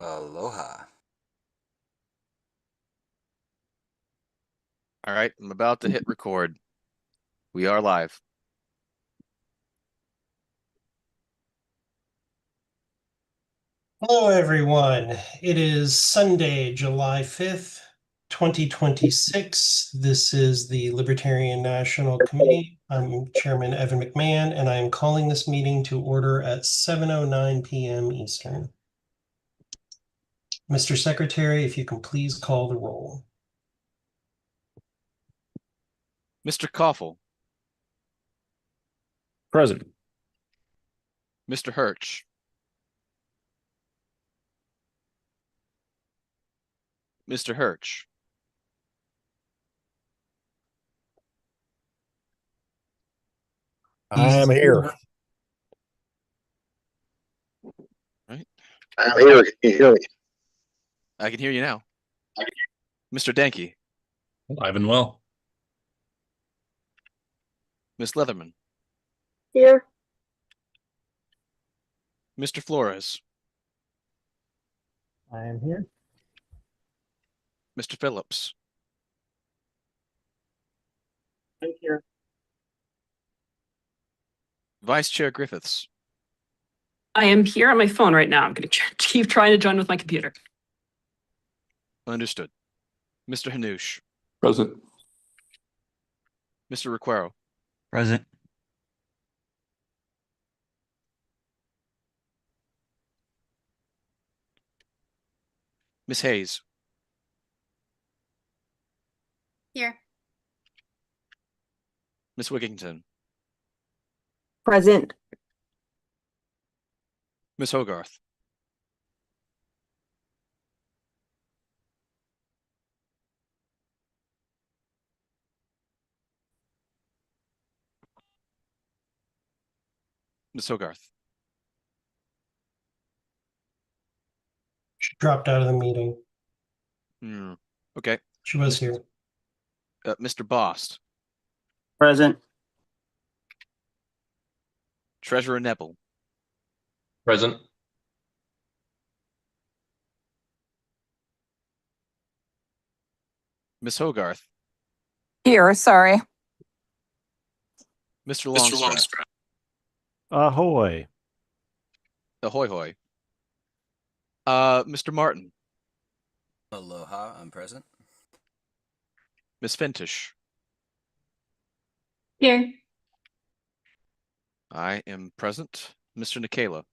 Aloha. All right, I'm about to hit record. We are live. Hello, everyone. It is Sunday, July 5th, 2026. This is the Libertarian National Committee. I'm Chairman Evan McMahon, and I am calling this meeting to order at 7:09 p.m. Eastern. Mr. Secretary, if you can please call the roll. Mr. Koffel, Present. Mr. Hirsch, Mr. Hirsch, I'm here. right? I'm here. Can you hear me? I can hear you now. Mr. Danke, Alive and well. Miss Leatherman, Here. Mr. Flores, I am here. Mr. Phillips, I'm here. Vice Chair Griffiths, I am here on my phone right now. I'm going to keep trying to join with my computer. understood. Mr. Hanoush, Present. Mr. Requero, Present. Miss Hayes, Here. Miss Wigington, Present. Miss Hogarth, Miss Hogarth. She dropped out of the meeting. Okay. She was here. Mr. Bost, Present. Treasurer Nebel, Present. Miss Hogarth, Here, sorry. Mr. Longstrap. Ahoy. Ahoy hoy. Mr. Martin, Aloha. I'm present. Miss Fintish. Here. I am present. Mr. Nikela,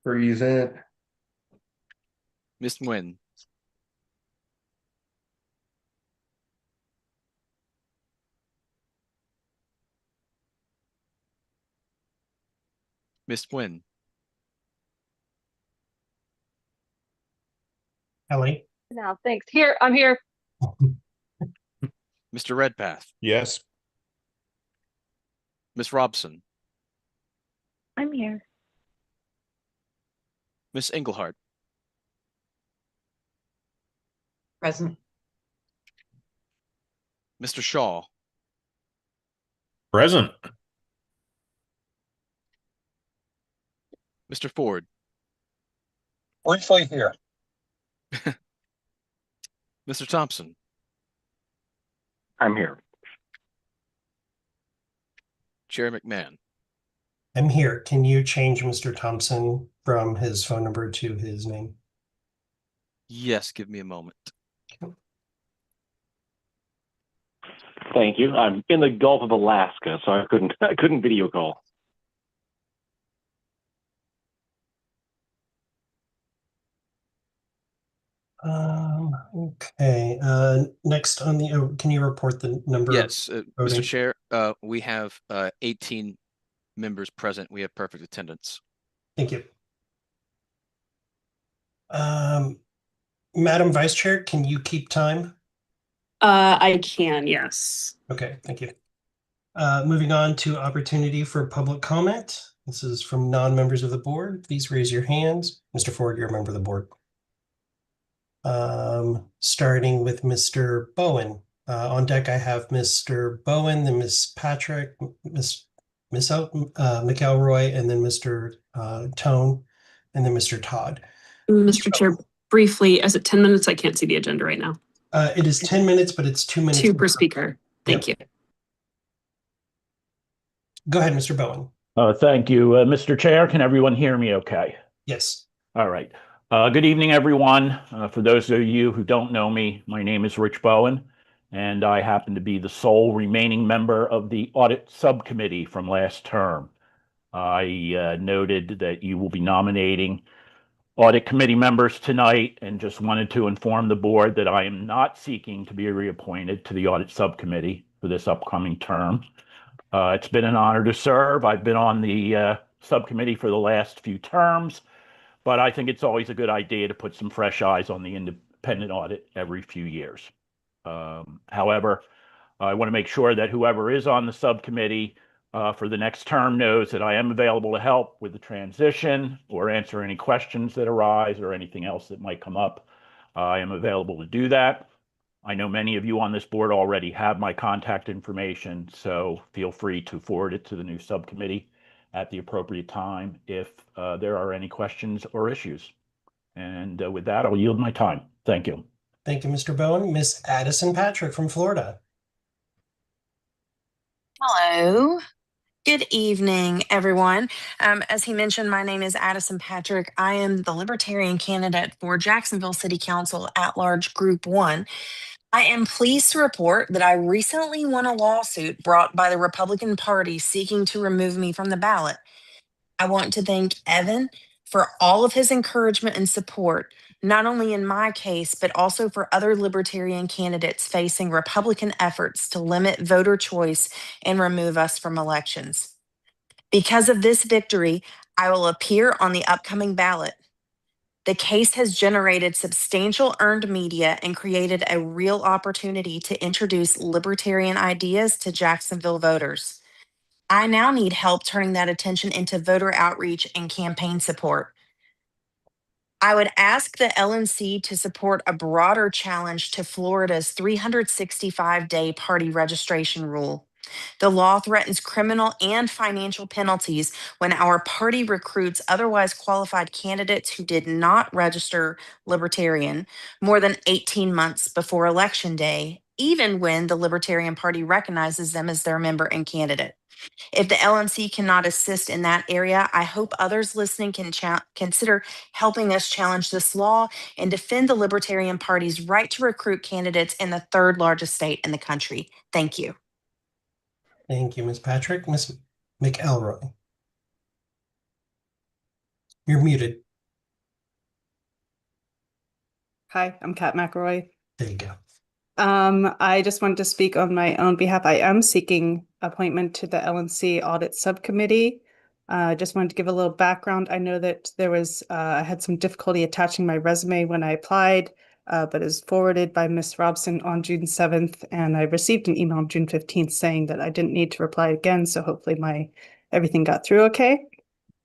Present. Miss Nguyen, Miss Nguyen, Ellie. Now, thanks. Here, I'm here. Mr. Redpath, Yes. Miss Robson, I'm here. Miss Englehart, Present. Mr. Shaw, Present. Mr. Ford, Briefly here. Mr. Thompson, I'm here. Chair McMahon. I'm here. Can you change Mr. Thompson from his phone number to his name? Yes, give me a moment. Thank you. I'm in the Gulf of Alaska, so I couldn't video call. Okay. Next on the, can you report the number? Yes, voting? Mr. Chair, we have 18 members present. We have perfect attendance. Thank you. Madam Vice Chair, can you keep time? I can, yes. Okay, thank you. Moving on to opportunity for public comment. This is from non-members of the board. Please raise your hands. Mr. Ford, you're a member of the board. Starting with Mr. Bowen. On deck, I have Mr. Bowen, then Miss Patrick, Miss McElroy, and then Mr. Tone, and then Mr. Todd. Mr. Chair, briefly, is it 10 minutes? I can't see the agenda right now. It is 10 minutes, but it's 2 minutes. Two per speaker. Thank you. Go ahead, Mr. Bowen. Thank you, Mr. Chair. Can everyone hear me okay? Yes. All right. Good evening, everyone. For those of you who don't know me, my name is Rich Bowen, and I happen to be the sole remaining member of the Audit Subcommittee from last term. I noted that you will be nominating Audit Committee members tonight and just wanted to inform the board that I am not seeking to be reappointed to the Audit Subcommittee for this upcoming term. It's been an honor to serve. I've been on the subcommittee for the last few terms, but I think it's always a good idea to put some fresh eyes on the independent audit every few years. However, I want to make sure that whoever is on the subcommittee for the next term knows that I am available to help with the transition or answer any questions that arise or anything else that might come up. I am available to do that. I know many of you on this board already have my contact information, so feel free to forward it to the new subcommittee at the appropriate time if there are any questions or issues. And with that, I'll yield my time. Thank you. Thank you, Mr. Bowen. Miss Addison Patrick from Florida. Hello. Good evening, everyone. As he mentioned, my name is Addison Patrick. I am the Libertarian candidate for Jacksonville City Council at-large Group 1. I am pleased to report that I recently won a lawsuit brought by the Republican Party seeking to remove me from the ballot. I want to thank Evan for all of his encouragement and support, not only in my case, but also for other Libertarian candidates facing Republican efforts to limit voter choice and remove us from elections. Because of this victory, I will appear on the upcoming ballot. The case has generated substantial earned media and created a real opportunity to introduce libertarian ideas to Jacksonville voters. I now need help turning that attention into voter outreach and campaign support. I would ask the LNC to support a broader challenge to Florida's 365-day party registration rule. The law threatens criminal and financial penalties when our party recruits otherwise qualified candidates who did not register Libertarian more than 18 months before Election Day, even when the Libertarian Party recognizes them as their member and candidate. If the LNC cannot assist in that area, I hope others listening can consider helping us challenge this law and defend the Libertarian Party's right to recruit candidates in the third largest state in the country. Thank you. Thank you, Ms. Patrick. Ms. McElroy. You're muted. Hi, I'm Kat McElroy. There you go. I just wanted to speak on my own behalf. I am seeking appointment to the LNC Audit Subcommittee. I just wanted to give a little background. I know that there was, I had some difficulty attaching my resume when I applied, but it was forwarded by Ms. Robson on June 7th, and I received an email on June 15th saying that I didn't need to reply again, so hopefully everything got through okay.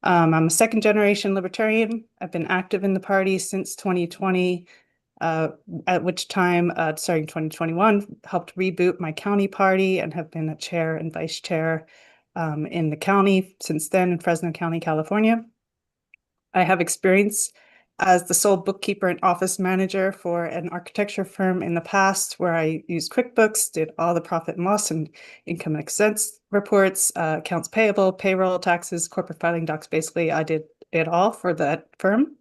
I'm a second-generation Libertarian. I've been active in the party since 2020. At which time, starting 2021, helped reboot my county party and have been a chair and vice chair in the county since then in Fresno County, California. I have experience as the sole bookkeeper and office manager for an architecture firm in the past where I used QuickBooks, did all the profit and loss and income and expense reports, accounts payable, payroll, taxes, corporate filing docs. Basically, I did it all for that firm.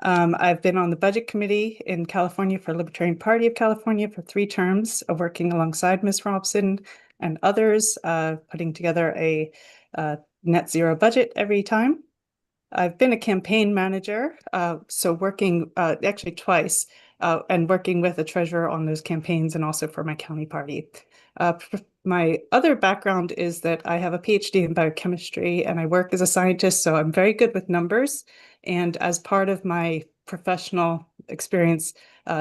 I've been on the budget committee in California for Libertarian Party of California for 3 terms, working alongside Ms. Robson and others, putting together a net zero budget every time. I've been a campaign manager, so working actually twice, and working with a treasurer on those campaigns and also for my county party. My other background is that I have a PhD in biochemistry and I work as a scientist, so I'm very good with numbers. And as part of my professional experience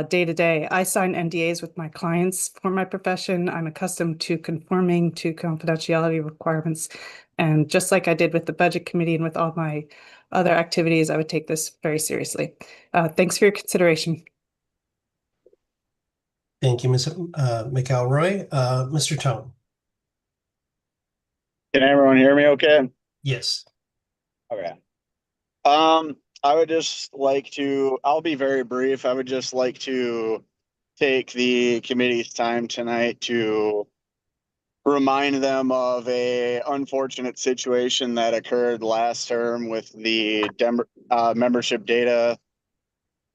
day to day, I sign NDAs with my clients for my profession. I'm accustomed to conforming to confidentiality requirements. And just like I did with the budget committee and with all my other activities, I would take this very seriously. Thanks for your consideration. Thank you, Ms. McElroy. Mr. Tone. Can everyone hear me okay? Yes. Okay. I would just like to, I'll be very brief. I would just like to take the committee's time tonight to remind them of a unfortunate situation that occurred last term with the membership data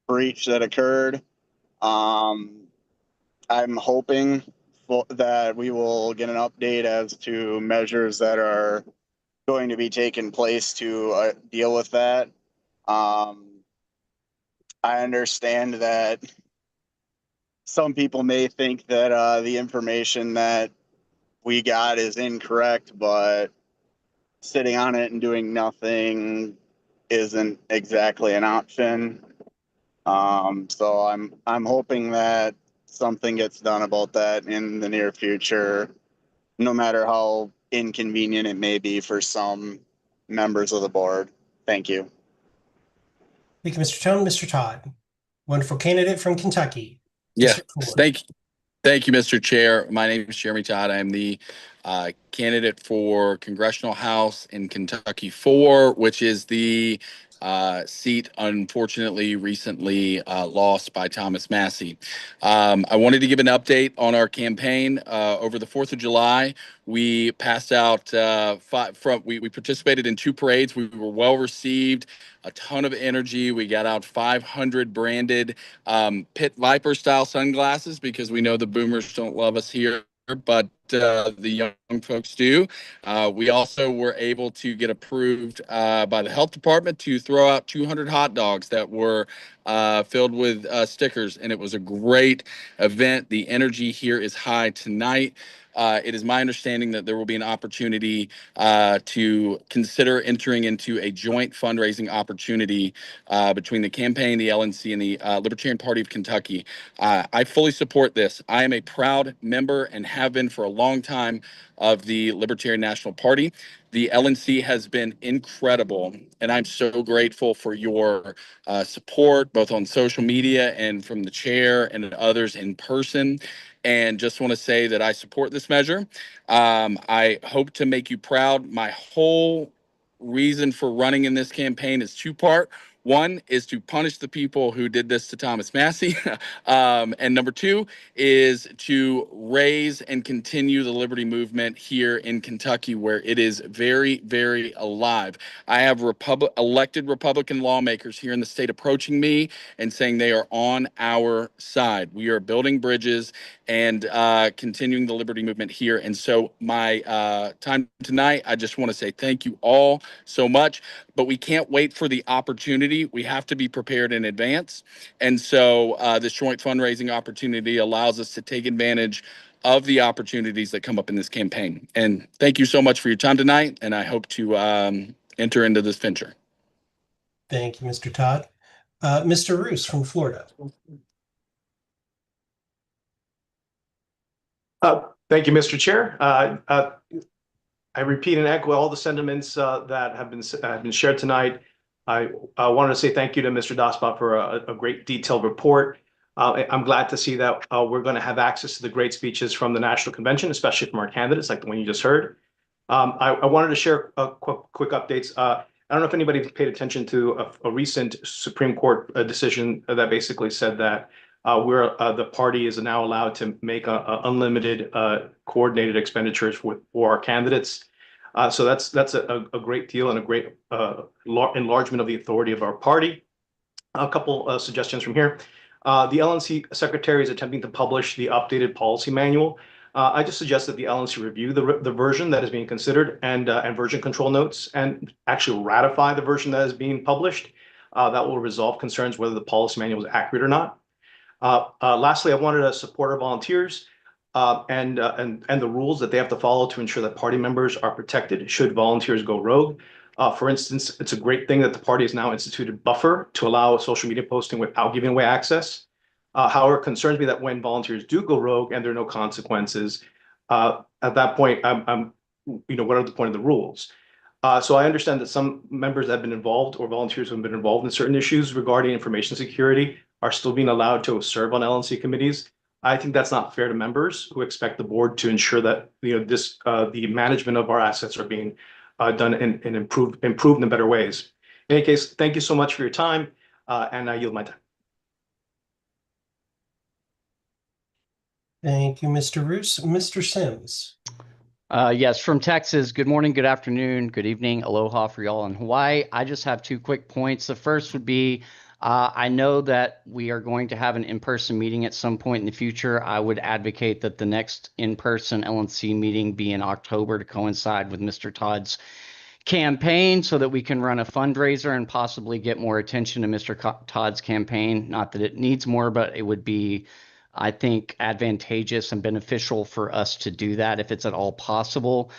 breach that occurred. I'm hoping that we will get an update as to measures that are going to be taken place to deal with that. I understand that some people may think that the information that we got is incorrect, but sitting on it and doing nothing isn't exactly an option. So I'm hoping that something gets done about that in the near future, no matter how inconvenient it may be for some members of the board. Thank you. Thank you, Mr. Tone. Mr. Todd, wonderful candidate from Kentucky. Yeah, District 4. thank you, Mr. Chair. My name is Jeremy Todd. I'm the candidate for Congressional House in Kentucky 4, which is the seat, unfortunately, recently lost by Thomas Massey. I wanted to give an update on our campaign. Over the 4th of July, we passed out we participated in 2 parades. We were well received, a ton of energy. We got out 500 branded Pit Viper style sunglasses because we know the boomers don't love us here, but the young folks do. We also were able to get approved by the health department to throw out 200 hot dogs that were filled with stickers, and it was a great event. The energy here is high tonight. It is my understanding that there will be an opportunity to consider entering into a joint fundraising opportunity between the campaign, the LNC, and the Libertarian Party of Kentucky. I fully support this. I am a proud member and have been for a long time of the Libertarian National Party. The LNC has been incredible, and I'm so grateful for your support, both on social media and from the chair and others in person. And just want to say that I support this measure. I hope to make you proud. My whole reason for running in this campaign is 2-part. One is to punish the people who did this to Thomas Massey. And number 2 is to raise and continue the liberty movement here in Kentucky, where it is very, very alive. I have elected Republican lawmakers here in the state approaching me and saying they are on our side. We are building bridges and continuing the liberty movement here. And so my time tonight, I just want to say thank you all so much, but we can't wait for the opportunity. We have to be prepared in advance. And so this joint fundraising opportunity allows us to take advantage of the opportunities that come up in this campaign. And thank you so much for your time tonight, and I hope to enter into this venture. Thank you, Mr. Todd. Mr. Roos from Florida. Thank you, Mr. Chair. I repeat and echo all the sentiments that have been shared tonight. I wanted to say thank you to Mr. Daspat for a great detailed report. I'm glad to see that we're going to have access to the great speeches from the National Convention, especially from our candidates, like the one you just heard. I wanted to share quick updates. I don't know if anybody paid attention to a recent Supreme Court decision that basically said that the party is now allowed to make unlimited coordinated expenditures for our candidates. So that's a great deal and a great enlargement of the authority of our party. A couple suggestions from here. The LNC secretary is attempting to publish the updated policy manual. I just suggest that the LNC review the version that is being considered and version control notes and actually ratify the version that is being published. That will resolve concerns whether the policy manual is accurate or not. Lastly, I wanted to support our volunteers and the rules that they have to follow to ensure that party members are protected should volunteers go rogue. For instance, it's a great thing that the party has now instituted buffer to allow social media posting without giving away access. However, it concerns me that when volunteers do go rogue and there are no consequences, at that point, what are the point of the rules? So I understand that some members have been involved or volunteers who have been involved in certain issues regarding information security are still being allowed to serve on LNC committees. I think that's not fair to members who expect the board to ensure that the management of our assets are being done and improved in better ways. In any case, thank you so much for your time, and I yield my time. Thank you, Mr. Roos. Mr. Sims. Yes, from Texas. Good morning, good afternoon, good evening. Aloha for y'all in Hawaii. I just have 2 quick points. The first would be, I know that we are going to have an in-person meeting at some point in the future. I would advocate that the next in-person LNC meeting be in October to coincide with Mr. Todd's campaign so that we can run a fundraiser and possibly get more attention to Mr. Todd's campaign. Not that it needs more, but it would be, I think, advantageous and beneficial for us to do that if it's at all possible.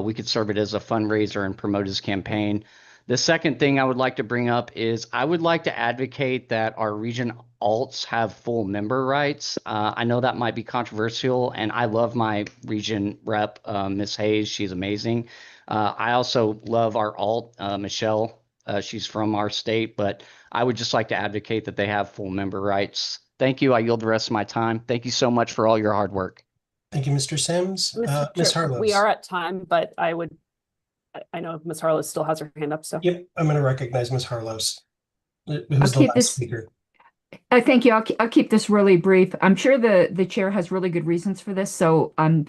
We could serve it as a fundraiser and promote his campaign. The second thing I would like to bring up is I would like to advocate that our region alts have full member rights. I know that might be controversial, and I love my region rep, Ms. Hayes. She's amazing. I also love our alt, Michelle. She's from our state, but I would just like to advocate that they have full member rights. Thank you. I yield the rest of my time. Thank you so much for all your hard work. Thank you, Mr. Sims. Ms. Chair, Harlow. we are at time, but I know Ms. Harlow still has her hand up, so. Yep, I'm going to recognize Ms. Harlows, who's I'll the keep last this. speaker. Thank you. I'll keep this really brief. I'm sure the chair has really good reasons for this. So I'm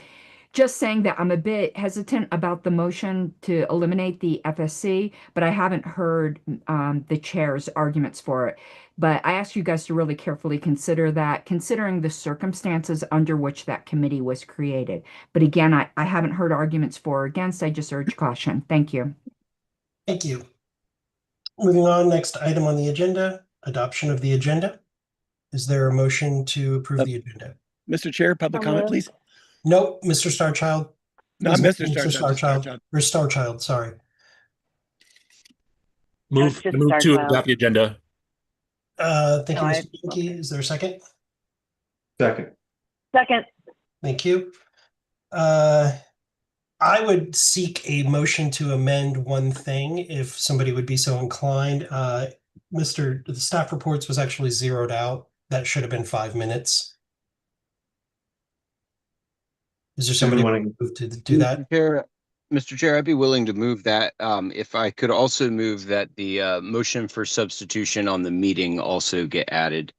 just saying that I'm a bit hesitant about the motion to eliminate the FSC, but I haven't heard the chair's arguments for it. But I ask you guys to really carefully consider that, considering the circumstances under which that committee was created. But again, I haven't heard arguments for or against. I just urge caution. Thank you. Thank you. Moving on, next item on the agenda, adoption of the agenda. Is there a motion to approve the agenda? Mr. Chair, public comment, please. Nope, Mr. Starchild. Not Mr. Starchild. Or Starchild, sorry. Move to adopt the agenda. Thank you, Mr. Dinky. Is there a second? Second. Second. Thank you. I would seek a motion to amend one thing if somebody would be so inclined. The staff reports was actually zeroed out. That should have been 5 minutes. Is there somebody who move to do that? Mr. Chair, I'd be willing to move that. If I could also move that the motion for substitution on the meeting also get added.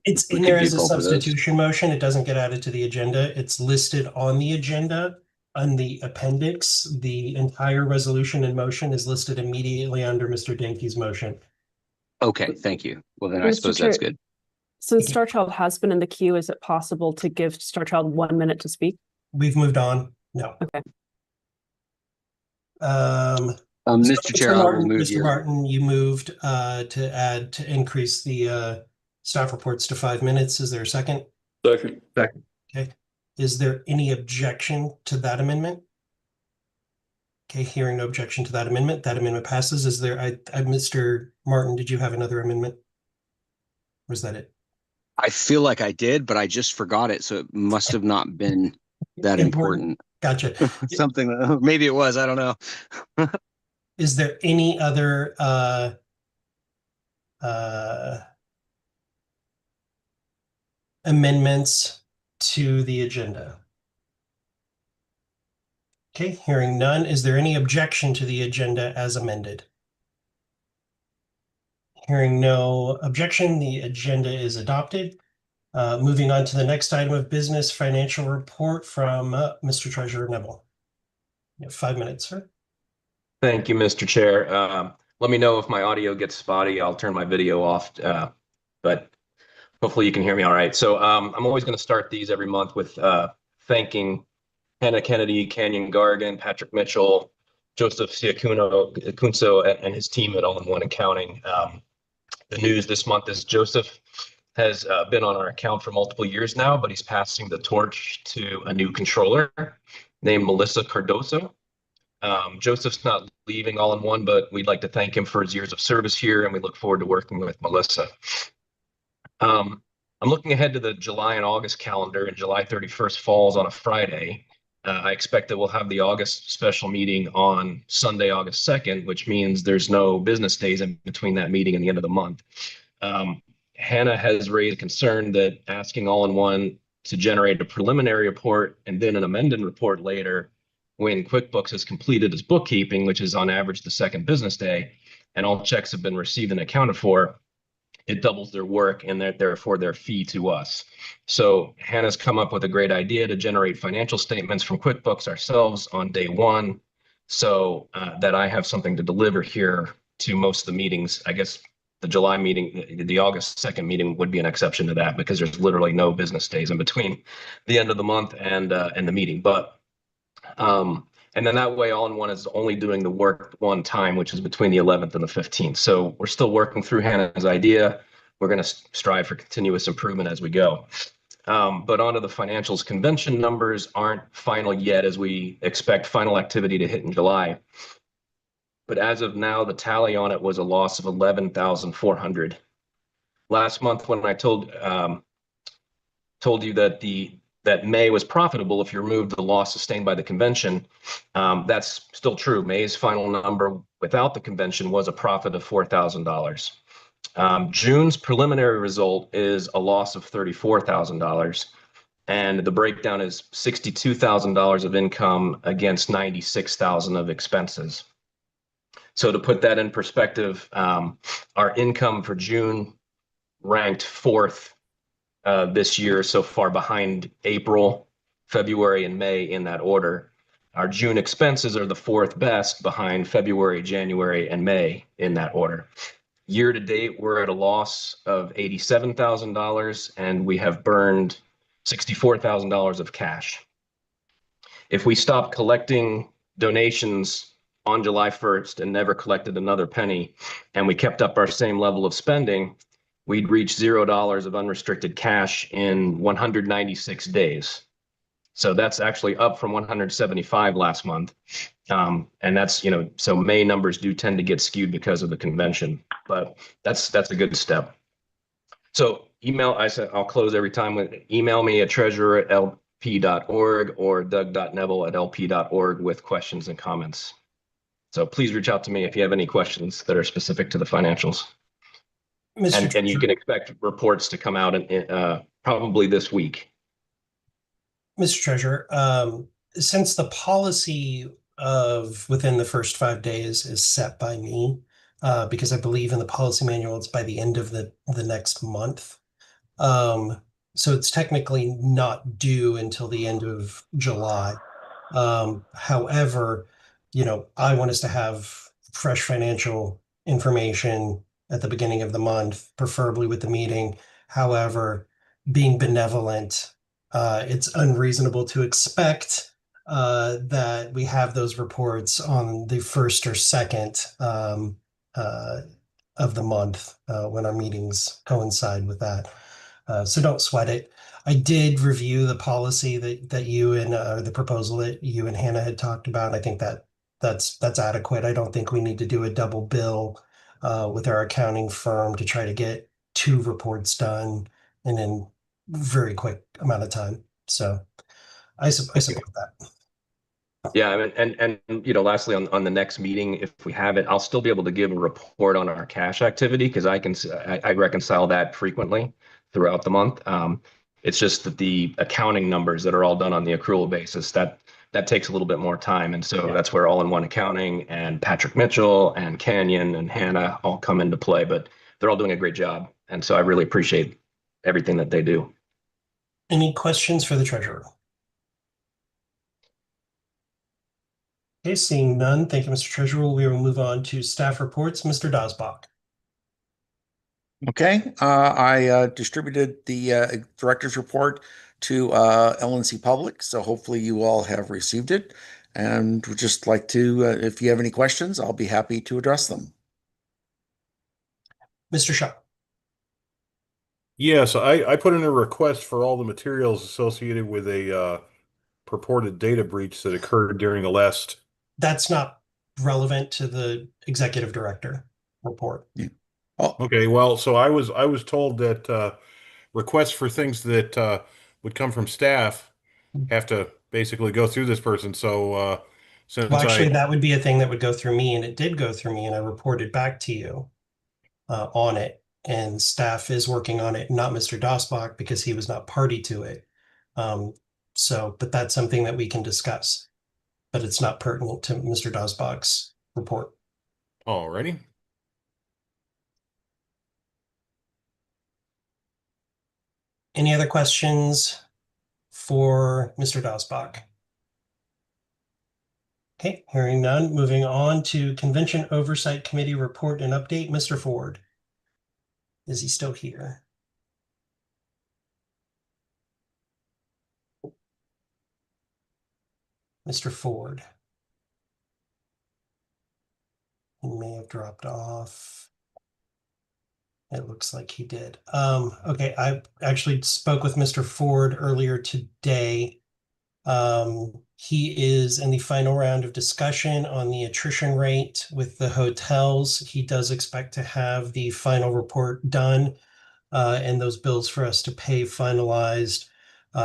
It's in there as a substitution motion. It doesn't get added to the agenda. It's listed on the agenda on the appendix. The entire resolution in motion is listed immediately under Mr. Dinky's motion. Okay, thank you. Well, then I Mr. suppose Chair, that's good. Since Starchild has been in the queue, is it possible to give Starchild 1 minute to speak? We've moved on. No. Okay. Mr. Chair, I will move Mr. Martin, you moved to increase the staff reports to 5 minutes. Is there a second? Second. Second. Okay. Is there any objection to that amendment? Okay, hearing no objection to that amendment passes. Is there, Mr. Martin, did you have another amendment? Or is that it? I feel like I did, but I just forgot it, so it must have not been that important. Gotcha. Something, maybe it was, I don't know. Is there any other amendments to the agenda? Okay, hearing none. Is there any objection to the agenda as amended? Hearing no objection, the agenda is adopted. Moving on to the next item of business, financial report from Mr. Treasurer Neville. You have 5 minutes, sir. Thank you, Mr. Chair. Let me know if my audio gets spotty. I'll turn my video off, but hopefully you can hear me all right. So I'm always going to start these every month with thanking Hannah Kennedy, Canyon Gargan, Patrick Mitchell, Joseph Siacunso, and his team at All-in-One Accounting. The news this month is Joseph has been on our account for multiple years now, but he's passing the torch to a new controller named Melissa Cardoso. Joseph's not leaving All-in-One, but we'd like to thank him for his years of service here, and we look forward to working with Melissa. I'm looking ahead to the July and August calendar, and July 31st falls on a Friday. I expect that we'll have the August special meeting on Sunday, August 2nd, which means there's no business days in between that meeting and the end of the month. Hannah has raised concern that asking All-in-One to generate a preliminary report and then an amended report later when QuickBooks has completed its bookkeeping, which is on average the second business day, and all checks have been received and accounted for, it doubles their work and therefore their fee to us. So Hannah's come up with a great idea to generate financial statements from QuickBooks ourselves on day one, so that I have something to deliver here to most of the meetings. I guess the July meeting, the August 2nd meeting would be an exception to that because there's literally no business days in between the end of the month and the meeting. But and then that way, All-in-One is only doing the work one time, which is between the 11th and the 15th. So we're still working through Hannah's idea. We're going to strive for continuous improvement as we go. But onto the financials, convention numbers aren't final yet, as we expect final activity to hit in July. But as of now, the tally on it was a loss of 11,400. Last month, when I told you that May was profitable if you remove the loss sustained by the convention, that's still true. May's final number without the convention was a profit of $4,000. June's preliminary result is a loss of $34,000, and the breakdown is $62,000 of income against $96,000 of expenses. So to put that in perspective, our income for June ranked 4th this year so far, behind April, February, and May in that order. Our June expenses are the 4th best, behind February, January, and May in that order. Year to date, we're at a loss of $87,000, and we have burned $64,000 of cash. If we stop collecting donations on July 1st and never collected another penny, and we kept up our same level of spending, we'd reach $0 of unrestricted cash in 196 days. So that's actually up from 175 last month. And that's, so May numbers do tend to get skewed because of the convention, but that's a good step. So I'll close every time with email me at treasurer@lp.org or doug.neville@lp.org with questions and comments. So please reach out to me if you have any questions that are specific to the financials. And you can expect reports to come out probably this week. Mr. Treasurer, since the policy of within the first 5 days is set by me, because I believe in the policy manual, it's by the end of the next month. So it's technically not due until the end of July. However, I want us to have fresh financial information at the beginning of the month, preferably with the meeting. However, being benevolent, it's unreasonable to expect that we have those reports on the 1st or 2nd of the month when our meetings coincide with that. So don't sweat it. I did review the policy that you and the proposal that you and Hannah had talked about. I think that's adequate. I don't think we need to do a double bill with our accounting firm to try to get 2 reports done in a very quick amount of time. So I support that. Yeah, and lastly, on the next meeting, if we have it, I'll still be able to give a report on our cash activity because I reconcile that frequently throughout the month. It's just that the accounting numbers that are all done on the accrual basis, that takes a little bit more time. And so that's where All-in-One Accounting and Patrick Mitchell and Canyon and Hannah all come into play, but they're all doing a great job. And so I really appreciate everything that they do. Any questions for the treasurer? Okay, seeing none, thank you, Mr. Treasurer. We will move on to staff reports. Mr. Dosbach. Okay, I distributed the director's report to LNC Public, so hopefully you all have received it. And would just like to, if you have any questions, I'll be happy to address them. Mr. Shaw. Yes, I put in a request for all the materials associated with a purported data breach that occurred during the last. That's not relevant to the executive director report. Yeah. Oh. Okay, well, so I was told that requests for things that would come from staff have to basically go through this person. So since actually, that would be a thing that would go through me, and it did go through me, and I reported back to you on it. And staff is working on it, not Mr. Dosbach, because he was not party to it. But that's something that we can discuss. but it's not pertinent to Mr. Dosbach's report. Alrighty. Any other questions for Mr. Dosbach? Okay, hearing none, moving on to Convention Oversight Committee report and update. Mr. Ford. Is he still here? Mr. Ford. He may have dropped off. It looks like he did. Okay, I actually spoke with Mr. Ford earlier today. He is in the final round of discussion on the attrition rate with the hotels. He does expect to have the final report done and those bills for us to pay finalized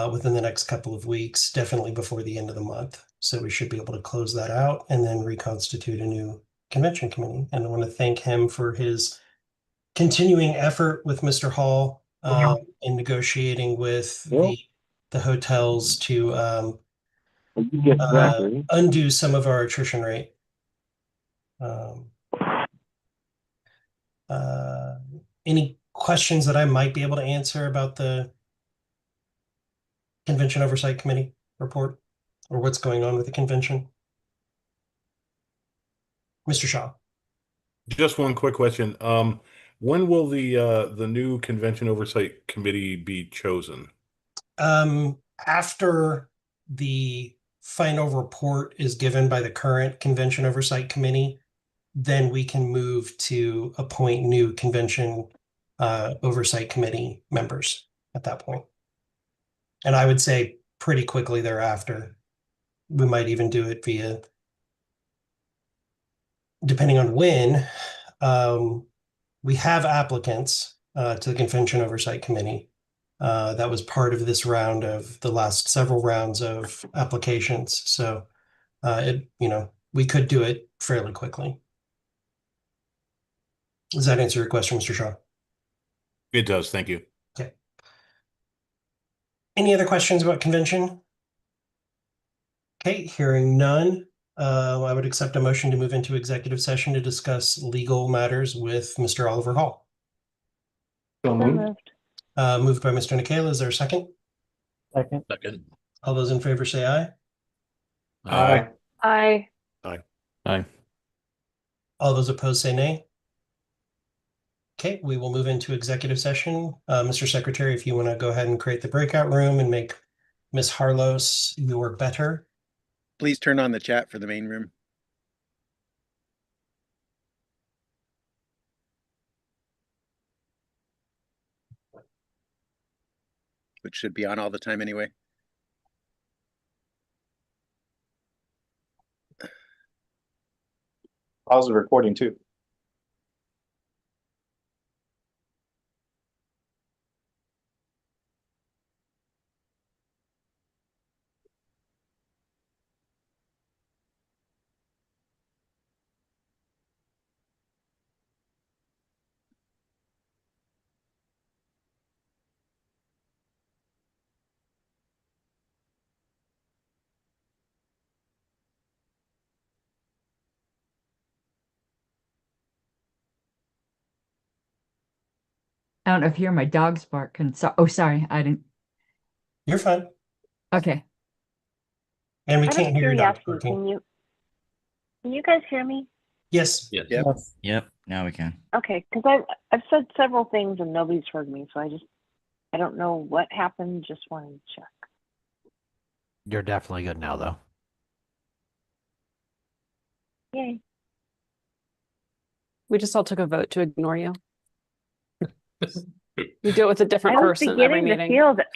within the next couple of weeks, definitely before the end of the month. So we should be able to close that out and then reconstitute a new convention committee. And I want to thank him for his continuing effort with Mr. Hall in negotiating with the hotels to undo some of our attrition rate. Any questions that I might be able to answer about the Convention Oversight Committee report or what's going on with the convention? Mr. Shaw. Just one quick question. When will the new Convention Oversight Committee be chosen? After the final report is given by the current Convention Oversight Committee, then we can move to appoint new Convention Oversight Committee members at that point. And I would say pretty quickly thereafter. We might even do it via, depending on when, we have applicants to the Convention Oversight Committee. That was part of this round of the last several rounds of applications. So we could do it fairly quickly. Does that answer your question, Mr. Shaw? It does. Thank you. Okay. Any other questions about convention? Okay, hearing none, I would accept a motion to move into executive session to discuss legal matters with Mr. Oliver Hall. So moved. Moved by Mr. Nicola. Is there a second? Second. All those in favor say aye. Aye. Aye. Aye. All those opposed say nay. Okay, we will move into executive session. Mr. Secretary, if you want to go ahead and create the breakout room and make Ms. Harlos your better. Please turn on the chat for the main room. Which should be on all the time anyway. Pause the recording too. I don't know if you hear my dogs bark. And so, oh, sorry, I didn't. You're fine. Okay. And we Out of can't hear your dog curiosity, barking. can you guys hear me? Yes. Yep. Yep. Now we can. Okay, because I've said several things and nobody's heard me, so I don't know what happened. Just wanted to check. You're definitely good now, though. Yay. We just all took a vote to ignore you. We do it with a different I was person every beginning to meeting. feel that.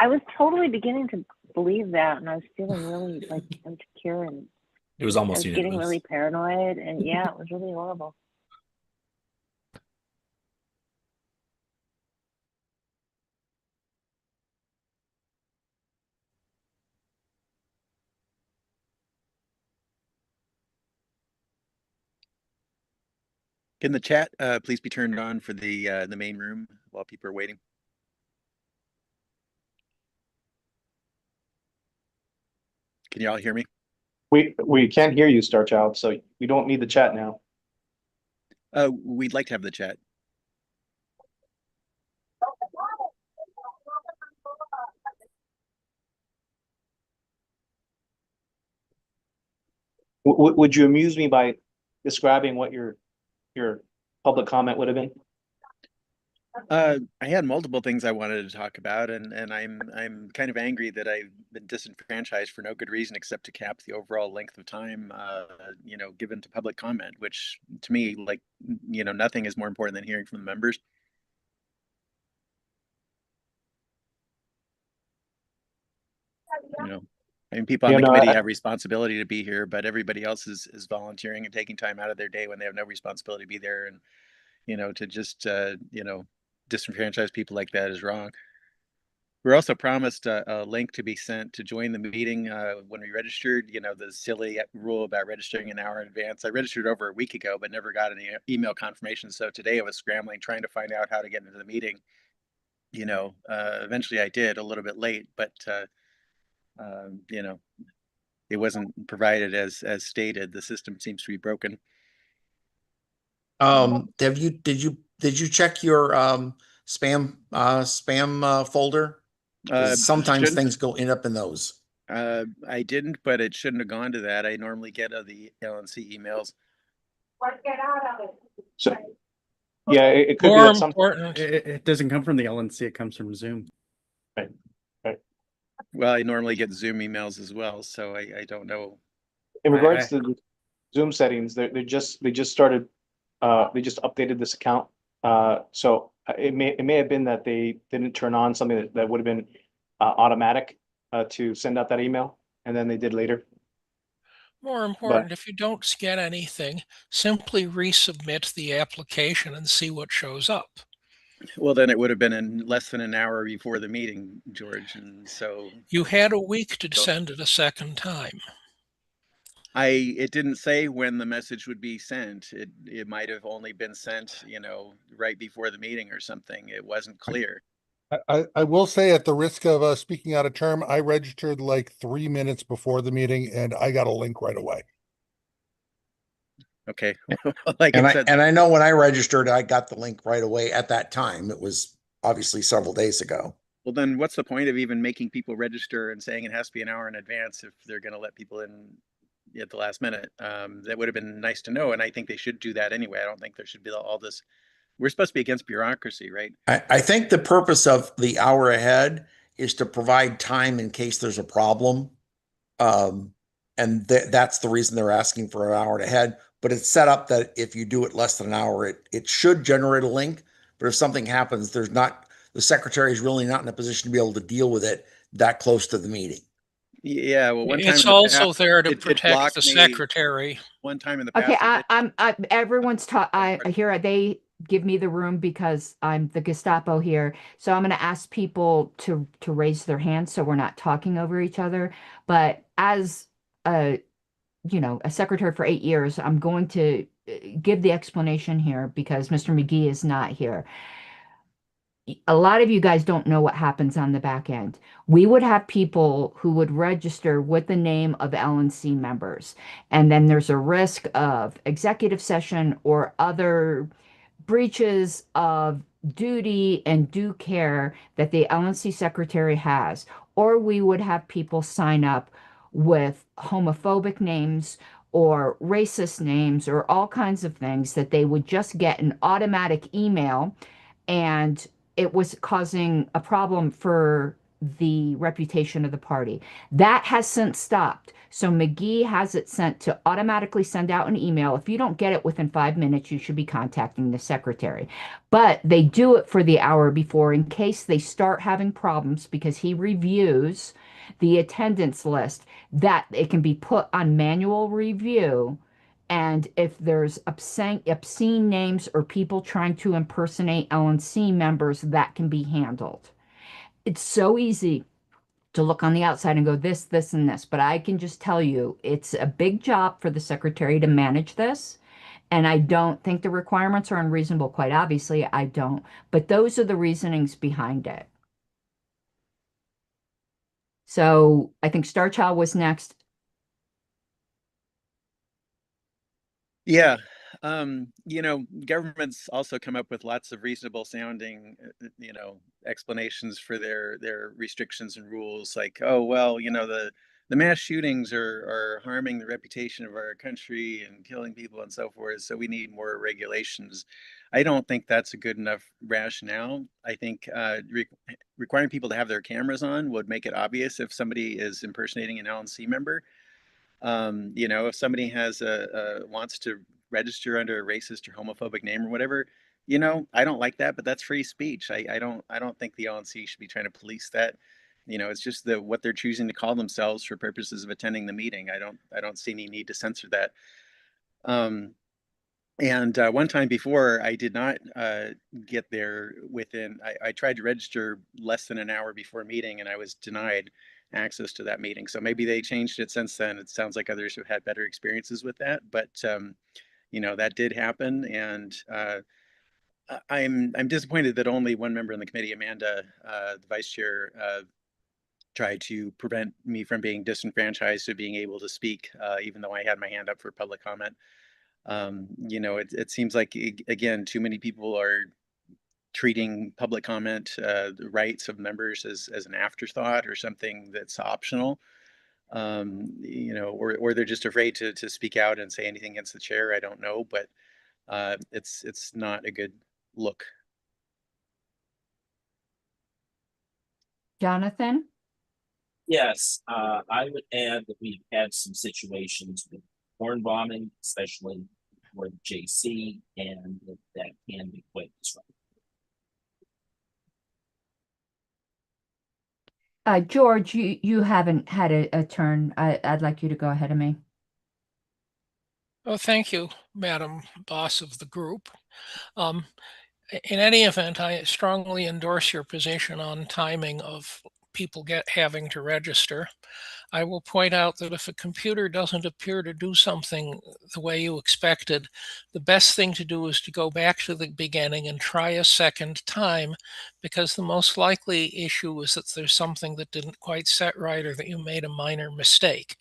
I was totally beginning to believe that, and I was feeling really like insecure, and It was I almost was getting unanimous. really paranoid, and yeah, it was really horrible. Can the chat please be turned on for the main room while people are waiting? Can you all hear me? We can't hear you, Star Child, so you don't need the chat now. We'd like to have the chat. Would you amuse me by describing what your public comment would have been? I had multiple things I wanted to talk about, and I'm kind of angry that I've been disenfranchised for no good reason except to cap the overall length of time, given to public comment, which to me, like, nothing is more important than hearing from the members. I mean, people on the committee have responsibility to be here, but everybody else is volunteering and taking time out of their day when they have no responsibility to be there, and to just disenfranchise people like that is wrong. We're also promised a link to be sent to join the meeting when we registered. The silly rule about registering an hour in advance. I registered over a week ago, but never got any email confirmation. So today I was scrambling, trying to find out how to get into the meeting. Eventually I did, a little bit late, but it wasn't provided as stated. The system seems to be broken. Did you check your spam folder? 'Cause sometimes things end up in those. I didn't, but it shouldn't have gone to that. I normally get the LNC emails. So, yeah, it could More be that important. It doesn't come from the LNC, it comes from Zoom. Right. Well, I normally get Zoom emails as well, so I don't know. In regards to the Zoom settings, they just started, they just updated this account. So it may have been that they didn't turn on something that would have been automatic to send out that email, and then they did later. More important, if you don't get anything, simply resubmit the application and see what shows up. Well, then it would have been in less than an hour before the meeting, George, and so you had a week to send it a second time. It didn't say when the message would be sent. It might have only been sent, right before the meeting or something. It wasn't clear. I will say, at the risk of speaking out of term, I registered like 3 minutes before the meeting and I got a link right away. Okay. I know when I registered, I got the link right away at that time. It was obviously several days ago. Well, then what's the point of even making people register and saying it has to be an hour in advance if they're going to let people in at the last minute? That would have been nice to know. And I think they should do that anyway. I don't think there should be all this. We're supposed to be against bureaucracy, right? I think the purpose of the hour ahead is to provide time in case there's a problem. And that's the reason they're asking for an hour ahead. But it's set up that if you do it less than an hour, it should generate a link. But if something happens, the secretary is really not in a position to be able to deal with it that close to the meeting. Yeah, well, one time it's also there to protect the secretary. One time in the past. Okay, everyone's I hear they give me the room because I'm the Gestapo here. So I'm going to ask people to raise their hands so we're not talking over each other. But as a secretary for 8 years, I'm going to give the explanation here because Mr. McGee is not here. A lot of you guys don't know what happens on the back end. We would have people who would register with the name of LNC members, and then there's a risk of executive session or other breaches of duty and due care that the LNC secretary has, or we would have people sign up with homophobic names or racist names or all kinds of things that they would just get an automatic email, and it was causing a problem for the reputation of the party. That has since stopped. So McGee has it sent to automatically send out an email. If you don't get it within 5 minutes, you should be contacting the secretary. But they do it for the hour before in case they start having problems because he reviews the attendance list, that it can be put on manual review. And if there's obscene names or people trying to impersonate LNC members, that can be handled. It's so easy to look on the outside and go this, this, and this. But I can just tell you, it's a big job for the secretary to manage this. And I don't think the requirements are unreasonable. Quite obviously, I don't. But those are the reasonings behind it. So I think Starchild was next. Yeah. Governments also come up with lots of reasonable sounding, explanations for their restrictions and rules. Like, oh, well, the mass shootings are harming the reputation of our country and killing people and so forth. So we need more regulations. I don't think that's a good enough rationale. I think requiring people to have their cameras on would make it obvious if somebody is impersonating an LNC member. If somebody wants to register under a racist or homophobic name or whatever, I don't like that, but that's free speech. I don't think the LNC should be trying to police that. It's just what they're choosing to call themselves for purposes of attending the meeting. I don't see any need to censor that. And one time before, I did not get there I tried to register less than an hour before meeting, and I was denied access to that meeting. So maybe they changed it since then. It sounds like others have had better experiences with that, but that did happen. And I'm disappointed that only one member in the committee, Amanda, the vice chair, tried to prevent me from being disenfranchised of being able to speak, even though I had my hand up for public comment. It seems like, again, too many people are treating public comment, the rights of members as an afterthought or something that's optional. Or they're just afraid to speak out and say anything against the chair. I don't know, but it's not a good look. Jonathan? Yes, I would add that we've had some situations with corn bombing, especially for JC, and that can be quite disruptive. George, you haven't had a turn. I'd like you to go ahead of me. Oh, thank you, Madam Boss of the group. In any event, I strongly endorse your position on timing of people having to register. I will point out that if a computer doesn't appear to do something the way you expected, the best thing to do is to go back to the beginning and try a second time, because the most likely issue is that there's something that didn't quite set right or that you made a minor mistake.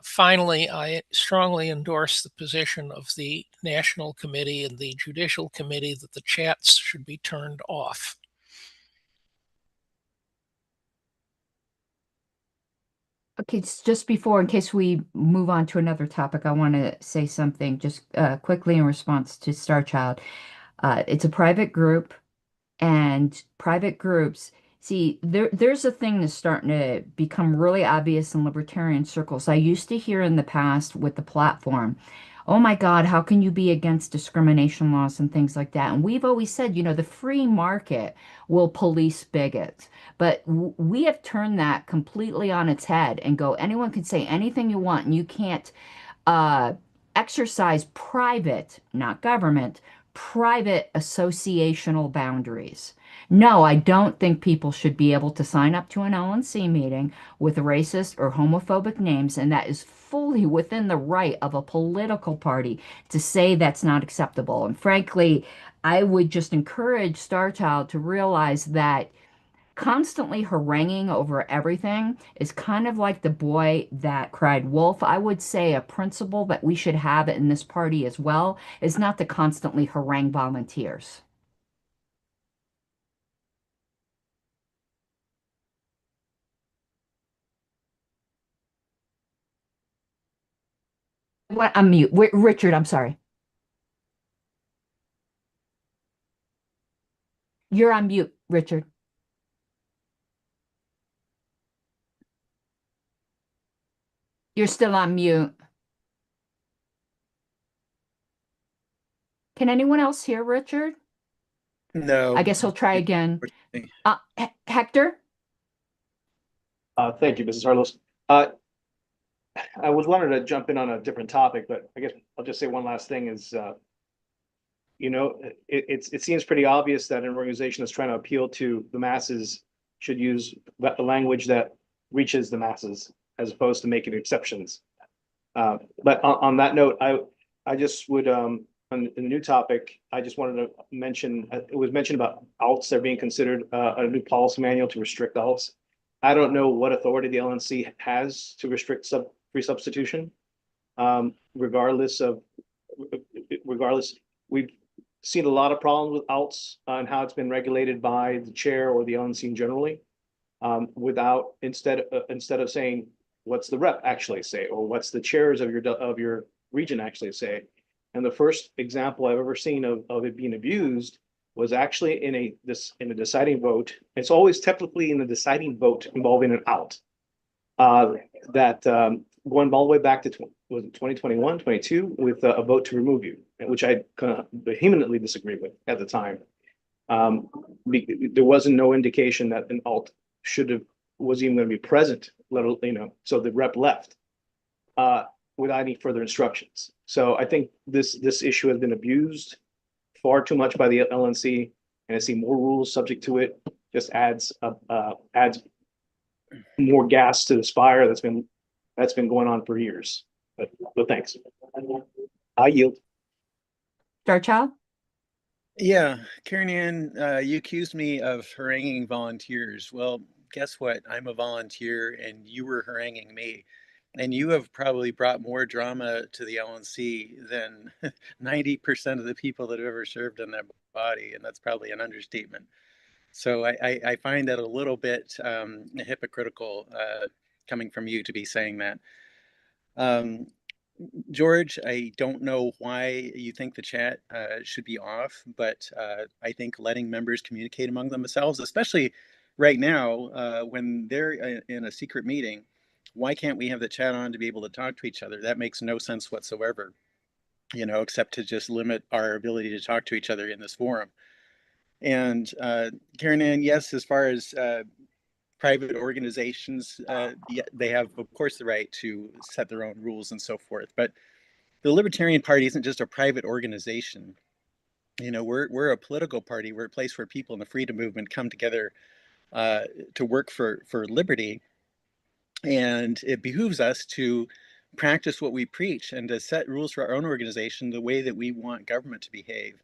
Finally, I strongly endorse the position of the National Committee and the Judicial Committee that the chats should be turned off. Okay, just before, in case we move on to another topic, I want to say something just quickly in response to Star Child. It's a private group, and private groups, see, there's a thing that's starting to become really obvious in libertarian circles. I used to hear in the past with the platform, oh my God, how can you be against discrimination laws and things like that? And we've always said, the free market will police bigots. But we have turned that completely on its head and go, anyone can say anything you want, and you can't exercise private, not government, private associational boundaries. No, I don't think people should be able to sign up to an LNC meeting with racist or homophobic names, and that is fully within the right of a political party to say that's not acceptable. And frankly, I would just encourage Star Child to realize that constantly haranguing over everything is kind of like the boy that cried wolf. I would say a principle that we should have in this party as well is not to constantly harangue volunteers. What? I'm mute. Richard, I'm sorry. You're on mute, Richard. You're still on mute. Can anyone else hear Richard? No. I guess he'll try again. Hector? Thank you, Mrs. Harlos. I was wanted to jump in on a different topic, but I guess I'll just say one last thing is, it seems pretty obvious that an organization that's trying to appeal to the masses should use the language that reaches the masses as opposed to making exceptions. But on that note, I just would, on the new topic, I just wanted to mention, it was mentioned about alts. They're being considered a new policy manual to restrict alts. I don't know what authority the LNC has to restrict free substitution, regardless of regardless, we've seen a lot of problems with alts and how it's been regulated by the chair or the LNC generally. Without instead of saying what's the rep actually say, or what's the chairs of your region actually say. And the first example I've ever seen of it being abused was actually in a deciding vote. It's always typically in the deciding vote involving an out. Going all the way back to 2021, 22, with a vote to remove you, which I kind of vehemently disagree with at the time. There wasn't no indication that an alt was even going to be present, so the rep left without any further instructions. So I think this issue has been abused far too much by the LNC, and I see more rules subject to it. Just adds more gas to this fire that's been going on for years. But thanks. I yield. Darchild? Yeah, Karen Ann, you accused me of haranguing volunteers. Well, guess what? I'm a volunteer and you were haranguing me. And you have probably brought more drama to the LNC than 90% of the people that have ever served in that body. And that's probably an understatement. So I find that a little bit hypocritical coming from you to be saying that. George, I don't know why you think the chat should be off, but I think letting members communicate among themselves, especially right now when they're in a secret meeting, why can't we have the chat on to be able to talk to each other? That makes no sense whatsoever, except to just limit our ability to talk to each other in this forum. And Karen Ann, yes, as far as private organizations, yeah, they have, of course, the right to set their own rules and so forth. But the Libertarian Party isn't just a private organization. We're a political party. We're a place where people in the freedom movement come together to work for liberty. And it behooves us to practice what we preach and to set rules for our own organization the way that we want government to behave,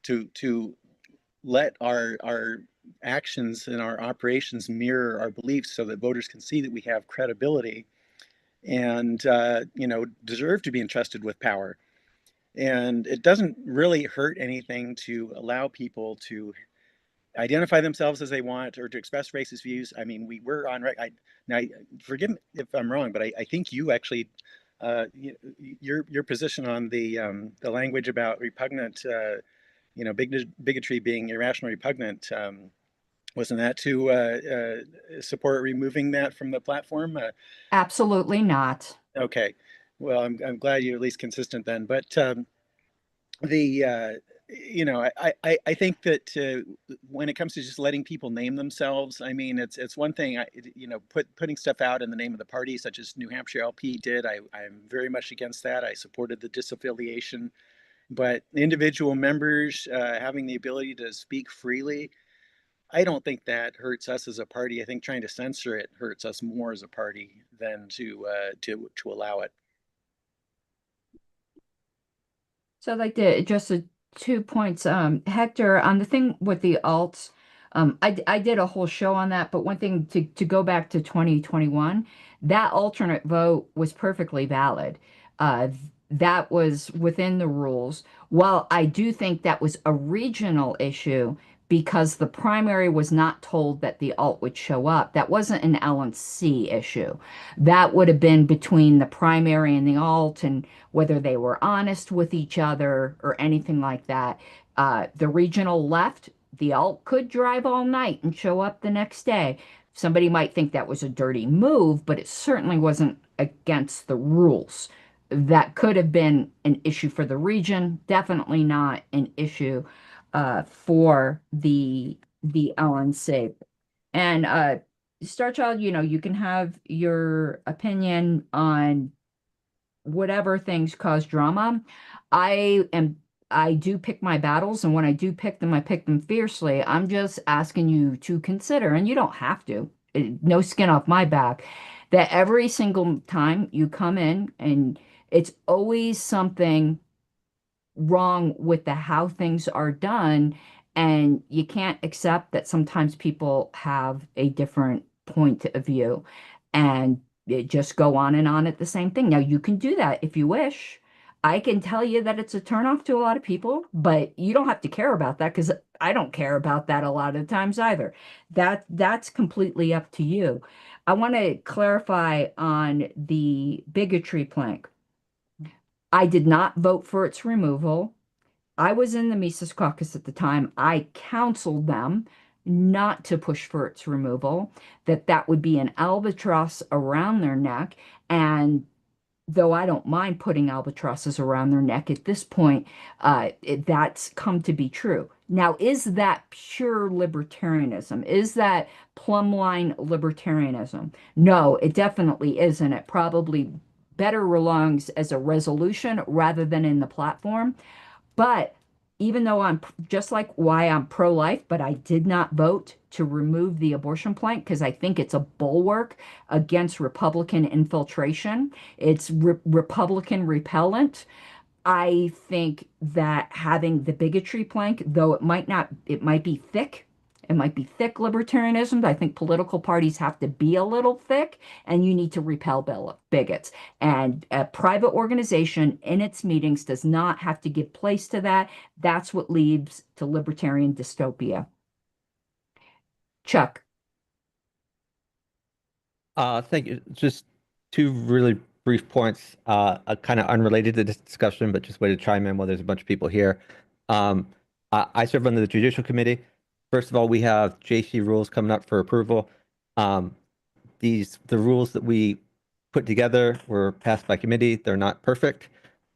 to let our actions and our operations mirror our beliefs so that voters can see that we have credibility and deserve to be entrusted with power. And it doesn't really hurt anything to allow people to identify themselves as they want or to express racist views. I mean, we were on now. Forgive me if I'm wrong, but I think you actually your position on the language about repugnant, bigotry being irrational, repugnant. Wasn't that to support removing that from the platform? Absolutely not. Okay, well, I'm glad you're at least consistent then. But I think that when it comes to just letting people name themselves, I mean, it's one thing, putting stuff out in the name of the party, such as New Hampshire LP did. I'm very much against that. I supported the disaffiliation, but individual members having the ability to speak freely, I don't think that hurts us as a party. I think trying to censor it hurts us more as a party than to allow it. So I'd like to address 2 points. Hector, on the thing with the alts, I did a whole show on that, but one thing to go back to 2021, that alternate vote was perfectly valid. That was within the rules. While I do think that was a regional issue because the primary was not told that the alt would show up, that wasn't an LNC issue. That would have been between the primary and the alt and whether they were honest with each other or anything like that. The regional left, the alt could drive all night and show up the next day. Somebody might think that was a dirty move, but it certainly wasn't against the rules. That could have been an issue for the region, definitely not an issue for the LNC. And Starchild, you can have your opinion on whatever things cause drama. I do pick my battles, and when I do pick them, I pick them fiercely. I'm just asking you to consider, and you don't have to, no skin off my back, that every single time you come in, and it's always something wrong with how things are done, and you can't accept that sometimes people have a different point of view and just go on and on at the same thing. Now, you can do that if you wish. I can tell you that it's a turnoff to a lot of people, but you don't have to care about that because I don't care about that a lot of times either. That's completely up to you. I want to clarify on the bigotry plank. I did not vote for its removal. I was in the Mises caucus at the time. I counseled them not to push for its removal, that would be an albatross around their neck. And though I don't mind putting albatrosses around their neck at this point, that's come to be true. Now, is that pure libertarianism? Is that plumb line libertarianism? No, it definitely isn't. It probably better belongs as a resolution rather than in the platform. But even though I'm just like why I'm pro-life, but I did not vote to remove the abortion plank because I think it's a bulwark against Republican infiltration. It's Republican repellent. I think that having the bigotry plank, though it might be thick. It might be thick libertarianism. I think political parties have to be a little thick, and you need to repel bigots. And a private organization in its meetings does not have to give place to that. That's what leads to libertarian dystopia. Chuck. Thank you. Just two really brief points, kind of unrelated to this discussion, but just way to chime in while there's a bunch of people here. I serve on the Judicial Committee. First of all, we have JC rules coming up for approval. The rules that we put together were passed by committee. They're not perfect.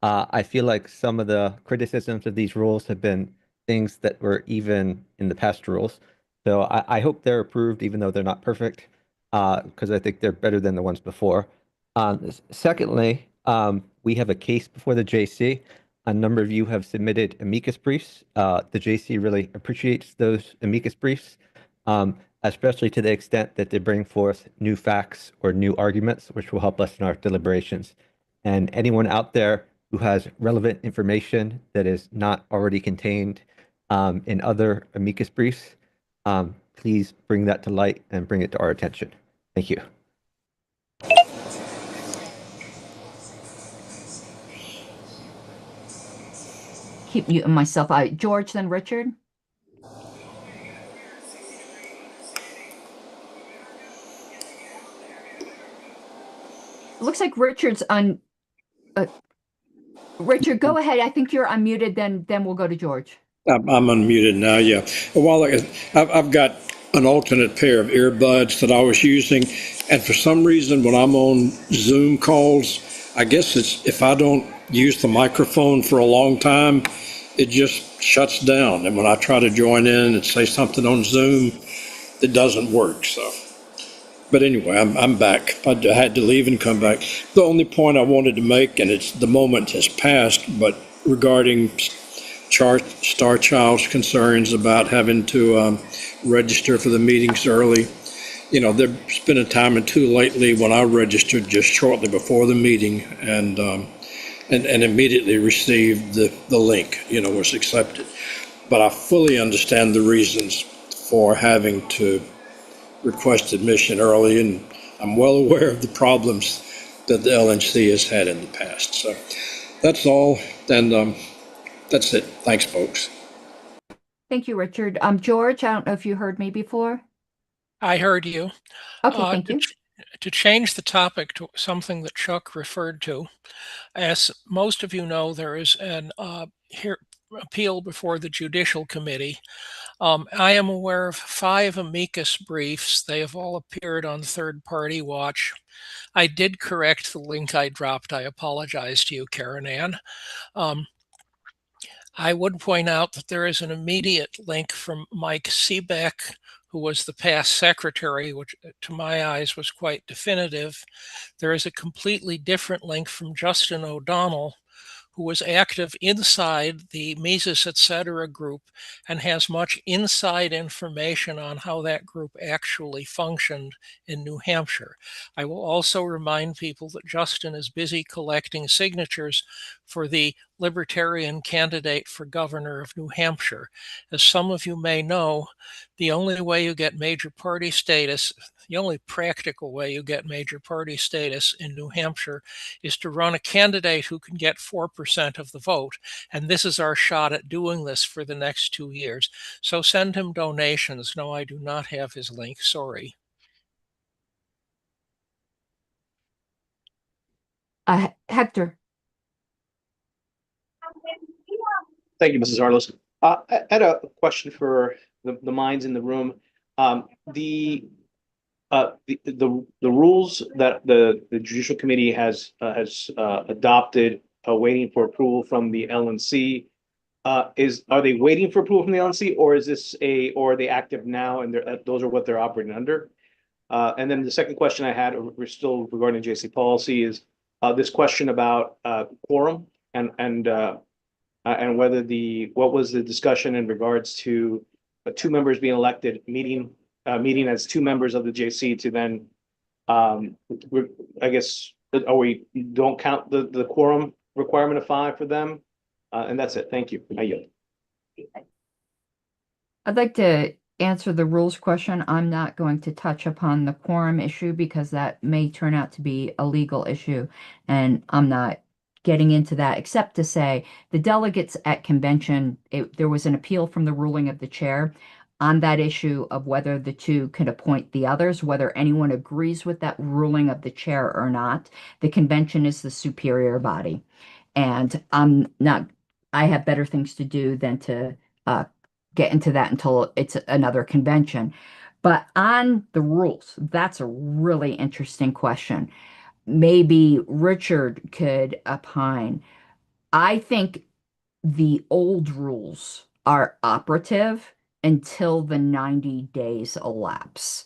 I feel like some of the criticisms of these rules have been things that were even in the past rules. So I hope they're approved, even though they're not perfect, because I think they're better than the ones before. Secondly, we have a case before the JC. A number of you have submitted amicus briefs. The JC really appreciates those amicus briefs, especially to the extent that they bring forth new facts or new arguments, which will help us in our deliberations. And anyone out there who has relevant information that is not already contained in other amicus briefs, please bring that to light and bring it to our attention. Thank you. Keep muting myself. George, then Richard. It looks like Richard's on. Richard, go ahead. I think you're unmuted. Then we'll go to George. I'm unmuted now. Yeah. A while ago, I've got an alternate pair of earbuds that I was using, and for some reason, when I'm on Zoom calls, I guess it's if I don't use the microphone for a long time, it just shuts down. And when I try to join in and say something on Zoom, it doesn't work. So, but anyway, I'm back. I had to leave and come back. The only point I wanted to make, and it's the moment has passed, but regarding Star Child's concerns about having to register for the meetings early. You know, there's been a time or two lately when I registered just shortly before the meeting and immediately received the link, was accepted. But I fully understand the reasons for having to request admission early, and I'm well aware of the problems that the LNC has had in the past. So that's all, and that's it. Thanks, folks. Thank you, Richard. George, I don't know if you heard me before. I heard you. Okay, thank you. To change the topic to something that Chuck referred to, as most of you know, there is an appeal before the Judicial Committee. I am aware of 5 amicus briefs. They have all appeared on Third Party Watch. I did correct the link I dropped. I apologize to you, Karen Ann. I would point out that there is an immediate link from Mike Seebeck, who was the past secretary, which to my eyes was quite definitive. There is a completely different link from Justin O'Donnell, who was active inside the Mises Etc. group and has much inside information on how that group actually functioned in New Hampshire. I will also remind people that Justin is busy collecting signatures for the Libertarian candidate for governor of New Hampshire. As some of you may know, the only way you get major party status, the only practical way you get major party status in New Hampshire is to run a candidate who can get 4% of the vote. And this is our shot at doing this for the next 2 years. So send him donations. No, I do not have his link. Sorry. Hector. Thank you, Mrs. Harless. I had a question for the minds in the room. The rules that the Judicial Committee has adopted, waiting for approval from the LNC. Are they waiting for approval from the LNC, or are they active now and those are what they're operating under? And then the second question I had, we're still regarding JC policy, is this question about quorum and whether what was the discussion in regards to 2 members being elected, meeting as 2 members of the JC to then, I guess, we don't count the quorum requirement of 5 for them, and that's it. Thank you. I yield. I'd like to answer the rules question. I'm not going to touch upon the quorum issue because that may turn out to be a legal issue, and I'm not getting into that, except to say the delegates at convention, there was an appeal from the ruling of the chair on that issue of whether the 2 could appoint the others, whether anyone agrees with that ruling of the chair or not. The convention is the superior body, and I have better things to do than to get into that until it's another convention. But on the rules, that's a really interesting question. Maybe Richard could opine. I think the old rules are operative until the 90 days elapse.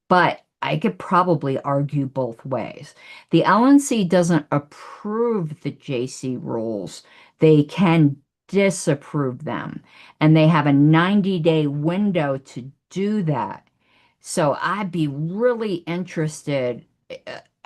But I could probably argue both ways. The LNC doesn't approve the JC rules. They can disapprove them, and they have a 90-day window to do that. So I'd be really interested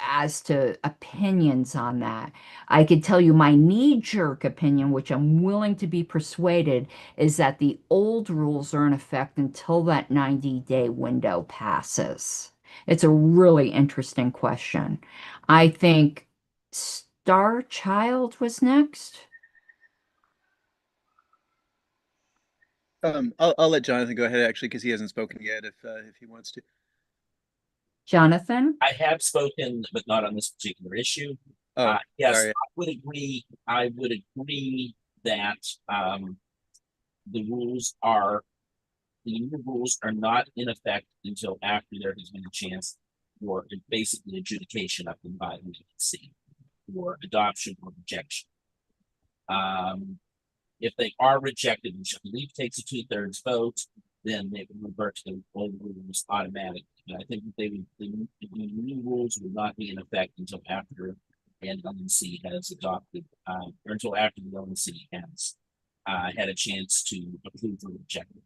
as to opinions on that. I could tell you my knee-jerk opinion, which I'm willing to be persuaded, is that the old rules are in effect until that 90-day window passes. It's a really interesting question. I think Star Child was next. I'll let Jonathan go ahead actually, because he hasn't spoken yet. If he wants to. Jonathan? I have spoken, but not on this particular issue. Oh, yes, sorry. I would agree that the new rules are not in effect until after there has been a chance for basically adjudication of them by the LNC for adoption or rejection. If they are rejected, which I believe takes a 2/3 vote, then they would revert to the old rules automatically. But I think the new rules will not be in effect until after an LNC has adopted, or until after the LNC has had a chance to approve or reject it.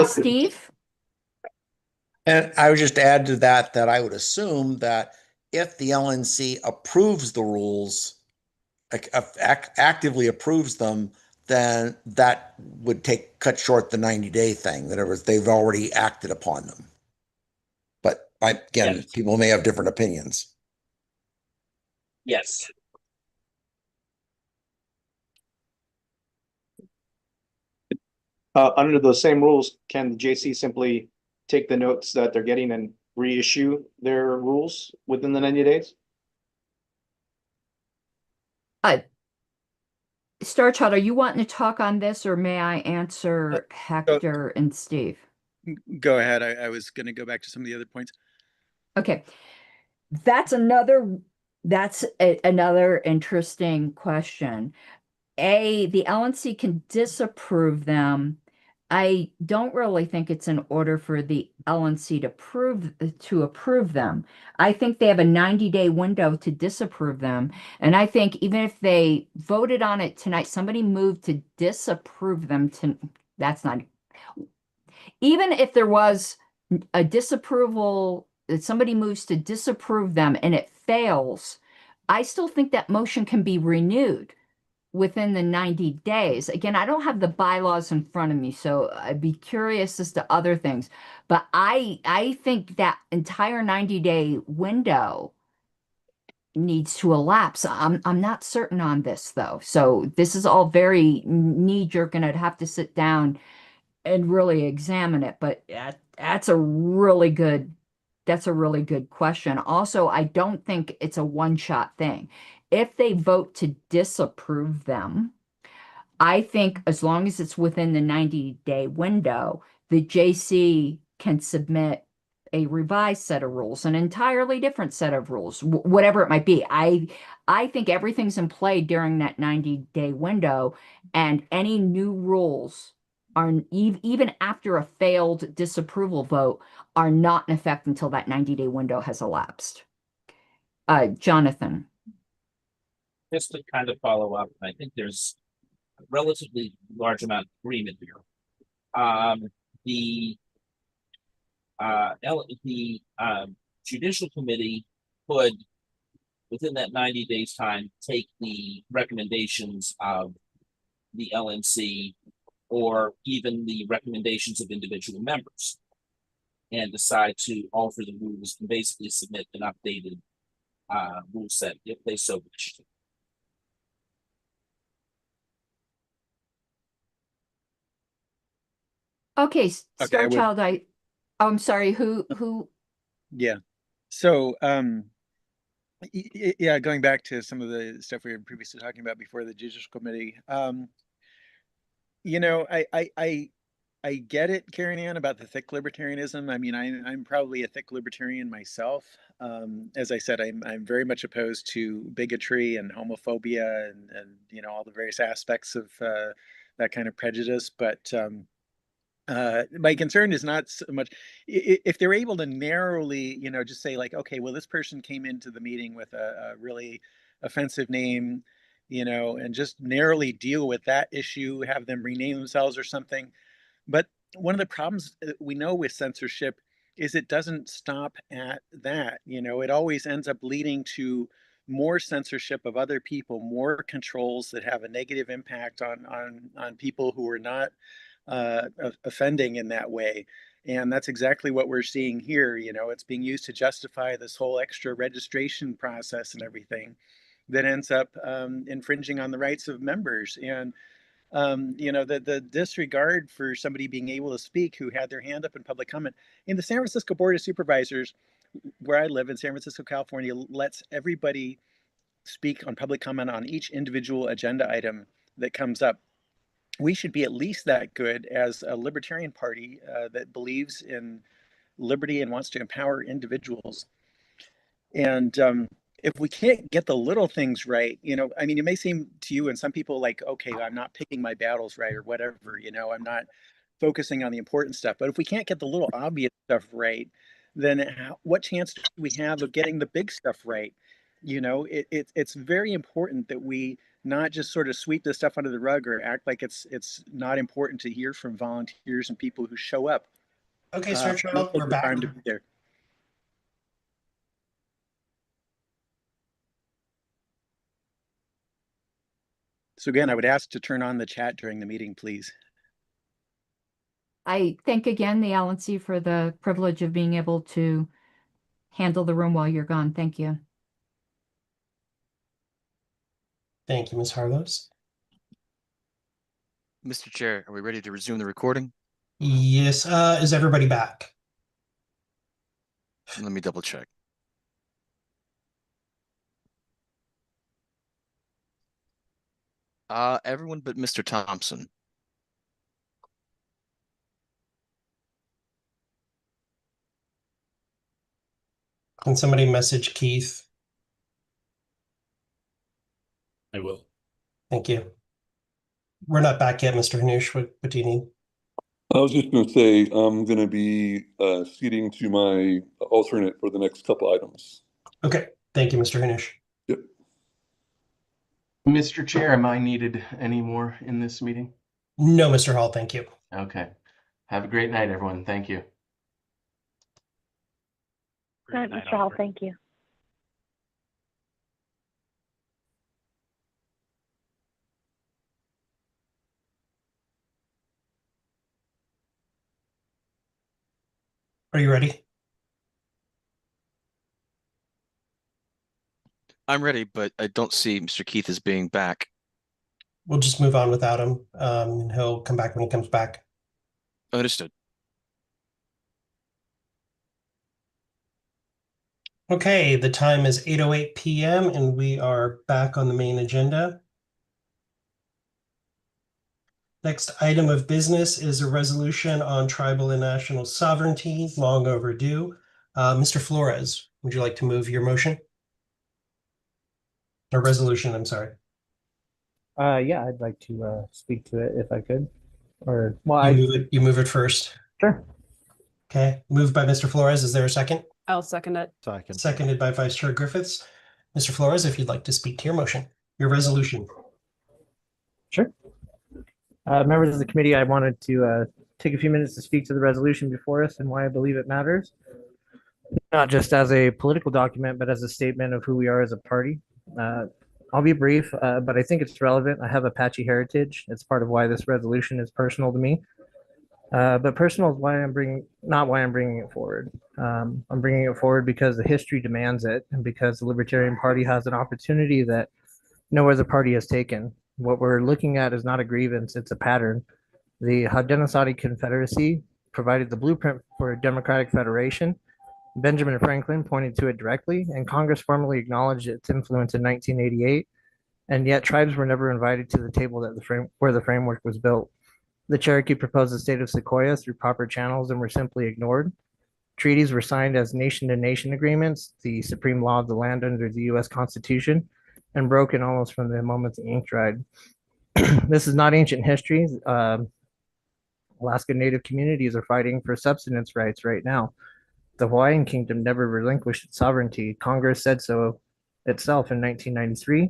Steve? And I would just add to that I would assume that if the LNC approves the rules, actively approves them, then that would cut short the 90-day thing. That they've already acted upon them. But again, yes, people may have different opinions. Yes. Under those same rules, can the JC simply take the notes that they're getting and reissue their rules within the 90 days? Star Child, are you wanting to talk on this, or may I answer Hector and Steve? Go ahead. I was going to go back to some of the other points. Okay. That's another interesting question. The LNC can disapprove them. I don't really think it's in order for the LNC to approve them. I think they have a 90-day window to disapprove them. And I think even if they voted on it tonight, somebody moved to disapprove them, even if there was a disapproval, that somebody moves to disapprove them and it fails, I still think that motion can be renewed within the 90 days. Again, I don't have the bylaws in front of me, so I'd be curious as to other things. But I think that entire 90-day window needs to elapse. I'm not certain on this though. So this is all very knee-jerk, and I'd have to sit down and really examine it. But that's a really good question. Also, I don't think it's a one-shot thing. If they vote to disapprove them, I think as long as it's within the 90-day window, the JC can submit a revised set of rules, an entirely different set of rules, whatever it might be. I think everything's in play during that 90-day window, and any new rules are even after a failed disapproval vote are not in effect until that 90-day window has elapsed. Jonathan. Just to kind of follow up, I think there's a relatively large amount of agreement here. The Judicial Committee could, within that 90 days time, take the recommendations of the LNC or even the recommendations of individual members and decide to alter the rules and basically submit an updated rule set if they so wish. Okay, Okay, I would- Starchild, I'm sorry, who? Yeah. So, yeah, going back to some of the stuff we were previously talking about before the Judicial Committee, you know, I get it, Karen Ann, about the thick libertarianism. I mean, I'm probably a thick libertarian myself. As I said, I'm very much opposed to bigotry and homophobia and you know, all the various aspects of that kind of prejudice. But my concern is not so much if they're able to narrowly, you know, just say like, okay, well, this person came into the meeting with a really offensive name, you know, and just narrowly deal with that issue, have them rename themselves or something. But one of the problems we know with censorship is it doesn't stop at that. You know, it always ends up leading to more censorship of other people, more controls that have a negative impact on people who are not offending in that way. And that's exactly what we're seeing here. You know, it's being used to justify this whole extra registration process and everything that ends up infringing on the rights of members. And you know, the disregard for somebody being able to speak who had their hand up in public comment. In the San Francisco Board of Supervisors, where I live in San Francisco, California, lets everybody speak on public comment on each individual agenda item that comes up. We should be at least that good as a libertarian party that believes in liberty and wants to empower individuals. And if we can't get the little things right, you know, I mean, it may seem to you and some people like, okay, I'm not picking my battles right or whatever, you know, I'm not focusing on the important stuff. But if we can't get the little obvious stuff right, then what chance do we have of getting the big stuff right? You know, it's very important that we not just sort of sweep this stuff under the rug or act like it's not important to hear from volunteers and people who show up. Okay, Starchild, we're back. Time to be there. So again, I would ask to turn on the chat during the meeting, please. I thank again the LNC for the privilege of being able to handle the room while you're gone. Thank you. Thank you, Ms. Harlows. Mr. Chair, are we ready to resume the recording? Yes, is everybody back? Let me double check. Everyone but Mr. Thompson. Can somebody message Keith? I will. Thank you. We're not back yet, Mr. Hanush. What do you need? I was just going to say I'm going to be ceding to my alternate for the next couple items. Okay. Thank you, Mr. Hanush. Yep. Mr. Chair, am I needed anymore in this meeting? No, Mr. Hall, thank you. Okay. Have a great night, everyone. Thank you. All right, Mr. Hall, thank you. Are you ready? I'm ready, but I don't see Mr. Keith as being back. We'll just move on without him, and he'll come back when he comes back. Understood. Okay, the time is 8:08 p.m. and we are back on the main agenda. Next item of business is a resolution on tribal and national sovereignty, long overdue. Mr. Flores, would you like to move your motion? Or resolution, I'm sorry. Yeah, I'd like to speak to it if I could. Or well, You move it first. Sure. Okay, moved by Mr. Flores. Is there a second? I'll second it. Seconded by Vice Chair Griffiths. Mr. Flores, if you'd like to speak to your motion, your resolution. Sure. Members of the committee, I wanted to take a few minutes to speak to the resolution before us and why I believe it matters. Not just as a political document, but as a statement of who we are as a party. I'll be brief, but I think it's relevant. I have Apache heritage. It's part of why this resolution is personal to me. But personal is why not why I'm bringing it forward. I'm bringing it forward because the history demands it, and because the Libertarian Party has an opportunity that no other party has taken. What we're looking at is not a grievance; it's a pattern. The Haudenosaunee Confederacy provided the blueprint for a democratic federation. Benjamin Franklin pointed to it directly, and Congress formally acknowledged its influence in 1988. And yet, tribes were never invited to the table where the framework was built. The Cherokee proposed the state of Sequoia through proper channels and were simply ignored. Treaties were signed as nation-to-nation agreements, the supreme law of the land under the U.S. Constitution, and broken almost from the moment the ink dried. This is not ancient history. Alaska Native communities are fighting for subsistence rights right now. The Hawaiian Kingdom never relinquished its sovereignty. Congress said so itself in 1993.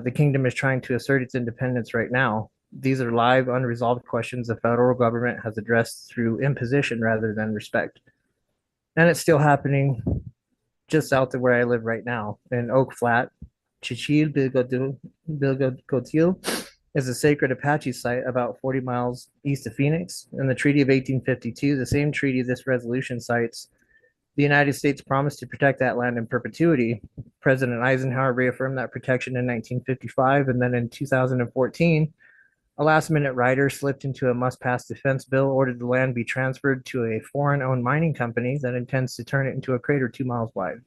The kingdom is trying to assert its independence right now. These are live, unresolved questions the federal government has addressed through imposition rather than respect. And it's still happening just south of where I live right now in Oak Flat. Chichil Bilgotil is a sacred Apache site about 40 miles east of Phoenix. In the Treaty of 1852, the same treaty this resolution cites, the United States promised to protect that land in perpetuity. President Eisenhower reaffirmed that protection in 1955, and then in 2014, a last-minute rider slipped into a must-pass defense bill, ordered the land be transferred to a foreign-owned mining company that intends to turn it into a crater 2 miles wide.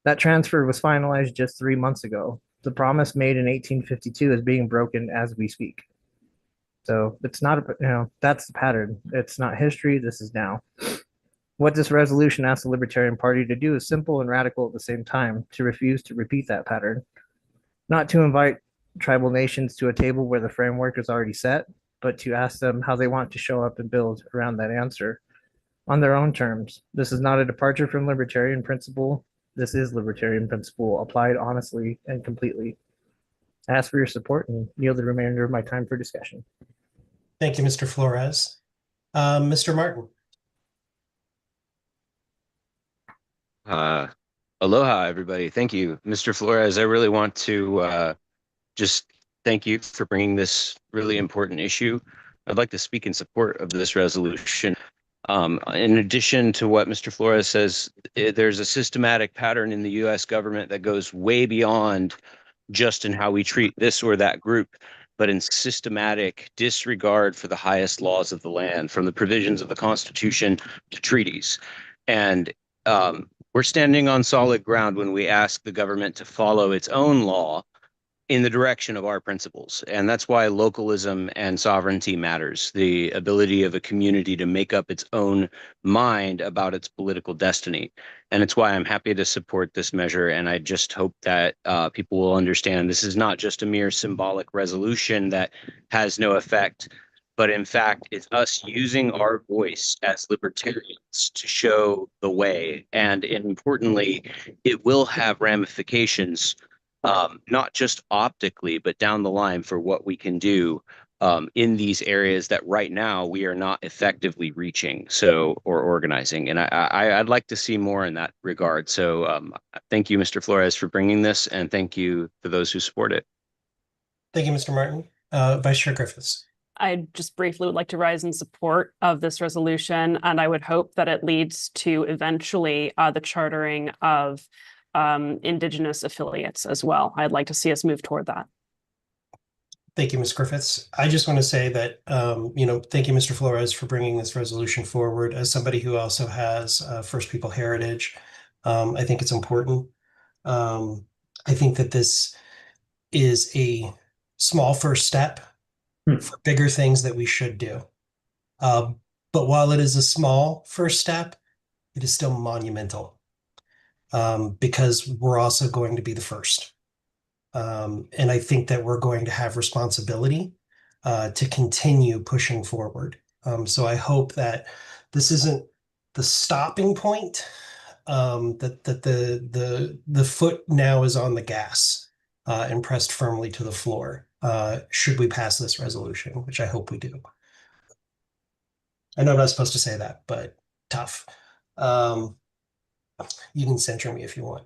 That transfer was finalized just 3 months ago. The promise made in 1852 is being broken as we speak. So it's not, that's the pattern. It's not history. This is now. What this resolution asks the Libertarian Party to do is simple and radical at the same time, to refuse to repeat that pattern. Not to invite tribal nations to a table where the framework is already set, but to ask them how they want to show up and build around that answer on their own terms. This is not a departure from libertarian principle. This is libertarian principle applied honestly and completely. I ask for your support and yield the remainder of my time for discussion. Thank you, Mr. Flores. Mr. Martin. Aloha, everybody. Thank you, Mr. Flores. I really want to just thank you for bringing this really important issue. I'd like to speak in support of this resolution. In addition to what Mr. Flores says, there's a systematic pattern in the U.S. government that goes way beyond just in how we treat this or that group, but in systematic disregard for the highest laws of the land, from the provisions of the Constitution to treaties. And we're standing on solid ground when we ask the government to follow its own law in the direction of our principles. And that's why localism and sovereignty matters, the ability of a community to make up its own mind about its political destiny. And it's why I'm happy to support this measure. And I just hope that people will understand this is not just a mere symbolic resolution that has no effect, but in fact, it's us using our voice as libertarians to show the way. And importantly, it will have ramifications, not just optically, but down the line for what we can do in these areas that right now we are not effectively reaching or organizing. And I'd like to see more in that regard. So thank you, Mr. Flores, for bringing this, and thank you to those who support it. Thank you, Mr. Martin. Vice Chair Griffiths. I just briefly would like to rise in support of this resolution, and I would hope that it leads to eventually the chartering of Indigenous affiliates as well. I'd like to see us move toward that. Thank you, Ms. Griffiths. I just want to say that, thank you, Mr. Flores, for bringing this resolution forward. As somebody who also has First People heritage, I think it's important. I think that this is a small first step for bigger things that we should do. But while it is a small first step, it is still monumental because we're also going to be the first. And I think that we're going to have responsibility to continue pushing forward. So I hope that this isn't the stopping point, that the foot now is on the gas and pressed firmly to the floor should we pass this resolution, which I hope we do. I know I'm not supposed to say that, but tough. You can censure me if you want.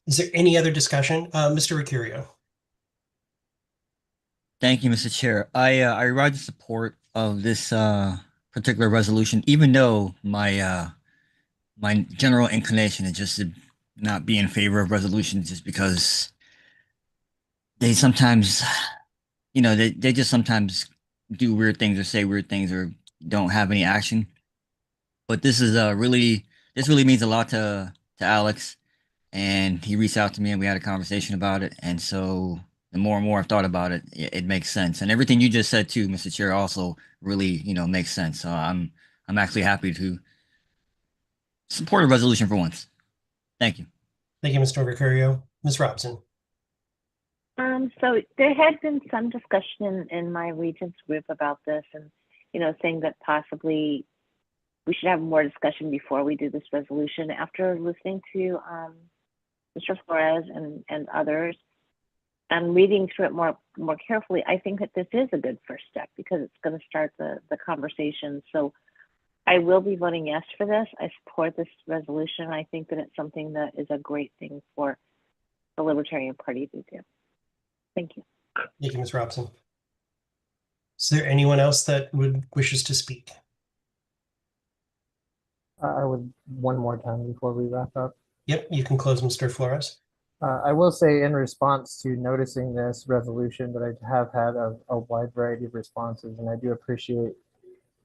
Is there any other discussion? Mr. Ricciurio. Thank you, Mr. Chair. I rise in support of this particular resolution, even though my my general inclination is just to not be in favor of resolutions, just because they sometimes, they just sometimes do weird things or say weird things or don't have any action. But this is this really means a lot to Alex, and he reached out to me and we had a conversation about it. And so the more and more I've thought about it, it makes sense. And everything you just said too, Mr. Chair, also really, makes sense. So I'm actually happy to support a resolution for once. Thank you. Thank you, Mr. Ricciurio. Ms. Robson. So there had been some discussion in my regents group about this, and saying that possibly we should have more discussion before we do this resolution. After listening to Mr. Flores and others, and reading through it more carefully, I think that this is a good first step because it's going to start the conversation. So I will be voting yes for this. I support this resolution. I think that it's something that is a great thing for the Libertarian Party to do. Thank you. Thank you, Ms. Robson. Is there anyone else that wishes to speak? I would one more time before we wrap up. Yep, you can close, Mr. Flores. I will say in response to noticing this resolution that I have had a wide variety of responses, and I do appreciate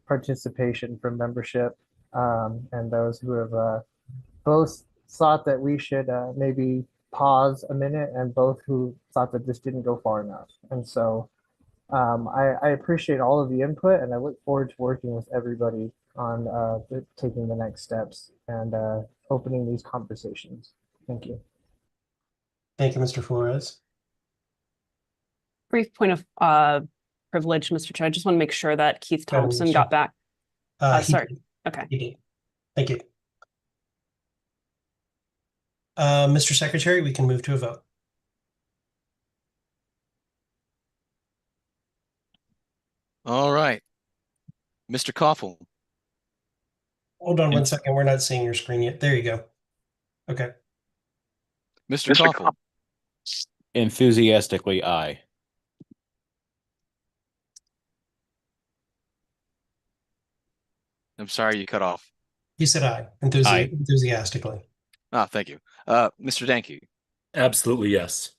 participation from membership and those who have both thought that we should maybe pause a minute and both who thought that this didn't go far enough. And so I appreciate all of the input, and I look forward to working with everybody on taking the next steps and opening these conversations. Thank you. Thank you, Mr. Flores. Brief point of privilege, Mr. Chair. I just want to make sure that Keith Thompson got back. Sorry. Okay. He did. Thank you. Mr. Secretary, we can move to a vote. All right. Mr. Koffel. Hold on one second. We're not seeing your screen yet. There you go. Okay. Mr. Koffel. Enthusiastically, aye. I'm sorry you cut off. He said aye. Aye. Enthusiastically. Thank you. Mr. Danke. Absolutely, yes.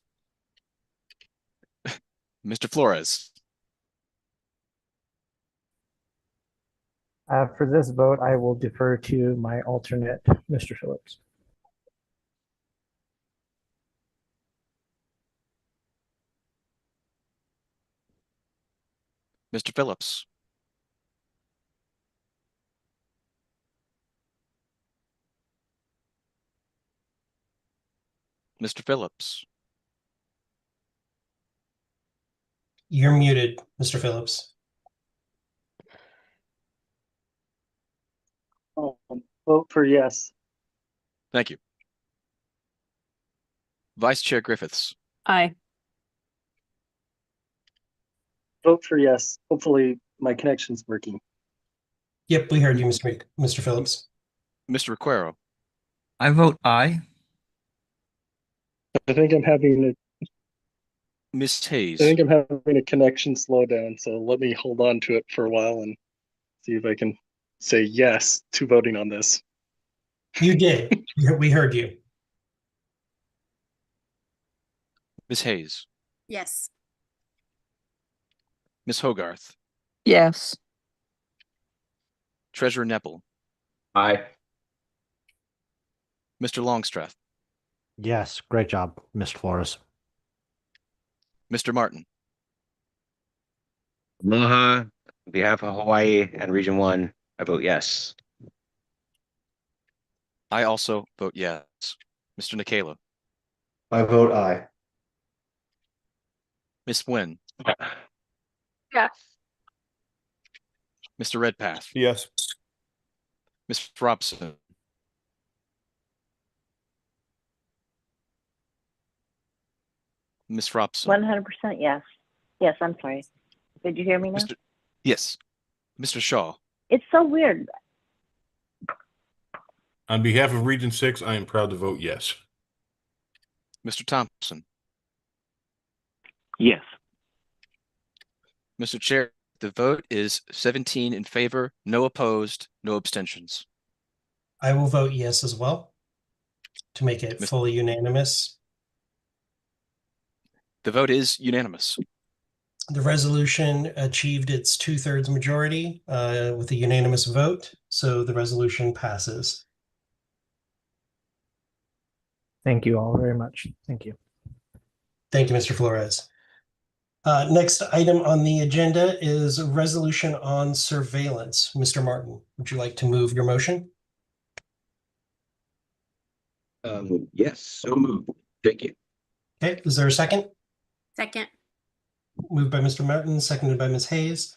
Mr. Flores. For this vote, I will defer to my alternate, Mr. Phillips. Mr. Phillips. Mr. Phillips. You're muted, Mr. Phillips. Vote for yes. Thank you. Vice Chair Griffiths. Aye. Vote for yes. Hopefully my connection's working. Yep, we heard you, Mr. Phillips. Mr. Requero. I vote aye. I think I'm having Ms. I Hayes. think I'm having a connection slowdown, so let me hold on to it for a while and see if I can say yes to voting on this. You did. We heard you. Ms. Hayes. Yes. Ms. Hogarth. Yes. Treasurer Nepple. Aye. Mr. Longstreth. Yes, great job, Mr. Flores. Mr. Martin. Aloha. On behalf of Hawaii and Region 1, I vote yes. I also vote yes. Mr. Nikela. I vote aye. Ms. Nguyen. Yes. Mr. Redpath. Yes. Ms. Robson. Ms. Robson. 100% yes. Yes, I'm sorry. Did you hear me now? Yes. Mr. Shaw. It's so weird. On behalf of Region 6, I am proud to vote yes. Mr. Thompson. Yes. Mr. Chair, the vote is 17 in favor, no opposed, no abstentions. I will vote yes as well to make it fully unanimous. The vote is unanimous. The resolution achieved its 2/3 majority with a unanimous vote, so the resolution passes. Thank you all very much. Thank you. Thank you, Mr. Flores. Next item on the agenda is a resolution on surveillance. Mr. Martin, would you like to move your motion? Yes, so moved. Thank you. Okay, is there a second? Second. Moved by Mr. Martin, seconded by Ms. Hayes.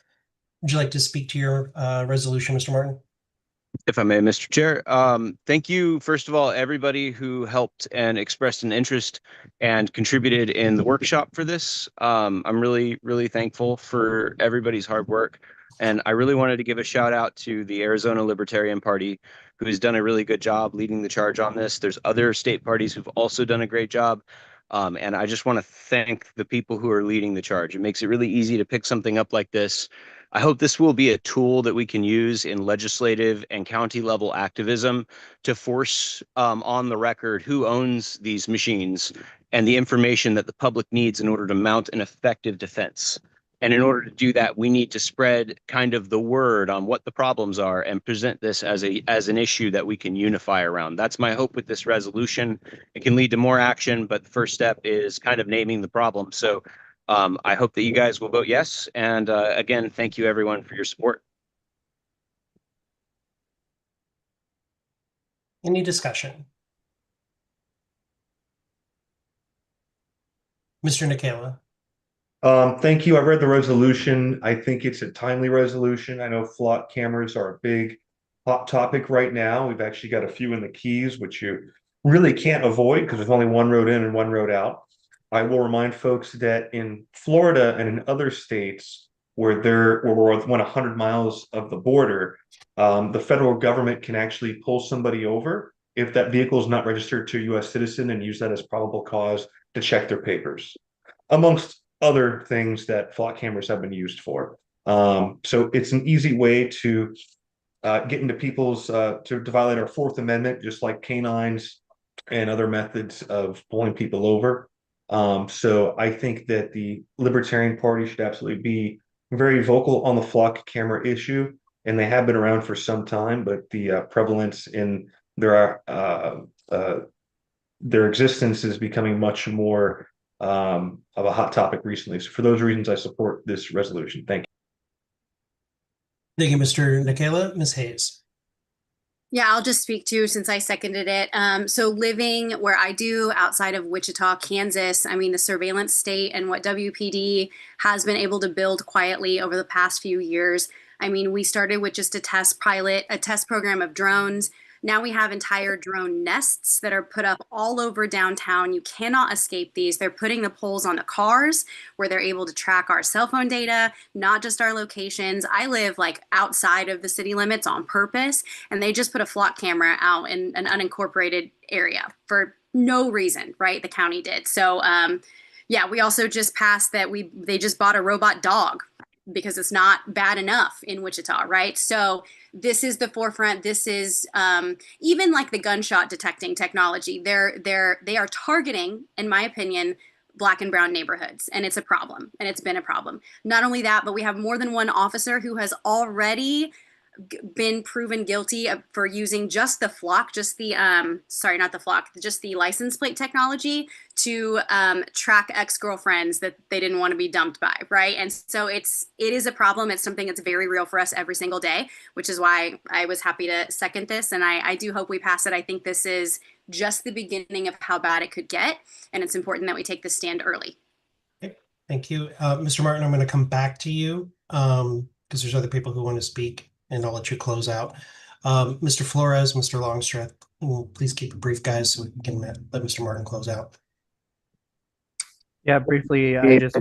Would you like to speak to your resolution, Mr. Martin? If I may, Mr. Chair, thank you, first of all, everybody who helped and expressed an interest and contributed in the workshop for this. I'm really, really thankful for everybody's hard work. And I really wanted to give a shout out to the Arizona Libertarian Party, who has done a really good job leading the charge on this. There's other state parties who've also done a great job. And I just want to thank the people who are leading the charge. It makes it really easy to pick something up like this. I hope this will be a tool that we can use in legislative and county level activism to force on the record who owns these machines and the information that the public needs in order to mount an effective defense. And in order to do that, we need to spread kind of the word on what the problems are and present this as an issue that we can unify around. That's my hope with this resolution. It can lead to more action, but the first step is kind of naming the problem. So I hope that you guys will vote yes. And again, thank you everyone for your support. Any discussion? Mr. Nikela. Thank you. I read the resolution. I think it's a timely resolution. I know flock cameras are a big hot topic right now. We've actually got a few in the Keys, which you really can't avoid because there's only one road in and one road out. I will remind folks that in Florida and in other states where we're within 100 miles of the border, the federal government can actually pull somebody over if that vehicle is not registered to a U.S. citizen and use that as probable cause to check their papers, amongst other things that flock cameras have been used for. So it's an easy way to get into people's to violate our Fourth Amendment, just like canines and other methods of pulling people over. So I think that the Libertarian Party should absolutely be very vocal on the flock camera issue, and they have been around for some time, but the prevalence in their existence is becoming much more of a hot topic recently. So for those reasons, I support this resolution. Thank you. Thank you, Mr. Nikela. Ms. Hayes. Yeah, I'll just speak to since I seconded it. So living where I do outside of Wichita, Kansas, I mean, the surveillance state and what WPD has been able to build quietly over the past few years. I mean, we started with just a test program of drones. Now we have entire drone nests that are put up all over downtown. You cannot escape these. They're putting the poles on the cars where they're able to track our cell phone data, not just our locations. I live like outside of the city limits on purpose, and they just put a flock camera out in an unincorporated area for no reason, right? The county did. So yeah, we also just passed that they just bought a robot dog because it's not bad enough in Wichita, right? So this is the forefront. This is even like the gunshot detecting technology. They are targeting, in my opinion, Black and brown neighborhoods, and it's a problem, and it's been a problem. Not only that, but we have more than one officer who has already been proven guilty for using just the flock, just the sorry, not the flock, just the license plate technology to track ex-girlfriends that they didn't want to be dumped by, right? And so it is a problem. It's something that's very real for us every single day, which is why I was happy to second this, and I do hope we pass it. I think this is just the beginning of how bad it could get, and it's important that we take this stand early. Okay. Thank you. Mr. Martin, I'm going to come back to you because there's other people who want to speak, and I'll let you close out. Mr. Flores, Mr. Longstreth, please keep it brief, guys, so we can let Mr. Martin close out. Yeah, briefly, I just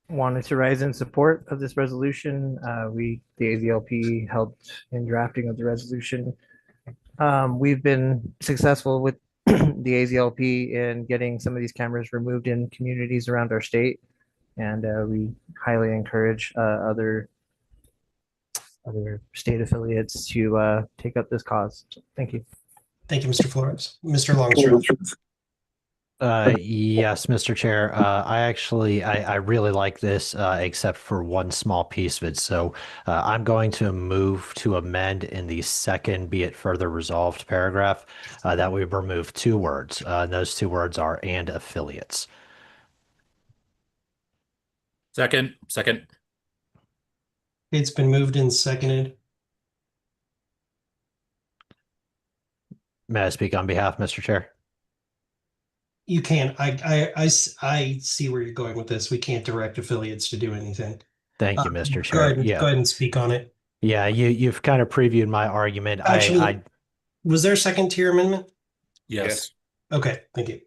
wanted to rise in support of this resolution. The AZLP helped in drafting of the resolution. We've been successful with the AZLP in getting some of these cameras removed in communities around our state, and we highly encourage other state affiliates to take up this cause. So, thank you. Thank you, Mr. Flores. Mr. Longstreth. Yes, Mr. Chair. I really like this, except for one small piece of it. So I'm going to move to amend in the second "be it further resolved" paragraph that we remove two words. And those two words are "and affiliates." Second. It's been moved and seconded. May I speak on behalf, Mr. Chair? You can. I see where you're going with this. We can't direct affiliates to do anything. Thank you, Mr. Go Chair. ahead, go ahead and speak on it. Yeah, you've kind of previewed my argument. Actually, was there a second to your amendment? Yes. Okay, thank you.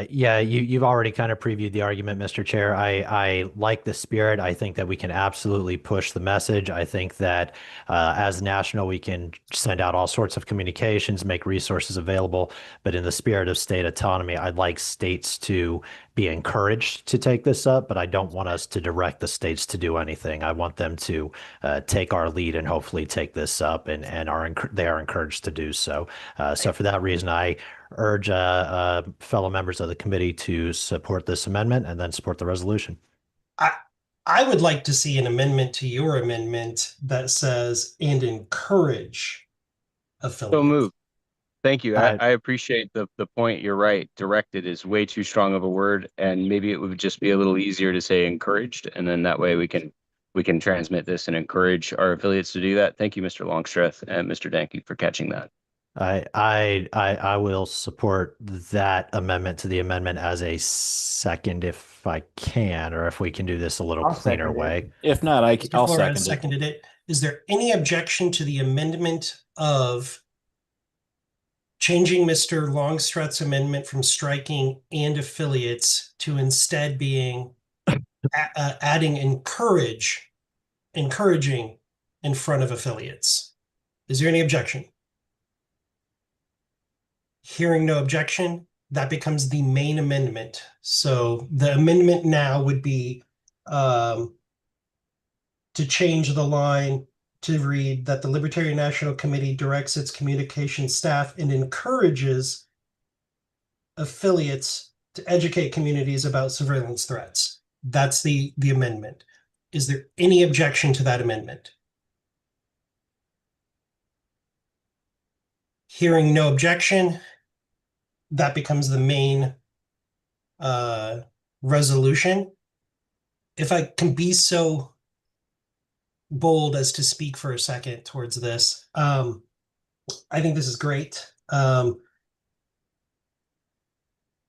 Yeah, you've already kind of previewed the argument, Mr. Chair. I like the spirit. I think that we can absolutely push the message. I think that as national, we can send out all sorts of communications, make resources available. But in the spirit of state autonomy, I'd like states to be encouraged to take this up, but I don't want us to direct the states to do anything. I want them to take our lead and hopefully take this up, and they are encouraged to do so. So for that reason, I urge fellow members of the committee to support this amendment and then support the resolution. I would like to see an amendment to your amendment that says "and encourage affiliates." So moved. Thank you. I appreciate the point. You're right. Directed is way too strong of a word, and maybe it would just be a little easier to say encouraged, and then that way we can transmit this and encourage our affiliates to do that. Thank you, Mr. Longstreth and Mr. Danke, for catching that. I will support that amendment to the amendment as a second if I can, or if we can do this a little cleaner way. If not, I'll second it. Seconded it. Is there any objection to the amendment of changing Mr. Longstreth's amendment from striking "and affiliates" to instead being adding encouraging in front of affiliates? Is there any objection? Hearing no objection, that becomes the main amendment. So the amendment now would be to change the line to read that the Libertarian National Committee directs its communication staff and encourages affiliates to educate communities about surveillance threats. That's the amendment. Is there any objection to that amendment? Hearing no objection, that becomes the main resolution. If I can be so bold as to speak for a second towards this, I think this is great. I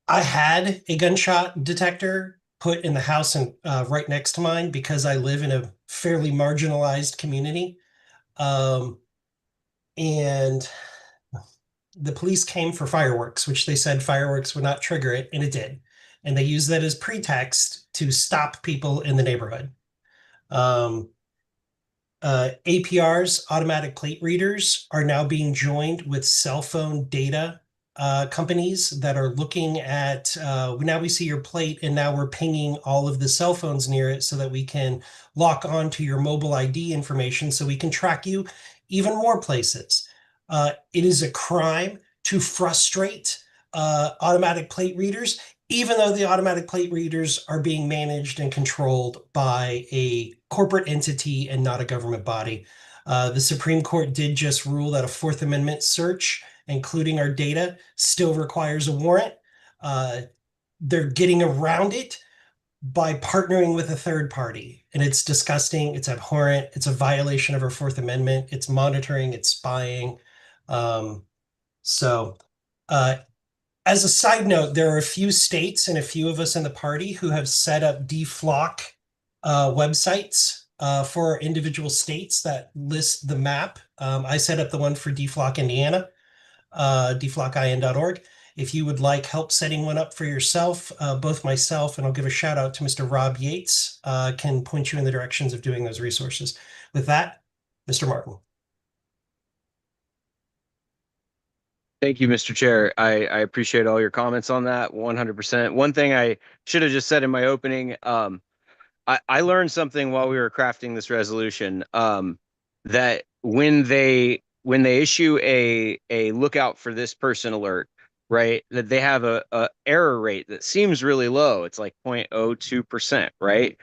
had a gunshot detector put in the house and right next to mine because I live in a fairly marginalized community. And the police came for fireworks, which they said fireworks would not trigger it, and it did. And they used that as pretext to stop people in the neighborhood. APRs, automatic plate readers, are now being joined with cell phone data companies that are looking at, now we see your plate and now we're pinging all of the cell phones near it so that we can lock onto your mobile ID information so we can track you even more places. It is a crime to frustrate automatic plate readers, even though the automatic plate readers are being managed and controlled by a corporate entity and not a government body. The Supreme Court did just rule that a Fourth Amendment search, including our data, still requires a warrant. They're getting around it by partnering with a third party. And it's disgusting. It's abhorrent. It's a violation of our Fourth Amendment. It's monitoring. It's spying. As a side note, there are a few states and a few of us in the party who have set up deflock websites for individual states that list the map. I set up the one for deflock Indiana, deflockin.org. If you would like help setting one up for yourself, both myself and I'll give a shout out to Mr. Rob Yates, can point you in the directions of doing those resources. With that, Mr. Martin. Thank you, Mr. Chair. I appreciate all your comments on that 100%. One thing I should have just said in my opening, I learned something while we were crafting this resolution, that when they issue a lookout for this person alert, right, that they have a error rate that seems really low. It's like 0.02%, right?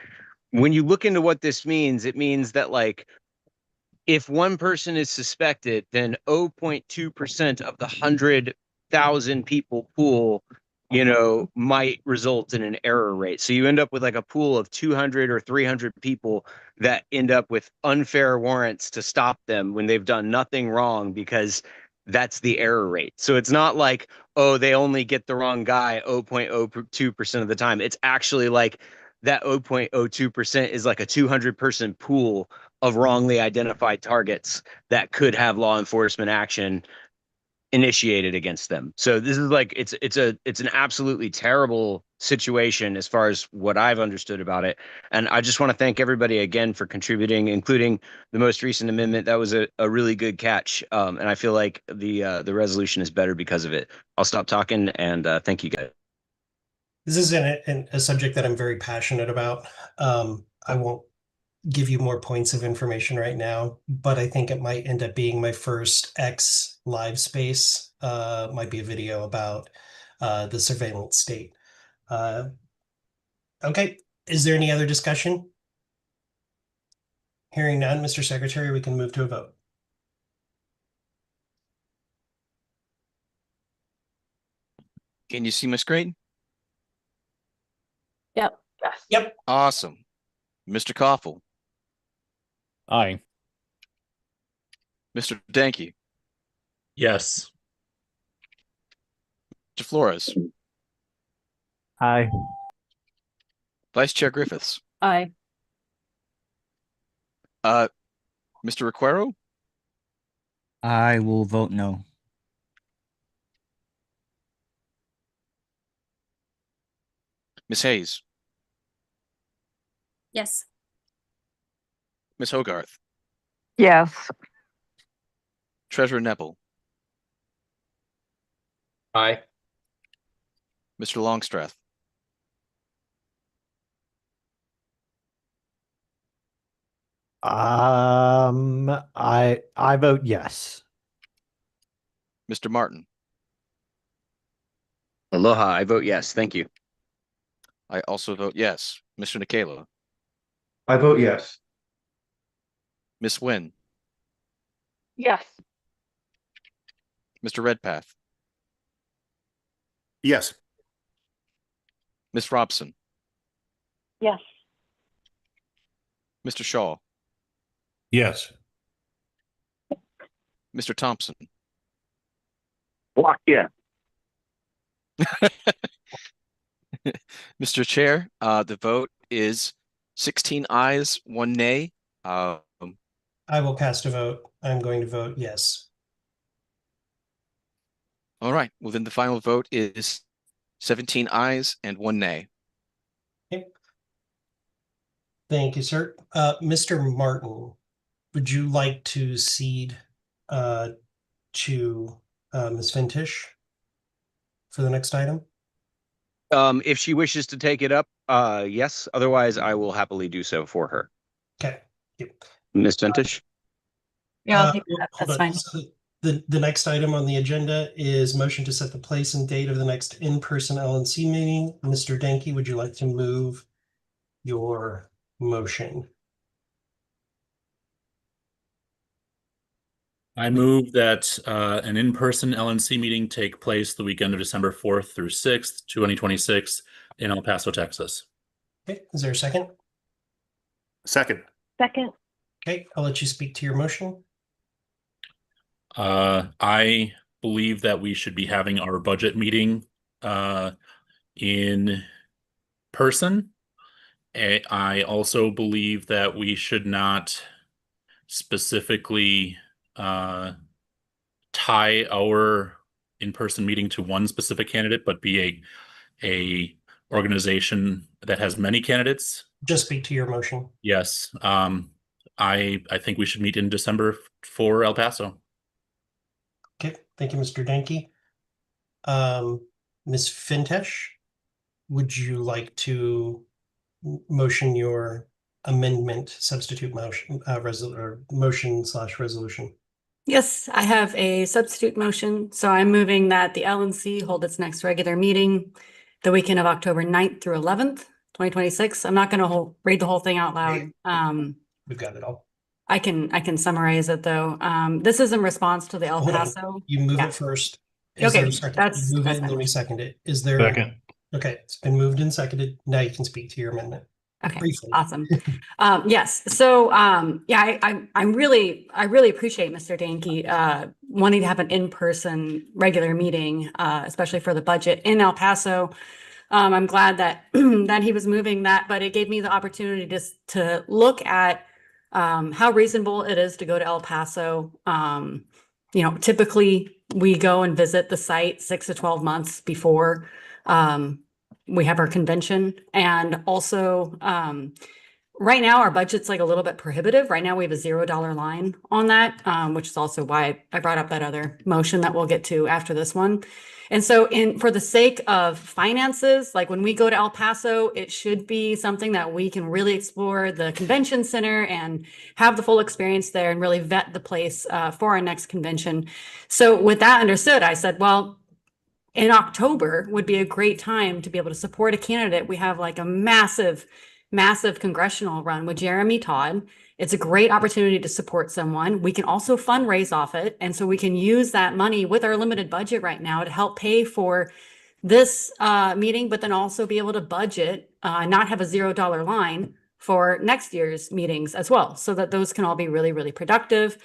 When you look into what this means, it means that like if one person is suspected, then 0.2% of the 100,000 people pool, might result in an error rate. So you end up with like a pool of 200 or 300 people that end up with unfair warrants to stop them when they've done nothing wrong, because that's the error rate. So it's not like, oh, they only get the wrong guy 0.02% of the time. It's actually like that 0.02% is like a 200-person pool of wrongly identified targets that could have law enforcement action initiated against them. So this is like it's an absolutely terrible situation as far as what I've understood about it. And I just want to thank everybody again for contributing, including the most recent amendment. That was a really good catch. And I feel like the resolution is better because of it. I'll stop talking and thank you guys. This is a subject that I'm very passionate about. I won't give you more points of information right now, but I think it might end up being my first X live space. Might be a video about the surveillance state. Okay, is there any other discussion? Hearing none, Mr. Secretary, we can move to a vote. Can you see my screen? Yep. Yep. Awesome. Mr. Koffel. Aye. Mr. Danke. Yes. Mr. Flores. Aye. Vice Chair Griffiths. Aye. Mr. Requero. I will vote no. Ms. Hayes. Yes. Ms. Hogarth. Yes. Treasurer Nepple. Aye. Mr. Longstreth. I vote yes. Mr. Martin. Aloha, I vote yes. Thank you. I also vote yes. Mr. Nikela. I vote yes. Ms. Nguyen. Yes. Mr. Redpath. Yes. Ms. Robson. Yes. Mr. Shaw. Yes. Mr. Thompson. Block yeah. Mr. Chair, the vote is 16 ayes, 1 nay. I will cast a vote. I'm going to vote yes. All right. Well, then the final vote is 17 ayes and 1 nay. Okay. Thank you, sir. Mr. Martin, would you like to cede to Ms. Fintish for the next item? If she wishes to take it up, yes. Otherwise, I will happily do so for her. Okay. Yep. Ms. Fintish? Yeah, I'll take that. Hold That's on. fine. So the next item on the agenda is motion to set the place and date of the next in-person LNC meeting. Mr. Danke, would you like to move your motion? I move that an in-person LNC meeting take place the weekend of December 4th through 6th, 2026 in El Paso, Texas. Okay, is there a second? Second. Second. Okay, I'll let you speak to your motion. I believe that we should be having our budget meeting in person. I also believe that we should not specifically tie our in-person meeting to one specific candidate, but be a organization that has many candidates. Just speak to your motion. Yes. I think we should meet in December for El Paso. Okay, thank you, Mr. Danke. Ms. Fintesh, would you like to motion your amendment, substitute motion, motion/resolution? Yes, I have a substitute motion. So I'm moving that the LNC hold its next regular meeting the weekend of October 9th through 11th, 2026. I'm not going to read the whole thing out loud. We've got it all. I can summarize it though. This is in response to the El Hold on. Paso. You move Yeah. it first. Is there Okay, a second? that's You move it that's and then we fine. second it. Is there? Second. Okay, it's been moved and seconded. Now you can speak to your amendment. Okay, Briefly. awesome. Yes, so yeah, I really appreciate Mr. Danke wanting to have an in-person regular meeting, especially for the budget in El Paso. I'm glad that that he was moving that, but it gave me the opportunity to look at how reasonable it is to go to El Paso. You know, typically we go and visit the site 6 to 12 months before we have our convention. And also, right now our budget's like a little bit prohibitive. Right now we have a $0 line on that, which is also why I brought up that other motion that we'll get to after this one. And so for the sake of finances, like when we go to El Paso, it should be something that we can really explore the convention center and have the full experience there and really vet the place for our next convention. So with that understood, I said, well, in October would be a great time to be able to support a candidate. We have like a massive congressional run with Jeremy Todd. It's a great opportunity to support someone. We can also fundraise off it. And so we can use that money with our limited budget right now to help pay for this meeting, but then also be able to budget, not have a $0 line for next year's meetings as well, so that those can all be really, really productive.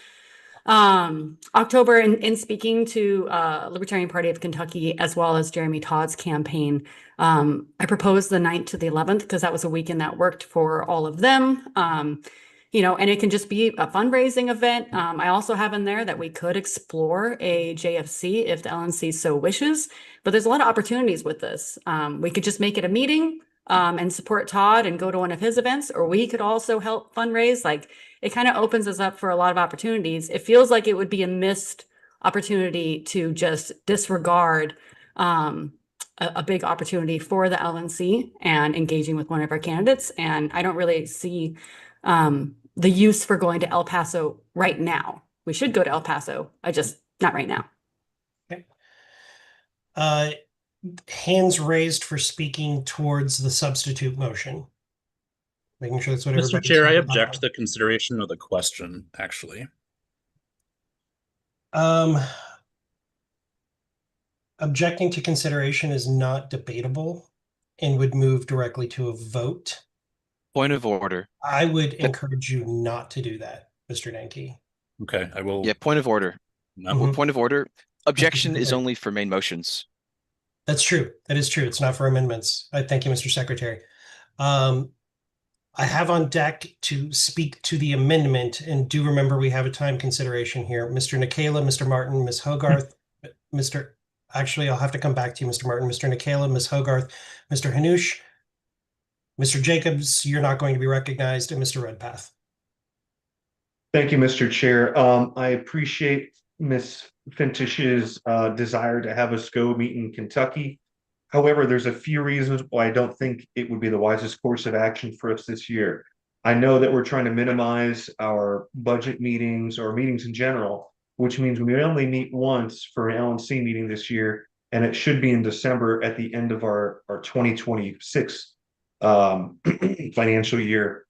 October, in speaking to Libertarian Party of Kentucky, as well as Jeremy Todd's campaign, I proposed the 9th to the 11th because that was a weekend that worked for all of them. You know, and it can just be a fundraising event. I also have in there that we could explore a JFC if the LNC so wishes, but there's a lot of opportunities with this. We could just make it a meeting and support Todd and go to one of his events, or we could also help fundraise. Like, it kind of opens us up for a lot of opportunities. It feels like it would be a missed opportunity to just disregard a big opportunity for the LNC and engaging with one of our candidates. And I don't really see the use for going to El Paso right now. We should go to El Paso, not right now. Okay. Hands raised for speaking towards the substitute motion. Making sure that's what Mr. everybody's Chair, I doing. object to the consideration of the question, actually. Objecting to consideration is not debatable and would move directly to a vote. Point of order. I would encourage you not to do that, Mr. Danke. Okay, I will. Yeah, point of order. Point of order. Objection is only for main motions. That's true. That is true. It's not for amendments. I thank you, Mr. Secretary. I have on deck to speak to the amendment, and do remember we have a time consideration here. Mr. Nikela, Mr. Martin, Ms. Hogarth, Mr. Actually, I'll have to come back to you, Mr. Martin, Mr. Nicola, Ms. Hogarth, Mr. Hanush, Mr. Jacobs, you're not going to be recognized, and Mr. Redpath. Thank you, Mr. Chair. I appreciate Ms. Fintish's desire to have us go meet in Kentucky. However, there's a few reasons why I don't think it would be the wisest course of action for us this year. I know that we're trying to minimize our budget meetings or meetings in general, which means we only meet once for an LNC meeting this year, and it should be in December at the end of our 2026 financial year,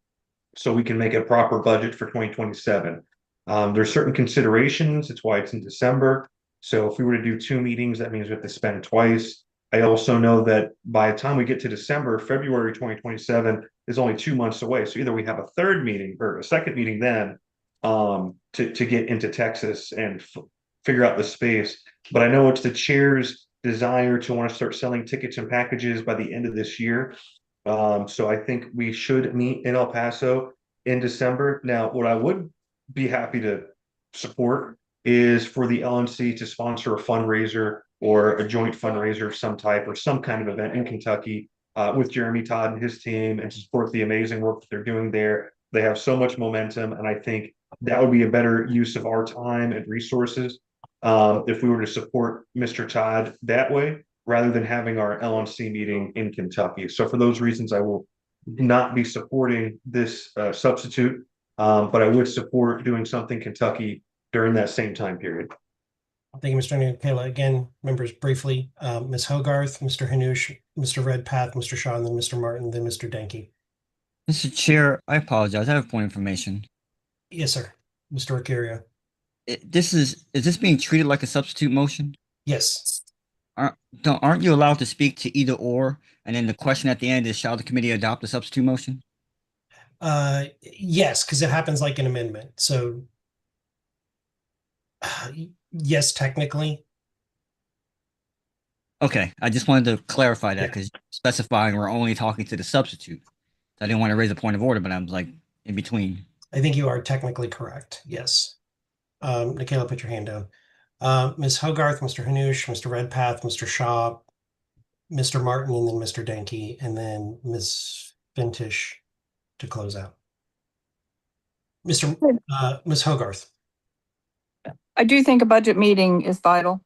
so we can make a proper budget for 2027. There's certain considerations. That's why it's in December. So if we were to do 2 meetings, that means we have to spend twice. I also know that by the time we get to December, February 2027 is only 2 months away. So either we have a third meeting or a second meeting then to get into Texas and figure out the space. But I know it's the chair's desire to want to start selling tickets and packages by the end of this year. So I think we should meet in El Paso in December. Now, what I would be happy to support is for the LNC to sponsor a fundraiser or a joint fundraiser of some type or some kind of event in Kentucky with Jeremy Todd and his team, and to support the amazing work that they're doing there. They have so much momentum, and I think that would be a better use of our time and resources if we were to support Mr. Todd that way, rather than having our LNC meeting in Kentucky. So for those reasons, I will not be supporting this substitute, but I would support doing something Kentucky during that same time period. Thank you, Mr. Nicola. Again, members briefly, Ms. Hogarth, Mr. Hanush, Mr. Redpath, Mr. Shaw, and then Mr. Martin, then Mr. Denke. Mr. Chair, I apologize. I have a point of information. Yes, sir. Mr. Arcario. Is this being treated like a substitute motion? Yes. Aren't you allowed to speak to either or? And then the question at the end is, shall the committee adopt a substitute motion? Yes, because it happens like an amendment. So yes, technically. Okay, I just wanted to clarify that because specifying we're only talking to the substitute. I didn't want to raise a point of order, but I'm like in between. I think you are technically correct. Yes. Nicola, put your hand down. Ms. Hogarth, Mr. Hanush, Mr. Redpath, Mr. Shaw, Mr. Martin, and then Mr. Denke, and then Ms. Fintish to close out. Ms. Hogarth. I do think a budget meeting is vital.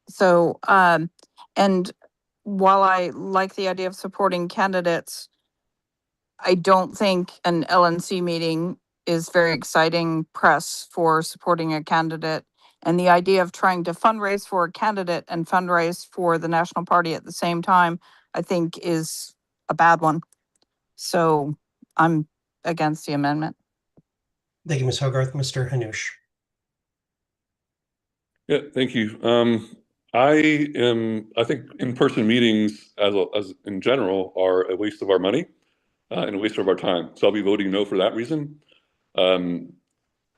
So, and while I like the idea of supporting candidates, I don't think an LNC meeting is very exciting press for supporting a candidate. And the idea of trying to fundraise for a candidate and fundraise for the national party at the same time, I think is a bad one. So I'm against the amendment. Thank you, Ms. Hogarth. Mr. Hanush. Yeah, thank you. I think in-person meetings as in general are a waste of our money and a waste of our time. So I'll be voting no for that reason.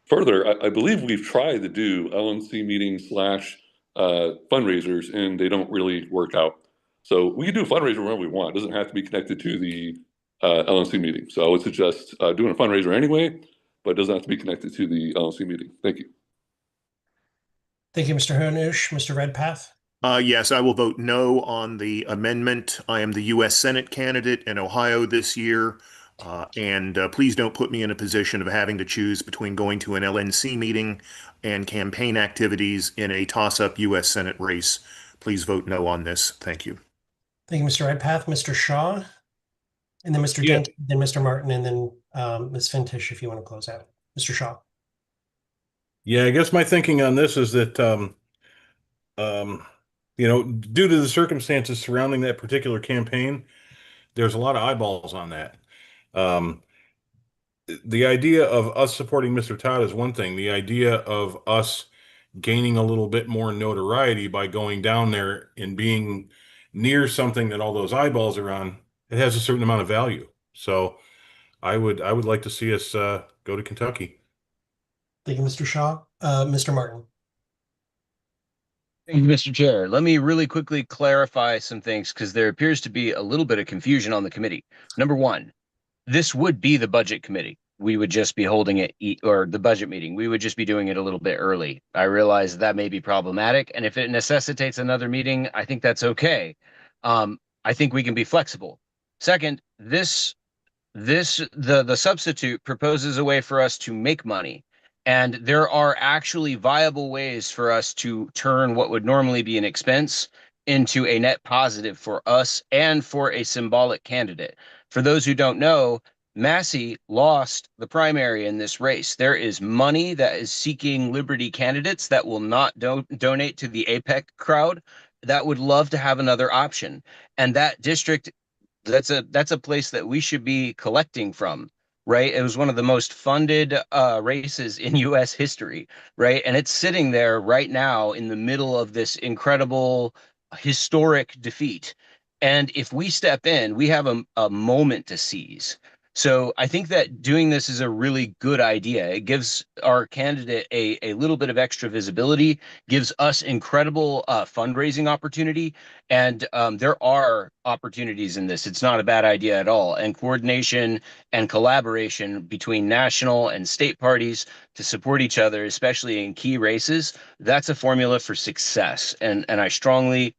Further, I believe we've tried to do LNC meetings / fundraisers, and they don't really work out. So we can do a fundraiser whenever we want. It doesn't have to be connected to the LNC meeting. So I would suggest doing a fundraiser anyway, but it doesn't have to be connected to the LNC meeting. Thank you. Thank you, Mr. Hanush. Mr. Redpath. Yes, I will vote no on the amendment. I am the U.S. Senate candidate in Ohio this year. And please don't put me in a position of having to choose between going to an LNC meeting and campaign activities in a toss-up U.S. Senate race. Please vote no on this. Thank you. Thank you, Mr. Redpath. Mr. Shaw, and then Mr. Denke, then Mr. Martin, and then Ms. Fintish, if you want to close out. Mr. Shaw. Yeah, I guess my thinking on this is that, due to the circumstances surrounding that particular campaign, there's a lot of eyeballs on that. The idea of us supporting Mr. Todd is one thing. The idea of us gaining a little bit more notoriety by going down there and being near something that all those eyeballs are on, it has a certain amount of value. So I would like to see us go to Kentucky. Thank you, Mr. Shaw. Mr. Martin. Thank you, Mr. Chair. Let me really quickly clarify some things because there appears to be a little bit of confusion on the committee. Number one, this would be the budget committee. we would just be holding it or the budget meeting. We would just be doing it a little bit early. I realize that may be problematic. And if it necessitates another meeting, I think that's okay. I think we can be flexible. Second, the substitute proposes a way for us to make money. And there are actually viable ways for us to turn what would normally be an expense into a net positive for us and for a symbolic candidate. For those who don't know, Massey lost the primary in this race. There is money that is seeking Liberty candidates that will not donate to the APEC crowd that would love to have another option. And that district, that's a place that we should be collecting from, right? It was one of the most funded races in US history, right? And it's sitting there right now in the middle of this incredible historic defeat. And if we step in, we have a moment to seize. So I think that doing this is a really good idea. It gives our candidate a little bit of extra visibility, gives us incredible fundraising opportunity. And there are opportunities in this. It's not a bad idea at all. And coordination and collaboration between national and state parties to support each other, especially in key races, that's a formula for success. And I strongly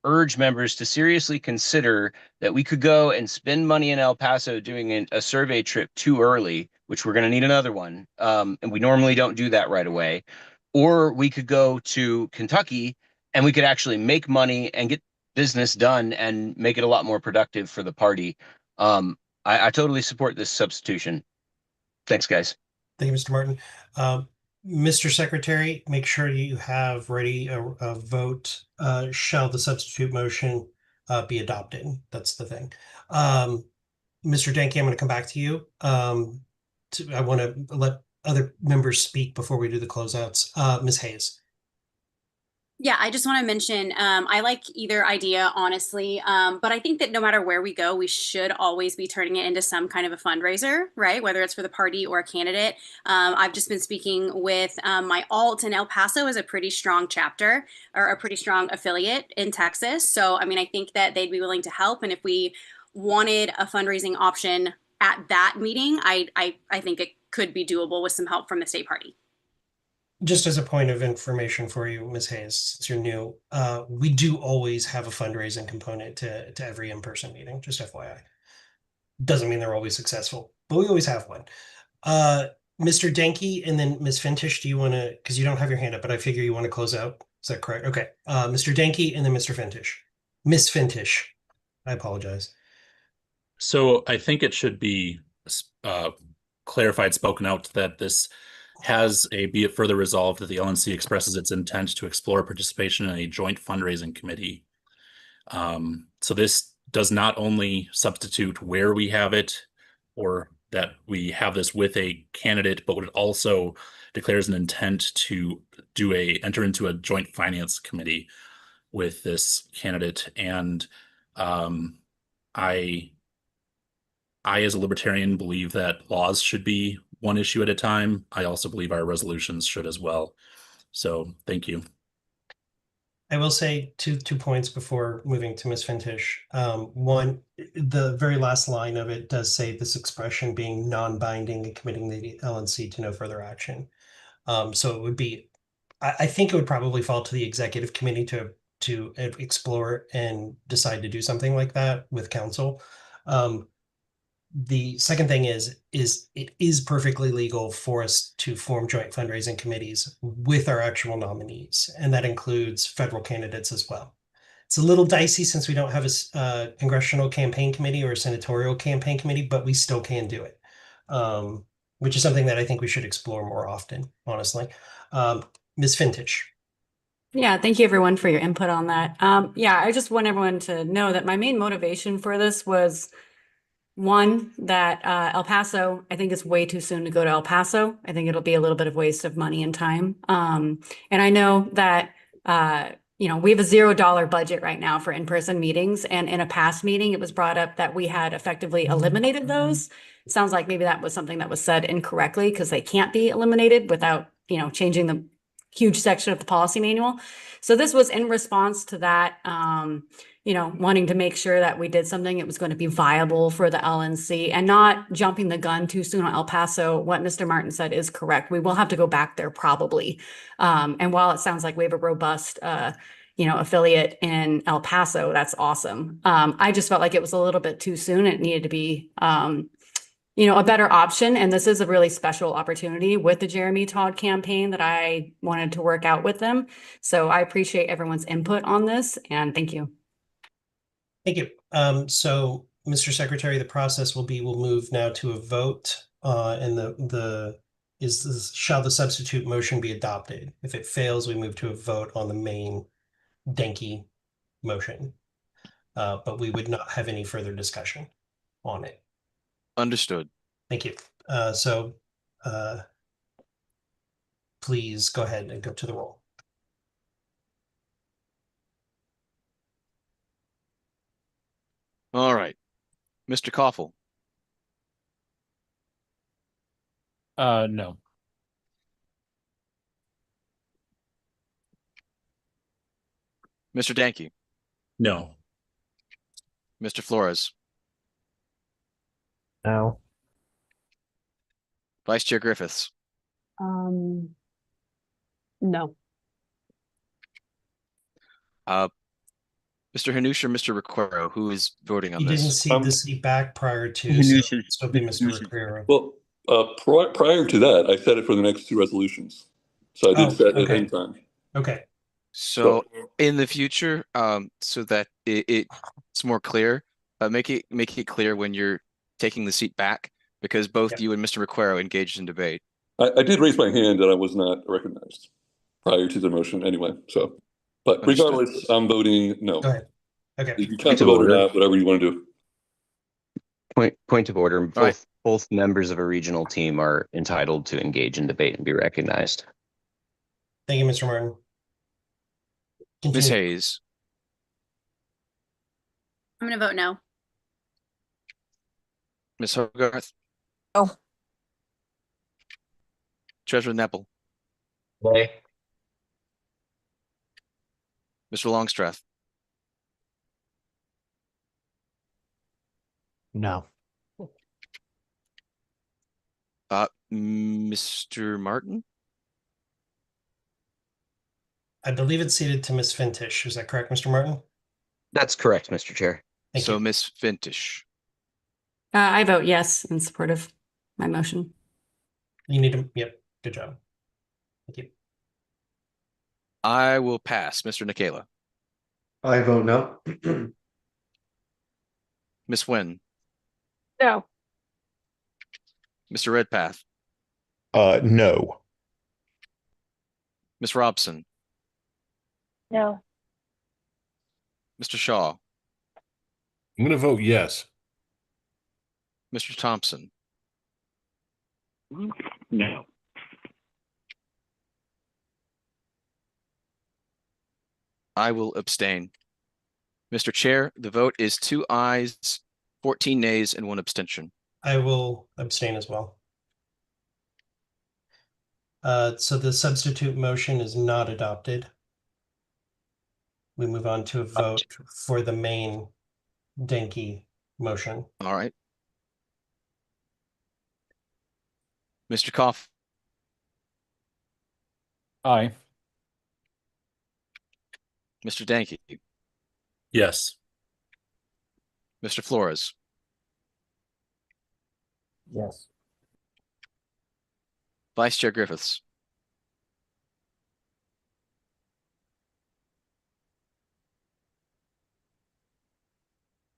urge members to seriously consider that we could go and spend money in El Paso doing a survey trip too early, which we're going to need another one. And we normally don't do that right away. Or we could go to Kentucky and we could actually make money and get business done and make it a lot more productive for the party. I totally support this substitution. Thanks, guys. Thank you, Mr. Martin. Mr. Secretary, make sure you have ready a vote. Shall the substitute motion be adopted? That's the thing. Mr. Danke, I'm going to come back to you. I want to let other members speak before we do the closeouts. Ms. Hayes. Yeah, I just want to mention, I like either idea, honestly, but I think that no matter where we go, we should always be turning it into some kind of a fundraiser, right? Whether it's for the party or a candidate. I've just been speaking with my alt, and El Paso is a pretty strong chapter or a pretty strong affiliate in Texas. So, I mean, I think that they'd be willing to help. And if we wanted a fundraising option at that meeting, I think it could be doable with some help from the state party. Just as a point of information for you, Ms. Hayes, since you're new, we do always have a fundraising component to every in-person meeting, just FYI. Doesn't mean they're always successful, but we always have one. Mr. Danke and then Ms. Fintish, do you want to, because you don't have your hand up, but I figure you want to close out. Is that correct? Okay. Mr. Danke and then Mr. Fintish. Ms. Fintish, I apologize. So I think it should be clarified, spoken out that this has be it further resolved that the LNC expresses its intent to explore participation in a joint fundraising committee. So this does not only substitute where we have it or that we have this with a candidate, but it also declares an intent to enter into a joint finance committee with this candidate. And I, as a libertarian, believe that laws should be one issue at a time. I also believe our resolutions should as well. So thank you. I will say two points before moving to Ms. Fintish. One, the very last line of it does say this expression being non-binding and committing the LNC to no further action. So it would be, I think it would probably fall to the executive committee to explore and decide to do something like that with council. The second thing is it is perfectly legal for us to form joint fundraising committees with our actual nominees, and that includes federal candidates as well. It's a little dicey since we don't have a congressional campaign committee or a senatorial campaign committee, but we still can do it, which is something that I think we should explore more often, honestly. Ms. Fintish. Yeah, thank you everyone for your input on that. Yeah, I just want everyone to know that my main motivation for this was one, that El Paso, I think it's way too soon to go to El Paso. I think it'll be a little bit of waste of money and time. And I know that, we have a $0 budget right now for in-person meetings. And in a past meeting, it was brought up that we had effectively eliminated those. It sounds like maybe that was something that was said incorrectly because they can't be eliminated without, changing huge section of the policy manual. So this was in response to that, you know, wanting to make sure that we did something that was going to be viable for the LNC and not jumping the gun too soon on El Paso. What Mr. Martin said is correct. We will have to go back there probably. And while it sounds like we have a robust, you know, affiliate in El Paso, that's awesome. I just felt like it was a little bit too soon. It needed to be, you know, a better option. And this is a really special opportunity with the Jeremy Todd campaign that I wanted to work out with them. So I appreciate everyone's input on this, and thank you. Thank you. So Mr. Secretary, the process will be, we'll move now to a vote, and shall the substitute motion be adopted? If it fails, we move to a vote on the main Denki motion. But we would not have any further discussion on it. Understood. Thank you. Please go ahead and go to the roll. All right. Mr. Koffel. No. Mr. Danke. No. Mr. Flores. No. Vice Chair Griffiths. No. Mr. Hanush or Mr. Requero, who is voting on You this? didn't see the seat back prior to, so it'll be Mr. Requero. Well, prior to that, I set it for the next two resolutions. So I did set it in time. Okay. So in the future, so that it's more clear, make it clear when you're taking the seat back, because both you and Mr. Requero engaged in debate. I did raise my hand and I was not recognized prior to the motion anyway. So, but regardless, I'm voting no. Go ahead. Okay. You can count the vote or not, whatever you want to do. Point of order. Both members of a regional team are entitled to engage in debate and be recognized. Thank you, Mr. Martin. Ms. Hayes. I'm going to vote no. Ms. Hogarth. Oh. Treasurer Nepple. Nay. Mr. Longstreth. No. Mr. Martin. I believe it's ceded to Ms. Fintish. Is that correct, Mr. Martin? That's correct, Mr. Chair. So Ms. Fintish. I vote yes in support of my motion. You need to, yep, good job. Thank you. I will pass. Mr. Nikela. I vote no. Ms. Nguyen. No. Mr. Redpath. No. Ms. Robson. No. Mr. Shaw. I'm going to vote yes. Mr. Thompson. No. I will abstain. Mr. Chair, the vote is 2 ayes, 14 nays, and 1 abstention. I will abstain as well. So the substitute motion is not adopted. We move on to a vote for the main Denki motion. All right. Mr. Koff. Aye. Mr. Danke. Yes. Mr. Flores. Yes. Vice Chair Griffiths.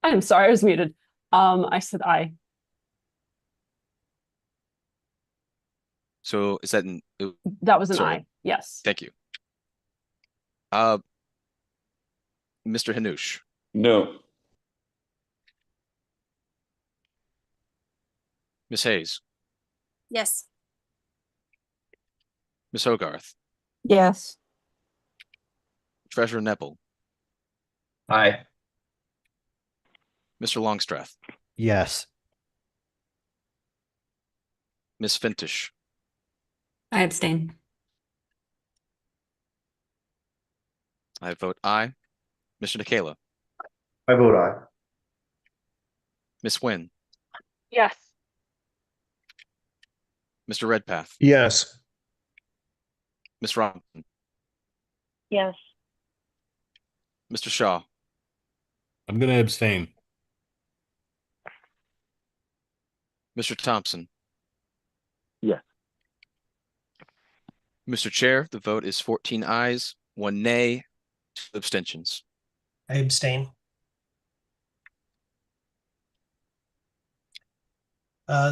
I'm sorry, I was muted. I said aye. So is that That was an sorry. aye. Yes. Thank you. Mr. Hanush. No. Ms. Hayes. Yes. Ms. Hogarth. Yes. Treasurer Nepple. Aye. Mr. Longstreth. Yes. Ms. Fintish. I abstain. I vote aye. Mr. Nikela, I vote aye. Miss Wynn, Yes. Mr. Redpath, Yes. Miss Robinson, Yes. Mr. Shaw, I'm going to abstain. Mr. Thompson. Yes. Mr. Chair, the vote is 14 ayes, 1 nay, 2 abstentions. I abstain.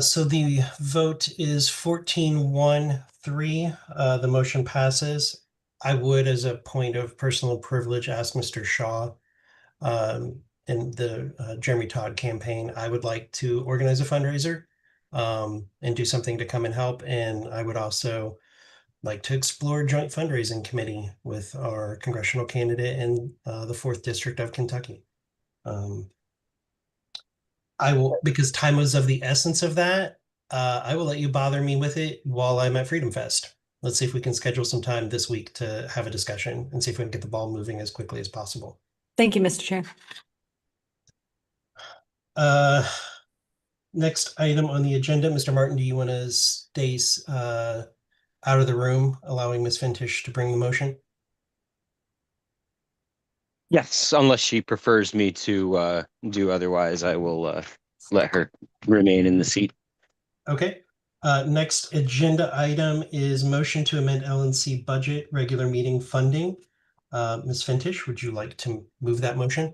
So the vote is 14-1-3. The motion passes. I would, as a point of personal privilege, ask Mr. Shaw, in the Jeremy Todd campaign, I would like to organize a fundraiser and do something to come and help. And I would also like to explore joint fundraising committee with our congressional candidate in the 4th District of Kentucky. I will, because time was of the essence of that, I will let you bother me with it while I'm at Freedom Fest. Let's see if we can schedule some time this week to have a discussion and see if we can get the ball moving as quickly as possible. Thank you, Mr. Chair. Next item on the agenda, Mr. Martin, do you want to stay out of the room, allowing Ms. Fintish to bring the motion? Yes, unless she prefers me to do otherwise, I will let her remain in the seat. Okay. Next agenda item is motion to amend LNC budget regular meeting funding. Ms. Fintish, would you like to move that motion?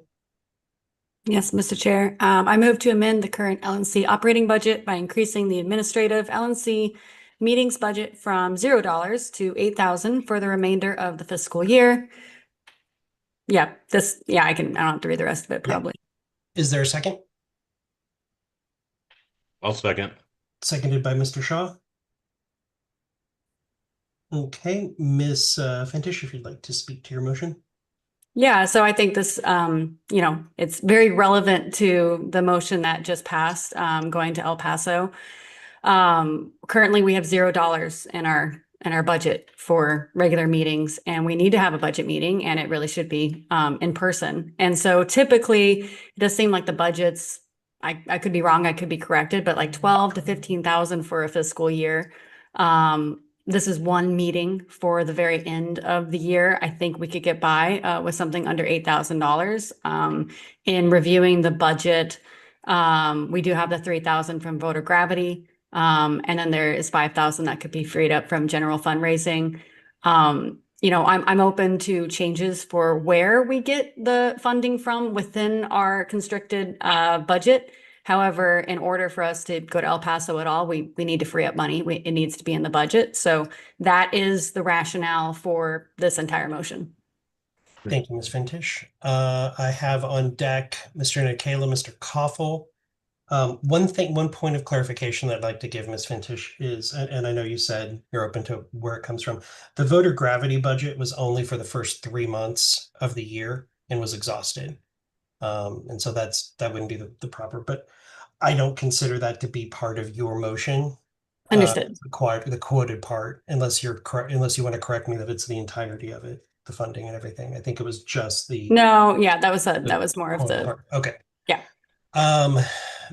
Yes, Mr. Chair. I move to amend the current LNC operating budget by increasing the administrative LNC meetings budget from $0 to $8,000 for the remainder of the fiscal year. Yeah, I don't have to read the rest of it probably. Is there a second? I'll second. Seconded by Mr. Shaw. Okay, Ms. Fintish, if you'd like to speak to your motion. Yeah, so I think this, it's very relevant to the motion that just passed, going to El Paso. Currently, we have $0 in our budget for regular meetings, and we need to have a budget meeting, and it really should be in person. And so typically, it does seem like the budgets, I could be wrong, I could be corrected, but like 12 to 15,000 for a fiscal year. This is one meeting for the very end of the year. I think we could get by with something under $8,000. In reviewing the budget, we do have the 3,000 from voter gravity. And then there is 5,000 that could be freed up from general fundraising. I'm open to changes for where we get the funding from within our constricted budget. However, in order for us to go to El Paso at all, we need to free up money. It needs to be in the budget. So that is the rationale for this entire motion. Thank you, Ms. Fintish. I have on deck Mr. Nikela, Mr. Koffel. One point of clarification that I'd like to give Ms. Fintish is, and I know you said you're open to where it comes from. The voter gravity budget was only for the first 3 months of the year and was exhausted. And so that wouldn't be the proper, but I don't consider that to be part of your motion. Understood. The quoted part, unless you want to correct me that it's the entirety of it, the funding and everything. I think it was just the. No, yeah, that was more of the part. Okay. Yeah.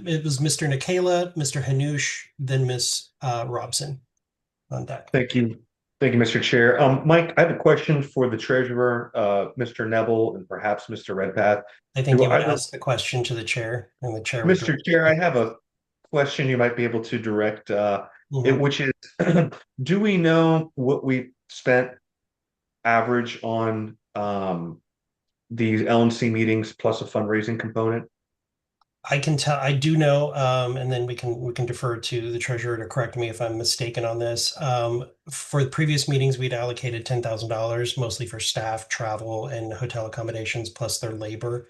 It was Mr. Nikela, Mr. Hanush, then Ms. Robson on deck. Thank you. Thank you, Mr. Chair. Mike, I have a question for the treasurer, Mr. Neville, and perhaps Mr. Redpath. I think you would ask the question to the chair, and the chair. Mr. Chair, I have a question you might be able to direct, which is, do we know what we spent average on these LNC meetings plus a fundraising component? I can tell, I do know, and then we can defer to the treasurer to correct me if I'm mistaken on this. For the previous meetings, we'd allocated $10,000, mostly for staff, travel, and hotel accommodations, plus their labor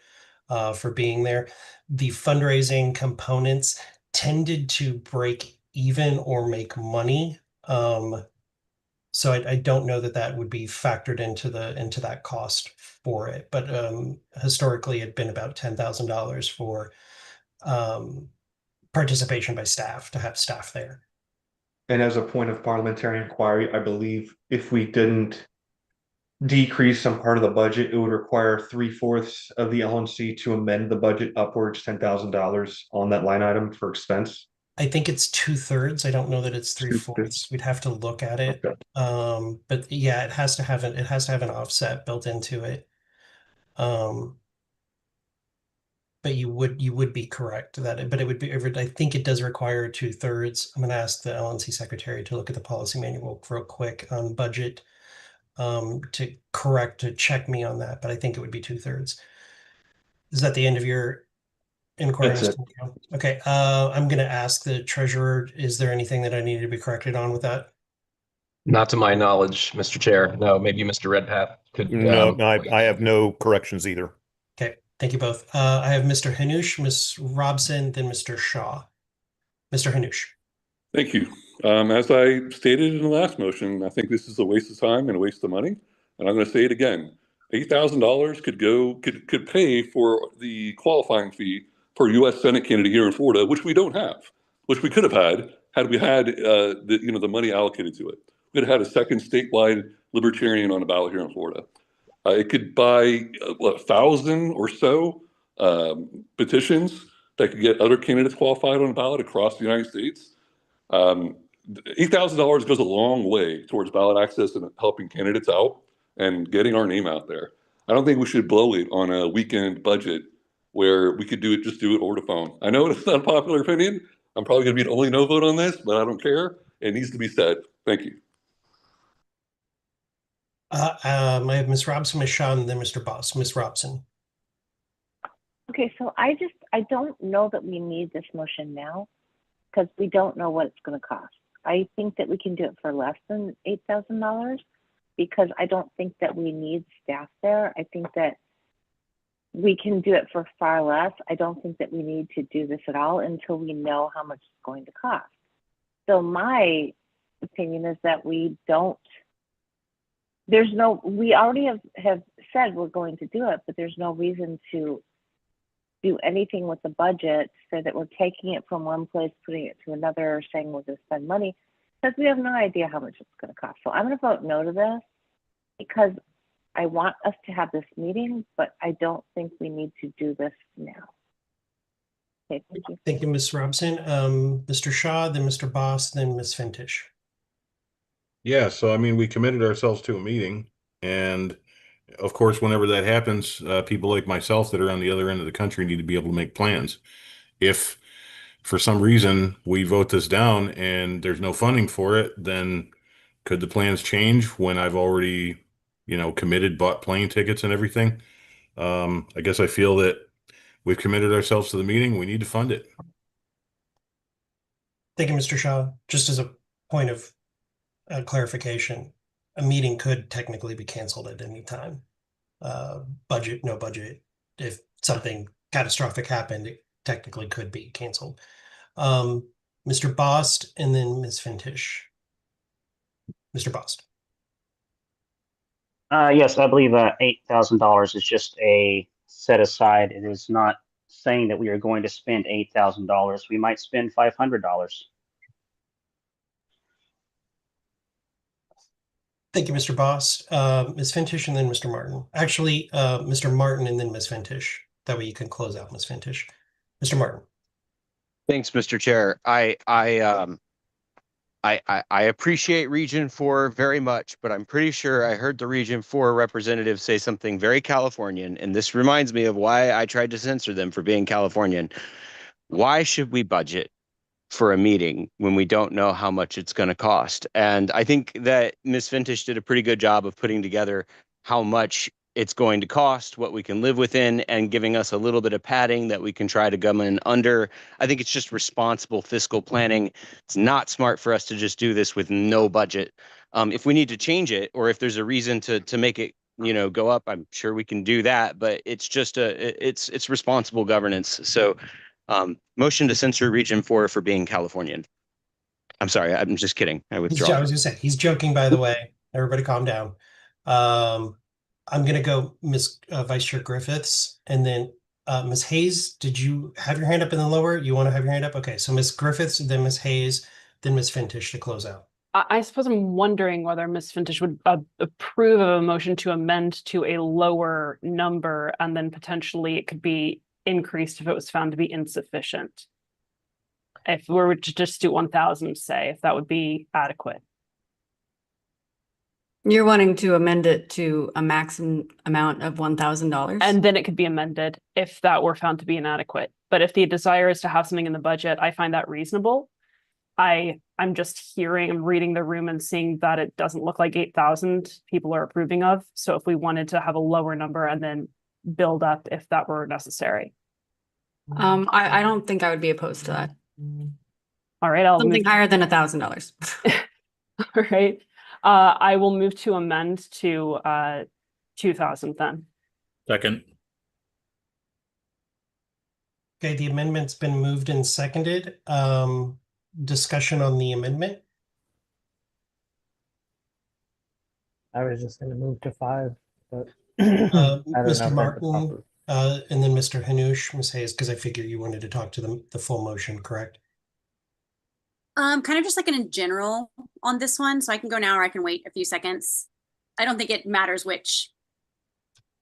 for being there. The fundraising components tended to break even or make money. So I don't know that would be factored into that cost for it, but historically it'd been about $10,000 for participation by staff, to have staff there. And as a point of parliamentary inquiry, I believe if we didn't decrease some part of the budget, it would require 3/4 of the LNC to amend the budget upwards $10,000 on that line item for expense. I think it's 2/3. I don't know that it's 3/4. We'd have to look at it. Okay. But yeah, it has to have an offset built into it. But you would be correct that I think it does require 2/3. I'm gonna ask the LNC secretary to look at the policy manual real quick on budget to check me on that, but I think it would be 2/3. Is that the end of your inquiry? That's it. Okay, I'm gonna ask the treasurer, is there anything that I needed to be corrected on with that? Not to my knowledge, Mr. Chair. No, maybe Mr. Redpath could. No, I have no corrections either. Okay, thank you both. I have Mr. Hanush, Ms. Robson, then Mr. Shaw. Mr. Hanush. Thank you. As I stated in the last motion, I think this is a waste of time and a waste of money. And I'm going to say it again. $8,000 could pay for the qualifying fee for a U.S. Senate candidate here in Florida, which we don't have, which we could have had we had the money allocated to it. We could have had a second statewide Libertarian on the ballot here in Florida. It could buy 1,000 or so petitions that could get other candidates qualified on the ballot across the United States. $8,000 goes a long way towards ballot access and helping candidates out and getting our name out there. I don't think we should blow it on a weekend budget where we could just do it over the phone. I know it's not a popular opinion. I'm probably going to be the only no vote on this, but I don't care. It needs to be said. Thank you. I have Ms. Robson, Ms. Shaw, and then Mr. Boss. Ms. Robson. Okay, so I don't know that we need this motion now because we don't know what it's going to cost. I think that we can do it for less than $8,000 because I don't think that we need staff there. I think that we can do it for far less. I don't think that we need to do this at all until we know how much it's going to cost. So my opinion is that we already have said we're going to do it, but there's no reason to do anything with the budget, so that we're taking it from one place, putting it to another, saying we're going to spend money, because we have no idea how much it's going to cost. So I'm going to vote no to this because I want us to have this meeting, but I don't think we need to do this now. Okay, thank you. Thank you, Ms. Robson. Mr. Shaw, then Mr. Boss, then Ms. Fintish. Yeah, so I mean, we committed ourselves to a meeting, and of course, whenever that happens, people like myself that are on the other end of the country need to be able to make plans. If for some reason we vote this down and there's no funding for it, then could the plans change when I've already, committed, bought plane tickets and everything? I guess I feel that we've committed ourselves to the meeting. We need to fund it. Thank you, Mr. Shaw. Just as a point of clarification, a meeting could technically be canceled at any time. Budget, no budget. If something catastrophic happened, it technically could be canceled. Mr. Bost and then Ms. Fintish. Mr. Bost. Yes, I believe $8,000 is just a set aside. It is not saying that we are going to spend $8,000. We might spend $500. Thank you, Mr. Boss. Ms. Fintish and then Mr. Martin. Actually, Mr. Martin and then Ms. Fintish. That way you can close out Ms. Fintish. Mr. Martin. Thanks, Mr. Chair. I appreciate Region 4 very much, but I'm pretty sure I heard the Region 4 representative say something very Californian, and this reminds me of why I tried to censor them for being Californian. Why should we budget for a meeting when we don't know how much it's going to cost? And I think that Ms. Fintish did a pretty good job of putting together how much it's going to cost, what we can live within, and giving us a little bit of padding that we can try to come in under. I think it's just responsible fiscal planning. It's not smart for us to just do this with no budget. If we need to change it, or if there's a reason to make it, go up, I'm sure we can do that. But it's just it's responsible governance. So motion to censor Region 4 for being Californian. I'm sorry, I'm just kidding. I withdraw. I was gonna say, he's joking, by the way. Everybody calm down. I'm going to go Ms. Vice Chair Griffiths, and then Ms. Hayes. Did you have your hand up in the lower? You want to have your hand up? Okay, so Ms. Griffiths, then Ms. Hayes, then Ms. Fintish to close out. I suppose I'm wondering whether Ms. Fintish would approve of a motion to amend to a lower number, and then potentially it could be increased if it was found to be insufficient. If we were to just do 1,000, say, if that would be adequate. You're wanting to amend it to a maximum amount of $1,000? And then it could be amended if that were found to be inadequate. But if the desire is to have something in the budget, I find that reasonable. I'm just I'm reading the room and seeing that it doesn't look like 8,000 people are approving of. So if we wanted to have a lower number and then build up if that were necessary. I don't think I would be opposed to that. All right, I'll something higher than $1,000. All right. I will move to amend to 2,000 then. Second. Okay, the amendment's been moved and seconded. Discussion on the amendment. I was just going to move to 5, but I don't know if Mr. that's the Martin, proper- and then Mr. Hanush, Ms. Hayes, because I figure you wanted to talk to the full motion, correct? Kind of just like in general on this one, so I can go now or I can wait a few seconds. I don't think it matters which.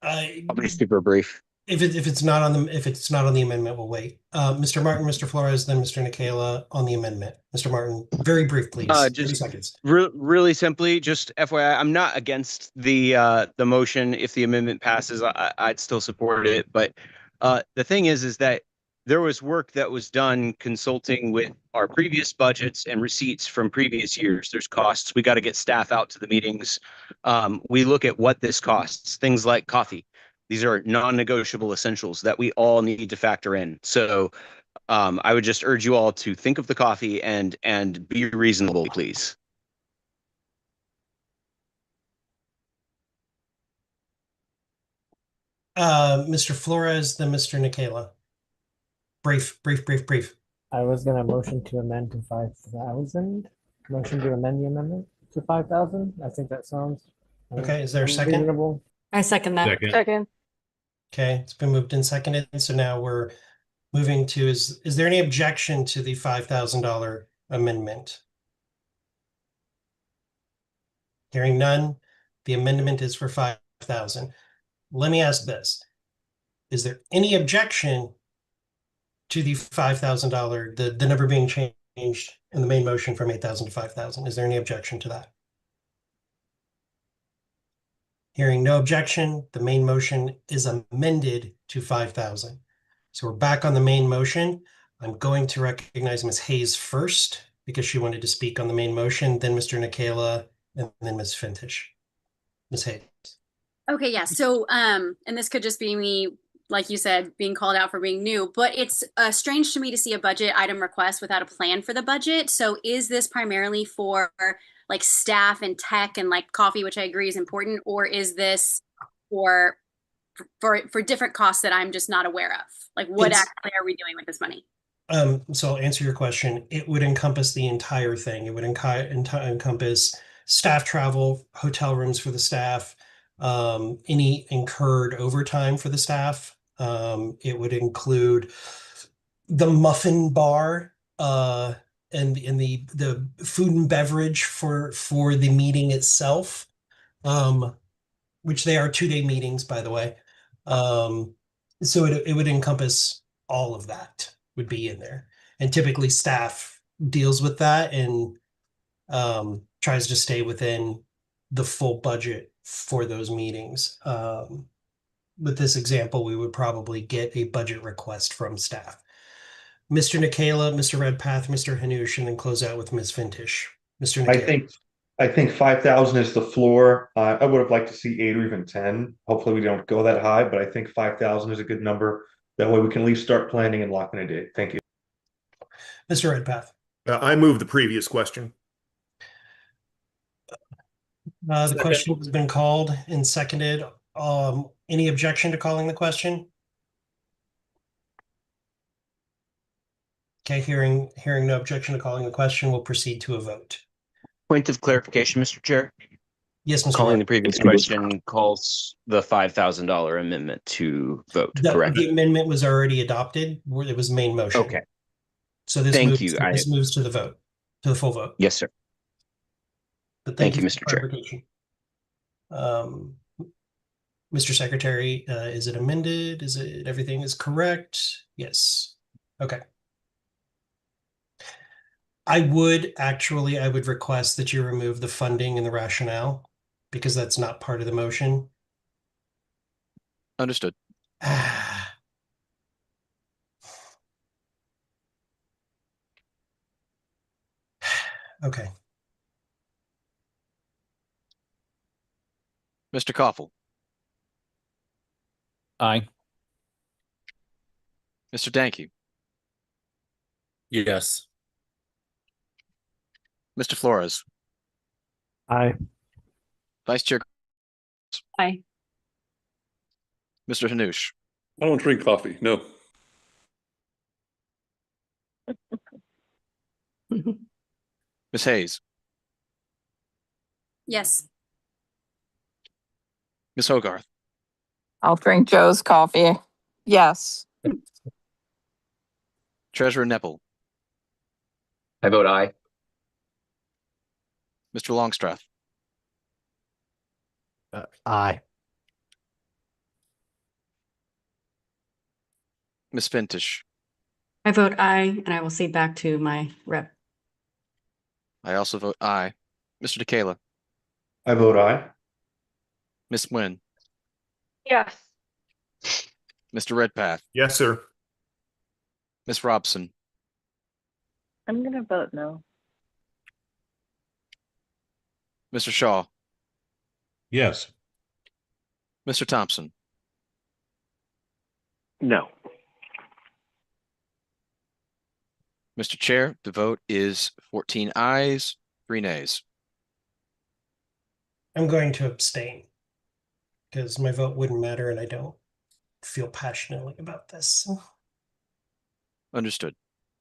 I'll be super brief. If it's not on the amendment, we'll wait. Mr. Martin, Mr. Flores, then Mr. Nicola on the amendment. Mr. Martin, very brief, please. 30 seconds. Really simply, just FYI, I'm not against the motion. If the amendment passes, I'd still support it. But the thing is that there was work that was done consulting with our previous budgets and receipts from previous years. There's costs. We got to get staff out to the meetings. We look at what this costs. Things like coffee. These are non-negotiable essentials that we all need to factor in. So I would just urge you all to think of the coffee and be reasonable, please. Mr. Flores, then Mr. Nicola. Brief. I was going to motion to amend to 5,000. Motion to amend the amendment to 5,000. I think that sounds okay. Is there a second? Reasonable. I second that. Second. Okay, it's been moved and seconded. So now we're moving to, is there any objection to the $5,000 amendment? Hearing none, the amendment is for 5,000. Let me ask this. Is there any objection to the $5,000, the number being changed in the main motion from 8,000 to 5,000? Is there any objection to that? Hearing no objection, the main motion is amended to 5,000. So we're back on the main motion. I'm going to recognize Ms. Hayes first because she wanted to speak on the main motion, then Mr. Nicola, and then Ms. Fintish. Ms. Hayes. Okay, yeah. So, and this could just be me, like you said, being called out for being new, but it's strange to me to see a budget item request without a plan for the budget. So is this primarily for like staff and tech and like coffee, which I agree is important, or is this for different costs that I'm just not aware of? Like what actually are we doing with this money? So I'll answer your question. It would encompass the entire thing. It would encompass staff travel, hotel rooms for the staff, any incurred overtime for the staff. It would include the muffin bar, and the food and beverage for the meeting itself, which they are 2-day meetings, by the way. So it would encompass all of that would be in there. And typically staff deals with that and tries to stay within the full budget for those meetings. With this example, we would probably get a budget request from staff. Mr. Nicola, Mr. Redpath, Mr. Hanush, and then close out with Ms. Fintish. Mr. Nicola. I think 5,000 is the floor. I would have liked to see 8 or even 10. Hopefully we don't go that high, but I think 5,000 is a good number. That way we can at least start planning and locking a date. Thank you. Mr. Redpath. I move the previous question. The question has been called and seconded. Any objection to calling the question? Okay, hearing no objection to calling the question, we'll proceed to a vote. Point of clarification, Mr. Chair. Yes, Mr. Calling Martin. the previous question calls the $5,000 amendment to vote, correct? The amendment was already adopted. It was main motion. Okay. So this Thank moves, you. this moves to the vote, to the full vote. Yes, sir. but Thank you, for Mr. the Chair. clarification. Mr. Secretary, is it amended? Is it everything is correct? Yes. Okay. I would request that you remove the funding and the rationale because that's not part of the motion. Understood. Okay. Mr. Koffel. Aye. Mr. Danke. Yes. Mr. Flores. Aye. Vice Chair. Aye. Mr. Hanush. I don't drink coffee. No. Ms. Hayes. Yes. Ms. Hogarth. I'll drink Joe's coffee. Yes. Treasurer Nepple. I vote aye. Mr. Longstreth. Aye. Ms. Fintish. I vote aye, and I will cede back to my rep. I also vote aye. Mr. DeKayla. I vote aye. Ms. Nguyen. Yes. Mr. Redpath. Yes, sir. Ms. Robson. I'm gonna vote no. Mr. Shaw. Yes. Mr. Thompson. No. Mr. Chair, the vote is 14 ayes, 3 nays. I'm going to abstain because my vote wouldn't matter and I don't feel passionately about this. Understood.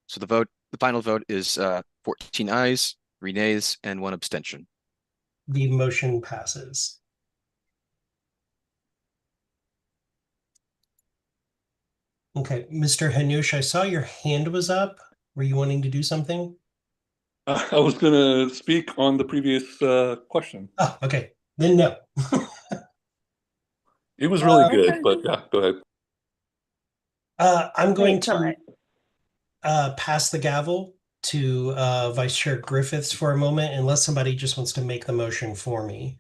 So the final vote is 14 ayes, 3 nays, and 1 abstention. The motion passes. Okay, Mr. Hanush, I saw your hand was up. Were you wanting to do something? I was going to speak on the previous question. Oh, okay. Then no. It was really good, but yeah, go ahead. I'm going Wait, so to pass the gavel to Vice Chair Griffiths for a moment, unless somebody just wants to make the motion for me.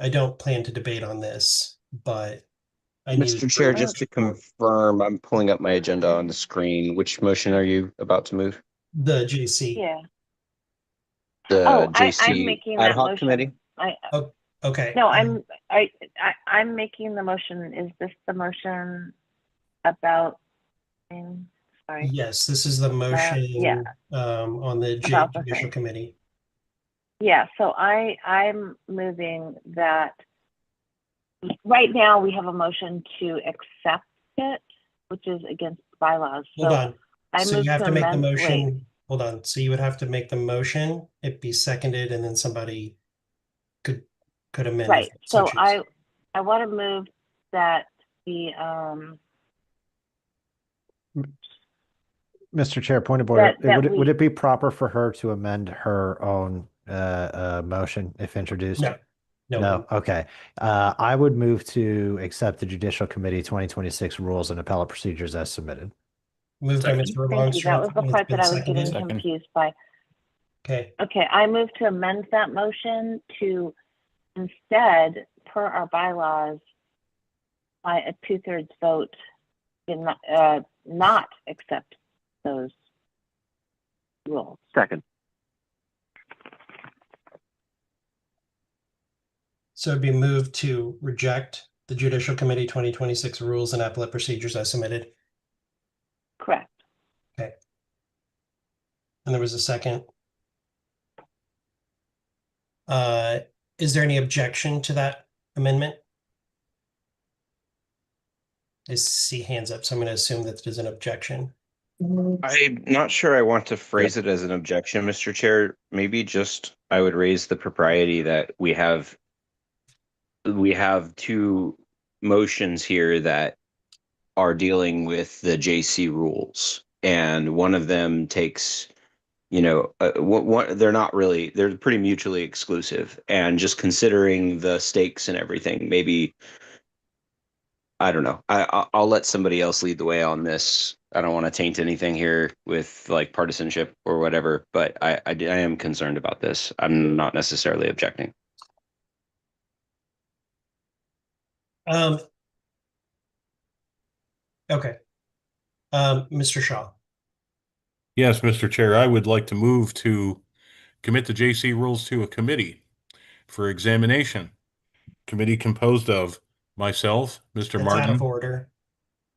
I don't plan to debate on this, but I need Mr. Chair, just to confirm, I'm pulling up my agenda on the screen. Which motion are you about to move? the JC. Yeah. The I'm JC making ad that hoc motion. committee? Okay. No, I'm making the motion. Is this the motion about? Sorry. Yes, this is the motion. Yeah. On the About the Judicial thing. Committee. Yeah. So I'm moving that. Right now, we have a motion to accept it, which is against bylaws. Hold on. I So move you have to make the amend- motion. wait. Hold on. So you would have to make the motion, it be seconded, and then somebody could amend. if Right. they So choose. I want to move that the Mr. Chair, point of order. that Would it be proper for her to amend her own motion if introduced? No. No. Okay. I would move to accept the Judicial Committee 2026 rules and appellate procedures as submitted. Moved by Mr. Thank you. Longstreth. That was the and it's part been that I was seconded. getting confused by. Okay. Okay, I move to amend that motion to instead, per our bylaws, by a 2/3 vote, not accept those rules. Second. So it'd be moved to reject the Judicial Committee 2026 rules and appellate procedures as submitted. Correct. Okay. And there was a second. Is there any objection to that amendment? I see hands up, so I'm going to assume that there's an objection. I'm not sure I want to phrase it as an objection, Mr. Chair. Maybe just I would raise the propriety that we have two motions here that are dealing with the JC rules, and one of them takes they're not really, they're pretty mutually exclusive. And just considering the stakes and everything, maybe, I don't know. I'll let somebody else lead the way on this. I don't want to taint anything here with like partisanship or whatever, but I am concerned about this. I'm not necessarily objecting. Okay. Mr. Shaw. Yes, Mr. Chair, I would like to move to commit the JC rules to a committee for examination. Committee composed of myself, Mr. That's out of Martin. order.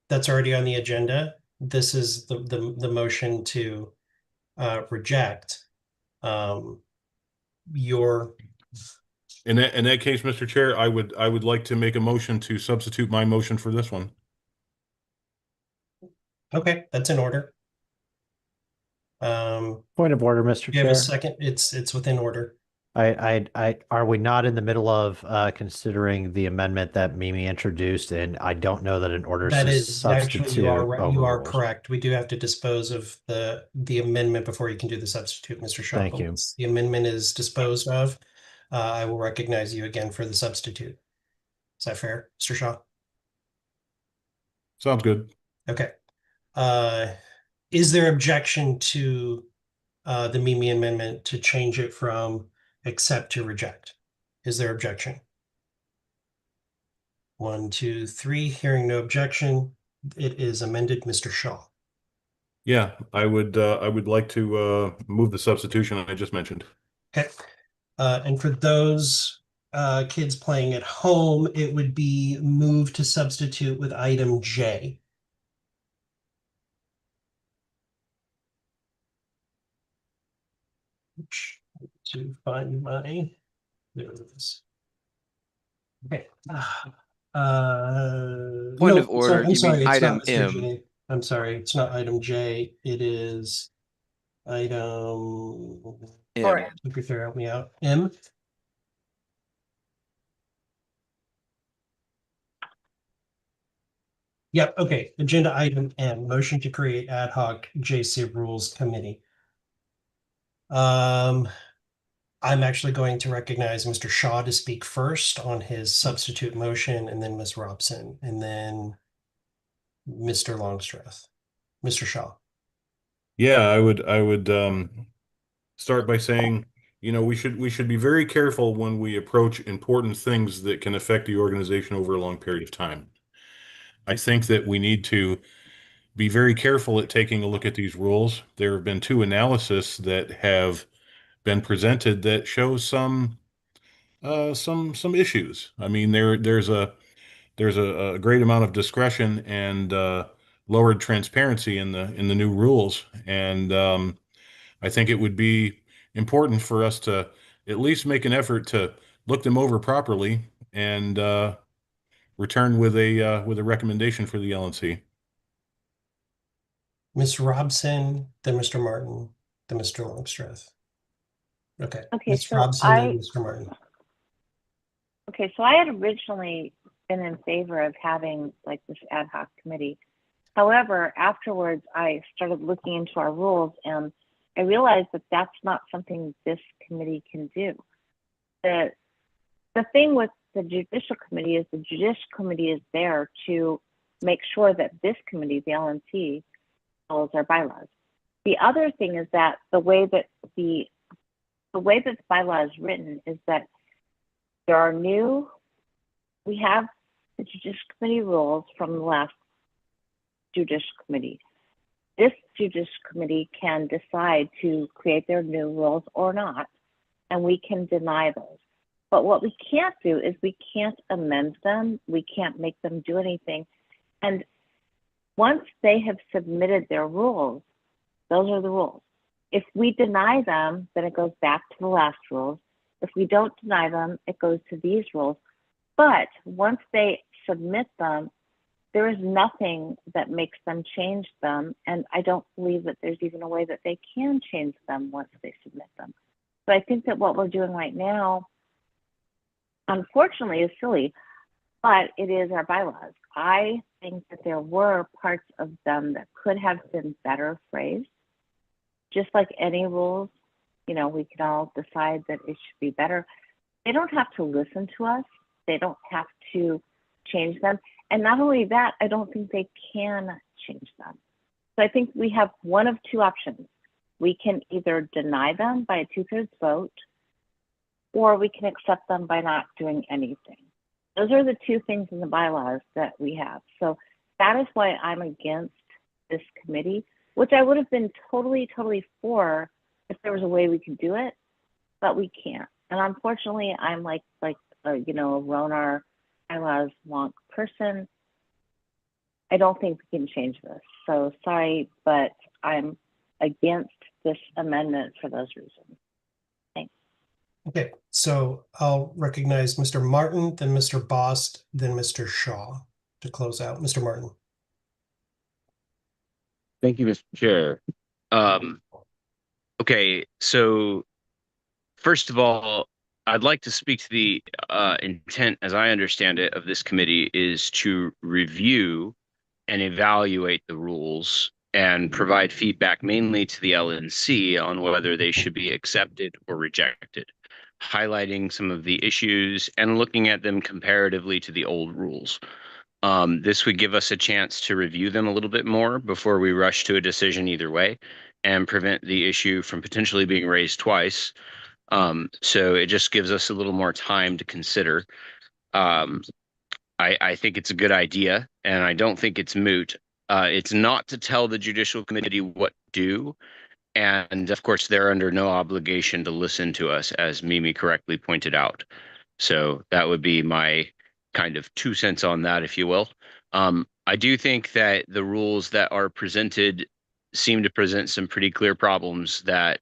That's already on the agenda. This is the motion to reject your. In that case, Mr. Chair, I would like to make a motion to substitute my motion for this one. Okay, that's in order. Point of order, Mr. You have a Chair. second? It's within order. Are we not in the middle of considering the amendment that Mimi introduced? And I don't know that in order That to is actually, you are right. You are overrules. correct. We do have to dispose of the amendment before you can do the substitute, Mr. Shaw. Thank you. Once the amendment is disposed of, I will recognize you again for the substitute. Is that fair, Mr. Shaw? Sounds good. Okay. Is there objection to the Mimi amendment to change it from accept to reject? Is there objection? 1, 2, 3. Hearing no objection, it is amended. Mr. Shaw. Yeah, I would like to move the substitution I just mentioned. Okay. And for those kids playing at home, it would be moved to substitute with item J. To find my, there it is. Okay. Point of order, I'm you sorry, mean it's item not Mr. M. J. I'm sorry, it's not item J. It is item M. Secretary, help me out. M. Yep, okay. Agenda item M, motion to create ad hoc JC rules committee. I'm actually going to recognize Mr. Shaw to speak first on his substitute motion, and then Ms. Robson, and then Mr. Longstreth. Mr. Shaw. Yeah, I would start by saying, we should be very careful when we approach important things that can affect the organization over a long period of time. I think that we need to be very careful at taking a look at these rules. There have been 2 analyses that have been presented that shows some issues. I mean, there's a great amount of discretion and lowered transparency in the new rules, and I think it would be important for us to at least make an effort to look them over properly and return with a recommendation for the LNC. Ms. Robson, then Mr. Martin, then Mr. Longstreth. Okay. Okay, Ms. so Robson, then Mr. Martin. Okay, so I had originally been in favor of having like this ad hoc committee. However, afterwards, I started looking into our rules and I realized that that's not something this committee can do. The thing with the judicial committee is the judicial committee is there to make sure that this committee, the LNC, follows our bylaws. The other thing is that the way that the bylaw is written is that we have the judicial committee rules from the last judicial committee. This judicial committee can decide to create their new rules or not, and we can deny those. But what we can't do is we can't amend them. We can't make them do anything. And once they have submitted their rules, those are the rules. If we deny them, then it goes back to the last rules. If we don't deny them, it goes to these rules. But once they submit them, there is nothing that makes them change them. And I don't believe that there's even a way that they can change them once they submit them. So I think that what we're doing right now, unfortunately, is silly, but it is our bylaws. I think that there were parts of them that could have been better phrased. just like any rules, you know, we can all decide that it should be better. They don't have to listen to us. They don't have to change them. And not only that, I don't think they can change them. So I think we have one of two options. We can either deny them by a 2/3 vote, or we can accept them by not doing anything. Those are the two things in the bylaws that we have. So that is why I'm against this committee, which I would have been totally for if there was a way we could do it, but we can't. And unfortunately, I'm like you know, a Ronar bylaws wonk person. I don't think we can change this. So sorry, but I'm against this amendment for those reasons. Thanks. Okay, so I'll recognize Mr. Martin, then Mr. Bost, then Mr. Shaw to close out. Mr. Martin. Thank you, Mr. Chair. Okay, so first of all, I'd like to speak to the intent, as I understand it, of this committee is to review and evaluate the rules and provide feedback mainly to the LNC on whether they should be accepted or rejected, highlighting some of the issues and looking at them comparatively to the old rules. This would give us a chance to review them a little bit more before we rush to a decision either way and prevent the issue from potentially being raised twice. So it just gives us a little more time to consider. I think it's a good idea, and I don't think it's moot. It's not to tell the Judicial Committee what to do, and of course, they're under no obligation to listen to us, as Mimi correctly pointed out. So that would be my kind of 2 cents on that, if you will. I do think that the rules that are presented seem to present some pretty clear problems that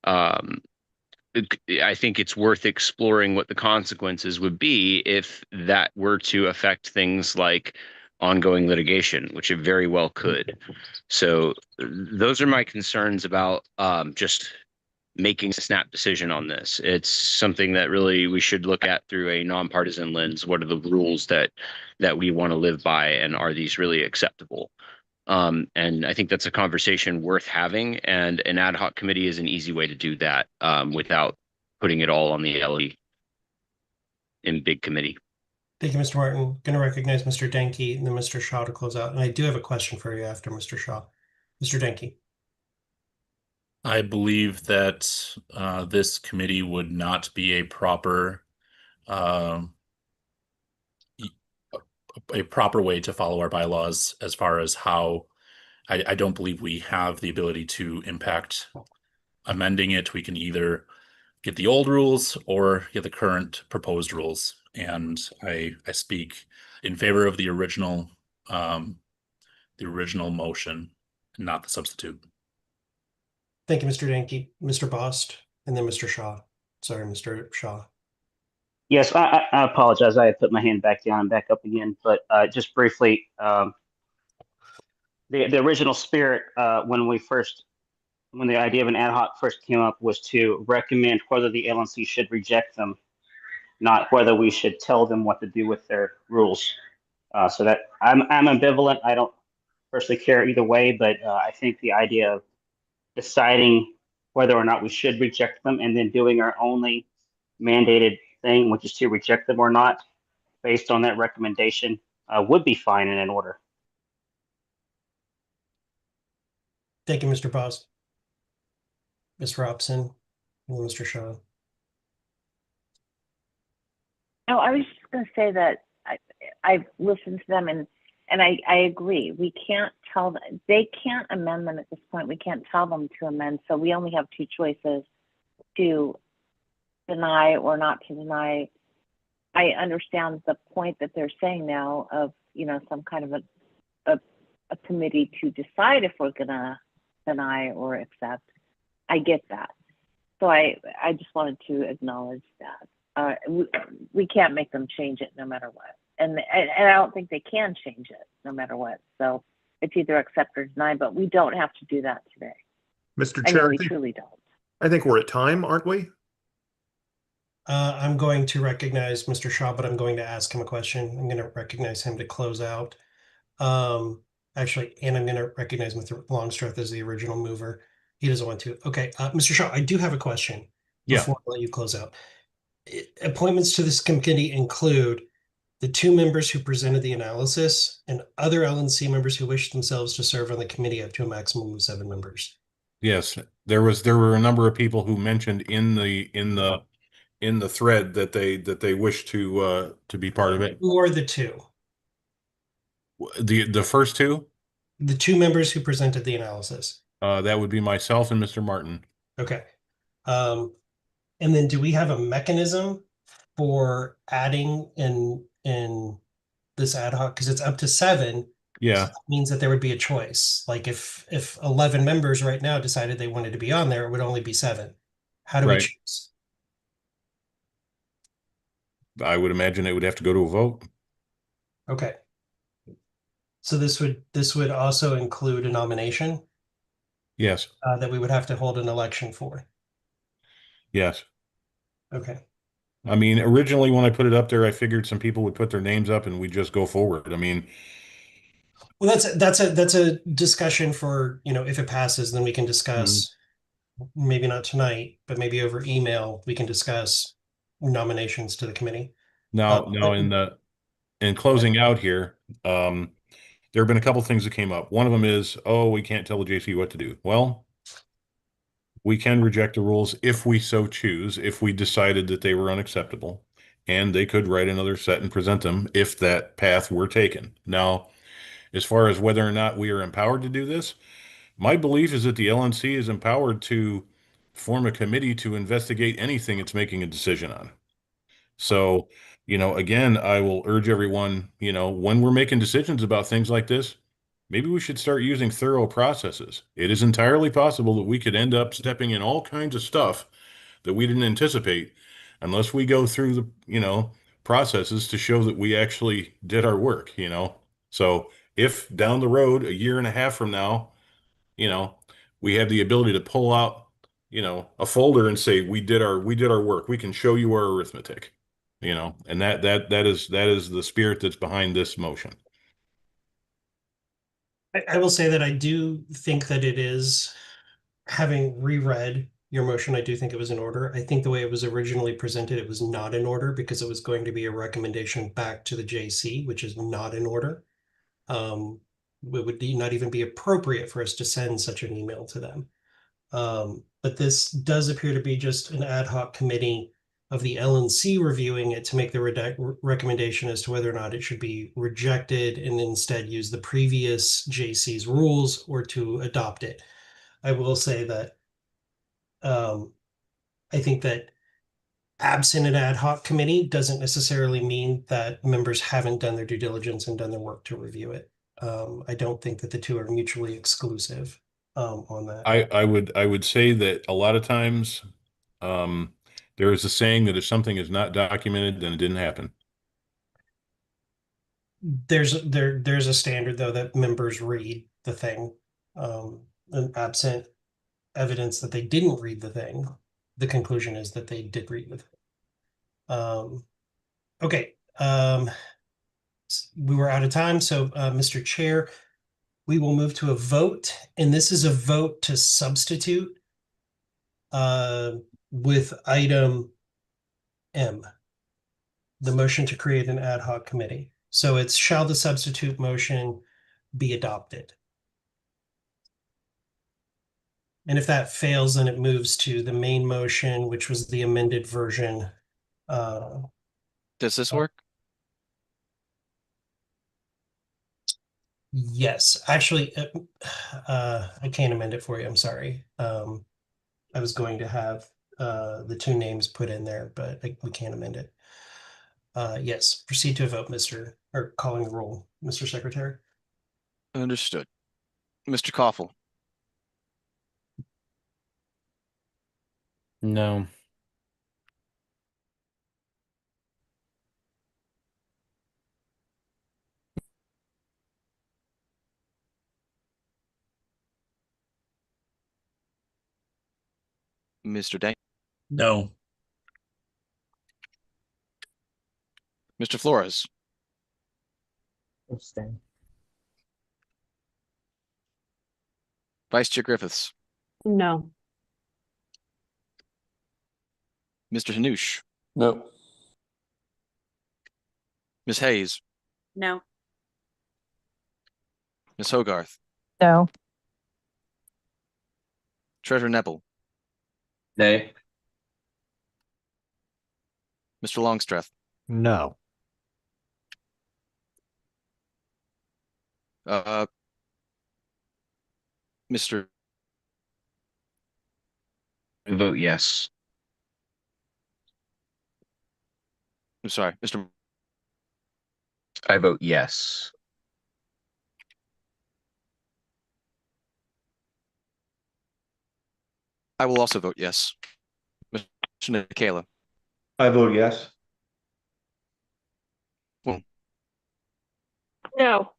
I think it's worth exploring what the consequences would be if that were to affect things like ongoing litigation, which it very well could. So those are my concerns about just making a snap decision on this. It's something that really we should look at through a nonpartisan lens. What are the rules that we want to live by, and are these really acceptable? And I think that's a conversation worth having, and an ad hoc committee is an easy way to do that without putting it all on the LE in big committee. Thank you, Mr. Martin. Going to recognize Mr. Denke and then Mr. Shaw to close out. And I do have a question for you after Mr. Shaw. Mr. Denke. I believe that this committee would not be a proper way to follow our bylaws as far as how I don't believe we have the ability to impact amending it. We can either get the old rules or get the current proposed rules. And I speak in favor of the original motion, not the substitute. Thank you, Mr. Denke. Mr. Bost, and then Mr. Shaw. Sorry, Mr. Shaw. Yes, I apologize. I had put my hand back down and back up again, but just briefly, the original spirit when the idea of an ad hoc first came up was to recommend whether the LNC should reject them, not whether we should tell them what to do with their rules. So that I'm ambivalent. I don't personally care either way, but I think the idea of deciding whether or not we should reject them and then doing our only mandated thing, which is to reject them or not, based on that recommendation, would be fine and in order. Thank you, Mr. Bost. Ms. Robson, and then Mr. Shaw. No, I was just going to say that I've listened to them and I agree. We can't tell them, they can't amend them at this point. We can't tell them to amend. So we only have two choices: to deny or not to deny. I understand the point that they're saying now of, you know, some kind of a committee to decide if we're gonna deny or accept. I get that. So I just wanted to acknowledge that. We can't make them change it no matter what. And I don't think they can change it no matter what. So it's either accept or deny, but we don't have to do that today. Mr. Chair, we truly don't. I think we're at time, aren't we? I'm going to recognize Mr. Shaw, but I'm going to ask him a question. I'm going to recognize him to close out. Actually, and I'm going to recognize Mr. Longstreth as the original mover. He doesn't want to. Okay, Mr. Shaw, I do have a question Yeah. before I let you close out. Appointments to this committee include the two members who presented the analysis and other LNC members who wish themselves to serve on the committee up to a maximum of 7 members. Yes, there were a number of people who mentioned in the thread that they wish to be part of it. Who are the two? The first two? The two members who presented the analysis. That would be myself and Mr. Martin. Okay. And then do we have a mechanism for adding in this ad hoc? Because it's up to 7. Yeah. So that means that there would be a choice. Like if 11 members right now decided they wanted to be on there, it would only be 7. How do we Right. choose? I would imagine it would have to go to a vote. Okay. So this would also include a nomination Yes. that we would have to hold an election for. Yes. Okay. I mean, originally when I put it up there, I figured some people would put their names up and we'd just go forward. I mean, Well, that's a discussion for, if it passes, then we can discuss, maybe not tonight, but maybe over email, we can discuss nominations to the committee. now in closing out here, there have been a couple things that came up. One of them is, oh, we can't tell the JC what to do. Well, we can reject the rules if we so choose, if we decided that they were unacceptable, and they could write another set and present them if that path were taken. Now, as far as whether or not we are empowered to do this, my belief is that the LNC is empowered to form a committee to investigate anything it's making a decision on. So, again, I will urge everyone, when we're making decisions about things like this, maybe we should start using thorough processes. It is entirely possible that we could end up stepping in all kinds of stuff that we didn't anticipate unless we go through the, processes to show that we actually did our work, So if down the road, a year and a half from now, we have the ability to pull out, a folder and say, we did our work. We can show you our arithmetic, and that is the spirit that's behind this motion. I will say that I do think that it is, having reread your motion, I do think it was in order. I think the way it was originally presented, it was not in order because it was going to be a recommendation back to the JC, which is not in order. It would not even be appropriate for us to send such an email to them. But this does appear to be just an ad hoc committee of the LNC reviewing it to make the recommendation as to whether or not it should be rejected and instead use the previous JC's rules or to adopt it. I will say that I think that absent an ad hoc committee doesn't necessarily mean that members haven't done their due diligence and done their work to review it. I don't think that the two are mutually exclusive on that. I would say that a lot of times there is a saying that if something is not documented, then it didn't happen. There's a standard though that members read the thing, and absent evidence that they didn't read the thing, the conclusion is that they did read the thing. Okay, we were out of time, so Mr. Chair, we will move to a vote, and this is a vote to substitute with item M, the motion to create an ad hoc committee. So it's shall the substitute motion be adopted? And if that fails, then it moves to the main motion, which was the amended version. Does this work? Yes, actually, I can't amend it for you. I'm sorry. I was going to have the two names put in there, but we can't amend it. Yes, proceed to a vote, calling the roll, Mr. Secretary. Understood. Mr. Koffel. No. Mr. Day. No. Mr. Flores. Abstain. Vice Chair Griffiths. No. Mr. Hanush, No. Ms. Hayes, No. Ms. Hogarth, No. Treasurer Nepple, Nay. Mr. Longstreth, No. Mr. I vote yes. I'm sorry, Mr. I vote yes. I will also vote yes. Mr. Nikela, I vote yes. No.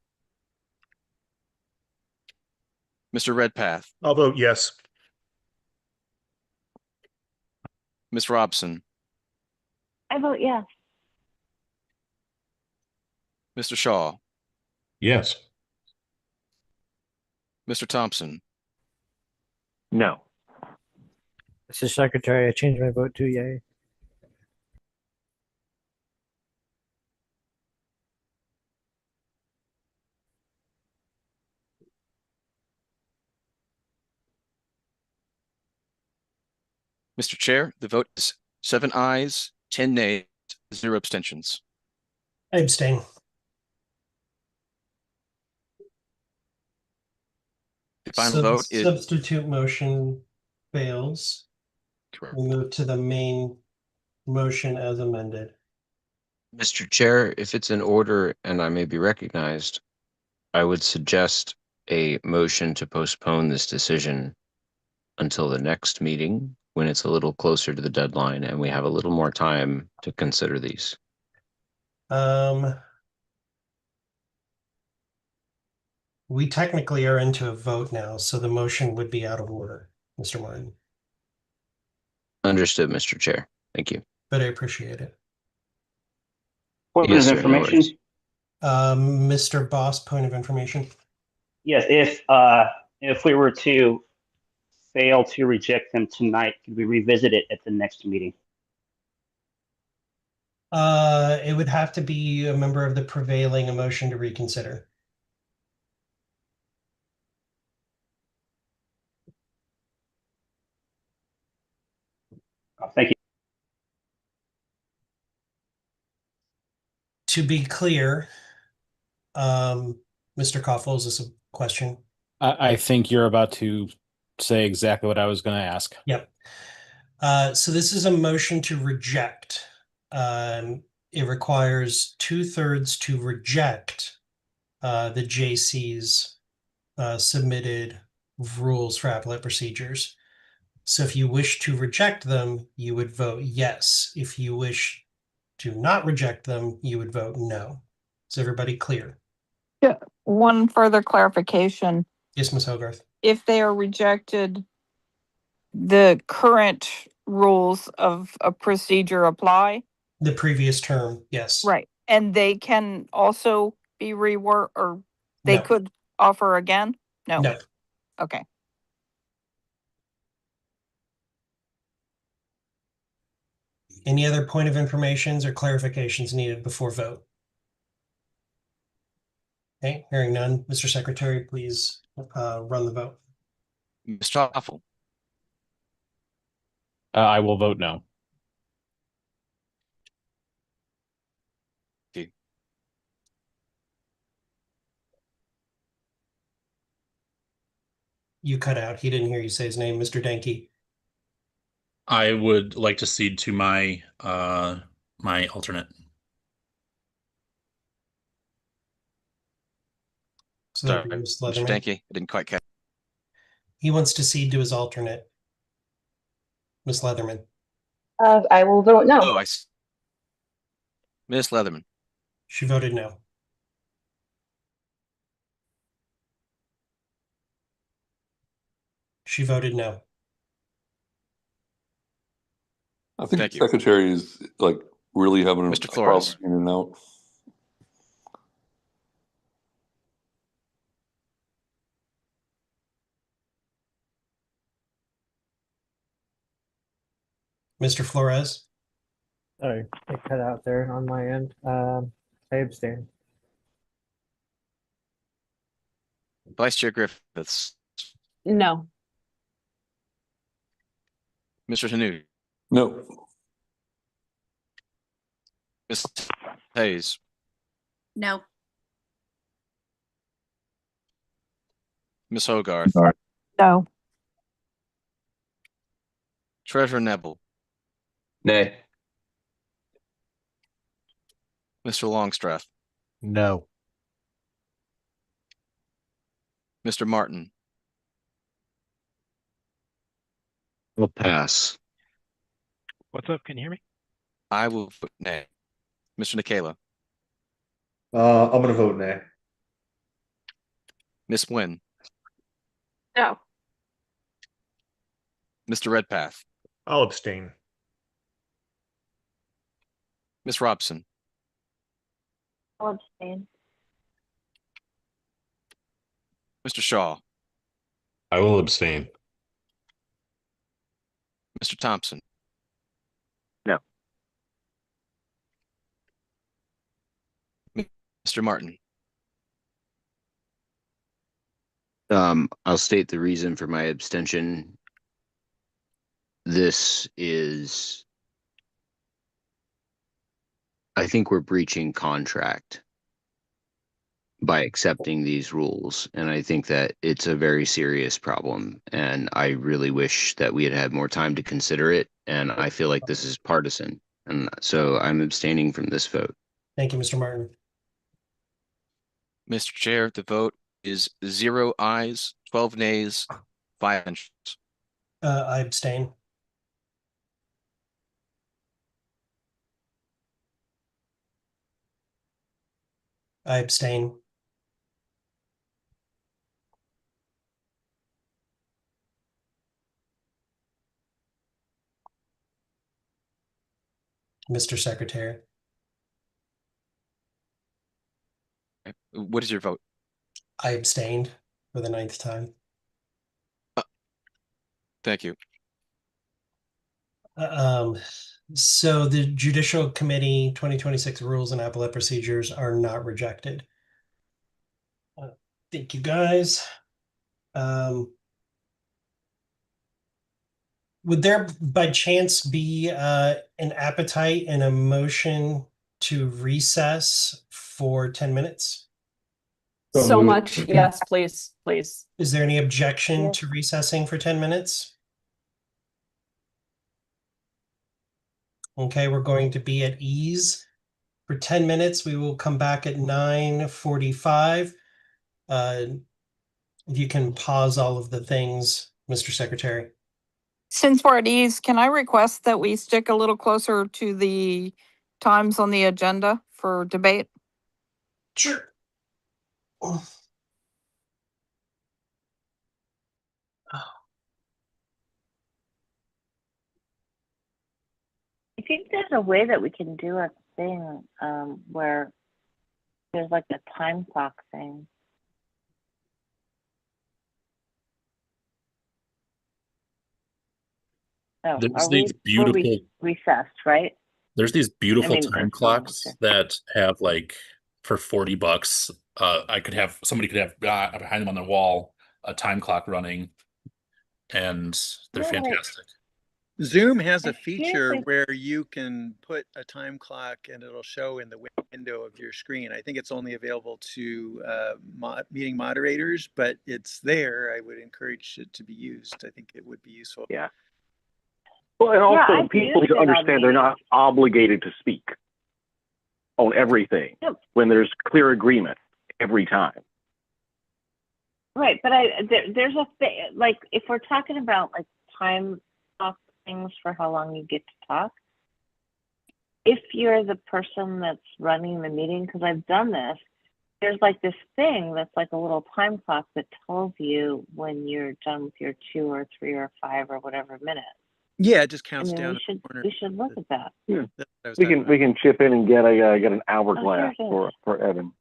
Mr. Redpath, I'll vote yes. Ms. Robson, I vote yes. Mr. Shaw, Yes. Mr. Thompson, No. Mr. Secretary, I change my vote to yay. Mr. Chair, the vote is 7 ayes, 10 nays, 0 abstentions. I abstain. The final So the vote is substitute motion fails. correct. We move to the main motion as amended. Mr. Chair, if it's in order and I may be recognized, I would suggest a motion to postpone this decision until the next meeting when it's a little closer to the deadline and we have a little more time to consider these. We technically are into a vote now, so the motion would be out of order, Mr. Martin, Understood, Mr. Chair. Thank you. but I appreciate it. Point Yes, of sir, no information. worries. Mr. Boss, point of information. Yes, if we were to fail to reject them tonight, could we revisit it at the next meeting? It would have to be a member of the prevailing a motion to reconsider. Thank you. To be clear, Mr. Koffel, is this a question? I think you're about to say exactly what I was going to ask. Yep. So this is a motion to reject. It requires 2/3 to reject the JC's submitted rules for appellate procedures. So if you wish to reject them, you would vote yes. If you wish to not reject them, you would vote no. Is everybody clear? Yeah. One further clarification. Yes, Ms. Hogarth. If they are rejected, the current rules of a procedure apply? The previous term, yes. Right. And they can also be reworked, or they No. could offer again? No. No. Okay. Any other point of informations or clarifications needed before vote? Okay, hearing none. Mr. Secretary, please run the vote. Mr. Toffel, I will vote no. You cut out. He didn't hear you say his name, Mr. Danke. I would like to cede to my my alternate. So sorry, that'd be Ms. Mr. Leatherman. Danke, I didn't quite catch. He wants to cede to his alternate, Ms. Leatherman. I will vote no. Oh, I see. Ms. Leatherman, She voted no. She voted no. I think Thank the you. secretary is like really having Mr. a Flores. problem in and out. Mr. Flores? Sorry, I cut out there on my end. I abstain. Vice Chair Griffiths, No. Mr. Hanu, No. Ms. Hayes, No. Ms. Hogarth, No. Treasurer Neville, Nay. Mr. Longstreth, No. Mr. Martin, I'll pass. What's up? Can you hear me? I will vote nay. Mr. Nikela, I'm gonna vote nay. Ms. Nguyen, No. Mr. Redpath, I'll abstain. Ms. Robson, I'll abstain. Mr. Shaw, I will abstain. Mr. Thompson. No. Mr. Martin. I'll state the reason for my abstention. This is, I think we're breaching contract by accepting these rules. And I think that it's a very serious problem. And I really wish that we had had more time to consider it. And I feel like this is partisan. And so I'm abstaining from this vote. Thank you, Mr. Martin. Mr. Chair, the vote is 0 ayes, 12 nays, 5 abstentions. I abstain. I abstain. Mr. Secretary. What is your vote? I abstained for the 9th time. Thank you. So the Judicial Committee 2026 rules and appellate procedures are not rejected. Thank you, guys. Would there by chance be an appetite and a motion to recess for 10 minutes? So much. Yes, please, please. Is there any objection Yes. to recessing for 10 minutes? Okay, we're going to be at ease for 10 minutes. We will come back at 9:45. If you can pause all of the things, Mr. Secretary. Since we're at ease, can I request that we stick a little closer to the times on the agenda for debate? Sure. I think there's a way that we can do a thing where there's like a time clock thing. Oh, There's are we these beautiful recessed, right? There's these beautiful I mean, time like, clocks okay. that have like for $40. Somebody could have behind them on the wall a time clock running, and they're No, wait. fantastic. Zoom has a I feel feature like- where you can put a time clock and it'll show in the window of your screen. I think it's only available to meeting moderators, but it's there. I would encourage it to be used. I think it would be useful. Yeah. Well, and also I've people used need to it on understand they're not obligated to speak on everything Yep. when there's clear agreement every time. Right, but there's a thing, like if we're talking about like time clock things for how long you get to talk, if you're the person that's running the meeting, because I've done this, there's like this thing that's like a little time clock that tells you when you're done with your 2 or 3 or 5 or whatever minutes. Yeah, it just I counts mean, down. we should look at that. Yeah. That's what I was We talking can chip in and get an hourglass here it is. for Evan.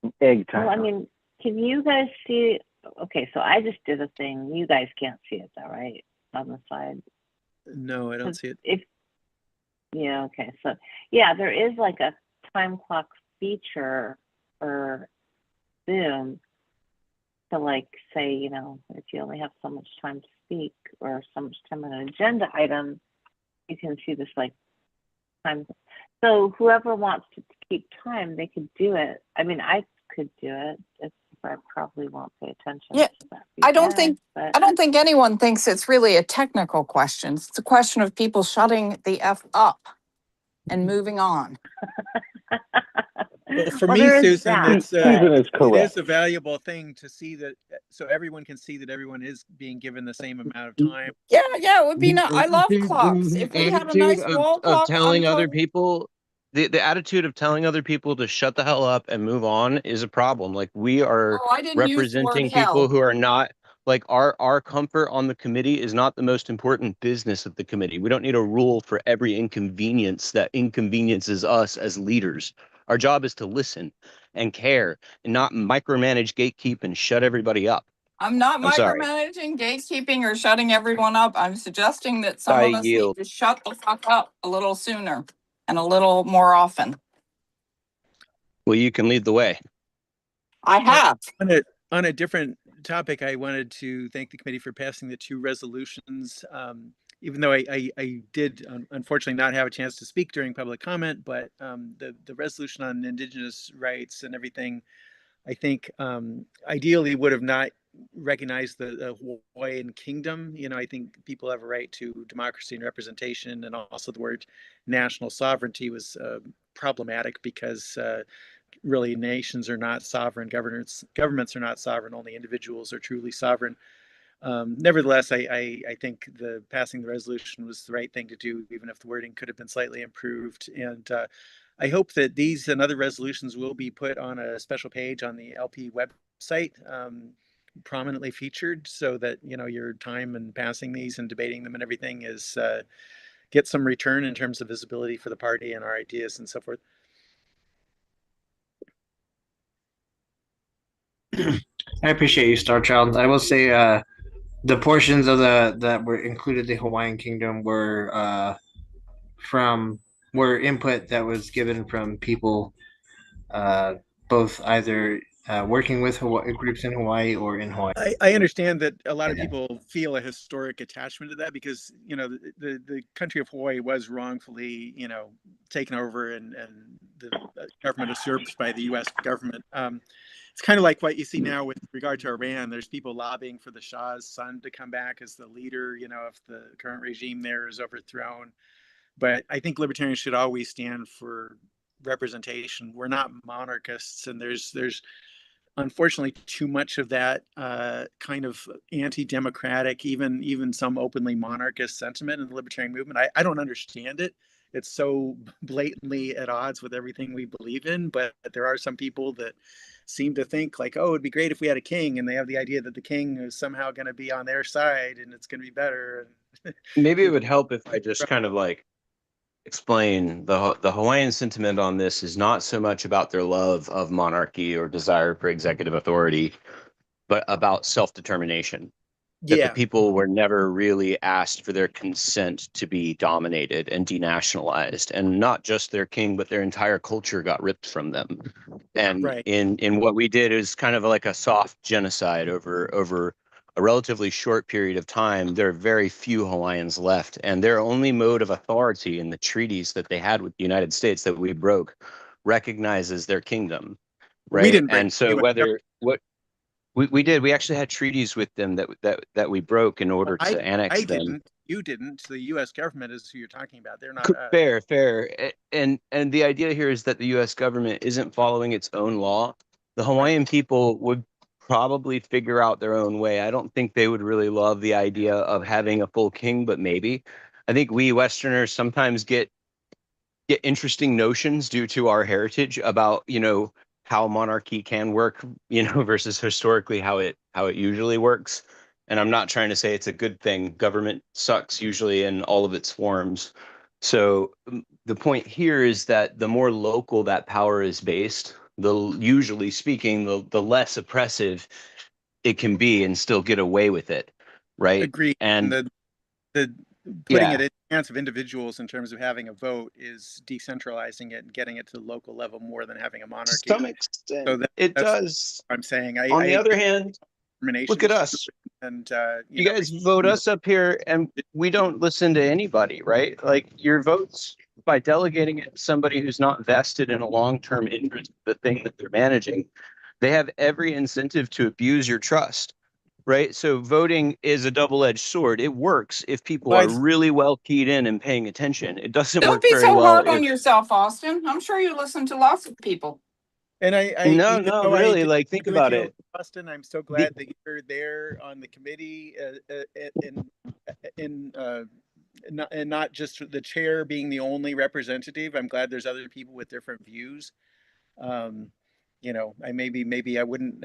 An egg timer. Well, I mean, can you guys see? Okay, so I just did a thing. You guys can't see it, though, right? On the side. No, I don't see it. Yeah, okay. So yeah, there is like a time clock feature for Zoom to like say, you know, if you only have so much time to speak or so much time on an agenda item, you can see this like time. So whoever wants to keep time, they could do it. I mean, I could do it. It's, I probably won't pay attention Yeah, to that I don't feedback, think but I don't think anyone thinks it's really a technical question. It's a question of people shutting the F up and moving on. Well, for well, me, there is Susan, that, it's Susan is it correct. is a valuable thing to see that, so everyone can see that everyone is being given the same amount of time. Yeah, it would be The nice. I love clocks. the If we had a attitude nice wall of clock on telling other code, people, the attitude of telling other people to shut the hell up and move on is a problem. Like we are oh, I didn't use the word representing people hell. who are not like our comfort on the committee is not the most important business of the committee. We don't need a rule for every inconvenience that inconveniences us as leaders. Our job is to listen and care and not micromanage, gatekeep, and shut everybody up. I'm not I'm sorry. micromanaging, gatekeeping, or shutting everyone up. I'm suggesting that some I of us need yield. to shut the fuck up a little sooner and a little more often. Well, you can lead the way. I have. On a different topic, I wanted to thank the committee for passing the 2 resolutions. Even though I did unfortunately not have a chance to speak during public comment, but the resolution on Indigenous rights and everything, I think ideally would have not recognized the Hawaiian kingdom. You know, I think people have a right to democracy and representation, and also the word national sovereignty was problematic because really nations are not sovereign, governments are not sovereign, only individuals are truly sovereign. Nevertheless, I think the passing the resolution was the right thing to do, even if the wording could have been slightly improved. And I hope that these and other resolutions will be put on a special page on the LP website, prominently featured, so that, you know, your time and passing these and debating them and everything is get some return in terms of visibility for the party and our ideas and so forth. I appreciate you, Star Child. I will say the portions of the that were included the Hawaiian Kingdom were input that was given from people both either working with groups in Hawaii or in Hawaii. I understand that a lot of people feel a historic attachment to that because, you know, the country of Hawaii was wrongfully, you know, taken over and the government usurped by the U.S. government. It's kind of like what you see now with regard to Iran. There's people lobbying for the Shah's son to come back as the leader, you know, if the current regime there is overthrown. But I think libertarians should always stand for representation. We're not monarchists, and there's unfortunately too much of that kind of anti-democratic, even some openly monarchist sentiment in the libertarian movement. I don't understand it. It's so blatantly at odds with everything we believe in, but there are some people that seem to think like, oh, it'd be great if we had a king, and they have the idea that the king is somehow going to be on their side and it's going to be better. Maybe it would help if I just kind of like explain the Hawaiian sentiment on this is not so much about their love of monarchy or desire for executive authority, but about self-determination. That the people were never really asked for their consent to be dominated and denationalized, and not just their king, but their entire culture got ripped from them. And Right. in what we did is kind of like a soft genocide over a relatively short period of time. There are very few Hawaiians left, and their only mode of authority in the treaties that they had with the United States that we broke recognizes their kingdom, right? We didn't break and so whether what we did. We actually had treaties with them that we broke in order to annex I them. didn't. You didn't. The U.S. government is who you're talking about. They're not. Fair. And the idea here is that the U.S. government isn't following its own law. The Hawaiian people would probably figure out their own way. I don't think they would really love the idea of having a full king, but maybe. I think we Westerners sometimes get interesting notions due to our heritage about, you know, how monarchy can work, you know, versus historically how it usually works. And I'm not trying to say it's a good thing. Government sucks usually in all of its forms. So the point here is that the more local that power is based, usually speaking, the less oppressive it can be and still get away with it, right? Agreed. And the putting it chance of individuals in terms of having a vote is decentralizing it and getting it to the local level more than having a monarchy. To some extent, So it that's does. what I'm saying. On the other agree with hand, look at us. And You guys vote us up here and we don't listen to anybody, right? Like your votes by delegating it to somebody who's not vested in a long-term interest, the thing that they're managing, they have every incentive to abuse your trust, right? So voting is a double-edged sword. It works if people are really well keyed in and paying attention. It doesn't Don't work be very so well hard on if yourself, Austin. I'm sure you listen to lots of people. And no, really, like think about it. Austin, I'm so glad that you're there on the committee, and not just the chair being the only representative. I'm glad there's other people with different views. You know, maybe I wouldn't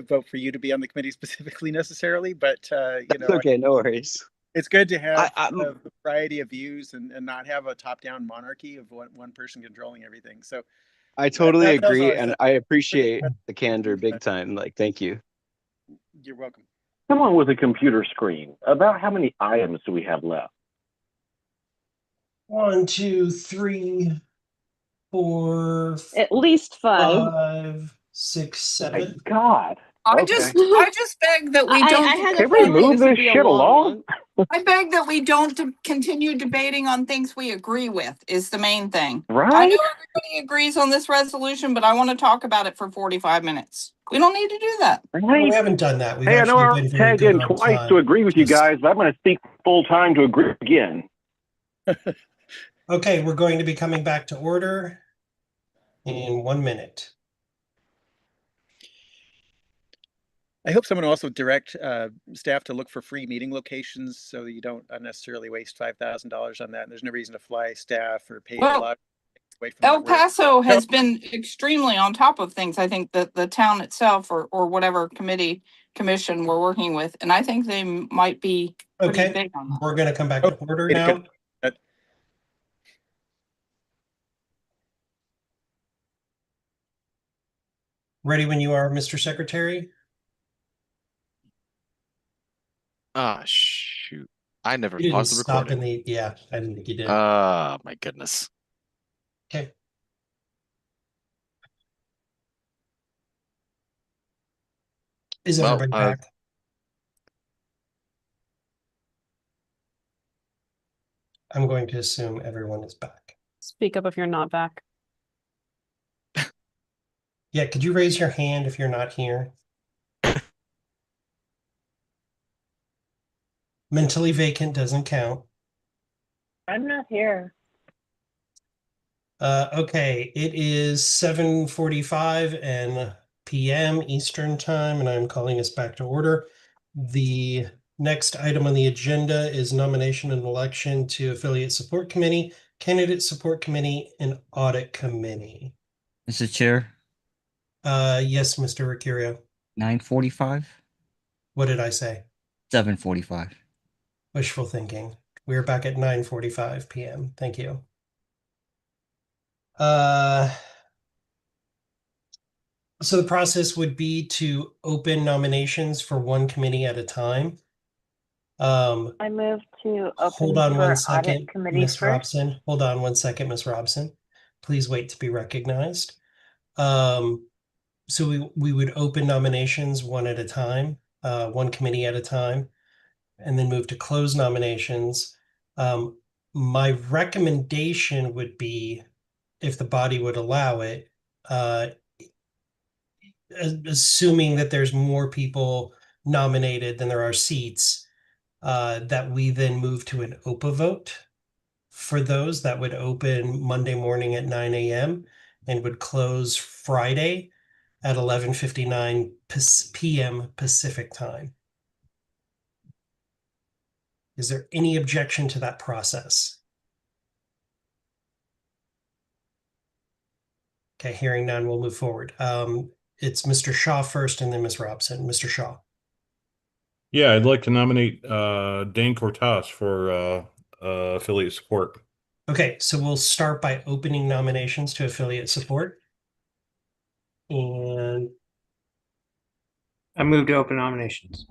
vote for you to be on the committee specifically necessarily, but you know, okay, no worries. It's good to have a variety of views and not have a top-down monarchy of one person controlling everything. So I totally agree, and I appreciate the candor big time. Like, thank you. You're welcome. Someone with a computer screen. About how many items do we have left? 1, 2, 3, 4. At least 5. 5, 6, 7. My God. I just beg that we don't. I had a Can we feeling move this would this be a shit long along? one. I beg that we don't continue debating on things we agree with is the main thing. Right? I know everybody agrees on this resolution, but I want to talk about it for 45 minutes. We don't need to do that. Well, we haven't done that. We've Hey, I know actually I been very tagged good in on twice time. to agree with you guys, but I'm going to speak full time to agree again. Okay, we're going to be coming back to order in 1 minute. I hope someone will also direct staff to look for free meeting locations so that you don't unnecessarily waste $5,000 on that. And there's no reason to fly staff or pay a lot away from El their work. Paso has been extremely on top of things. I think that the town itself or whatever commission we're working with, and I think they might be pretty big on that. We're going to come back to order now. Ready when you are, Mr. Secretary? Ah, shoot. I never You didn't paused the stop recording. in the, yeah, I didn't think you did. Ah, my goodness. Okay. Is everybody back? I'm going to assume everyone is back. Speak up if you're not back. Yeah, could you raise your hand if you're not here? Mentally vacant doesn't count. I'm not here. Okay, it is 7:45 p.m. Eastern time, and I'm calling us back to order. The next item on the agenda is nomination and election to Affiliate Support Committee, Candidate Support Committee, and Audit Committee. Mr. Chair, Yes, Mr. Ricciario. 9:45, What did I say? 7:45. Wishful thinking. We're back at 9:45 p.m. Thank you. So the process would be to open nominations for one committee at a time. I move to open Hold on for one audit second, committee Miss first. Robson. Hold on one second, Miss Robson. Please wait to be recognized. So we would open nominations one at a time, one committee at a time, and then move to close nominations. My recommendation would be, if the body would allow it, assuming that there's more people nominated than there are seats, that we then move to an OPA vote for those. That would open Monday morning at 9 a.m. and would close Friday at 11:59 p.m. Pacific time. Is there any objection to that process? Okay, hearing none, we'll move forward. It's Mr. Shaw first and then Ms. Robson. Mr. Shaw. Yeah, I'd like to nominate Dane Cortas for affiliate support. Okay, so we'll start by opening nominations to affiliate support. And I move to open nominations.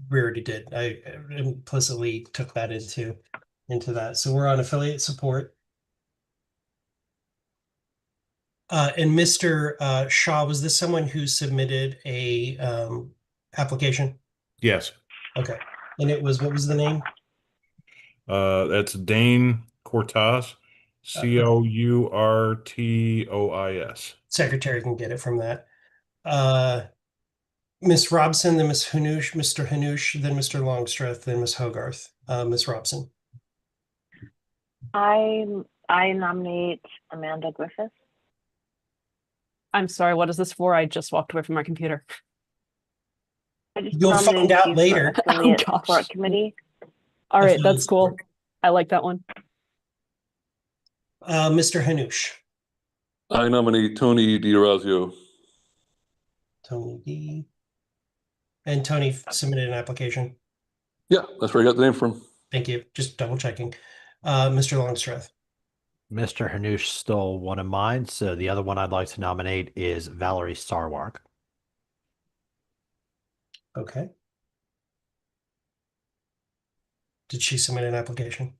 we already did. I implicitly took that into. into that. So we're on affiliate support. And Mr. Shaw, was this someone who submitted a application? Yes. Okay. And it was, what was the name? That's Dane Cortaz, Courtois. Secretary can get it from that. Miss Robson, then Miss Hanoush, Mr. Hanoush, then Mr. Longstreth, then Miss Hogarth. Miss Robson. I nominate Amanda Griffiths. I'm sorry, what is this for? I just walked away from my computer. I just You'll find nominated out you for later. affiliate Oh, gosh. support committee. All right, Affiliate that's cool. support. I like that one. Mr. Hanoush. I nominate Tony DiRazio. Tony D. And Tony submitted an application. Yeah, that's where I got the name from. Thank you. Just double checking. Mr. Longstreth. Mr. Hanoush stole one of mine, so the other one I'd like to nominate is Valerie Sarwark. Okay. Did she submit an application?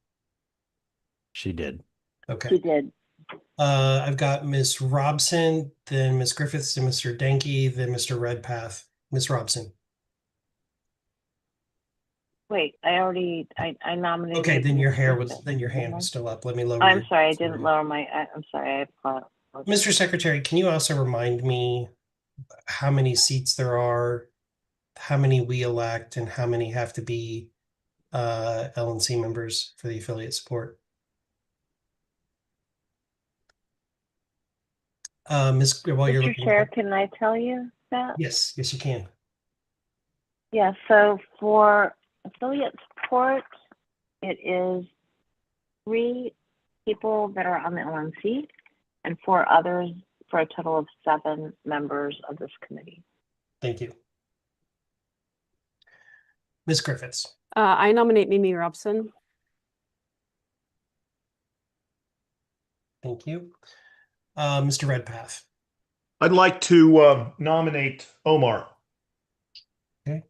She did. Okay. She did. I've got Miss Robson, then Miss Griffiths, then Mr. Denke, then Mr. Redpath. Miss Robson. Wait, I nominated. Okay, then your Ms. hair was, Griffiths, then your hand didn't I? was still up. Let me lower. I'm your- sorry, I didn't lower my, I'm sorry, I apologize. Mr. Secretary, can you also remind me how many seats there are, how many we elect, and how many have to be LNC members for the affiliate support? Ms. While you're Mr. looking. Chair, can I tell you that? Yes, yes, you can. Yeah, so for affiliate support, it is 3 people that are on the LNC and 4 others for a total of 7 members of this committee. Thank you. Ms. Griffiths. I nominate Mimi Robson. Thank you. Mr. Redpath. I'd like to nominate Omar. Okay.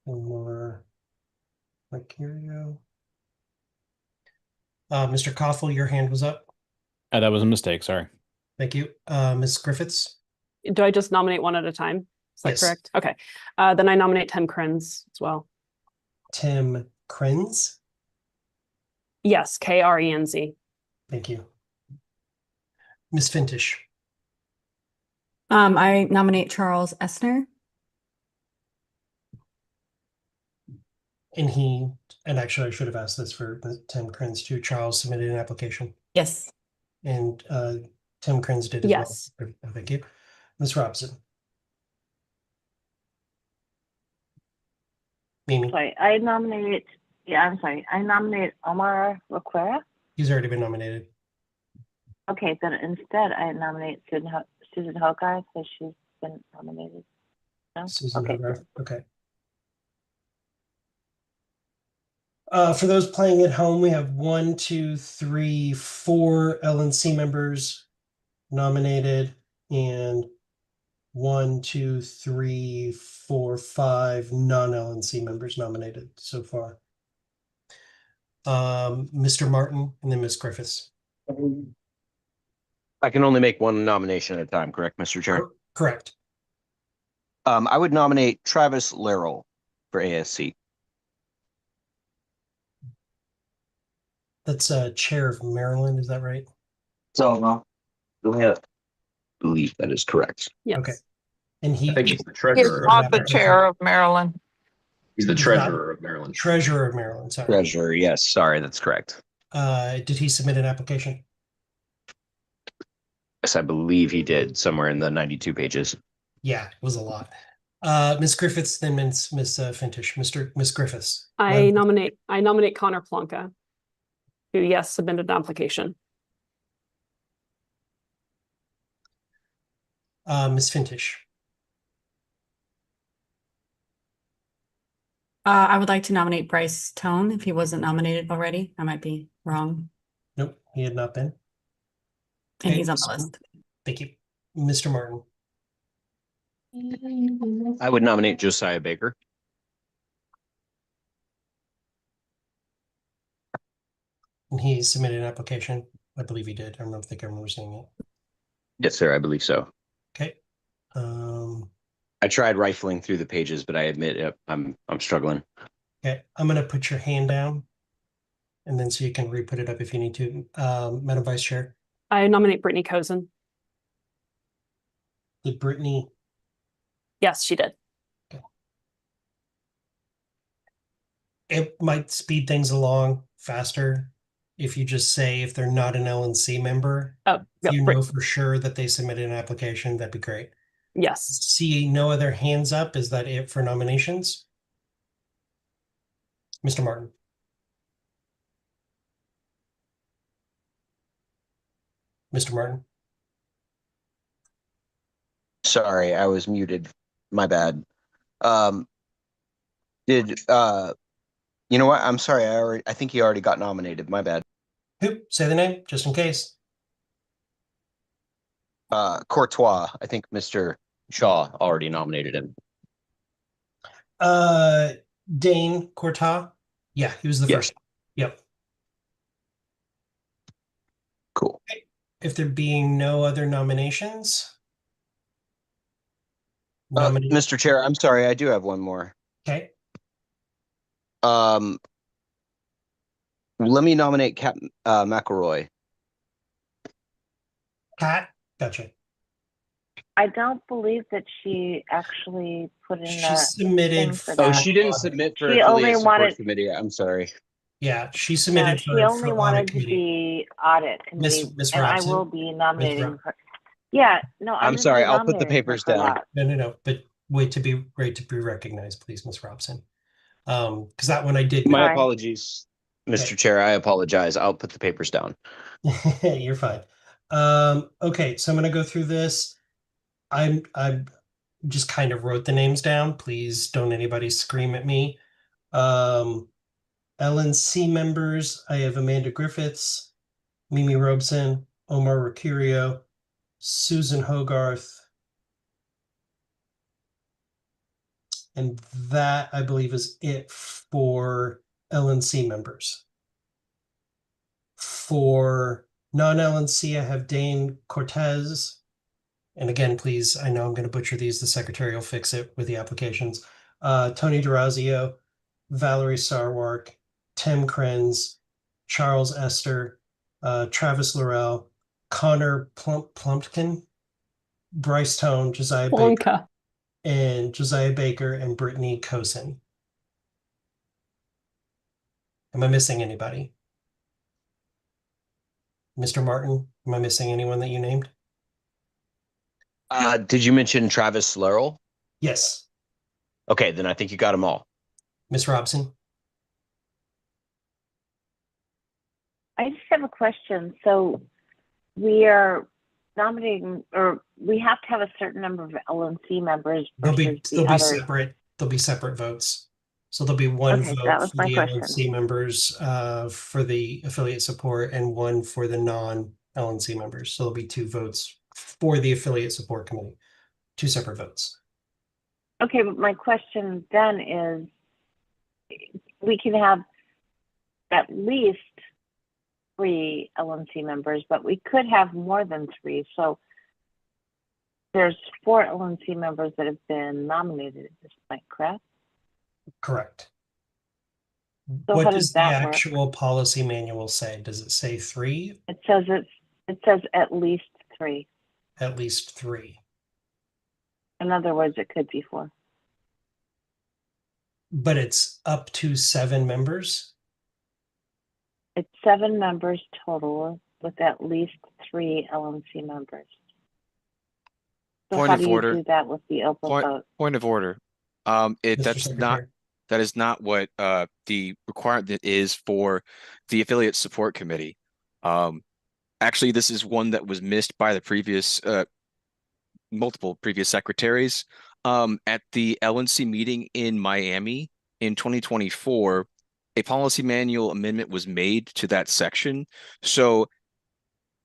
Omar Mercurio. Mr. Koffel, your hand was up. That was a mistake. Sorry. Thank you. Ms. Griffiths. Do I just nominate one at a time? Is that Yes. correct? Okay. Then I nominate Tim Krenz as well. Tim Krenz. Yes, Krenz. Thank you. Ms. Fintish. I nominate Charles Essner. And actually I should have asked this for Tim Krenz too. Charles submitted an application. Yes. And Tim Krenz did as Yes. well. Thank you. Ms. Robson. Mimi. Sorry, I nominate Omar Requera. He's already been nominated. Okay, then instead I nominate Susan Hogarth, so she's been nominated. No? Susan Okay. Hogarth. Okay. For those playing at home, we have 1, 2, 3, 4 LNC members nominated, and 1, 2, 3, 4, 5 non-LNC members nominated so far. Mr. Martin and then Ms. Griffiths. I can only make one nomination at a time, correct, Mr. Chair? Correct. I would nominate Travis Larrell for ASC. That's Chair of Maryland, is that right? So, I believe that is correct. Yes. Okay. And I think he's the He's treasurer. not the chair of Maryland. He's the He's treasurer of Maryland. Treasurer of Maryland, sorry. Treasurer, yes, sorry, that's correct. Did he submit an application? Yes, I believe he did, somewhere in the 92 pages. Yeah, it was a lot. Ms. Griffiths, then Ms. Fintish. Ms. Griffiths. I nominate Connor Plonka, who, yes, submitted an application. Ms. Fintish. I would like to nominate Bryce Tone if he wasn't nominated already. I might be wrong. Nope, he had not been. And he's on the list. Thank you. Mr. Martin. I would nominate Josiah Baker. And he submitted an application. I believe he did. I don't think I remember seeing it. Yes, sir. I believe so. Okay. I tried rifling through the pages, but I admit I'm struggling. Okay. I'm going to put your hand down. And then so you can re-put it up if you need to. Madam Vice Chair. I nominate Brittany Cozen. Did Brittany? Yes, she did. It might speed things along faster if you just say if they're not an LNC member. Oh, if you know for sure that they submitted an application, that'd be great. Yes. See no other hands up. Is that it for nominations? Mr. Martin. Mr. Martin. Sorry, I was muted. My bad. You know what? I'm sorry. I think he already got nominated. My bad. Who? Say the name, just in case. Courtois. I think Mr. Shaw already nominated him. Dane Courtois. Yeah, he was the first. Yep. Cool. Okay. If there being no other nominations. Mr. Chair, I'm sorry. I do have one more. Okay. Let me nominate Kat McElroy. Kat, gotcha. I don't believe that she actually put in She submitted. She didn't submit for She only affiliate support wanted. committee. I'm sorry. Yeah, she No, submitted she only wanted to committee. be audit committee, Miss and I Robson? will be nominating her. Yeah, no, I'm just sorry. I'll put the nominating her papers for down. that. No. But wait to be recognized, please, Miss Robson. Because that one I did. My apologies, Mr. Chair. I apologize. I'll put the papers down. You're fine. Okay, so I'm gonna go through this. I'm just kind of wrote the names down. Please don't anybody scream at me. LNC members, I have Amanda Griffiths, Mimi Robeson, Omar Mercurio, Susan Hogarth. And that, I believe, is it for LNC members. For non-LNC, I have Dane Cortez. And again, please, I know I'm going to butcher these. The secretary will fix it with the applications. Tony Durazio, Valerie Sarwark, Tim Krenz, Charles Esther, Travis Laurel, Connor Plumpkin, Bryce Tone, Josiah Baker, and Josiah Baker and Brittany Cosen. Am I missing anybody? Mr. Martin, am I missing anyone that you named? Did you mention Travis Laurel? Yes. Okay, then I think you got them all. Miss Robson? I just have a question. So we are nominating, or we have to have a certain number of LNC members. They'll be others. separate. There'll be separate votes. So there'll be one Okay, vote that was for my the question. LNC members for the affiliate support and one for the non-LNC members. So there'll be two votes for the affiliate support committee, two separate votes. Okay, but my question then is, we can have at least 3 LNC members, but we could have more than 3. So there's 4 LNC members that have been nominated at this point, correct? Correct. So What how does does the that work? actual policy manual say? Does it say 3? It says at least 3. At least 3. In other words, it could be 4. But it's up to 7 members? It's 7 members total with at least 3 LNC members. So Point how of do you order. do that with the open vote? Point of order. That is not what the requirement is for the affiliate support committee. Actually, this is one that was missed by the previous multiple previous secretaries. At the LNC meeting in Miami in 2024, a policy manual amendment was made to that section. So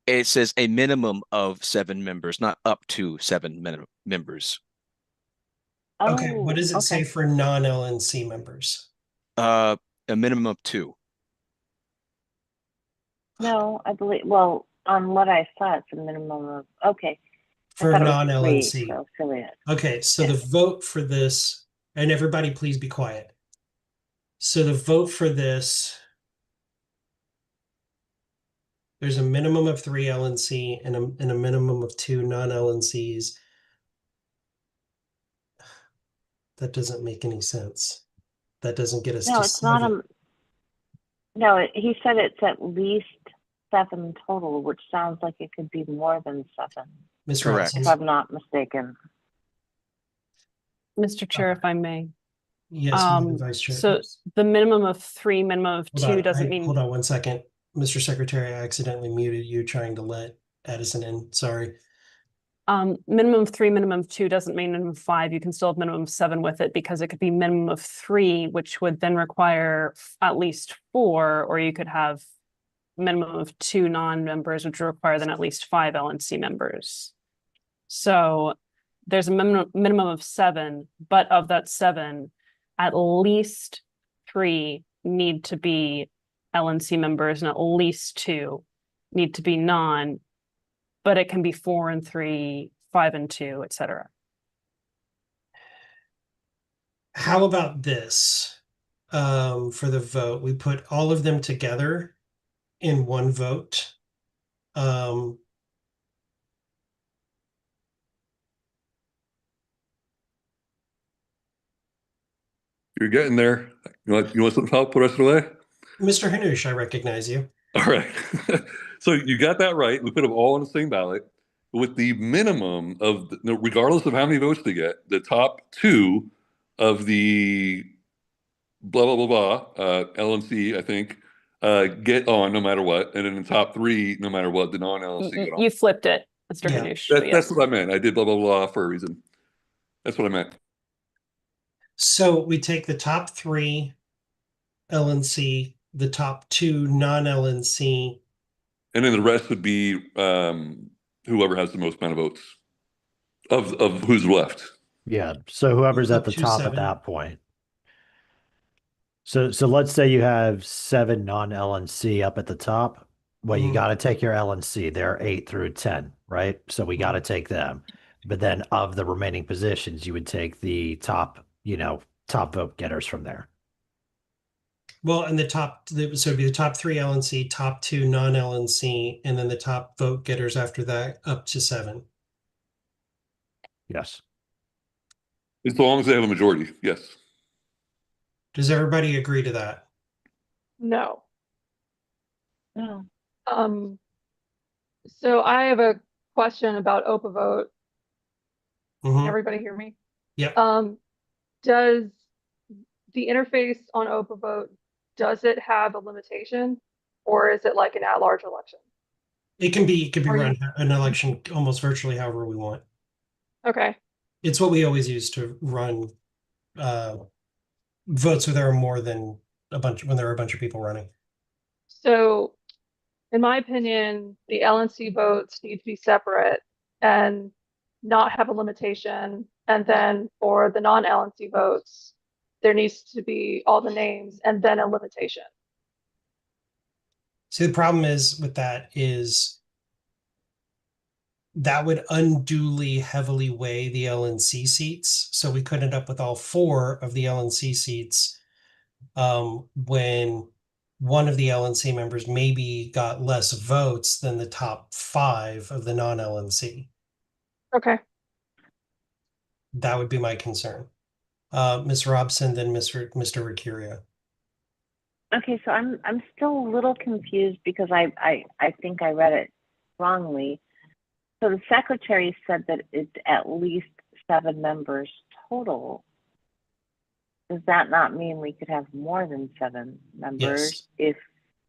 it says a minimum of 7 members, not up to 7 members. Okay, what does it say for non-LNC members? A minimum of 2. No, I believe, well, on what I saw, it's a minimum of, okay. I For thought it was non-LNC. 3 for affiliate. Okay, so the vote for this, and everybody please be quiet. So the vote for this, there's a minimum of 3 LNC and a minimum of 2 non-LNCs. That doesn't make any sense. That doesn't get us No, to it's not 7. no, he said it's at least 7 total, which sounds like it could be more than 7. Ms. Correct. Robson. If I'm not mistaken. Mr. Chair, if I may. Yes, Madam Vice Chair. So the minimum of 3, minimum of Hold 2 on, doesn't mean. Hold on one second. Mr. Secretary, I accidentally muted you trying to let Addison in. Sorry. Minimum of 3, minimum of 2 doesn't mean minimum of 5. You can still have minimum of 7 with it because it could be minimum of 3, which would then require at least 4, or you could have minimum of 2 non-members, which would require then at least 5 LNC members. So there's a minimum of 7, but of that 7, at least 3 need to be LNC members and at least 2 need to be non, but it can be 4 and 3, 5 and 2, etc. How about this? For the vote, we put all of them together in one vote. You're getting there. You want some help the rest of the way? Mr. Hanush, I recognize you. All right. So you got that right. We put them all on the same ballot with the minimum of, regardless of how many votes they get, the top 2 of the blah, blah, blah, blah, LNC, I think, get on no matter what. And then the top 3, no matter what, the non-LNC get on. You flipped it, Mr. Hanush. That's what I meant. I did blah, blah, blah for a reason. That's what I meant. So we take the top 3 LNC, the top 2 non-LNC. And then the rest would be whoever has the most amount of votes of who's left. Yeah. So whoever's at the top at that point. So let's say you have 7 non-LNC up at the top. Well, you got to take your LNC. They're 8 through 10, right? So we got to take them. But then of the remaining positions, you would take the top, top vote getters from there. Well, and so it'd be the top 3 LNC, top 2 non-LNC, and then the top vote getters after that up to 7. Yes. As long as they have a majority, yes. Does everybody agree to that? No. No. So I have a question about OPA vote. Can everybody hear me? Yep. Does the interface on OPA vote, does it have a limitation, or is it like an at-large election? It can be run an election almost virtually however we want. Okay. It's what we always use to run votes where there are more than when there are a bunch of people running. So in my opinion, the LNC votes need to be separate and not have a limitation. And then for the non-LNC votes, there needs to be all the names and then a limitation. See, the problem is with that is that would unduly heavily weigh the LNC seats. So we could end up with all 4 of the LNC seats when one of the LNC members maybe got less votes than the top 5 of the non-LNC. Okay. That would be my concern. Ms. Robson, then Mr. Ricurio. Okay, so I'm still a little confused because I think I read it wrongly. So the secretary said that it's at least 7 members total. Does that not mean we could have more than 7 members if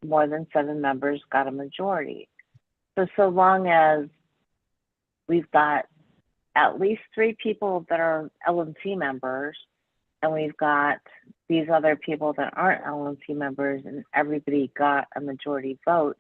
more than 7 members got a majority? So long as we've got at least 3 people that are LNC members, and we've got these other people that aren't LNC members, and everybody got a majority vote,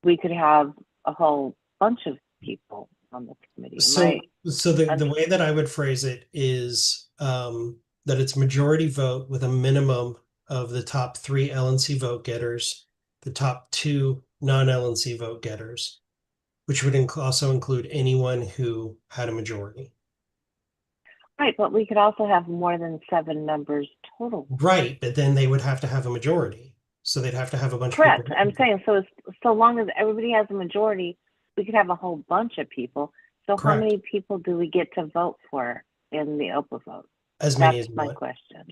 we could have a whole bunch of people on the committee. So the way that I would phrase it is that it's majority vote with a minimum of the top 3 LNC vote getters. the top 2 non-LNC vote getters, which would also include anyone who had a majority. Right, but we could also have more than 7 members total. Right, but then they would have to have a majority. So they'd have to have a bunch Correct. of people. I'm saying, so long as everybody has a majority, we could have a whole bunch of people. So Correct. how many people do we get to vote for in the Oprah vote? As many That's as you my want. question.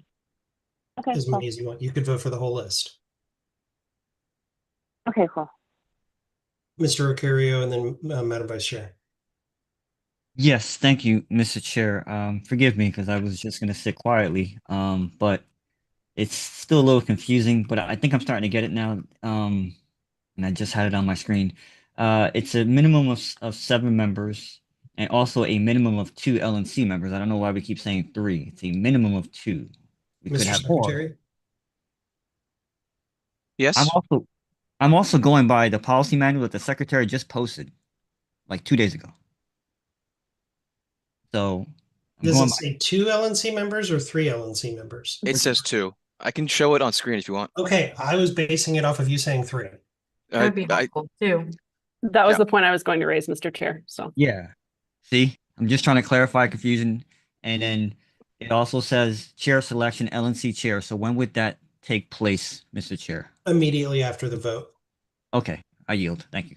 Okay, As cool. many as you want. You could vote for the whole list. Okay, cool. Mr. Rocario and then Madam Vice Chair. Yes, thank you, Mr. Chair. Forgive me because I was just gonna sit quietly. But it's still a little confusing, but I think I'm starting to get it now. And I just had it on my screen. It's a minimum of 7 members and also a minimum of 2 LNC members. I don't know why we keep saying 3. It's a minimum of 2. We could Mr. have more. Secretary. Yes. I'm also going by the policy manual that the secretary just posted like 2 days ago. So I'm Does going it by. say 2 LNC members or 3 LNC members? It says 2. I can show it on screen if you want. Okay, I was basing it off of you saying 3. That would be helpful too. That was Yeah. the point I was going to raise, Mr. Chair. So Yeah. See, I'm just trying to clarify confusion. And then it also says chair selection, LNC chair. So when would that take place, Mr. Chair? Immediately after the vote. Okay, I yield. Thank you.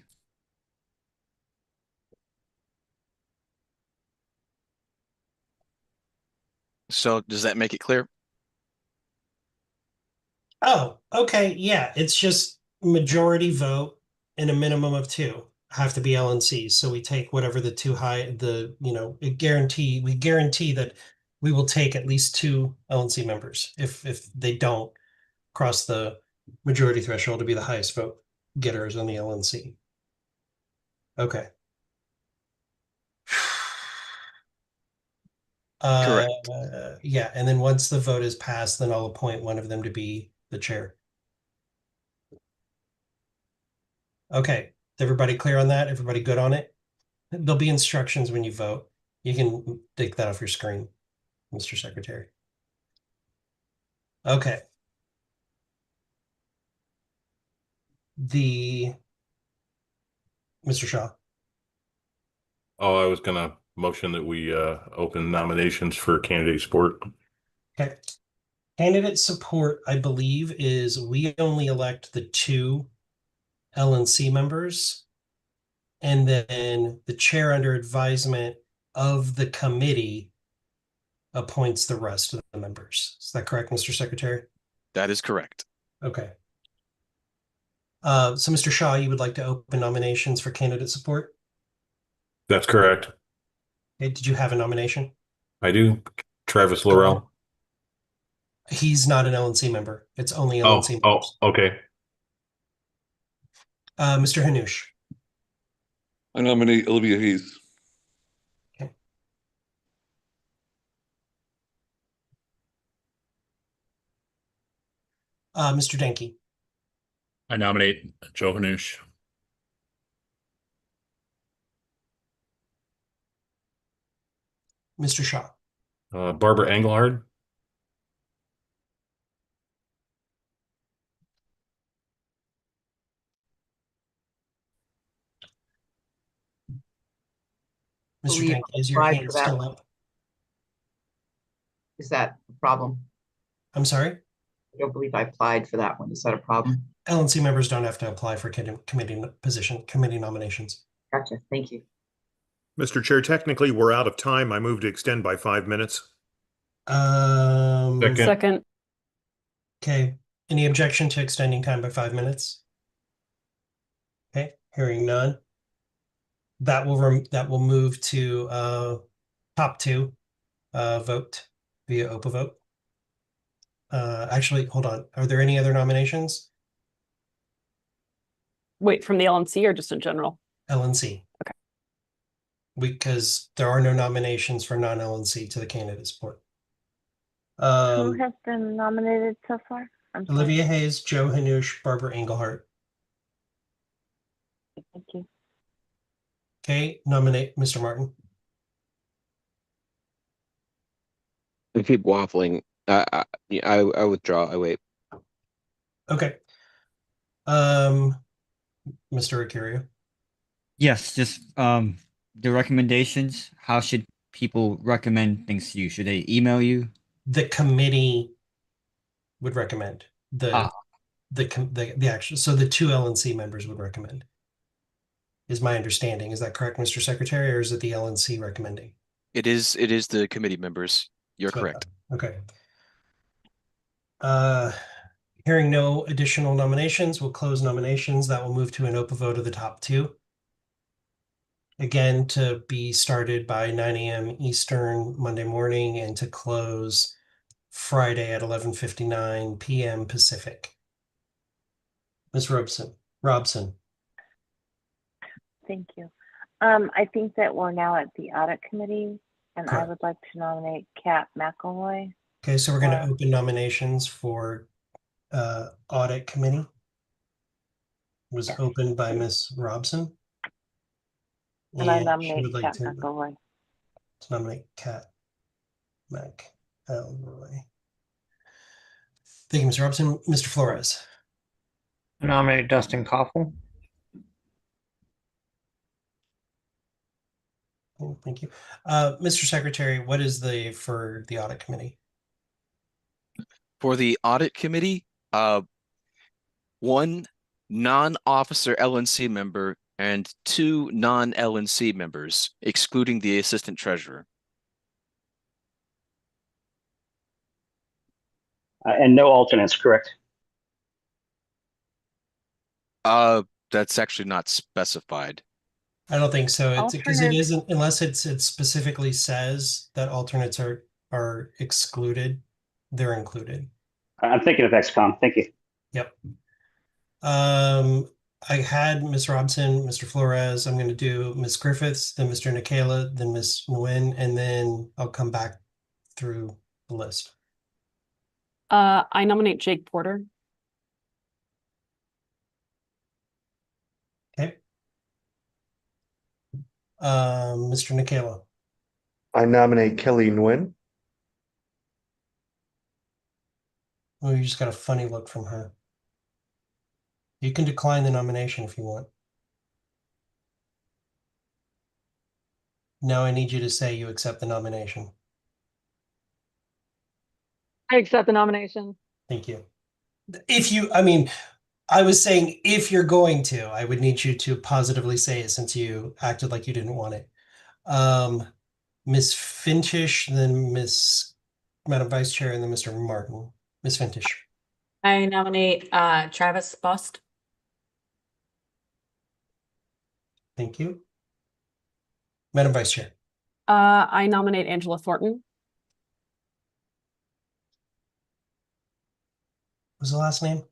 So does that make it clear? Oh, okay. Yeah, it's just majority vote and a minimum of 2 have to be LNCs. So we take whatever the we guarantee that we will take at least 2 LNC members. If they don't cross the majority threshold to be the highest vote getters on the LNC. Okay. Correct. Yeah, and then once the vote is passed, then I'll appoint one of them to be the chair. Okay, is everybody clear on that? Everybody good on it? There'll be instructions when you vote. You can take that off your screen, Mr. Secretary. Okay. Mr. Shaw. Oh, I was gonna motion that we open nominations for candidate support. Okay. Candidate support, I believe, is we only elect the 2 LNC members. And then the chair under advisement of the committee appoints the rest of the members. Is that correct, Mr. Secretary? That is correct. Okay. So Mr. Shaw, you would like to open nominations for candidate support? That's correct. Okay, did you have a nomination? I do. Travis Laurel. He's not an LNC member. It's only Oh, LNC members. okay. Mr. Hanoush. I nominate Olivia Hayes. Okay. Mr. Denke. I nominate Joe Hanoush. Mr. Shaw. Barbara Engelhard. Mr. Believe Denke, is your applied hand for that still one. up? Is that a problem? I'm sorry? I don't believe I applied for that one. Is that a problem? LNC members don't have to apply for committee nominations. Gotcha. Thank you. Mr. Chair, technically, we're out of time. I move to extend by 5 minutes. Second. Okay. Any objection to extending time by 5 minutes? Okay, hearing none. That will move to top 2 vote via OPA vote. Actually, hold on. Are there any other nominations? Wait, from the LNC or just in general? LNC. Okay. Because there are no nominations for non-LNC to the candidate support. Who has been nominated so far? I'm sorry. Olivia Hayes, Joe Hanoush, Barbara Engelhart. Thank you. Okay, nominate Mr. Martin. We keep waffling. I withdraw. I wait. Okay. Mr. Akira. Yes, just the recommendations. How should people recommend things to you? Should they email you? The committee would recommend Ah. the action. So the two LNC members would recommend. Is my understanding. Is that correct, Mr. Secretary, or is it the LNC recommending? It is the committee members. You're So, correct. okay. Hearing no additional nominations, we'll close nominations. That will move to an open vote of the top two. Again, to be started by 9 a.m. Eastern Monday morning and to close Friday at 11:59 p.m. Pacific. Ms. Robson. Thank you. I think that we're now at the audit committee, and Correct. I would like to nominate Kat McElroy. Okay, so we're going to open nominations for audit committee. It was opened by Ms. Robson. And I she nominate would like Kat to McElroy. nominate Kat McElroy. Thank you, Ms. Robson. Mr. Flores. I nominate Dustin Koffel. Thank you. Mr. Secretary, what is for the audit committee? For the audit committee, one non-officer LNC member and two non-LNC members, excluding the assistant treasurer. And no alternates, correct? That's actually not specified. I don't think so. It's because it Alternates. isn't, unless it specifically says that alternates are excluded, they're included. I'm thinking of XCOM. Thank you. Yep. I had Ms. Robson, Mr. Flores. I'm going to do Ms. Griffiths, then Mr. Nicola, then Ms. Nguyen, and then I'll come back through the list. I nominate Jake Porter. Okay. Mr. Nicola. I nominate Kelly Nguyen. Oh, you just got a funny look from her. You can decline the nomination if you want. Now I need you to say you accept the nomination. I accept the nomination. Thank you. I was saying if you're going to, I would need you to positively say it since you acted like you didn't want it. Ms. Fintish, then Madam Vice Chair, and then Mr. Martin. Ms. Fintish. I nominate Travis Bust. Thank you. Madam Vice Chair. I nominate Angela Thornton. What was the last name?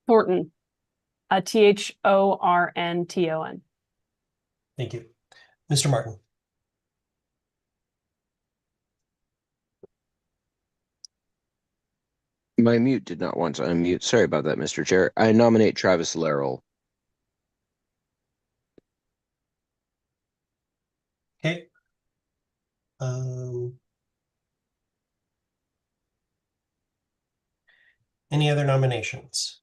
Thornton. Thornton. Thank you. Mr. Martin. My mute did not want to unmute. Sorry about that, Mr. Chair. I nominate Travis Larrell. Okay. Any other nominations?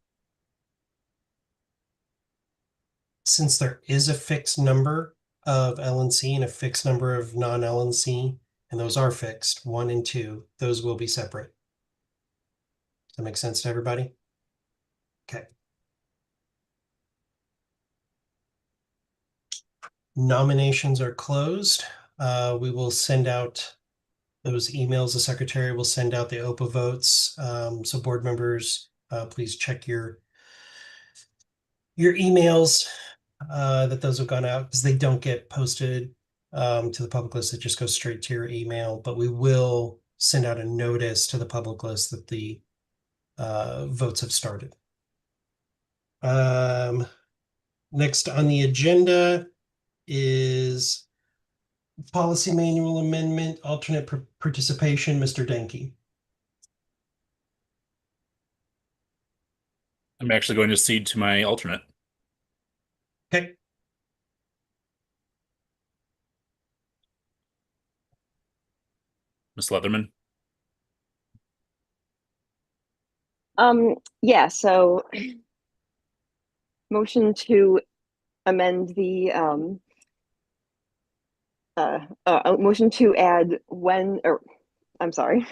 Since there is a fixed number of LNC and a fixed number of non-LNC, and those are fixed, 1 and 2, those will be separate. Does that make sense to everybody? Okay. Nominations are closed. We will send out those emails. The secretary will send out the OPA votes. So board members, please check your emails that those have gone out, because they don't get posted to the public list. It just goes straight to your email, but we will send out a notice to the public list that the votes have started. Next on the agenda is policy manual amendment, alternate participation, Mr. Denke. I'm actually going to cede to my alternate. Okay. Ms. Leatherman. Yeah, so motion to amend the motion to add when, or I'm sorry.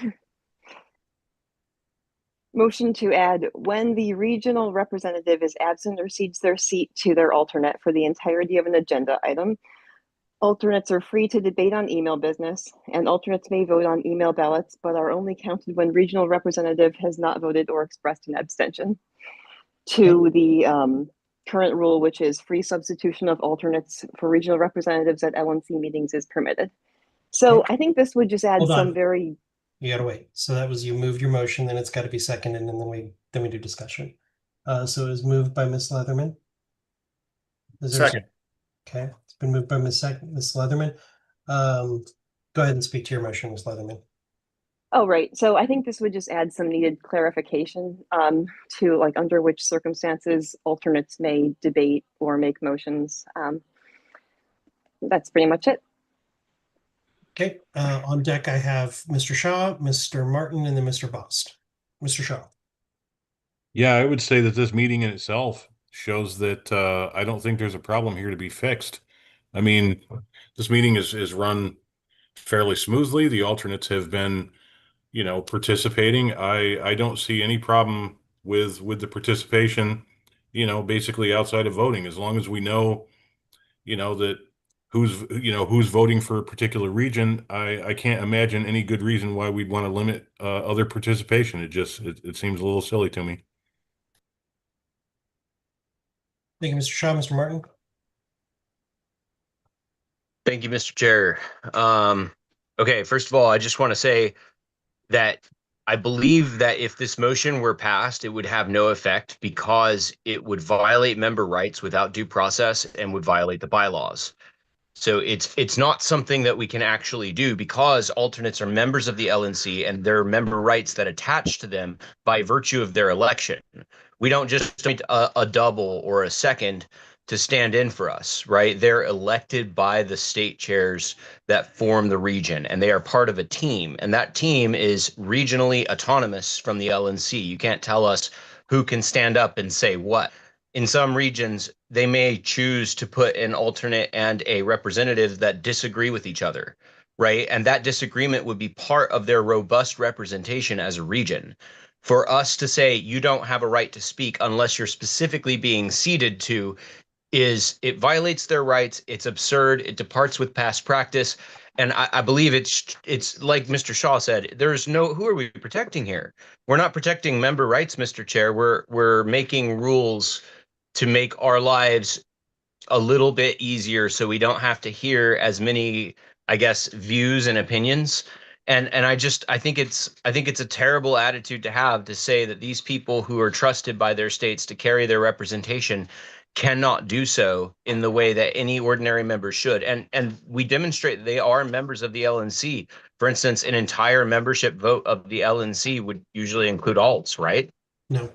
Motion to add when the regional representative is absent or cedes their seat to their alternate for the entirety of an agenda item. Alternates are free to debate on email business, and alternates may vote on email ballots, but are only counted when regional representative has not voted or expressed an abstention. To the current rule, which is free substitution of alternates for regional representatives at LNC meetings is permitted. So I think this would just add Hold on. some very. You gotta wait. So that was, you moved your motion, then it's got to be seconded, and then we do discussion. So it was moved by Ms. Leatherman. Is there Second. Okay, it's been moved by Ms. Leatherman. Go ahead and speak to your motion, Ms. Leatherman. Oh, right. So I think this would just add some needed clarification to like under which circumstances alternates may debate or make motions. That's pretty much it. Okay, on deck I have Mr. Shaw, Mr. Martin, and then Mr. Bost. Mr. Shaw. Yeah, I would say that this meeting in itself shows that I don't think there's a problem here to be fixed. I mean, this meeting is run fairly smoothly. The alternates have been, participating. I don't see any problem with the participation, basically outside of voting, as long as we know, that who's voting for a particular region. I can't imagine any good reason why we'd want to limit other participation. It seems a little silly to me. Thank you, Mr. Shaw. Mr. Martin. Thank you, Mr. Chair. Okay, first of all, I just want to say that I believe that if this motion were passed, it would have no effect because it would violate member rights without due process and would violate the bylaws. So it's not something that we can actually do because alternates are members of the LNC and there are member rights that attach to them by virtue of their election. We don't just need a double or a second to stand in for us, right? They're elected by the state chairs that form the region, and they are part of a team, and that team is regionally autonomous from the LNC. You can't tell us who can stand up and say what. In some regions, they may choose to put an alternate and a representative that disagree with each other, right? And that disagreement would be part of their robust representation as a region. For us to say you don't have a right to speak unless you're specifically being ceded to it violates their rights. It's absurd. It departs with past practice. And I believe it's like Mr. Shaw said, who are we protecting here? We're not protecting member rights, Mr. Chair. We're making rules to make our lives a little bit easier so we don't have to hear as many, I guess, views and opinions. And I think it's a terrible attitude to have, to say that these people who are trusted by their states to carry their representation cannot do so in the way that any ordinary member should. And we demonstrate that they are members of the LNC. For instance, an entire membership vote of the LNC would usually include alts, right? No.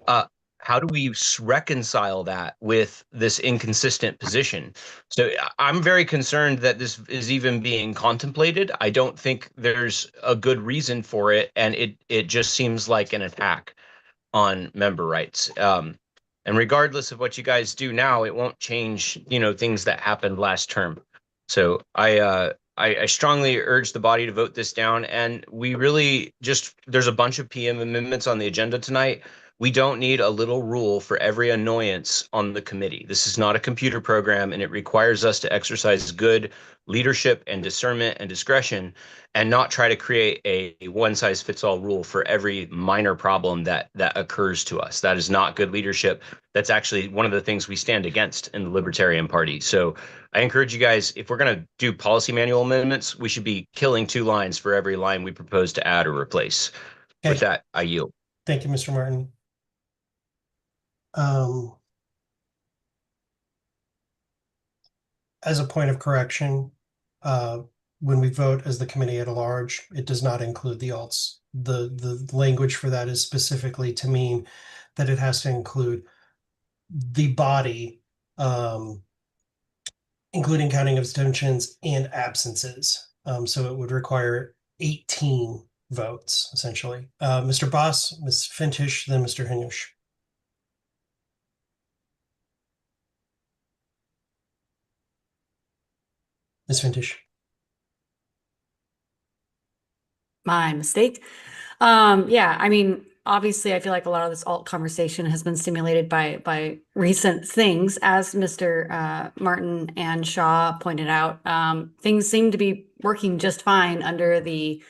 How do we reconcile that with this inconsistent position? So I'm very concerned that this is even being contemplated. I don't think there's a good reason for it, and it just seems like an attack on member rights. And regardless of what you guys do now, it won't change, things that happened last term. So I strongly urge the body to vote this down. And we really there's a bunch of PM amendments on the agenda tonight. We don't need a little rule for every annoyance on the committee. This is not a computer program, and it requires us to exercise good leadership and discernment and discretion and not try to create a one-size-fits-all rule for every minor problem that occurs to us. That is not good leadership. That's actually one of the things we stand against in the Libertarian Party. So I encourage you guys, if we're going to do policy manual amendments, we should be killing 2 lines for every line we propose to add or replace. Okay. With that, I yield. Thank you, Mr. Martin. As a point of correction, when we vote as the committee at large, it does not include the alts. The language for that is specifically to mean that it has to include the body, including counting abstentions and absences. So it would require 18 votes, essentially. Mr. Boss, Ms. Fintish, then Mr. Hanush. Ms. Fintish. My mistake. Yeah, I mean, obviously, I feel like a lot of this alt conversation has been stimulated by recent things, as Mr. Martin and Shaw pointed out. Things seem to be working just fine under the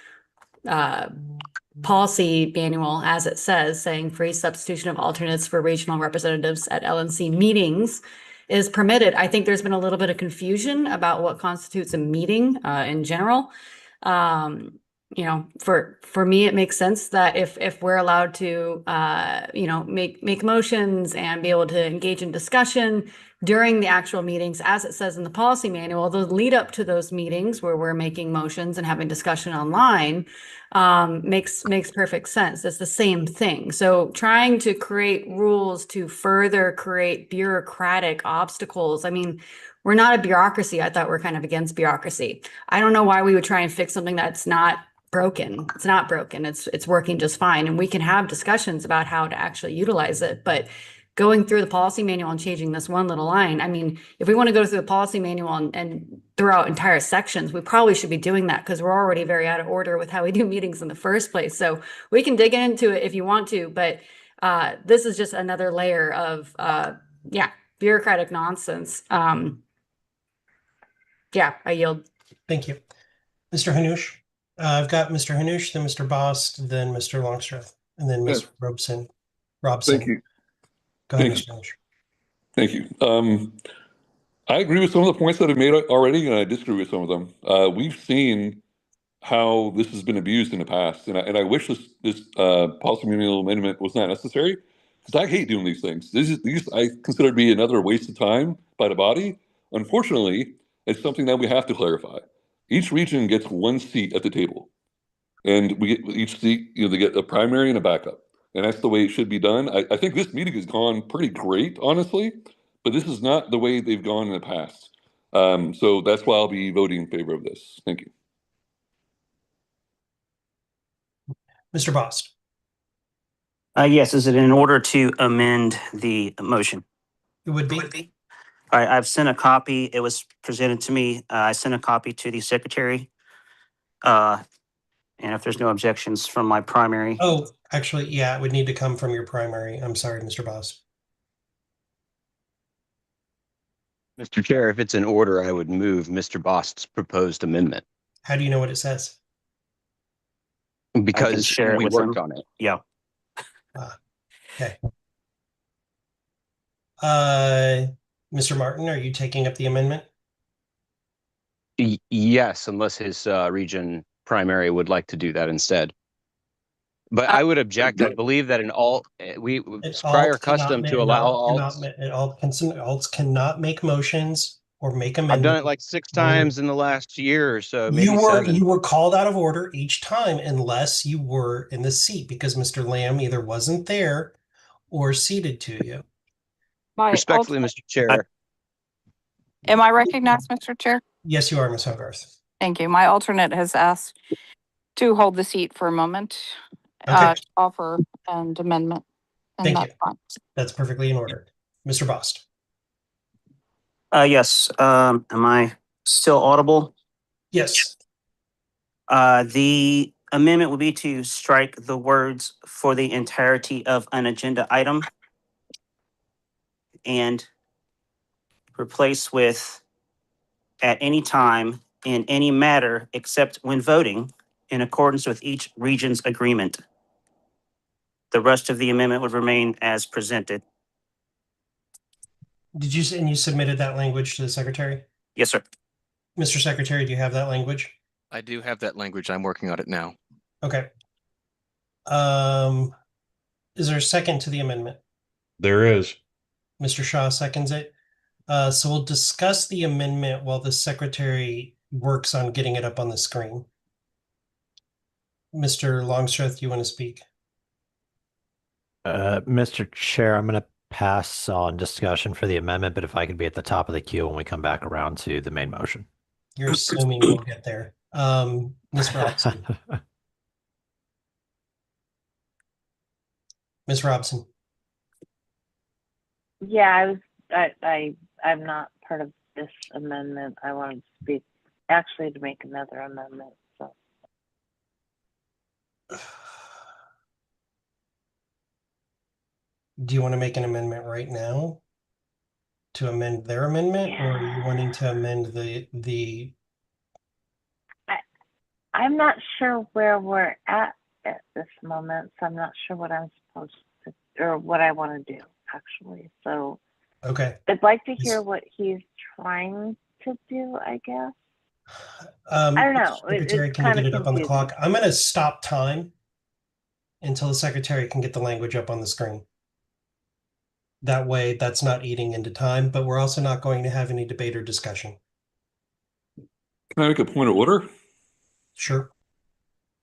policy manual, as it says, saying free substitution of alternates for regional representatives at LNC meetings is permitted. I think there's been a little bit of confusion about what constitutes a meeting in general. You know, for me, it makes sense that if we're allowed to, you know, make motions and be able to engage in discussion during the actual meetings, as it says in the policy manual, the lead up to those meetings where we're making motions and having discussion online makes perfect sense. It's the same thing. So trying to create rules to further create bureaucratic obstacles. I mean, we're not a bureaucracy. I thought we're kind of against bureaucracy. I don't know why we would try and fix something that's not broken. It's not broken. It's working just fine. And we can have discussions about how to actually utilize it. But going through the policy manual and changing this one little line, I mean, if we want to go through the policy manual and throw out entire sections, we probably should be doing that because we're already very out of order with how we do meetings in the first place. So we can dig into it if you want to, but this is just another layer of, yeah, bureaucratic nonsense. Yeah, I yield. Thank you. Mr. Hanush. I've got Mr. Hanush, then Mr. Bost, then Mr. Longstreth, and then Ms. Robson. Thank you. Go ahead, Thank Mr. Hanush. Thank you. I agree with some of the points that I've made already, and I disagree with some of them. We've seen how this has been abused in the past, and I wish this policy manual amendment was not necessary, because I hate doing these things. These I consider to be another waste of time by the body. Unfortunately, it's something that we have to clarify. Each region gets one seat at the table, and we get each seat. You know, they get a primary and a backup, and that's the way it should be done. I think this meeting has gone pretty great, honestly, but this is not the way they've gone in the past. So that's why I'll be voting in favor of this. Thank you. Mr. Bost. Yes, is it in order to amend the motion? It would be. All right, I've sent a copy. It was presented to me. I sent a copy to the secretary. And if there's no objections from my primary. Oh, actually, yeah, it would need to come from your primary. I'm sorry, Mr. Bost. Mr. Chair, if it's in order, I would move Mr. Bost's proposed amendment. How do you know what it says? Because we worked on it. Yeah. Okay. Mr. Martin, are you taking up the amendment? Yes, unless his region primary would like to do that instead. But I would object. I believe that it's prior custom to allow alts cannot make motions or make amendments. I've done it like 6 times in the last year or so. Maybe you were called out of order each time unless you were in the seat because Mr. Lamb either wasn't there or seated to you. Respectfully, Mr. Chair. Am I recognized, Mr. Chair? Yes, you are, Ms. Hogarth. Thank you. My alternate has asked to hold the seat for a moment. Okay. Offer and amendment. And Thank that's you. fine. That's perfectly in order. Mr. Bost. Yes. Am I still audible? Yes. The amendment would be to strike the words "for the entirety of an agenda item" and replace with "at any time in any matter except when voting in accordance with each region's agreement." The rest of the amendment would remain as presented. Did you, and you submitted that language to the secretary? Yes, sir. Mr. Secretary, do you have that language? I do have that language. I'm working on it now. Okay. Is there a second to the amendment? There is. Mr. Shaw seconds it. So we'll discuss the amendment while the secretary works on getting it up on the screen. Mr. Longstreth, you want to speak? Mr. Chair, I'm going to pass on discussion for the amendment, but if I could be at the top of the queue when we come back around to the main motion. You're assuming we'll get there. Ms. Robson. Ms. Robson. Yeah, I'm not part of this amendment. I wanted to speak, actually to make another amendment, so. Do you want to make an amendment right now to amend their amendment, or are you wanting to amend the? I'm not sure where we're at this moment, so I'm not sure what I'm supposed to, or what I want to do, actually. So Okay. I'd like to hear what he's trying to do, I guess. I don't know. Secretary, It's can you kind get of it up on the confusing. clock? I'm going to stop time until the secretary can get the language up on the screen. That way, that's not eating into time, but we're also not going to have any debate or discussion. Can I make a point of order? Sure.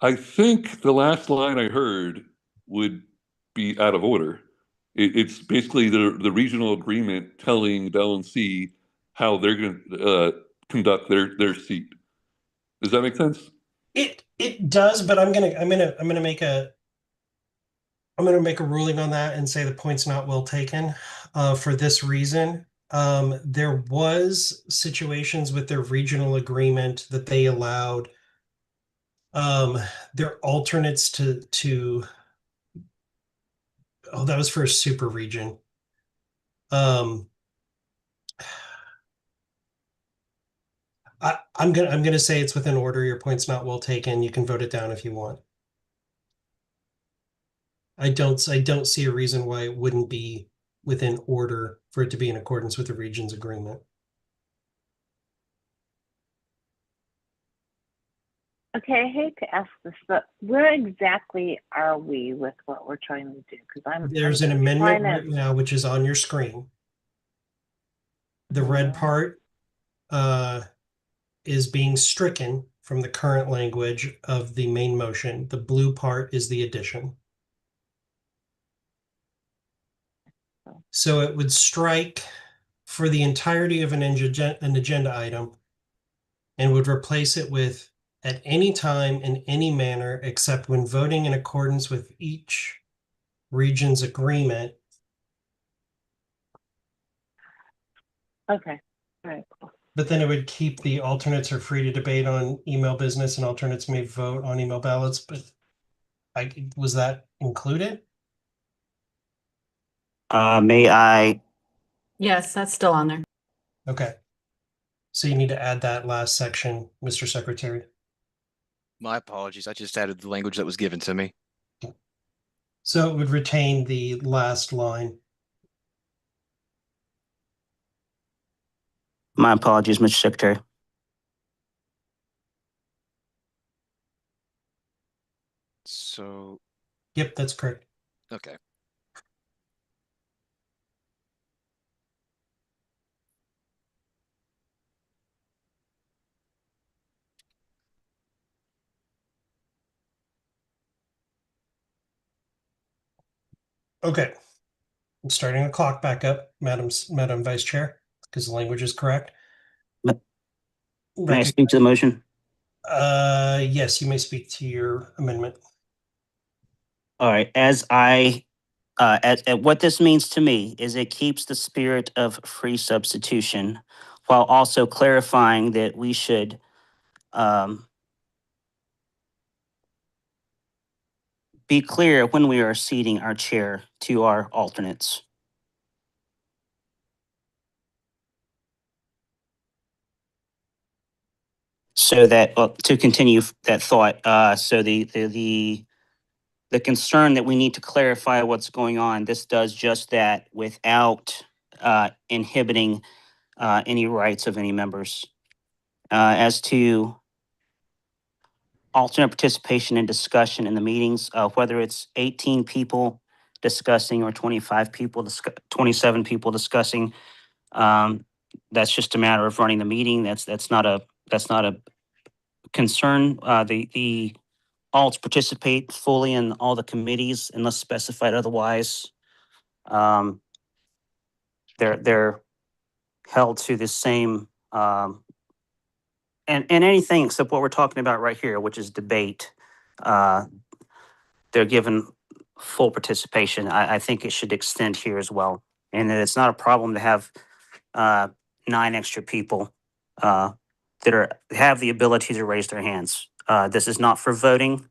I think the last line I heard would be out of order. It's basically the regional agreement telling the LNC how they're going to conduct their seat. Does that make sense? It does, but I'm gonna make a ruling on that and say the point's not well taken. For this reason, there was situations with their regional agreement that they allowed their alternates to. Oh, that was for a super region. I'm gonna say it's within order. Your point's not well taken. You can vote it down if you want. I don't see a reason why it wouldn't be within order for it to be in accordance with the region's agreement. Okay, I hate to ask this, but where exactly are we with what we're trying to do? Because There's an amendment right now, which is on your screen. The red part is being stricken from the current language of the main motion. The blue part is the addition. So it would strike for the entirety of an agenda item and would replace it with at any time in any manner except when voting in accordance with each region's agreement. Okay. All right, cool. But then it would keep the alternates are free to debate on email business and alternates may vote on email ballots. But was that included? May I? Yes, that's still on there. Okay. So you need to add that last section, Mr. Secretary. My apologies. I just added the language that was given to me. So it would retain the last line. My apologies, Mr. Secretary. So. Yep, that's correct. Okay. Okay. I'm starting the clock back up, Madam Vice Chair, because the language is correct. May I speak to the motion? Yes, you may speak to your amendment. All right. What this means to me is it keeps the spirit of free substitution while also clarifying that we should be clear when we are seating our chair to our alternates. So that, to continue that thought, so the concern that we need to clarify what's going on, this does just that without inhibiting any rights of any members. As to alternate participation and discussion in the meetings, whether it's 18 people discussing or 25 people, 27 people discussing, that's just a matter of running the meeting. That's not a concern. The alts participate fully in all the committees unless specified otherwise. They're held to the same and anything except what we're talking about right here, which is debate. They're given full participation. I think it should extend here as well. And that it's not a problem to have 9 extra people that have the ability to raise their hands. This is not for voting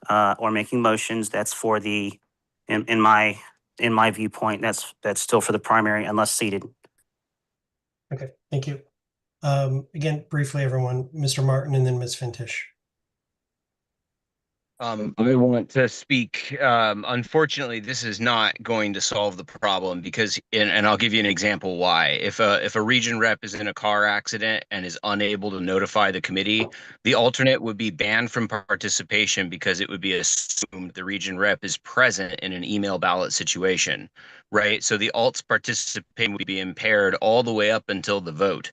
or making motions. That's for in my viewpoint, that's still for the primary unless seated. Okay, thank you. Again, briefly, everyone, Mr. Martin and then Ms. Fintish. I want to speak. Unfortunately, this is not going to solve the problem because, and I'll give you an example why. If a region rep is in a car accident and is unable to notify the committee, the alternate would be banned from participation because it would be assumed the region rep is present in an email ballot situation, right? So the alt's participation would be impaired all the way up until the vote.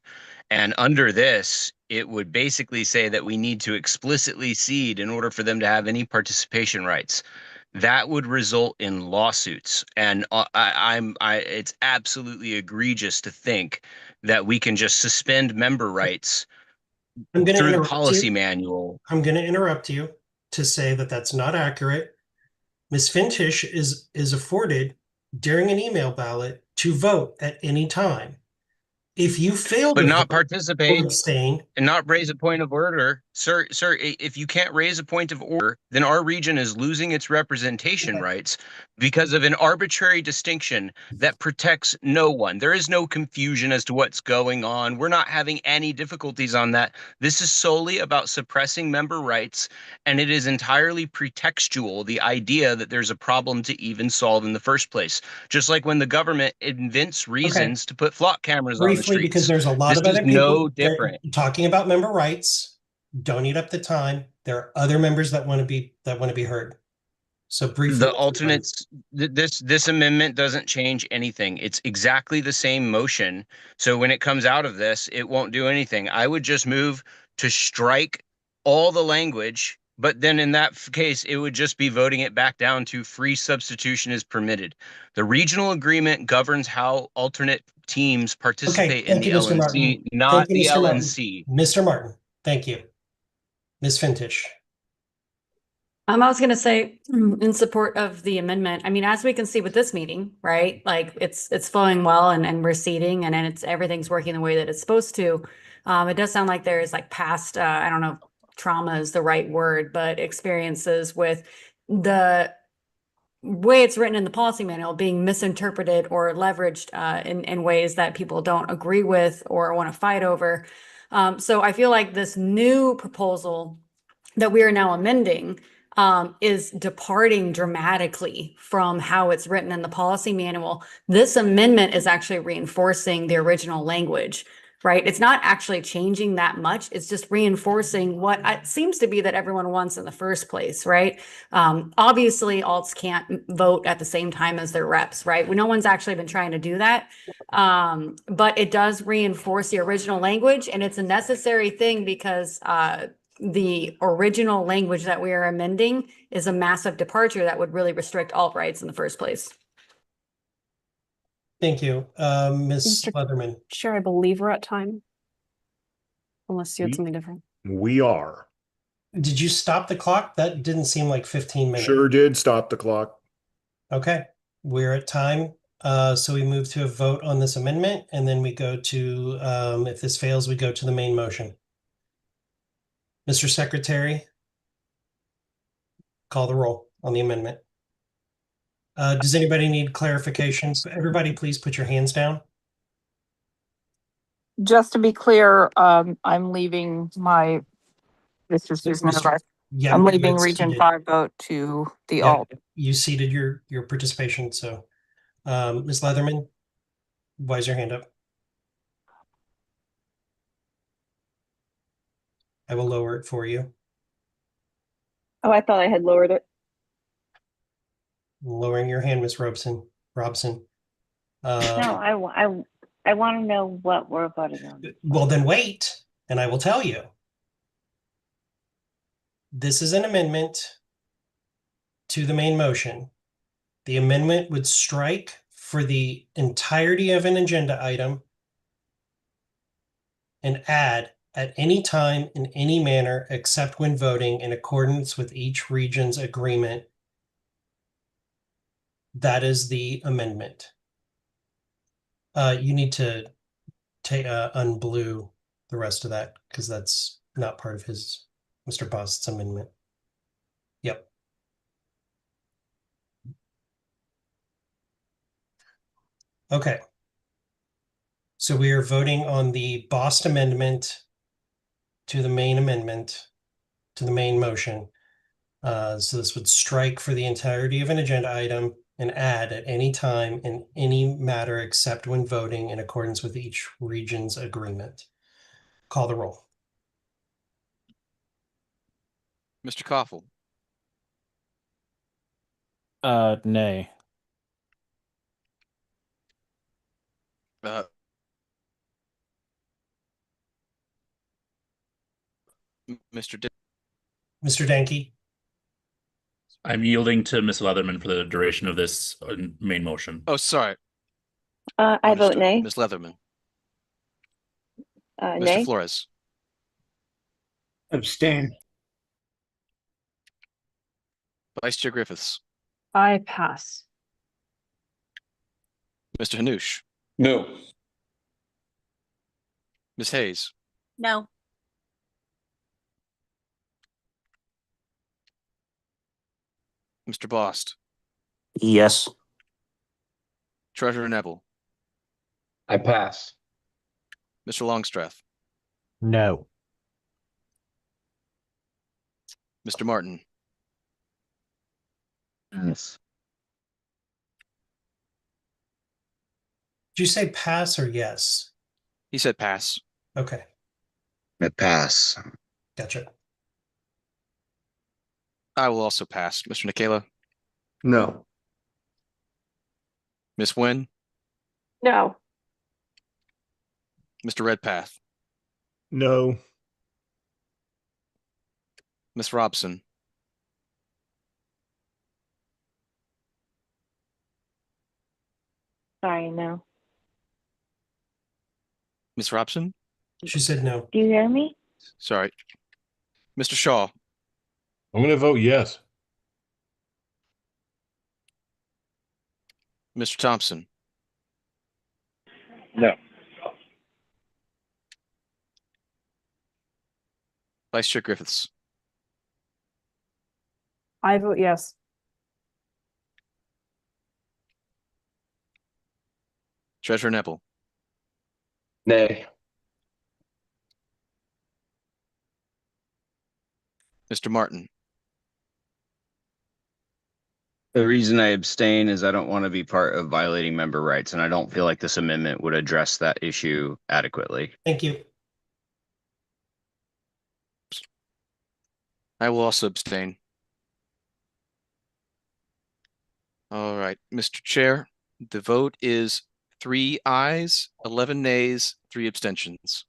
And under this, it would basically say that we need to explicitly cede in order for them to have any participation rights. That would result in lawsuits. And it's absolutely egregious to think that we can just suspend member rights I'm going to through the interrupt policy you. manual. I'm going to interrupt you to say that that's not accurate. Ms. Fintish is afforded during an email ballot to vote at any time. If you fail But to not vote or participate abstain, and not raise a point of order. Sir, if you can't raise a point of order, then our region is losing its representation rights because of an arbitrary distinction that protects no one. There is no confusion as to what's going on. We're not having any difficulties on that. This is solely about suppressing member rights, and it is entirely pretextual, the idea that there's a problem to even solve in the first place. Just like when the government invents reasons to put flock cameras on the briefly, because streets. there's a lot This of is other no people different. talking about member rights. Don't eat up the time. There are other members that want to be heard. So briefly, The alternates, this amendment doesn't change anything. It's exactly the same motion. So when it comes out of this, it won't do anything. I would just move to strike all the language, but then in that case, it would just be voting it back down to free substitution is permitted. The regional agreement governs how alternate teams participate in thank the you, Mr. LNC, Martin. not Thank you, the Mr. Martin. LNC. Mr. Martin, thank you. Ms. Fintish. I was going to say in support of the amendment. I mean, as we can see with this meeting, right? Like it's flowing well and we're seating and everything's working the way that it's supposed to. It does sound like there's like past, I don't know, trauma is the right word, but experiences with the way it's written in the policy manual being misinterpreted or leveraged in ways that people don't agree with or want to fight over. So I feel like this new proposal that we are now amending is departing dramatically from how it's written in the policy manual. This amendment is actually reinforcing the original language, right? It's not actually changing that much. It's just reinforcing what it seems to be that everyone wants in the first place, right? Obviously, alts can't vote at the same time as their reps, right? No one's actually been trying to do that. But it does reinforce the original language, and it's a necessary thing because the original language that we are amending is a massive departure that would really restrict alt rights in the first place. Thank you. Ms. Leatherman. Chair, I believe we're at time. Unless you had something different. We are. Did you stop the clock? That didn't seem like 15 minutes. Sure did stop the clock. Okay, we're at time. So we move to a vote on this amendment, and then we go to, if this fails, we go to the main motion. Mr. Secretary, call the roll on the amendment. Does anybody need clarification? Everybody, please put your hands down. Just to be clear, I'm leaving my, this is Susan. Yeah, I'm leaving it's Region seated. 5 vote to the Yeah, alt. you ceded your participation. So, Ms. Leatherman, why is your hand up? I will lower it for you. Oh, I thought I had lowered it. Lowering your hand, Ms. Robson. No, I want to know what we're voting on. Well, then wait, and I will tell you. This is an amendment to the main motion. The amendment would strike for the entirety of an agenda item and add at any time in any manner except when voting in accordance with each region's agreement That is the amendment. You need to take unblue the rest of that because that's not part of his Mr. Bost's amendment. Yep. Okay. So we are voting on the Bost amendment to the main amendment, to the main motion. So this would strike for the entirety of an agenda item and add at any time in any matter except when voting in accordance with each region's agreement. Call the roll. Mr. Koffel, Nay. Mr. Mr. Danke. I'm yielding to Ms. Leatherman for the duration of this main motion. Oh, sorry. I vote nay. Ms. Leatherman. Mr. Nay. Flores. Abstain. Vice Chair Griffiths. I pass. Mr. Hanoush. No. Ms. Hayes. No. Mr. Bost. Yes. Treasurer Neville. I pass. Mr. Longstreth. No. Mr. Martin. Yes. Did you say pass or yes? He said pass. Okay, I pass. gotcha. I will also pass. Mr. Nikela. No. Ms. Nguyen. No. Mr. Redpath. No. Ms. Robson. Sorry, no. Ms. Robson. She said no. Do you hear me? Sorry. Mr. Shaw. I'm going to vote yes. Mr. Thompson. No. Vice Chair Griffiths. I vote yes. Treasurer Neville. Nay. Mr. Martin. The reason I abstain is I don't want to be part of violating member rights, and I don't feel like this amendment would address that issue adequately. Thank you. I will also abstain. All right, Mr. Chair, the vote is 3 ayes, 11 nays, 3 abstentions.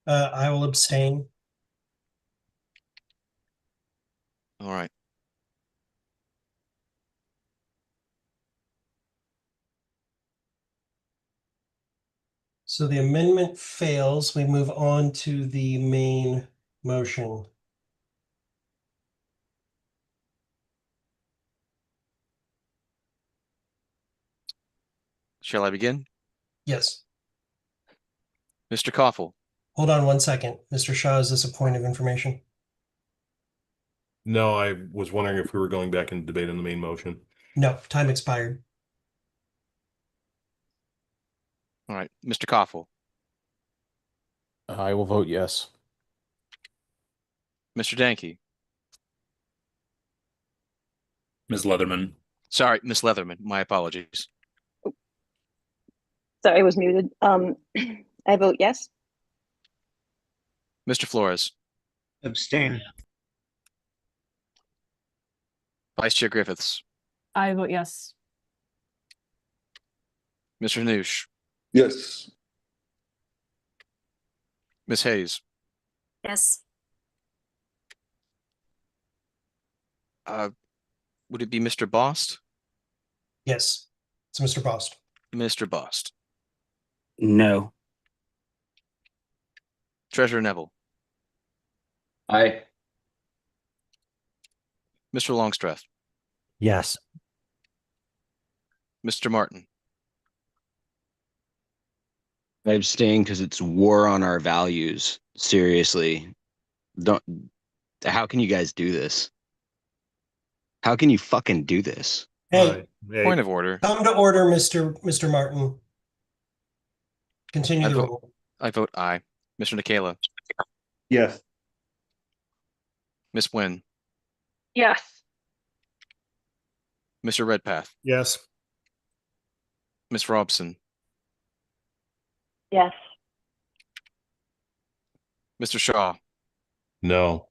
I will abstain. All right. So the amendment fails. We move on to the main motion. Shall I begin? Yes. Mr. Koffel. Hold on one second. Mr. Shaw, is this a point of information? No, I was wondering if we were going back and debate on the main motion. No, time expired. All right, Mr. Koffel. I will vote yes. Mr. Danke. Ms. Leatherman. Sorry, Ms. Leatherman. My apologies. Sorry, I was muted. I vote yes. Mr. Flores. Abstain. Vice Chair Griffiths. I vote yes. Mr. Hanoush. Yes. Ms. Hayes. Yes. Would it be Mr. Bost? Yes, it's Mr. Bost. Mr. Bost. No. Treasurer Neville. Aye. Mr. Longstreth. Yes. Mr. Martin. I abstain because it's war on our values. Seriously. Don't, how can you guys do this? How can you fucking do this? Hey, Point of order. come to order, Mr. Martin. Continue the roll. I vote aye. Mr. Nikela. Yes. Miss Nguyen. Yes. Mr. Redpath. Yes. Miss Robson. Yes. Mr. Shaw. No.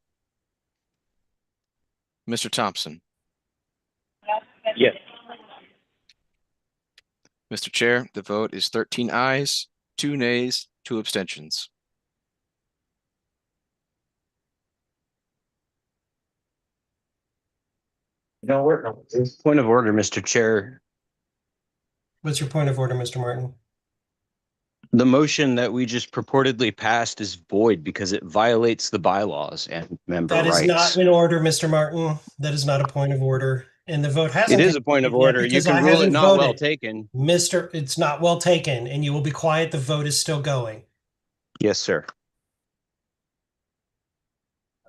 Mr. Thompson. Yes. Mr. Chair, the vote is 13 ayes, 2 nays, 2 abstentions. Point of order, Mr. Chair. What's your point of order, Mr. Martin? The motion that we just purportedly passed is void because it violates the bylaws and member That is rights. not in order, Mr. Martin. That is not a point of order. And the vote hasn't. It is a point of order. You because can I rule it haven't not well voted. taken. It's not well taken, and you will be quiet. The vote is still going. Yes, sir.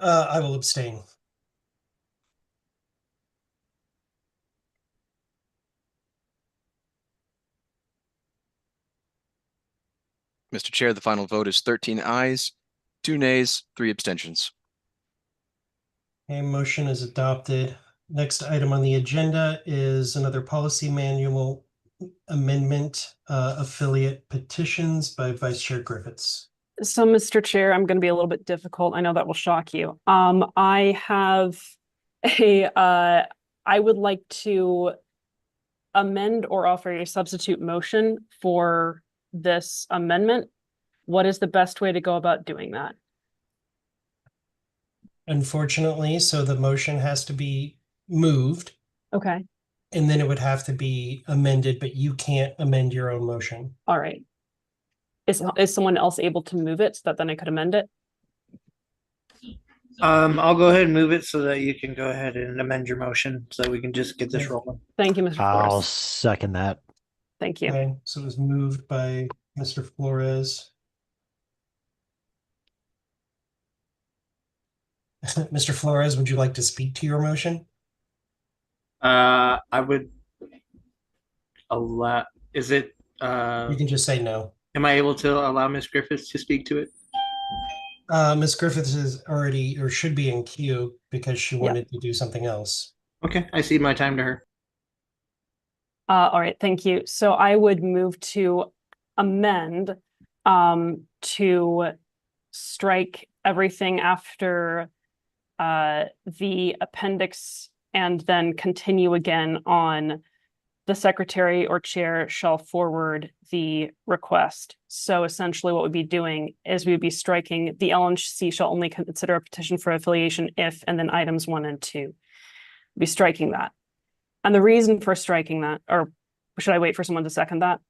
I will abstain. Mr. Chair, the final vote is 13 ayes, 2 nays, 3 abstentions. A motion is adopted. Next item on the agenda is another policy manual amendment, affiliate petitions by Vice Chair Griffiths. So, Mr. Chair, I'm going to be a little bit difficult. I know that will shock you. I have I would like to amend or offer a substitute motion for this amendment. What is the best way to go about doing that? Unfortunately, so the motion has to be moved. Okay. And then it would have to be amended, but you can't amend your own motion. All right. Is someone else able to move it so that then I could amend it? I'll go ahead and move it so that you can go ahead and amend your motion so that we can just get this rolling. Thank you, Mr. I'll Flores. second that. Thank you. Okay, so it was moved by Mr. Flores. Mr. Flores, would you like to speak to your motion? I would allow, is it, You can just say no. am I able to allow Ms. Griffiths to speak to it? Ms. Griffiths is already, or should be in queue because she wanted to do something else. Okay, I cede my time to her. All right, thank you. So I would move to amend to strike everything after the appendix and then continue again on the secretary or chair shall forward the request. So essentially what we'd be doing is we would be striking the LNC shall only consider a petition for affiliation if, and then items 1 and 2. We'd be striking that. And the reason for striking that, or should I wait for someone to second that?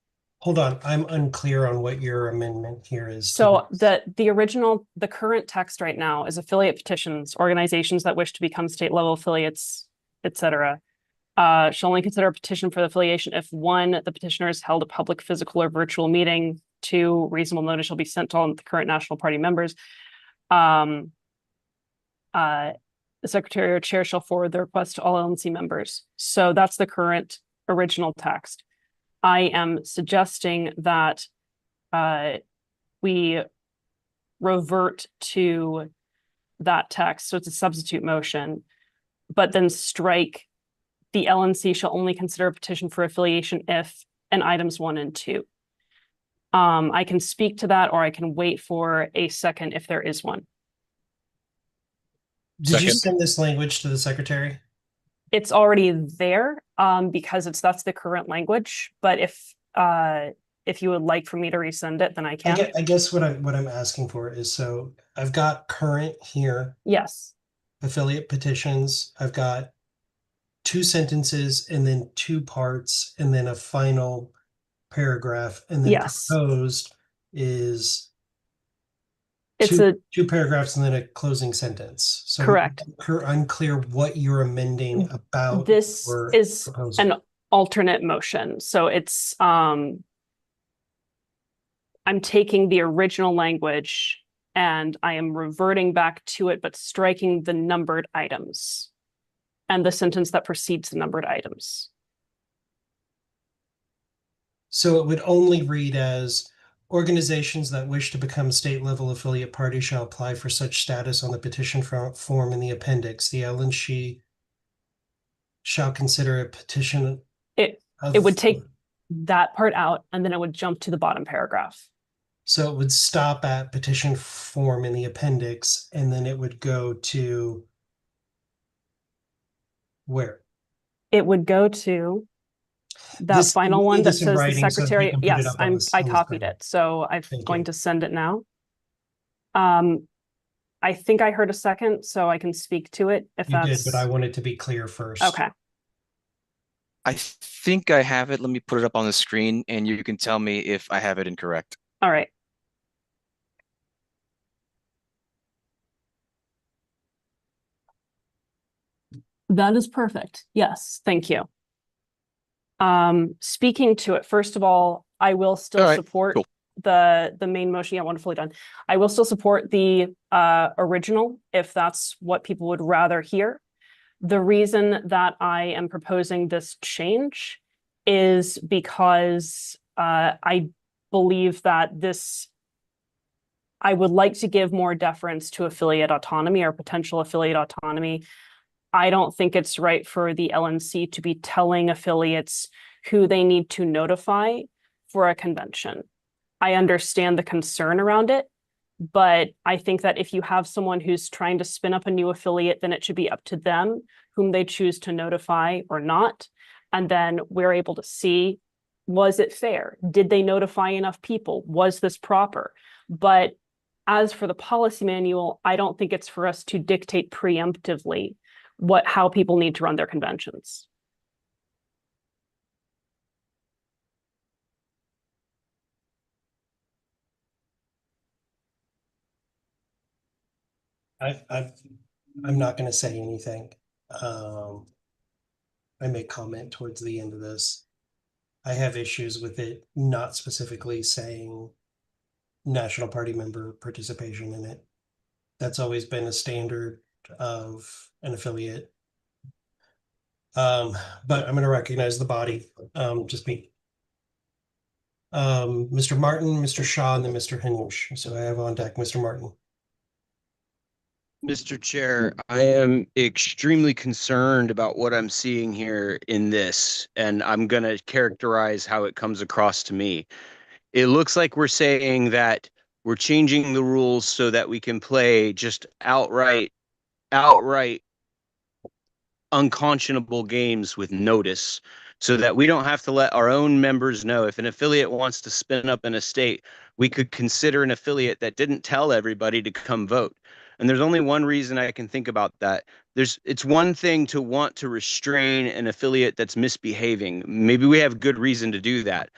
Hold on, I'm unclear on what your amendment here is. So the current text right now is affiliate petitions, organizations that wish to become state level affiliates, etc. Shall only consider a petition for the affiliation if 1, the petitioner has held a public, physical, or virtual meeting. 2, reasonable notice shall be sent to all the current National Party members. The secretary or chair shall forward the request to all LNC members. So that's the current original text. I am suggesting that we revert to that text. So it's a substitute motion, but then strike the LNC shall only consider a petition for affiliation if, and items 1 and 2. I can speak to that, or I can wait for a second if there is one. Did you send this language to the secretary? It's already there because that's the current language. But if you would like for me to resend it, then I can. I guess what I'm asking for is, so I've got current here. Yes. Affiliate petitions. I've got 2 sentences and then 2 parts and then a final paragraph, and then proposed is it's 2 paragraphs and then a closing sentence. So correct. I'm unclear what you're amending about. This is an alternate motion. So it's I'm taking the original language and I am reverting back to it, but striking the numbered items and the sentence that precedes the numbered items. So it would only read as organizations that wish to become state level affiliate parties shall apply for such status on the petition form in the appendix. The LNC shall consider a petition. It would take that part out and then it would jump to the bottom paragraph. So it would stop at petition form in the appendix and then it would go to where? It would go to that final one that says the secretary. Yes, I copied it. So I'm going to send it now. I think I heard a second, so I can speak to it if You that's. did, but I wanted to be clear first. Okay. I think I have it. Let me put it up on the screen and you can tell me if I have it incorrect. All right. That is perfect. Yes, thank you. Speaking to it, first of all, I will still support the main motion. Yeah, wonderfully done. I will still support the original if that's what people would rather hear. The reason that I am proposing this change is because I believe that I would like to give more deference to affiliate autonomy or potential affiliate autonomy. I don't think it's right for the LNC to be telling affiliates who they need to notify for a convention. I understand the concern around it, but I think that if you have someone who's trying to spin up a new affiliate, then it should be up to them whom they choose to notify or not. And then we're able to see, was it fair? Did they notify enough people? Was this proper? But as for the policy manual, I don't think it's for us to dictate preemptively how people need to run their conventions. I'm not going to say anything. I may comment towards the end of this. I have issues with it not specifically saying National Party member participation in it. That's always been a standard of an affiliate. But I'm going to recognize the body. Just me. Mr. Martin, Mr. Shaw, and then Mr. Hinch. So I have on deck Mr. Martin. Mr. Chair, I am extremely concerned about what I'm seeing here in this, and I'm going to characterize how it comes across to me. It looks like we're saying that we're changing the rules so that we can play just outright unconscionable games with notice, so that we don't have to let our own members know. If an affiliate wants to spin up an estate, we could consider an affiliate that didn't tell everybody to come vote. And there's only one reason I can think about that. It's one thing to want to restrain an affiliate that's misbehaving. Maybe we have good reason to do that.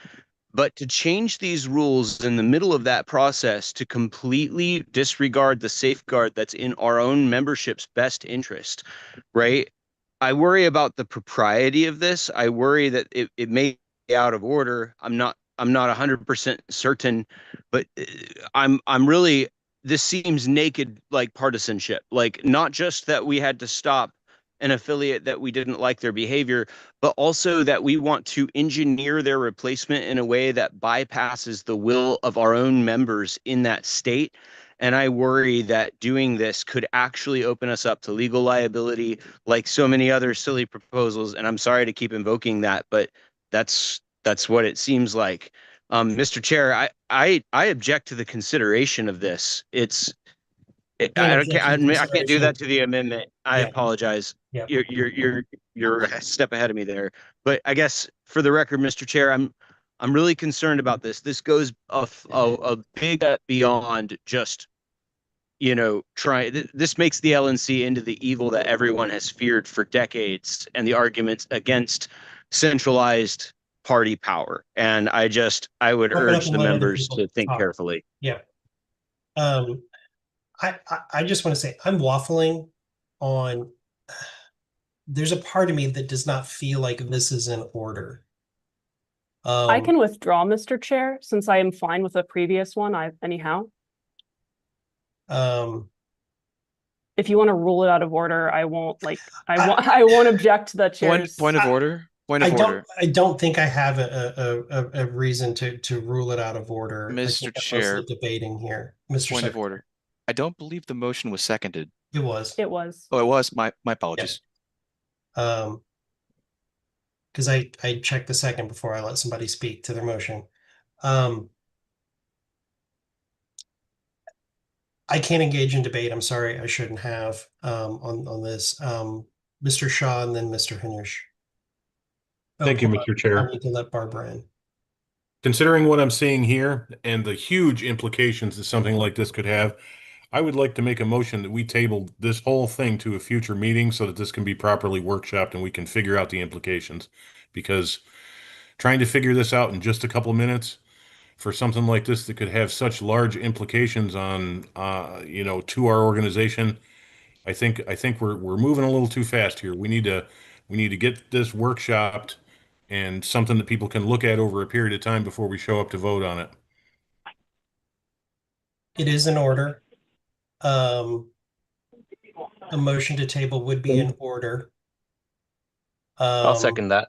But to change these rules in the middle of that process to completely disregard the safeguard that's in our own membership's best interest, right? I worry about the propriety of this. I worry that it may be out of order. I'm not 100% certain, but I'm really, this seems naked like partisanship. Like, not just that we had to stop an affiliate that we didn't like their behavior, but also that we want to engineer their replacement in a way that bypasses the will of our own members in that state. And I worry that doing this could actually open us up to legal liability, like so many other silly proposals. And I'm sorry to keep invoking that, but that's what it seems like. Mr. Chair, I object to the consideration of this. I can't do that to the amendment. I apologize. Yeah. You're a step ahead of me there. But I guess for the record, Mr. Chair, I'm really concerned about this. This goes a big beyond just, this makes the LNC into the evil that everyone has feared for decades, and the arguments against centralized party power. And I would urge the members to think carefully. Yeah. I just want to say I'm waffling on there's a part of me that does not feel like this is in order. I can withdraw, Mr. Chair, since I am fine with the previous one. Anyhow. If you want to rule it out of order, I won't I won't object to the chair's point of order. Point of order. I don't think I have a reason to rule it out of order. I Mr. think I'm Chair, mostly debating here. Mr. point of Secretary. order. I don't believe the motion was seconded. It was. It was. Oh, it was. My apologies. Because I checked the second before I let somebody speak to their motion. I can't engage in debate. I'm sorry, I shouldn't have on this. Mr. Shaw and then Mr. Hinish. Thank you, hold Mr. on. Chair. I need to let Barbara in. Considering what I'm seeing here and the huge implications that something like this could have, I would like to make a motion that we table this whole thing to a future meeting so that this can be properly workshopped and we can figure out the implications. Because trying to figure this out in just a couple minutes for something like this that could have such large implications on, to our organization, I think we're moving a little too fast here. We need to get this workshopped and something that people can look at over a period of time before we show up to vote on it. It is in order. A motion to table would be in order. I'll second that.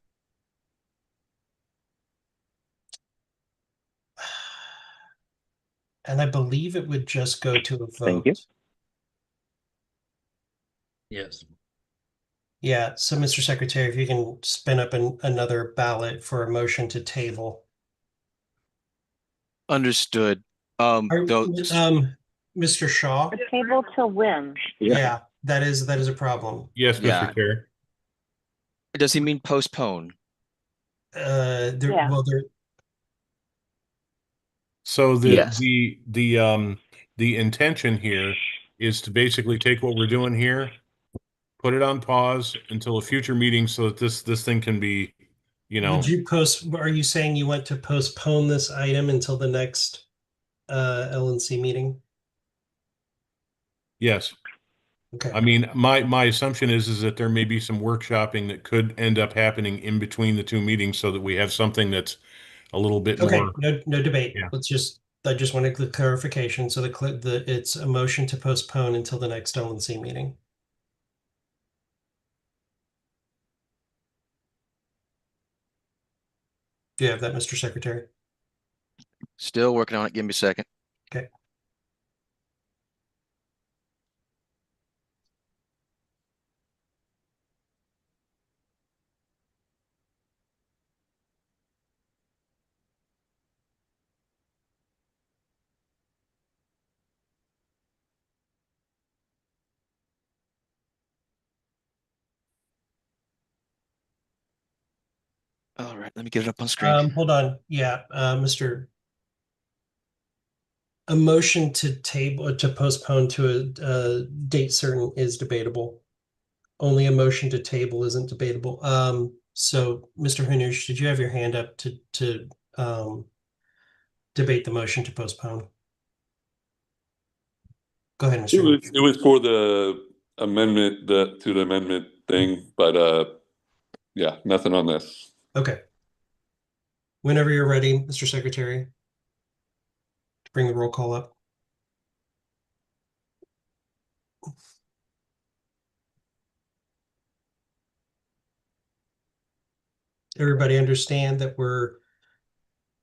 And I believe it would just go to a vote. Thank you. Yes. Yeah, so Mr. Secretary, if you can spin up another ballot for a motion to table. Understood. Mr. Shaw? A table to win. Yeah, that is a problem. Yes, Yeah. Mr. Chair. Does he mean postpone? Yeah. So Yes. the intention here is to basically take what we're doing here, put it on pause until a future meeting so that this thing can be, Would you are you saying you want to postpone this item until the next LNC meeting? Yes. Okay. I mean, my assumption is that there may be some workshopping that could end up happening in between the two meetings so that we have something that's a little bit Okay, more. no debate. Yeah. I just wanted the clarification. So it's a motion to postpone until the next LNC meeting. Do you have that, Mr. Secretary? Still working on it. Give me a second. Okay. All right, let me get it up on screen. Hold on. Yeah, a motion to postpone to a date certain is debatable. Only a motion to table isn't debatable. So Mr. Hanush, did you have your hand up to debate the motion to postpone? Go ahead, Mr. Hanush. It was for the amendment to the amendment thing, but yeah, nothing on this. Okay. Whenever you're ready, Mr. Secretary, bring the roll call up. Everybody understand that we're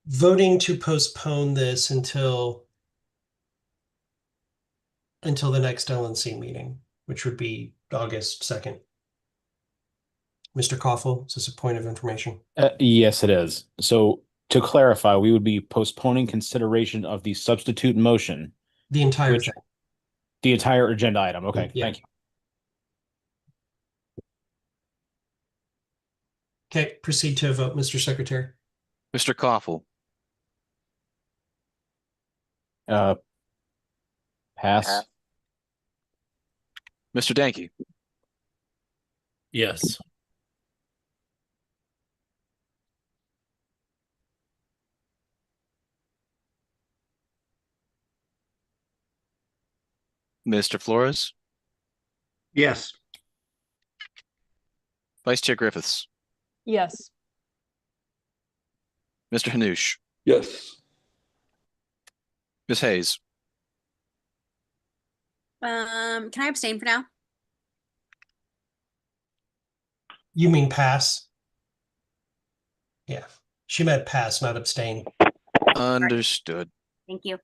voting to postpone this until the next LNC meeting, which would be August 2nd. Mr. Koffel, is this a point of information? Yes, it is. So to clarify, we would be postponing consideration of the substitute motion. The entire thing. The entire agenda item. Okay, Yeah. thank you. Okay, proceed to a vote, Mr. Secretary. Mr. Koffel. Pass. Mr. Danke. Yes. Mr. Flores. Yes. Vice Chair Griffiths, Yes. Mr. Hanoush, Yes. Ms. Hayes, Can I abstain for now? You mean pass? Yeah, she meant pass, not abstain. understood. Thank you.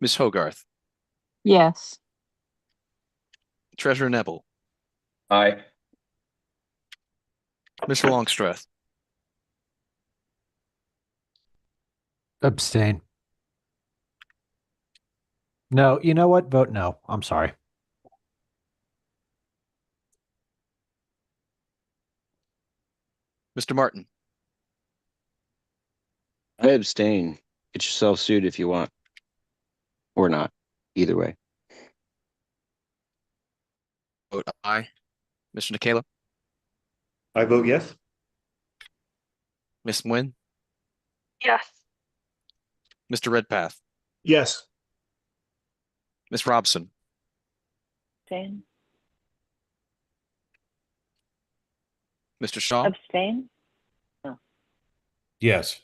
Ms. Hogarth, Yes. Treasurer Neville, Aye. Mr. Longstreth, Abstain. No, you know what? Vote no. I'm sorry. Mr. Martin, I abstain. Get yourself sued if you want, or not. Either way. vote aye. Mr. Nicola, I vote yes. Ms. Nguyen, Yes. Mr. Redpath, Yes. Ms. Robson, Abstain. Mr. Shaw, Abstain? Yes.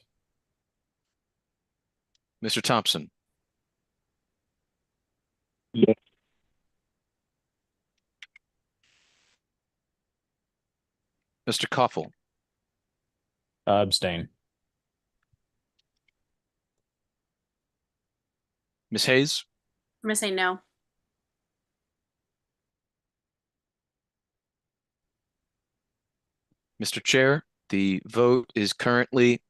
Mr. Thompson, Yes. Mr. Koffel, Abstain. Ms. Hayes, I'm gonna say no. Mr. Chair, the vote is currently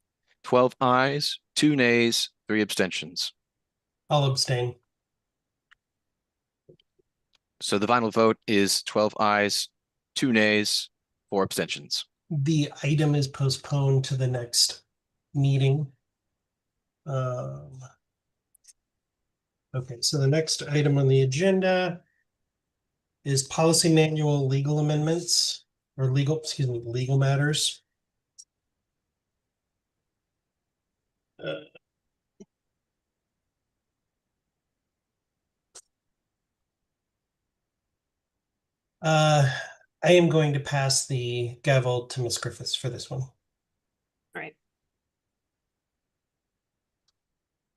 12 ayes, 2 nays, 3 abstentions. I'll abstain. So the final vote is 12 ayes, 2 nays, 4 abstentions. The item is postponed to the next meeting. Okay, so the next item on the agenda is policy manual legal amendments or legal matters. I am going to pass the gavel to Ms. Griffiths for this one. All right.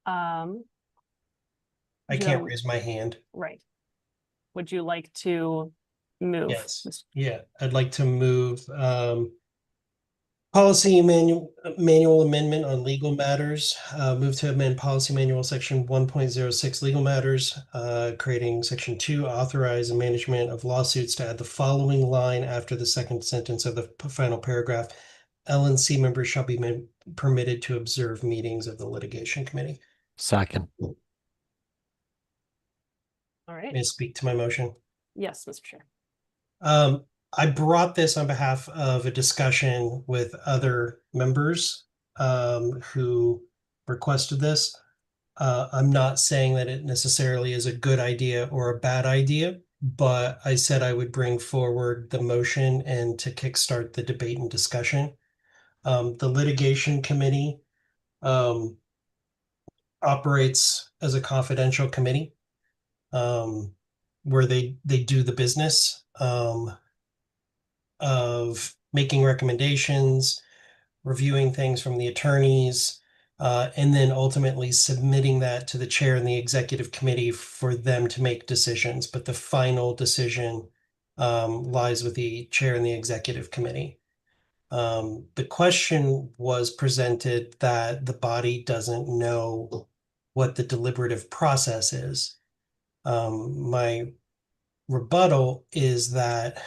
Um, I can't Joe, raise my hand. right. Would you like to move? Yes. Yeah, I'd like to move policy manual amendment on legal matters. Move to amend policy manual section 1.06 legal matters, creating section 2, authorize the management of lawsuits, to add the following line after the second sentence of the final paragraph. LNC members shall be permitted to observe meetings of the litigation committee. Second. All right. May I speak to my motion? Yes, Mr. Chair. I brought this on behalf of a discussion with other members who requested this. I'm not saying that it necessarily is a good idea or a bad idea, but I said I would bring forward the motion and to kickstart the debate and discussion. The litigation committee operates as a confidential committee where they do the business of making recommendations, reviewing things from the attorneys, and then ultimately submitting that to the chair and the executive committee for them to make decisions. But the final decision lies with the chair and the executive committee. The question was presented that the body doesn't know what the deliberative process is. My rebuttal is that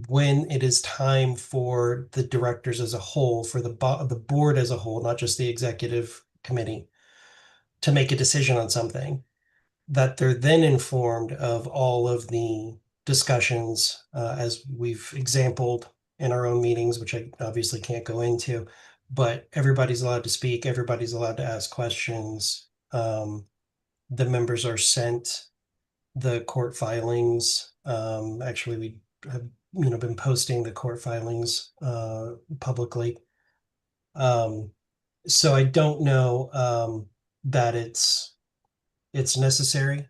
when it is time for the directors as a whole, for the board as a whole, not just the executive committee, to make a decision on something, that they're then informed of all of the discussions as we've exampled in our own meetings, which I obviously can't go into, but everybody's allowed to speak, everybody's allowed to ask questions. The members are sent the court filings. Actually, we have been posting the court filings publicly. So I don't know that it's necessary.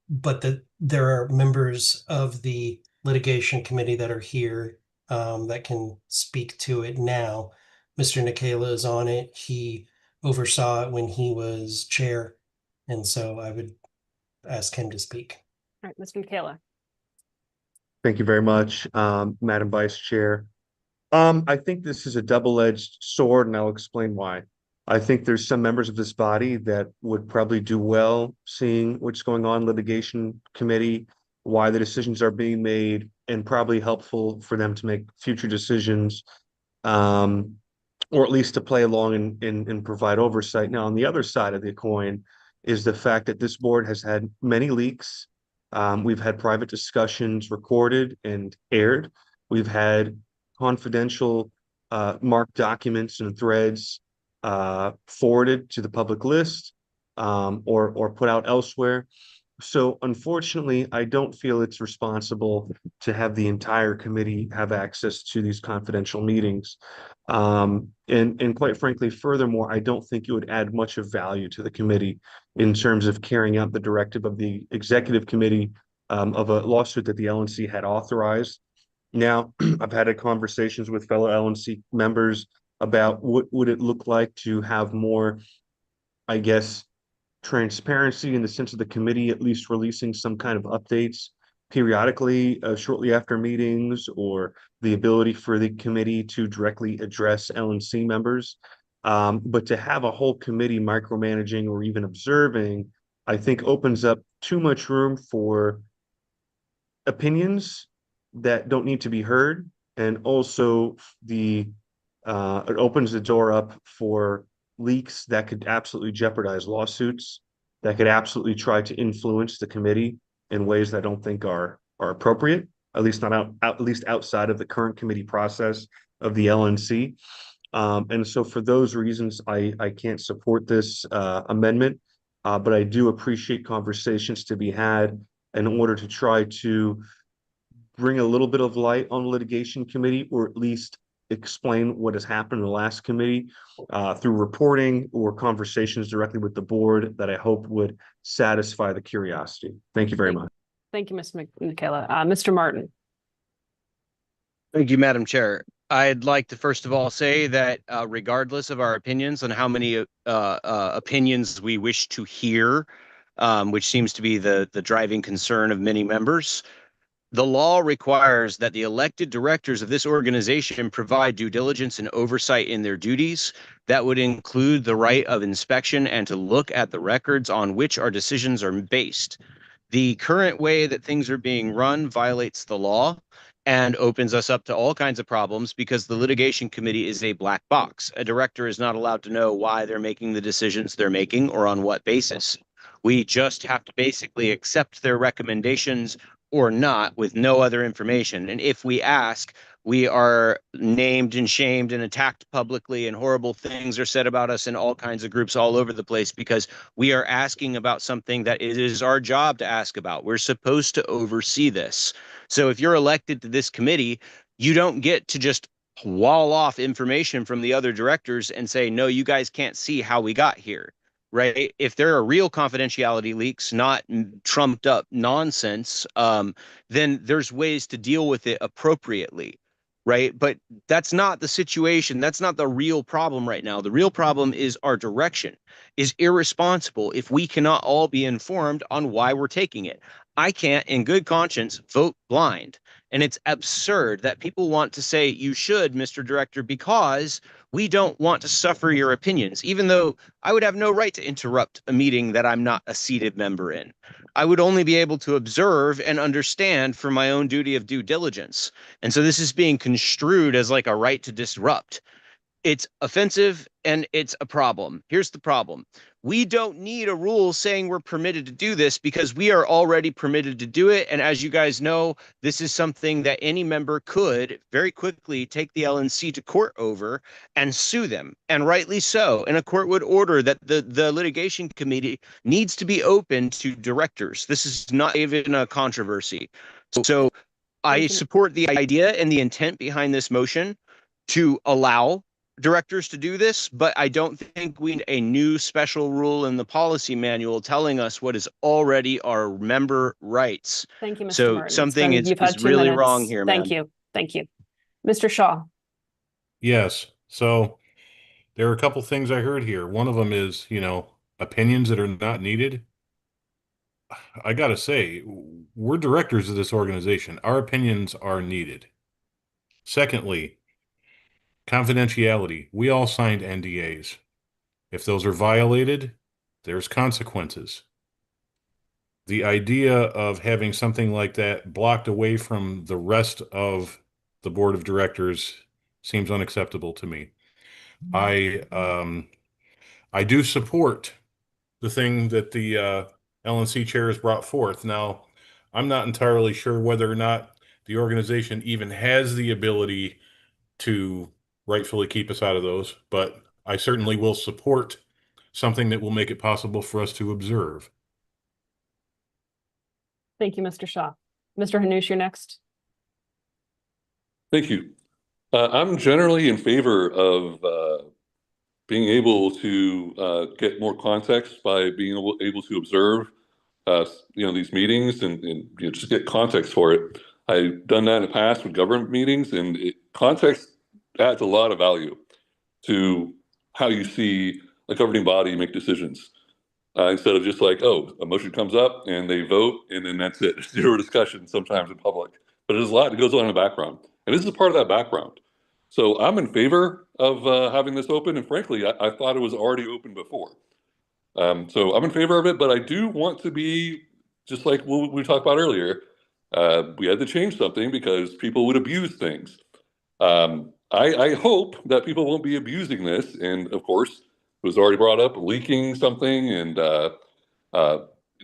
but there are members of the litigation committee that are here that can speak to it now. Mr. Nikela is on it. He oversaw it when he was chair, and so I would ask him to speak. All right, Mr. Nikela. Thank you very much, Madam Vice Chair. I think this is a double-edged sword, and I'll explain why. I think there's some members of this body that would probably do well seeing what's going on in litigation committee, why the decisions are being made, and probably helpful for them to make future decisions, or at least to play along and provide oversight. Now, on the other side of the coin is the fact that this board has had many leaks. We've had private discussions recorded and aired. We've had confidential marked documents and threads forwarded to the public list or put out elsewhere. So unfortunately, I don't feel it's responsible to have the entire committee have access to these confidential meetings. And quite frankly, furthermore, I don't think it would add much of value to the committee in terms of carrying out the directive of the executive committee of a lawsuit that the LNC had authorized. Now, I've had conversations with fellow LNC members about what would it look like to have more, I guess, transparency in the sense of the committee at least releasing some kind of updates periodically shortly after meetings, or the ability for the committee to directly address LNC members. But to have a whole committee micromanaging or even observing, I think opens up too much room for opinions that don't need to be heard. And also it opens the door up for leaks that could absolutely jeopardize lawsuits, that could absolutely try to influence the committee in ways that I don't think are appropriate, at least not at least outside of the current committee process of the LNC. And so for those reasons, I can't support this amendment, but I do appreciate conversations to be had in order to try to bring a little bit of light on the litigation committee, or at least explain what has happened in the last committee through reporting or conversations directly with the board that I hope would satisfy the curiosity. Thank you very much. Thank you, Mr. Nikela. Mr. Martin. Thank you, Madam Chair. I'd like to first of all say that regardless of our opinions on how many opinions we wish to hear, which seems to be the driving concern of many members, the law requires that the elected directors of this organization provide due diligence and oversight in their duties. That would include the right of inspection and to look at the records on which our decisions are based. The current way that things are being run violates the law and opens us up to all kinds of problems because the litigation committee is a black box. A director is not allowed to know why they're making the decisions they're making or on what basis. We just have to basically accept their recommendations or not with no other information. And if we ask, we are named and shamed and attacked publicly, and horrible things are said about us in all kinds of groups all over the place because we are asking about something that it is our job to ask about. We're supposed to oversee this. So if you're elected to this committee, you don't get to just wall off information from the other directors and say, no, you guys can't see how we got here. Right? If there are real confidentiality leaks, not trumped up nonsense, then there's ways to deal with it appropriately. Right? But that's not the situation. That's not the real problem right now. The real problem is our direction is irresponsible if we cannot all be informed on why we're taking it. I can't, in good conscience, vote blind. And it's absurd that people want to say you should, Mr. Director, because we don't want to suffer your opinions, even though I would have no right to interrupt a meeting that I'm not a seated member in. I would only be able to observe and understand for my own duty of due diligence. And so this is being construed as like a right to disrupt. It's offensive and it's a problem. Here's the problem. We don't need a rule saying we're permitted to do this because we are already permitted to do it. And as you guys know, this is something that any member could very quickly take the LNC to court over and sue them, and rightly so. And a court would order that the litigation committee needs to be open to directors. This is not even a controversy. So I support the idea and the intent behind this motion to allow directors to do this, but I don't think we need a new special rule in the policy manual telling us what is already our member rights. Thank you, Mr. So Martin. It's something been- you've had is 2 really minutes. wrong here, Thank man. you. Thank you. Mr. Shaw. Yes. So there are a couple things I heard here. One of them is, opinions that are not needed. I gotta say, we're directors of this organization. Our opinions are needed. Secondly, confidentiality. We all signed NDAs. If those are violated, there's consequences. The idea of having something like that blocked away from the rest of the board of directors seems unacceptable to me. I do support the thing that the LNC chair has brought forth. Now, I'm not entirely sure whether or not the organization even has the ability to rightfully keep us out of those, but I certainly will support something that will make it possible for us to observe. Thank you, Mr. Shaw. Mr. Hanush, you're next. Thank you. I'm generally in favor of being able to get more context by being able to observe, these meetings and just get context for it. I've done that in the past with government meetings, and context adds a lot of value to how you see a governing body make decisions. Instead of just like, oh, a motion comes up and they vote and then that's it. Zero discussion sometimes in public. But there's a lot that goes on in the background. And this is part of that background. So I'm in favor of having this open. And frankly, I thought it was already open before. So I'm in favor of it, but I do want to be, just like we talked about earlier, we had to change something because people would abuse things. I hope that people won't be abusing this. And of course, it was already brought up, leaking something, and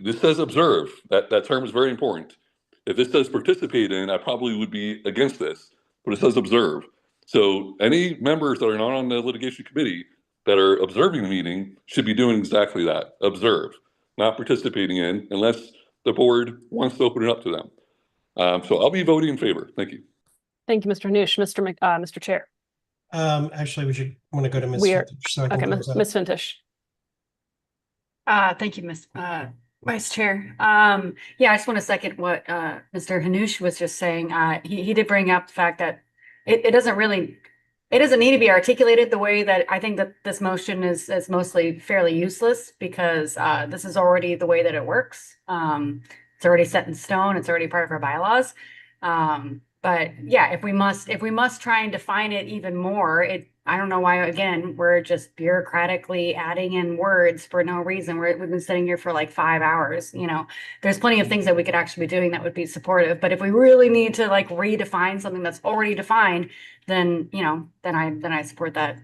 this says observe. That term is very important. If this says participate in, I probably would be against this, but it says observe. So any members that are not on the litigation committee that are observing the meeting should be doing exactly that, observe, not participating in, unless the board wants to open it up to them. So I'll be voting in favor. Thank you. Thank you, Mr. Hanush. Mr. Chair. Actually, we should want to go to Ms. We are Fitich so I can okay, close out. Ms. Fintish. Thank you, Ms. Vice Chair. Yeah, I just want to second what Mr. Hanush was just saying. He did bring up the fact that it doesn't need to be articulated the way that I think that this motion is mostly fairly useless, because this is already the way that it works. It's already set in stone. It's already part of our bylaws. But yeah, if we must try and define it even more, I don't know why, again, we're just bureaucratically adding in words for no reason. We've been sitting here for like 5 hours. There's plenty of things that we could actually be doing that would be supportive. But if we really need to like redefine something that's already defined, then I support that.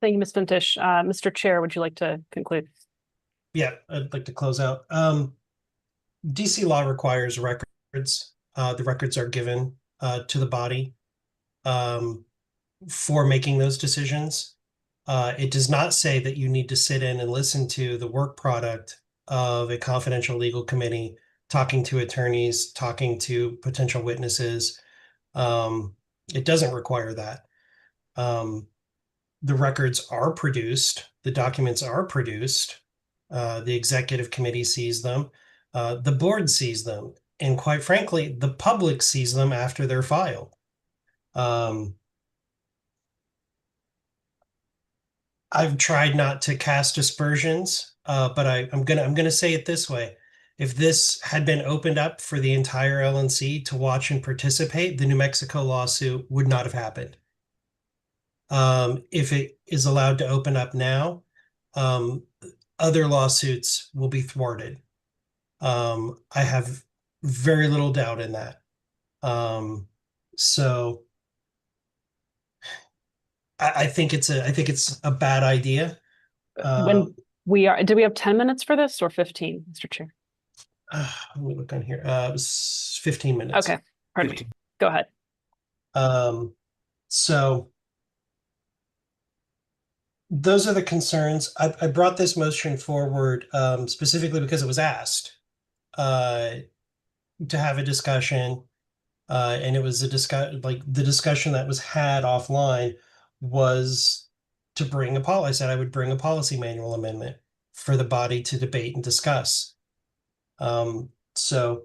Thank you, Ms. Fintish. Mr. Chair, would you like to conclude? Yeah, I'd like to close out. DC law requires records. The records are given to the body for making those decisions. It does not say that you need to sit in and listen to the work product of a confidential legal committee, talking to attorneys, talking to potential witnesses. It doesn't require that. The records are produced, the documents are produced, the executive committee sees them, the board sees them, and quite frankly, the public sees them after they're filed. I've tried not to cast aspersions, but I'm gonna say it this way. If this had been opened up for the entire LNC to watch and participate, the New Mexico lawsuit would not have happened. If it is allowed to open up now, other lawsuits will be thwarted. I have very little doubt in that. So I think it's a bad idea. Do we have 10 minutes for this or 15, Mr. Chair? Let me look on here. It was 15 minutes. Okay, pardon me. Go ahead. So those are the concerns. I brought this motion forward specifically because it was asked to have a discussion. And it was a the discussion that was had offline was to bring a policy. I said I would bring a policy manual amendment for the body to debate and discuss. So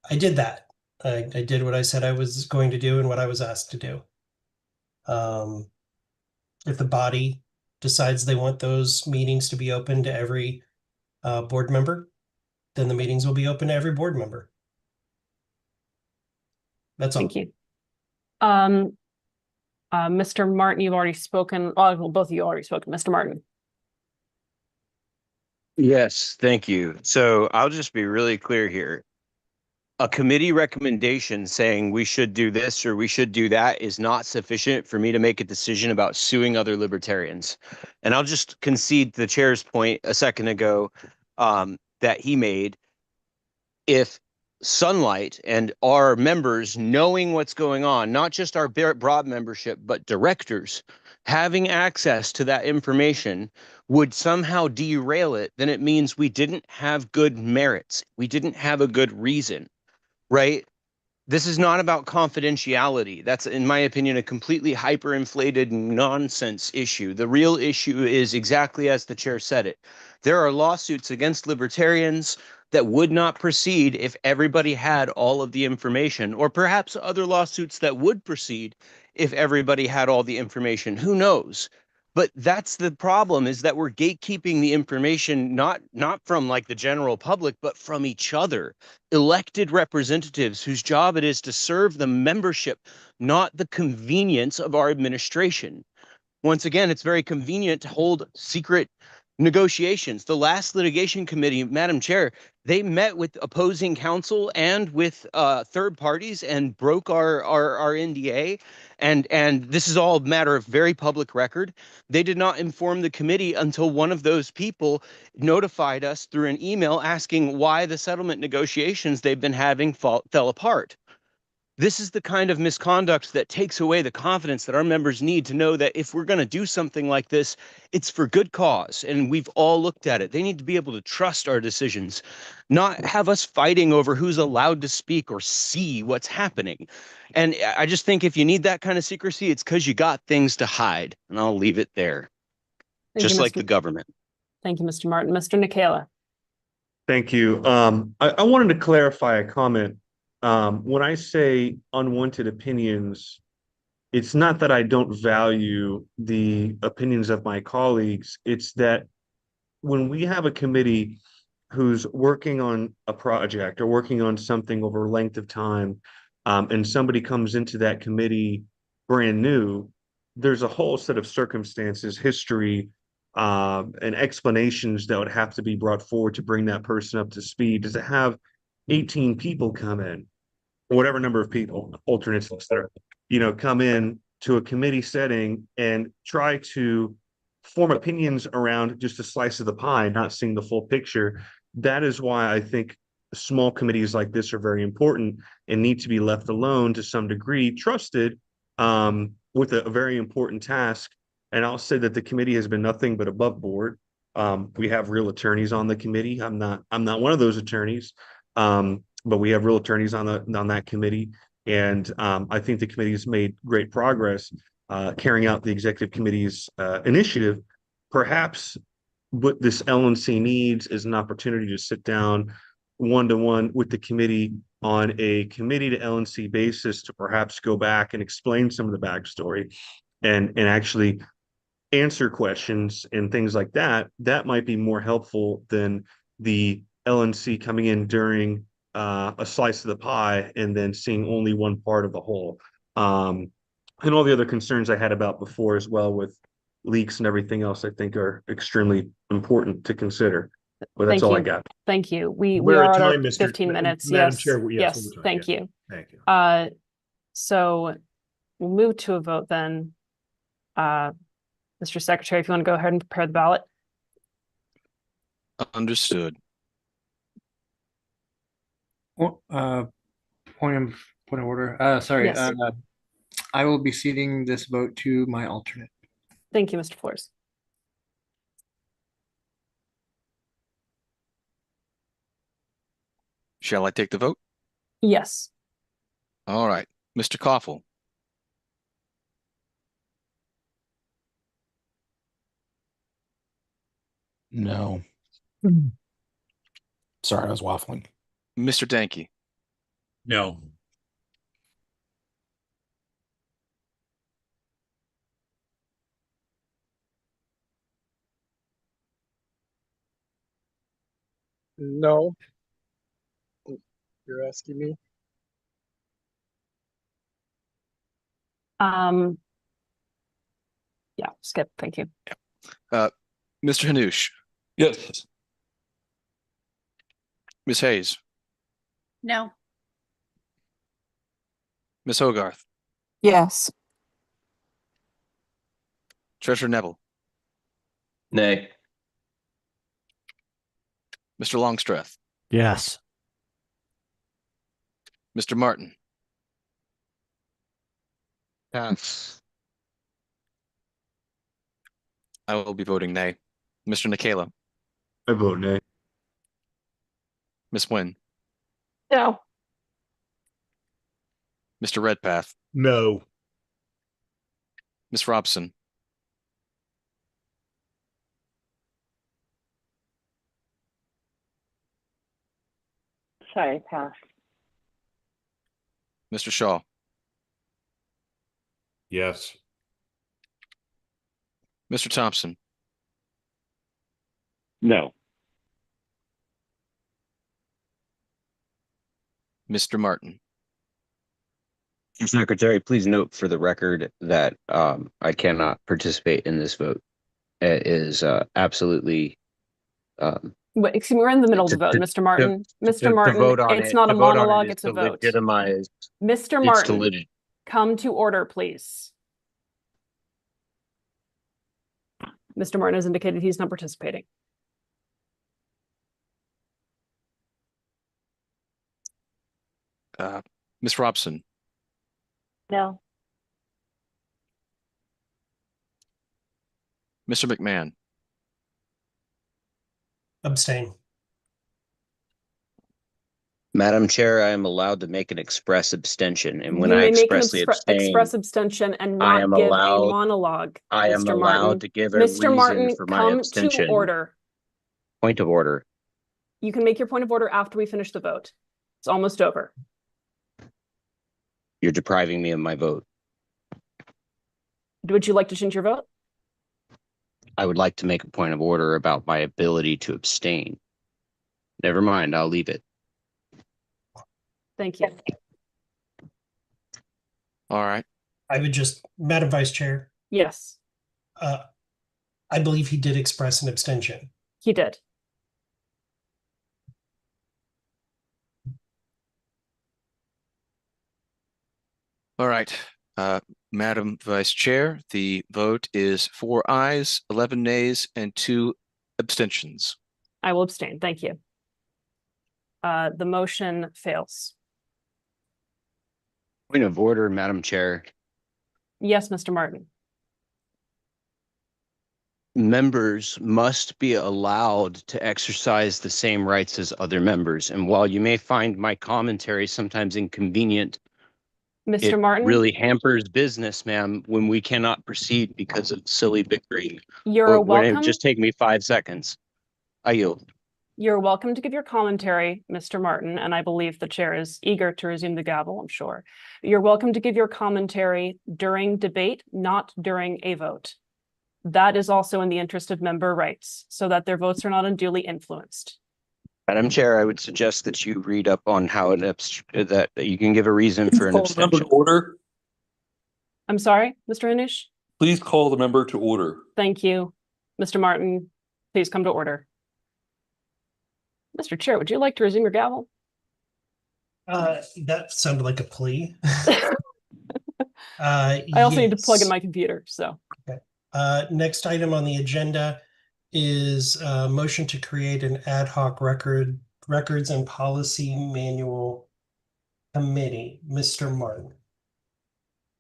I did that. I did what I said I was going to do and what I was asked to do. If the body decides they want those meetings to be open to every board member, then the meetings will be open to every board member. That's all. Thank you. Mr. Martin, you've already spoken. Well, both of you already spoken. Mr. Martin. Yes, thank you. So I'll just be really clear here. A committee recommendation saying we should do this or we should do that is not sufficient for me to make a decision about suing other libertarians. And I'll just concede the chair's point a second ago that he made. If Sunlight and our members knowing what's going on, not just our broad membership, but directors having access to that information would somehow derail it, then it means we didn't have good merits. We didn't have a good reason, right? This is not about confidentiality. That's, in my opinion, a completely hyperinflated nonsense issue. The real issue is exactly as the chair said it. There are lawsuits against libertarians that would not proceed if everybody had all of the information, or perhaps other lawsuits that would proceed if everybody had all the information. Who knows? But that's the problem, is that we're gatekeeping the information, not from like the general public, but from each other. Elected representatives whose job it is to serve the membership, not the convenience of our administration. Once again, it's very convenient to hold secret negotiations. The last litigation committee, Madam Chair, they met with opposing counsel and with third parties and broke our NDA. And this is all a matter of very public record. They did not inform the committee until one of those people notified us through an email asking why the settlement negotiations they've been having fell apart. This is the kind of misconduct that takes away the confidence that our members need to know that if we're going to do something like this, it's for good cause. And we've all looked at it. They need to be able to trust our decisions, not have us fighting over who's allowed to speak or see what's happening. And I just think if you need that kind of secrecy, it's because you got things to hide. And I'll leave it there. Thank Just you, like Mr. the government. Thank you, Mr. Martin. Mr. Nikela. Thank you. I wanted to clarify a comment. When I say unwanted opinions, it's not that I don't value the opinions of my colleagues. It's that when we have a committee who's working on a project or working on something over a length of time, and somebody comes into that committee brand new, there's a whole set of circumstances, history, and explanations that would have to be brought forward to bring that person up to speed. Does it have 18 people come in, whatever number of people, alternates that are, come in to a committee setting and try to form opinions around just a slice of the pie, not seeing the full picture? That is why I think small committees like this are very important and need to be left alone to some degree, trusted with a very important task. And I'll say that the committee has been nothing but above board. We have real attorneys on the committee. I'm not one of those attorneys, but we have real attorneys on that committee. And I think the committee has made great progress carrying out the executive committee's initiative. Perhaps what this LNC needs is an opportunity to sit down one-to-one with the committee on a committee to LNC basis to perhaps go back and explain some of the backstory and actually answer questions and things like that. That might be more helpful than the LNC coming in during a slice of the pie and then seeing only one part of the whole. And all the other concerns I had about before as well with leaks and everything else, I think are extremely important to consider. But that's all I got. Thank you. We We're are at at our time, 15 minutes. Madam Yes. Chair, yes, Yes. we're time, Thank yeah. you. Thank you. So we'll move to a vote then. Mr. Secretary, if you want to go ahead and prepare the ballot. Understood. Well, point of order. Sorry. Yes. I will be ceding this vote to my alternate. Thank you, Mr. Flores. Shall I take the vote? Yes. All right, Mr. Koffel. No. Sorry, I was waffling. Mr. Danke. No. No. You're asking me? Yeah, skip. Thank you. Mr. Hanush. Yes. Ms. Hayes. No. Ms. Hogarth. Yes. Treasurer Neville. Nay. Mr. Longstreth. Yes. Mr. Martin. Pass. I will be voting nay. Mr. Nikela. I vote nay. Ms. Nguyen. No. Mr. Redpath. No. Ms. Robson. Sorry, pass. Mr. Shaw. Yes. Mr. Thompson. No. Mr. Martin. Mr. Secretary, please note for the record that I cannot participate in this vote. It is absolutely Wait, excuse me, we're in the middle of the vote, Mr. Martin. Mr. Martin, vote on it's it, not to a vote on it monologue, is it's a to vote. legitimize. Mr. It's to Martin, come to order, please. Mr. Martin has indicated he's not participating. Ms. Robson. No. Mr. McMahon. Abstain. Madam Chair, I am allowed to make an express abstention, and when You I may make an expressly abstain, express abstention and I not am give a allowed. monologue, I am Mr. allowed Martin. to give a Mr. reason Martin, for my come to abstention. order. Point of order. You can make your point of order after we finish the vote. It's almost over. You're depriving me of my vote. Would you like to change your vote? I would like to make a point of order about my ability to abstain. Never mind, I'll leave it. Thank you. All right. I would just, Madam Vice Chair, Yes, I believe he did express an abstention. he did. All right. Madam Vice Chair, the vote is 4 ayes, 11 nays, and 2 abstentions. I will abstain. Thank you. The motion fails. Point of order, Madam Chair. Yes, Mr. Martin. Members must be allowed to exercise the same rights as other members. And while you may find my commentary sometimes inconvenient, Mr. it Martin, really hampers business, ma'am, when we cannot proceed because of silly bickering. you're When it welcome. just take me 5 seconds. I yield. You're welcome to give your commentary, Mr. Martin, and I believe the chair is eager to resume the gavel, I'm sure. You're welcome to give your commentary during debate, not during a vote. That is also in the interest of member rights, so that their votes are not unduly influenced. Madam Chair, I would suggest that you read up on how that you can give a reason for an Call the member abstention. to order. I'm sorry, Mr. Hanush? Please call the member to order. Thank you. Mr. Martin, please come to order. Mr. Chair, would you like to resume your gavel? That sounded like a plea. I also need to plug in yes. my computer, so. Okay. Next item on the agenda is a motion to create an ad hoc records and policy manual committee. Mr. Martin.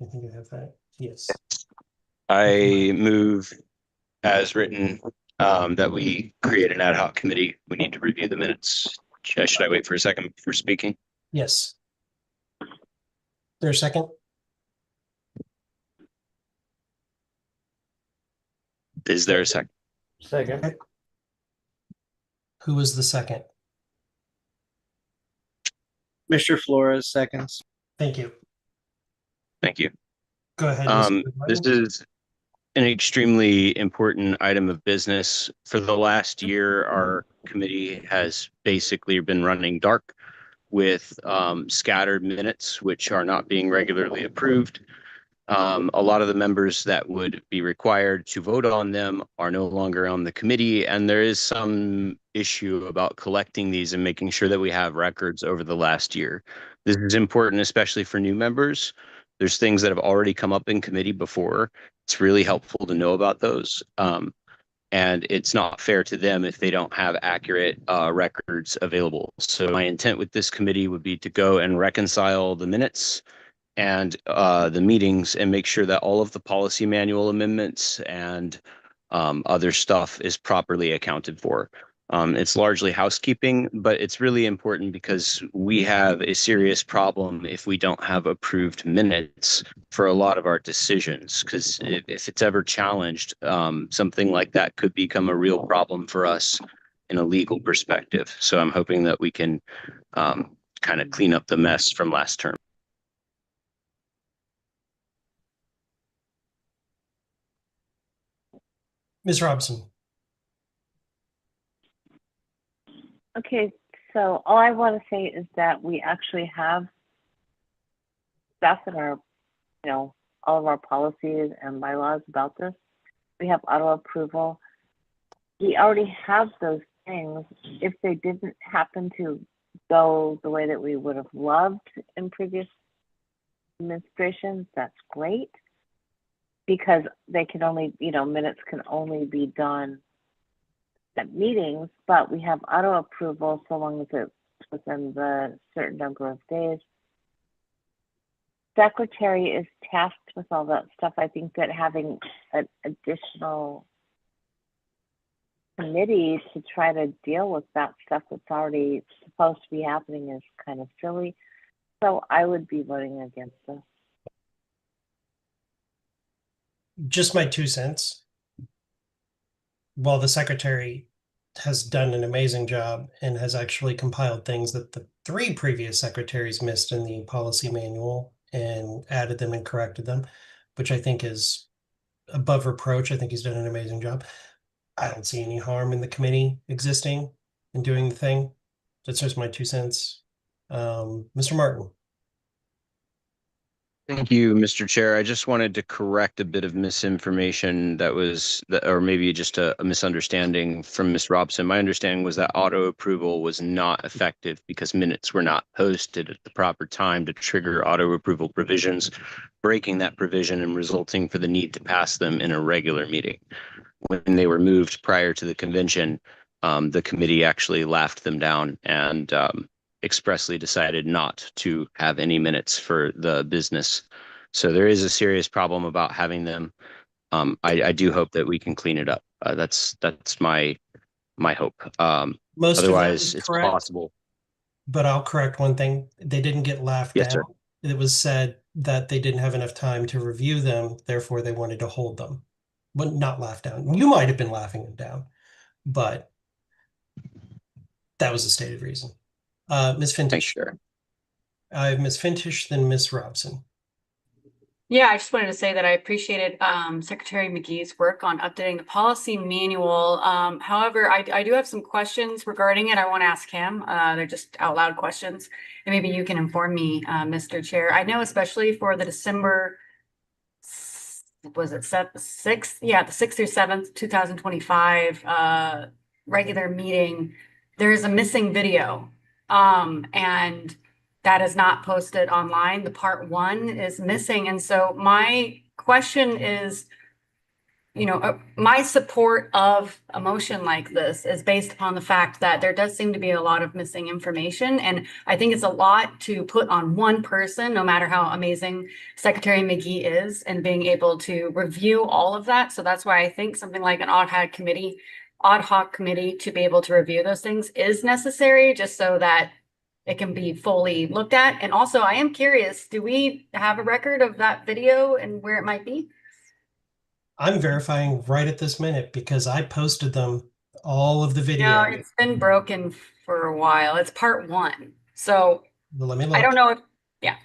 I think I have that. Yes. I move as written that we create an ad hoc committee. We need to review the minutes. Should I wait for a second before speaking? Yes. There's a second? Is there a second? Second. Okay. Who was the second? Mr. Flores seconds. Thank you. Thank you. Go ahead. This is an extremely important item of business. For the last year, our committee has basically been running dark with scattered minutes, which are not being regularly approved. A lot of the members that would be required to vote on them are no longer on the committee, and there is some issue about collecting these and making sure that we have records over the last year. This is important, especially for new members. There's things that have already come up in committee before. It's really helpful to know about those. And it's not fair to them if they don't have accurate records available. So my intent with this committee would be to go and reconcile the minutes and the meetings and make sure that all of the policy manual amendments and other stuff is properly accounted for. It's largely housekeeping, but it's really important because we have a serious problem if we don't have approved minutes for a lot of our decisions, because if it's ever challenged, something like that could become a real problem for us in a legal perspective. So I'm hoping that we can kind of clean up the mess from last term. Ms. Robson. Okay, so all I want to say is that we actually have stuff in our, all of our policies and bylaws about this. We have auto approval. We already have those things. If they didn't happen to go the way that we would have loved in previous administrations, that's great, because they can only, minutes can only be done at meetings, but we have auto approval so long as it's within the certain number of days. Secretary is tasked with all that stuff. I think that having an additional committee to try to deal with that stuff that's already supposed to be happening is kind of silly. So I would be voting against this. Just my 2 cents. While the secretary has done an amazing job and has actually compiled things that the 3 previous secretaries missed in the policy manual and added them and corrected them, which I think is above reproach. I think he's done an amazing job. I don't see any harm in the committee existing and doing the thing. That's just my 2 cents. Mr. Martin. Thank you, Mr. Chair. I just wanted to correct a bit of misinformation or maybe just a misunderstanding from Ms. Robson. My understanding was that auto approval was not effective because minutes were not posted at the proper time to trigger auto approval provisions, breaking that provision and resulting for the need to pass them in a regular meeting. When they were moved prior to the convention, the committee actually laughed them down and expressly decided not to have any minutes for the business. So there is a serious problem about having them. I do hope that we can clean it up. That's my hope. Most otherwise, of that is it's correct, possible. but I'll correct one thing. They didn't get laughed Yes, down. sir. It was said that they didn't have enough time to review them, therefore they wanted to hold them. But not laughed down. You might have been laughing them down, but that was the stated reason. Ms. Fintish. Thanks, sir. I have Ms. Fintish, then Ms. Robson. Yeah, I just wanted to say that I appreciated Secretary McGee's work on updating the policy manual. However, I do have some questions regarding it. I want to ask him. They're just out loud questions, and maybe you can inform me, Mr. Chair. I know especially for the December, was it 6th? Yeah, the 6th through 7th, 2025 regular meeting, there is a missing video. And that is not posted online. The part 1 is missing. And so my question is, my support of a motion like this is based upon the fact that there does seem to be a lot of missing information. And I think it's a lot to put on one person, no matter how amazing Secretary McGee is, and being able to review all of that. So that's why I think something like an ad hoc committee to be able to review those things is necessary, just so that it can be fully looked at. And also, I am curious, do we have a record of that video and where it might be? I'm verifying right at this minute because I posted them, all of the video. No, it's been broken for a while. It's part 1. So Well, let me look. I don't know if, yeah.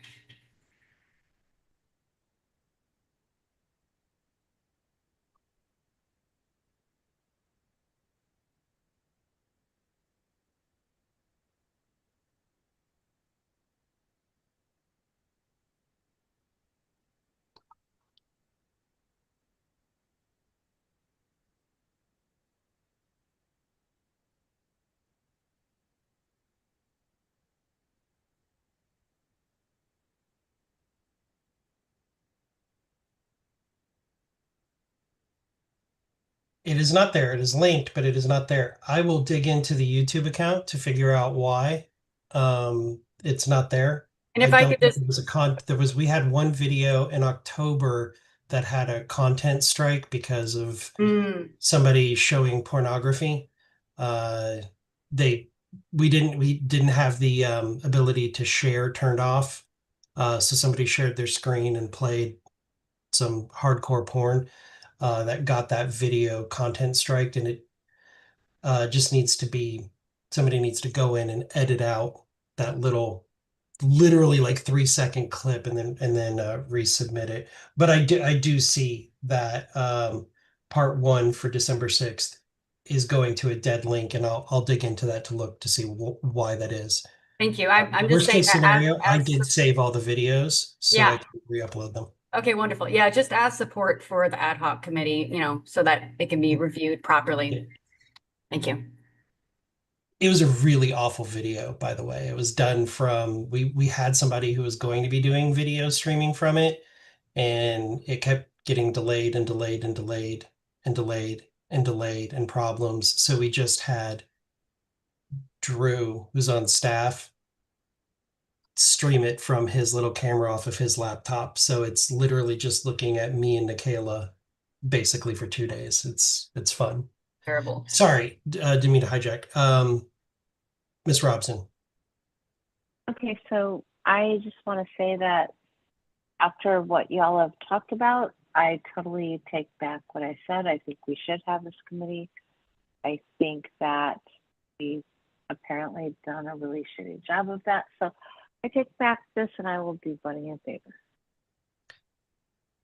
It is not there. It is linked, but it is not there. I will dig into the YouTube account to figure out why it's not there. And if I don't could know if just- it was we had one video in October that had a content strike because of somebody showing pornography. We didn't have the ability to share turned off. So somebody shared their screen and played some hardcore porn that got that video content striked, and it just needs to be, somebody needs to go in and edit out that little, literally like 3-second clip and then resubmit it. But I do see that part 1 for December 6th is going to a dead link, and I'll dig into that to look to see why that is. Thank you. I'm just Worst saying case that scenario, I as did save all the videos, so I Yeah. can re-upload them. Okay, wonderful. Yeah, just as support for the ad hoc committee, so that it can be reviewed properly. Thank you. It was a really awful video, by the way. It was done from, we had somebody who was going to be doing video streaming from it, and it kept getting delayed and delayed and delayed and delayed and delayed and problems. So we just had Drew, who's on staff, stream it from his little camera off of his laptop. So it's literally just looking at me and Nikayla basically for 2 days. It's fun. Terrible. Sorry, didn't mean to hijack. Ms. Robson. Okay, so I just want to say that after what y'all have talked about, I totally take back what I said. I think we should have this committee. I think that we've apparently done a really shitty job of that. So I take back this and I will be voting in favor.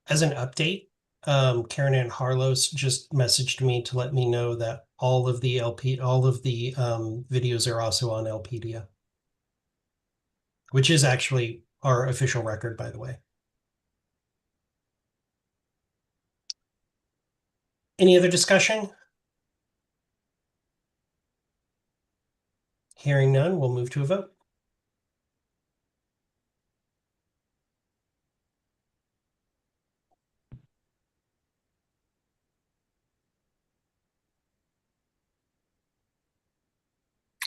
As an update, Karen Ann Harlos just messaged me to let me know that all of the videos are also on LPDIA, which is actually our official record, by the way. Any other discussion? Hearing none, we'll move to a vote.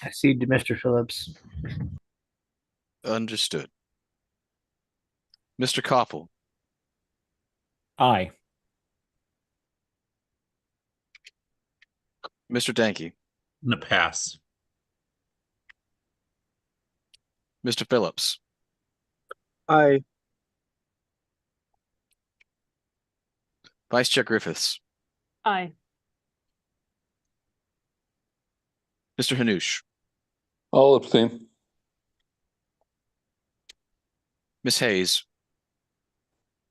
I cede to Mr. Phillips. Understood. Mr. Koppel. Aye. Mr. Danke. I'm gonna pass. Mr. Phillips. Aye. Vice Chair Griffiths. Aye. Mr. Hanush. I'll abstain. Ms. Hayes.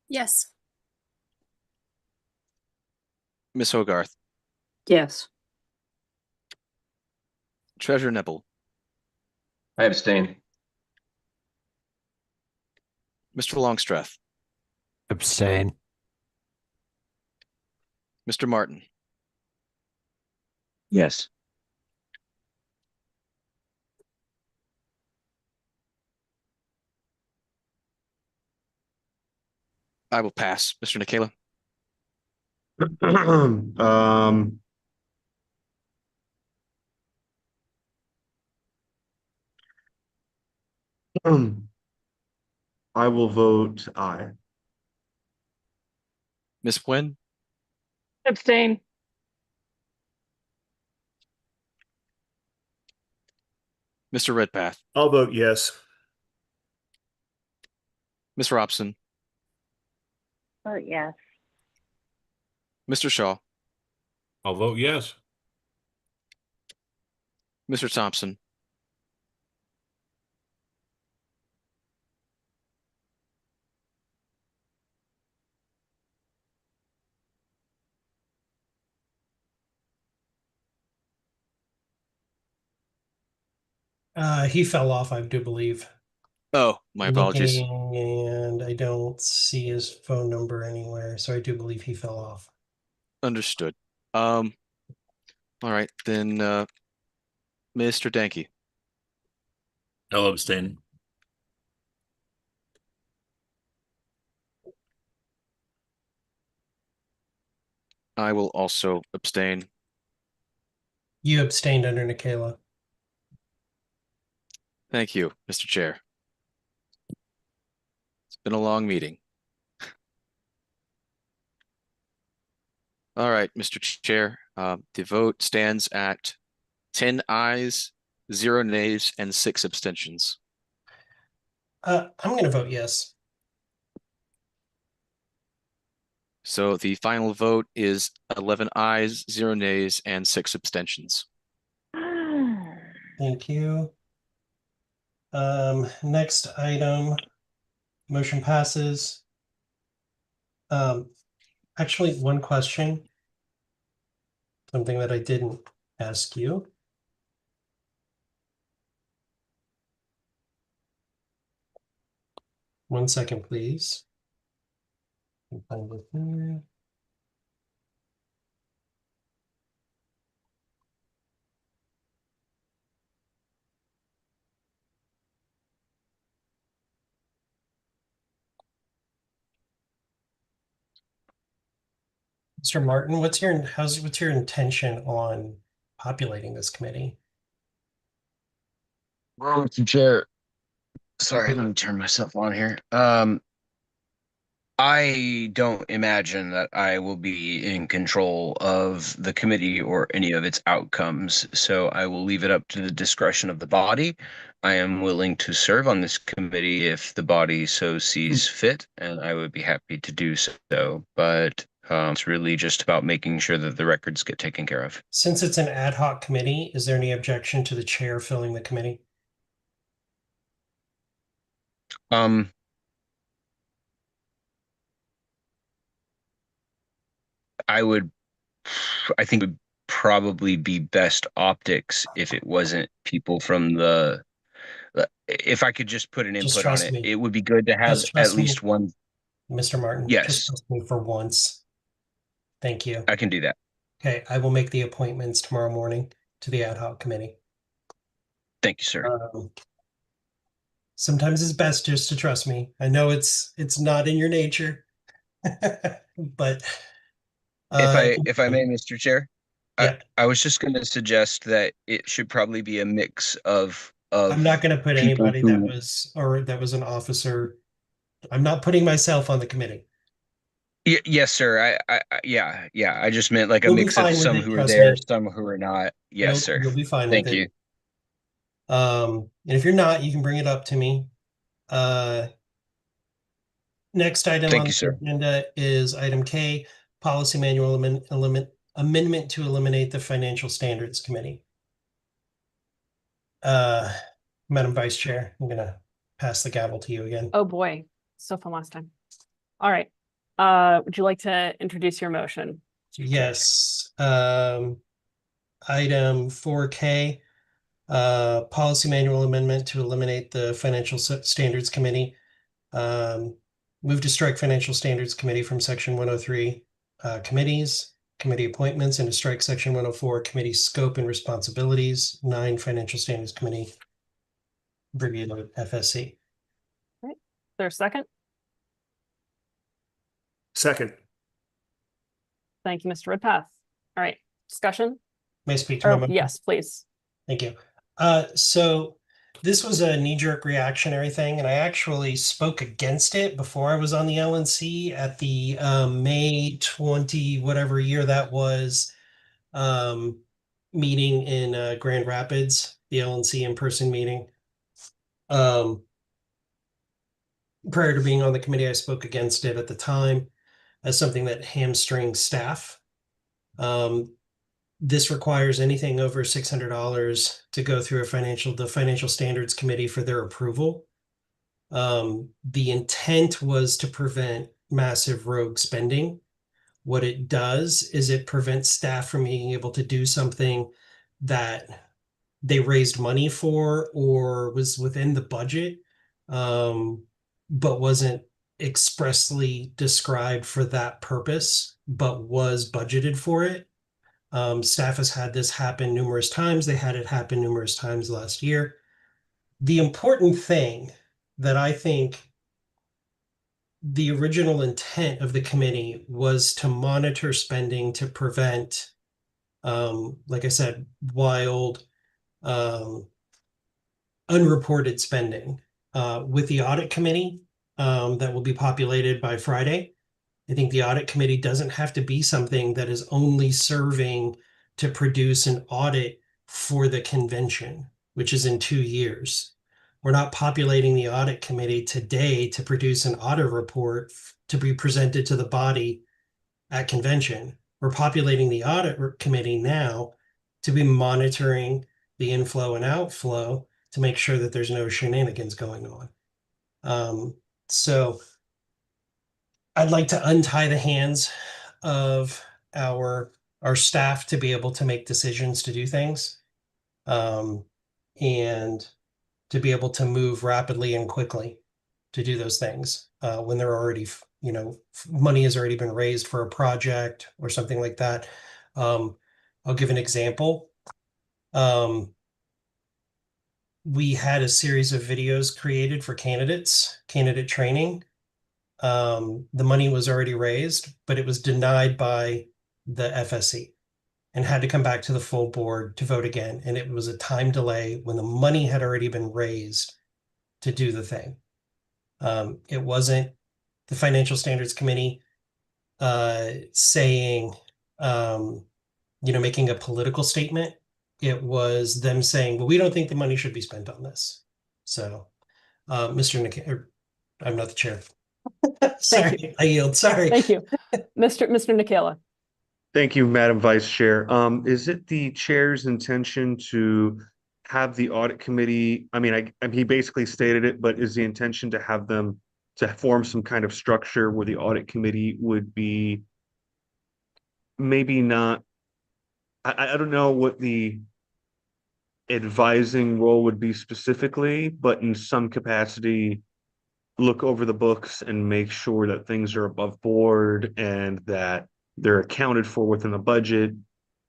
Yes. Ms. Hogarth. Yes. Treasurer Nibble. I abstain. Mr. Longstreth. Abstain. Mr. Martin. Yes. I will pass. Mr. Nikayla. I will vote aye. Ms. Nguyen. Mr. Redpath, I'll vote yes. Ms. Robson, Oh, yes. Mr. Shaw, I'll vote yes. Mr. Thompson, He fell off, I do believe. oh, my apologies. Looking, and I don't see his phone number anywhere, so I do believe he fell off. Understood. All right, then, Mr. Danke. I'll abstain. I will also abstain. You abstained under Nikayla. Thank you, Mr. Chair. It's been a long meeting. All right, Mr. Chair, the vote stands at 10 ayes, 0 nays, and 6 abstentions. I'm going to vote yes. So the final vote is 11 ayes, 0 nays, and 6 abstentions. Thank you. Next item, motion passes. Actually, one question. Something that I didn't ask you. One second, please. Find it there. Mr. Martin, what's your intention on populating this committee? Well, Mr. Chair, sorry, let me turn myself on here. I don't imagine that I will be in control of the committee or any of its outcomes, so I will leave it up to the discretion of the body. I am willing to serve on this committee if the body so sees fit, and I would be happy to do so. But it's really just about making sure that the records get taken care of. Since it's an ad hoc committee, is there any objection to the chair filling the committee? I think it would probably be best optics if it wasn't people from if I could just put an Just input on trust it, me. it would be good to have Just at trust me, least one. Mr. Martin. Yes. Just trust me for once. Thank you. I can do that. Okay, I will make the appointments tomorrow morning to the ad hoc committee. Thank you, sir. Sometimes it's best just to trust me. I know it's not in your nature, but If I may, Mr. Chair, yeah. I was just going to suggest that it should probably be a mix of I'm not going to put people anybody who that was an officer. I'm not putting myself on the committee. Yes, sir. Yeah. I just meant like a You'll be mix of fine with some it, who are trust there, me. some who are not. Yes, sir. You'll be fine Thank with it. you. And if you're not, you can bring it up to me. Next item Thank on you, the sir. agenda is item K, policy manual amendment to eliminate the Financial Standards Committee. Madam Vice Chair, I'm gonna pass the gavel to you again. Oh boy, so fun last time. All right. Would you like to introduce your motion? Yes. Item 4K, policy manual amendment to eliminate the Financial Standards Committee. Move to strike Financial Standards Committee from section 103, committees, committee appointments, and to strike section 104, committee scope and responsibilities, 9, Financial Standards Committee, abbreviated FSC. All right. Is there a second? Second. Thank you, Mr. Redpath. All right, discussion? May I speak to my motion? Yes, please. Thank you. So this was a knee-jerk reactionary thing, and I actually spoke against it before I was on the LNC at the May 20, whatever year that was, meeting in Grand Rapids, the LNC in-person meeting. Prior to being on the committee, I spoke against it at the time as something that hamstrings staff. This requires anything over $600 to go through the financial standards committee for their approval. The intent was to prevent massive rogue spending. What it does is it prevents staff from being able to do something that they raised money for or was within the budget, but wasn't expressly described for that purpose, but was budgeted for it. Staff has had this happen numerous times. They had it happen numerous times last year. The important thing that I think the original intent of the committee was to monitor spending to prevent, like I said, wild, unreported spending. With the audit committee that will be populated by Friday, I think the audit committee doesn't have to be something that is only serving to produce an audit for the convention, which is in 2 years. We're not populating the audit committee today to produce an audit report to be presented to the body at convention. We're populating the audit committee now to be monitoring the inflow and outflow to make sure that there's no shenanigans going on. So I'd like to untie the hands of our staff to be able to make decisions to do things, and to be able to move rapidly and quickly to do those things when they're already, money has already been raised for a project or something like that. I'll give an example. We had a series of videos created for candidate training. The money was already raised, but it was denied by the FSC and had to come back to the full board to vote again. And it was a time delay when the money had already been raised to do the thing. It wasn't the Financial Standards Committee saying, making a political statement. It was them saying, well, we don't think the money should be spent on this. So, Mr. Nick, I'm not the chair. Sorry, I yield. Sorry. Thank you. Mr. Nicola. Thank you, Madam Vice Chair. Is it the chair's intention to have the audit committee? I mean, he basically stated it, but is the intention to have them to form some kind of structure where the audit committee would be maybe not, I don't know what the advising role would be specifically, but in some capacity, look over the books and make sure that things are above board and that they're accounted for within the budget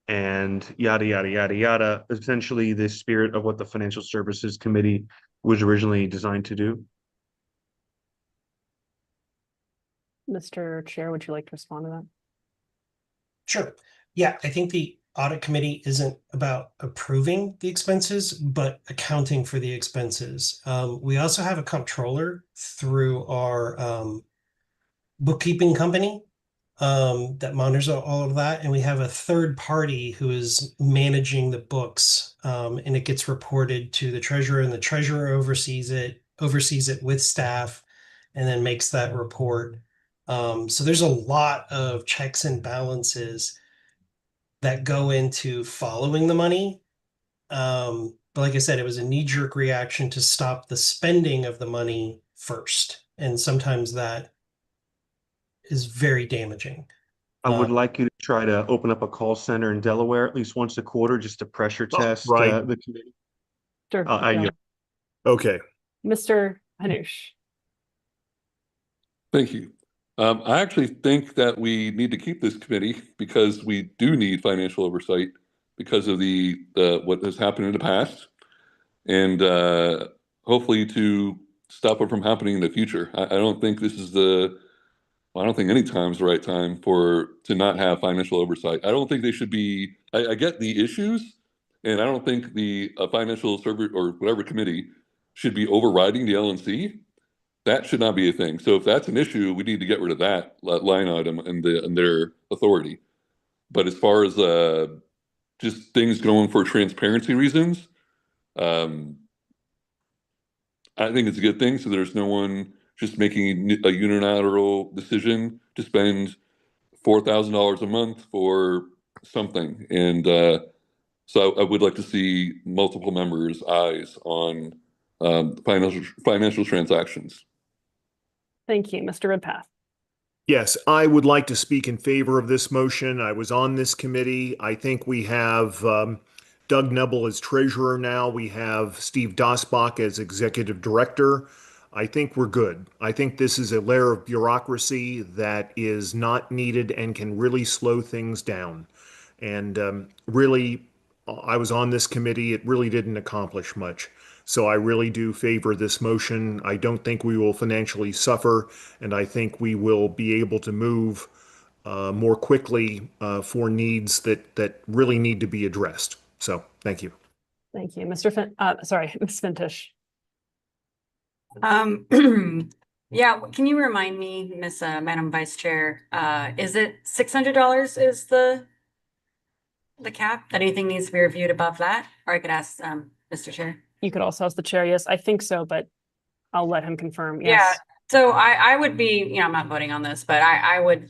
and yada, yada, yada, yada. Essentially the spirit of what the Financial Services Committee was originally designed to do. Mr. Chair, would you like to respond to that? Sure. Yeah, I think the audit committee isn't about approving the expenses, but accounting for the expenses. We also have a comptroller through our bookkeeping company that monitors all of that. And we have a third party who is managing the books, and it gets reported to the treasurer, and the treasurer oversees it with staff and then makes that report. So there's a lot of checks and balances that go into following the money. But like I said, it was a knee-jerk reaction to stop the spending of the money first. And sometimes that is very damaging. I would like you to try to open up a call center in Delaware at least once a quarter just to pressure test right. the committee. Sure. Okay. Mr. Hanush. Thank you. I actually think that we need to keep this committee because we do need financial oversight because of the what has happened in the past, and hopefully to stop it from happening in the future. I don't think this is I don't think any time is the right time to not have financial oversight. I don't think they should be. I get the issues, and I don't think the financial service or whatever committee should be overriding the LNC. That should not be a thing. So if that's an issue, we need to get rid of that line item and their authority. But as far as just things going for transparency reasons, Um, I think it's a good thing. So there's no one just making a unilateral decision to spend $4,000 a month for something. And so I would like to see multiple members' eyes on financial transactions. Thank you, Mr. Redpath. Yes, I would like to speak in favor of this motion. I was on this committee. I think we have Doug Nebel as treasurer now. We have Steve Dasbach as executive director. I think we're good. I think this is a layer of bureaucracy that is not needed and can really slow things down. And really, I was on this committee. It really didn't accomplish much. So I really do favor this motion. I don't think we will financially suffer, and I think we will be able to move more quickly for needs that really need to be addressed. So thank you. Thank you, Ms. Fintish. Yeah, can you remind me, Madam Vice Chair, is it $600 is the cap? That anything needs to be reviewed above that? Or I could ask Mr. Chair. You could also ask the chair. Yes, I think so, but I'll let him confirm. Yeah, Yes. so I would be, I'm not voting on this, but I would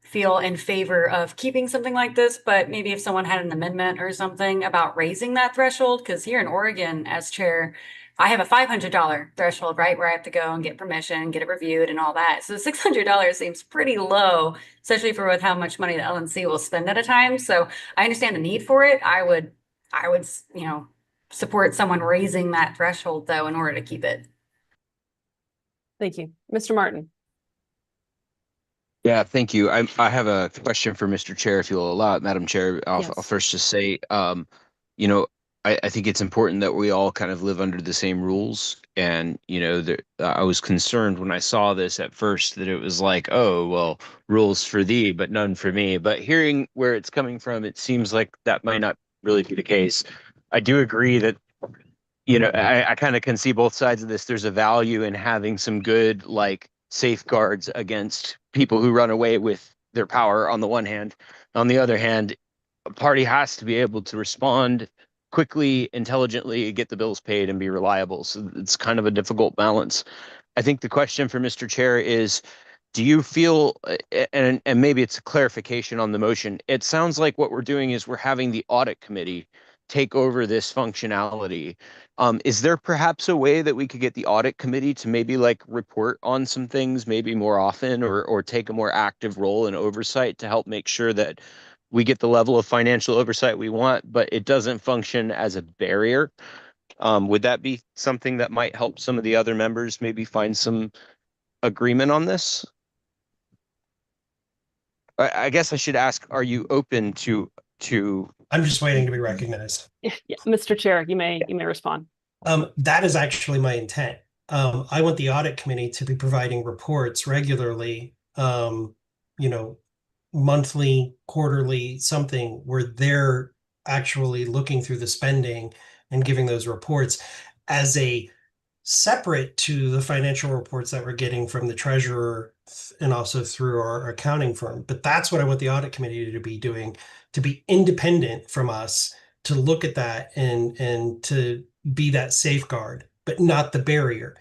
feel in favor of keeping something like this, but maybe if someone had an amendment or something about raising that threshold, because here in Oregon, as chair, I have a $500 threshold, right, where I have to go and get permission, get it reviewed and all that. So $600 seems pretty low, especially for with how much money the LNC will spend at a time. So I understand the need for it. I would, support someone raising that threshold though, in order to keep it. Thank you. Mr. Martin. Yeah, thank you. I have a question for Mr. Chair, if you'll allow it, Madam Chair. I'll first just say, I think it's important that we all kind of live under the same rules. And, I was concerned when I saw this at first that it was like, oh, well, rules for thee, but none for me. But hearing where it's coming from, it seems like that might not really be the case. I do agree that, I kind of can see both sides of this. There's a value in having some good, safeguards against people who run away with their power on the one hand. On the other hand, a party has to be able to respond quickly, intelligently, get the bills paid, and be reliable. So it's kind of a difficult balance. I think the question for Mr. Chair is, do you feel, and maybe it's a clarification on the motion, it sounds like what we're doing is we're having the audit committee take over this functionality. Is there perhaps a way that we could get the audit committee to maybe report on some things maybe more often, or take a more active role in oversight to help make sure that we get the level of financial oversight we want, but it doesn't function as a barrier? Would that be something that might help some of the other members maybe find some agreement on this? I guess I should ask, are you open to I'm just waiting to be recognized. Yeah, Mr. Chair, you may respond. That is actually my intent. I want the audit committee to be providing reports regularly, monthly, quarterly, something where they're actually looking through the spending and giving those reports as a separate to the financial reports that we're getting from the treasurer and also through our accounting firm. But that's what I want the audit committee to be doing, to be independent from us, to look at that and to be that safeguard, but not the barrier.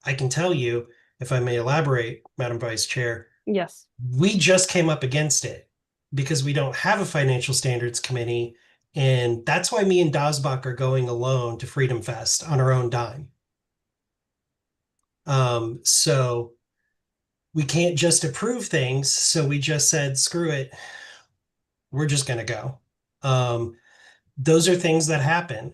I can tell you, if I may elaborate, Madam Vice Chair. Yes. We just came up against it because we don't have a financial standards committee. And that's why me and Dasbach are going alone to Freedom Fest on our own dime. So we can't just approve things. So we just said, screw it. We're just going to go. Those are things that happen.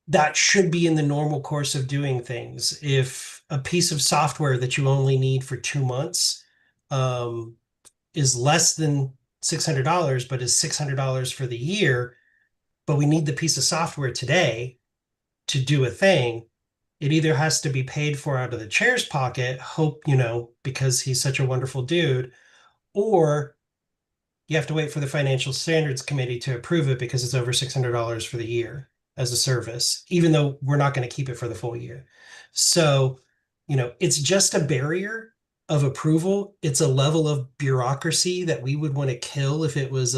That should be in the normal course of doing things. If a piece of software that you only need for 2 months is less than $600, but is $600 for the year, but we need the piece of software today to do a thing, it either has to be paid for out of the chair's pocket, because he's such a wonderful dude, or you have to wait for the Financial Standards Committee to approve it because it's over $600 for the year as a service, even though we're not going to keep it for the full year. So, it's just a barrier of approval. It's a level of bureaucracy that we would want to kill if it was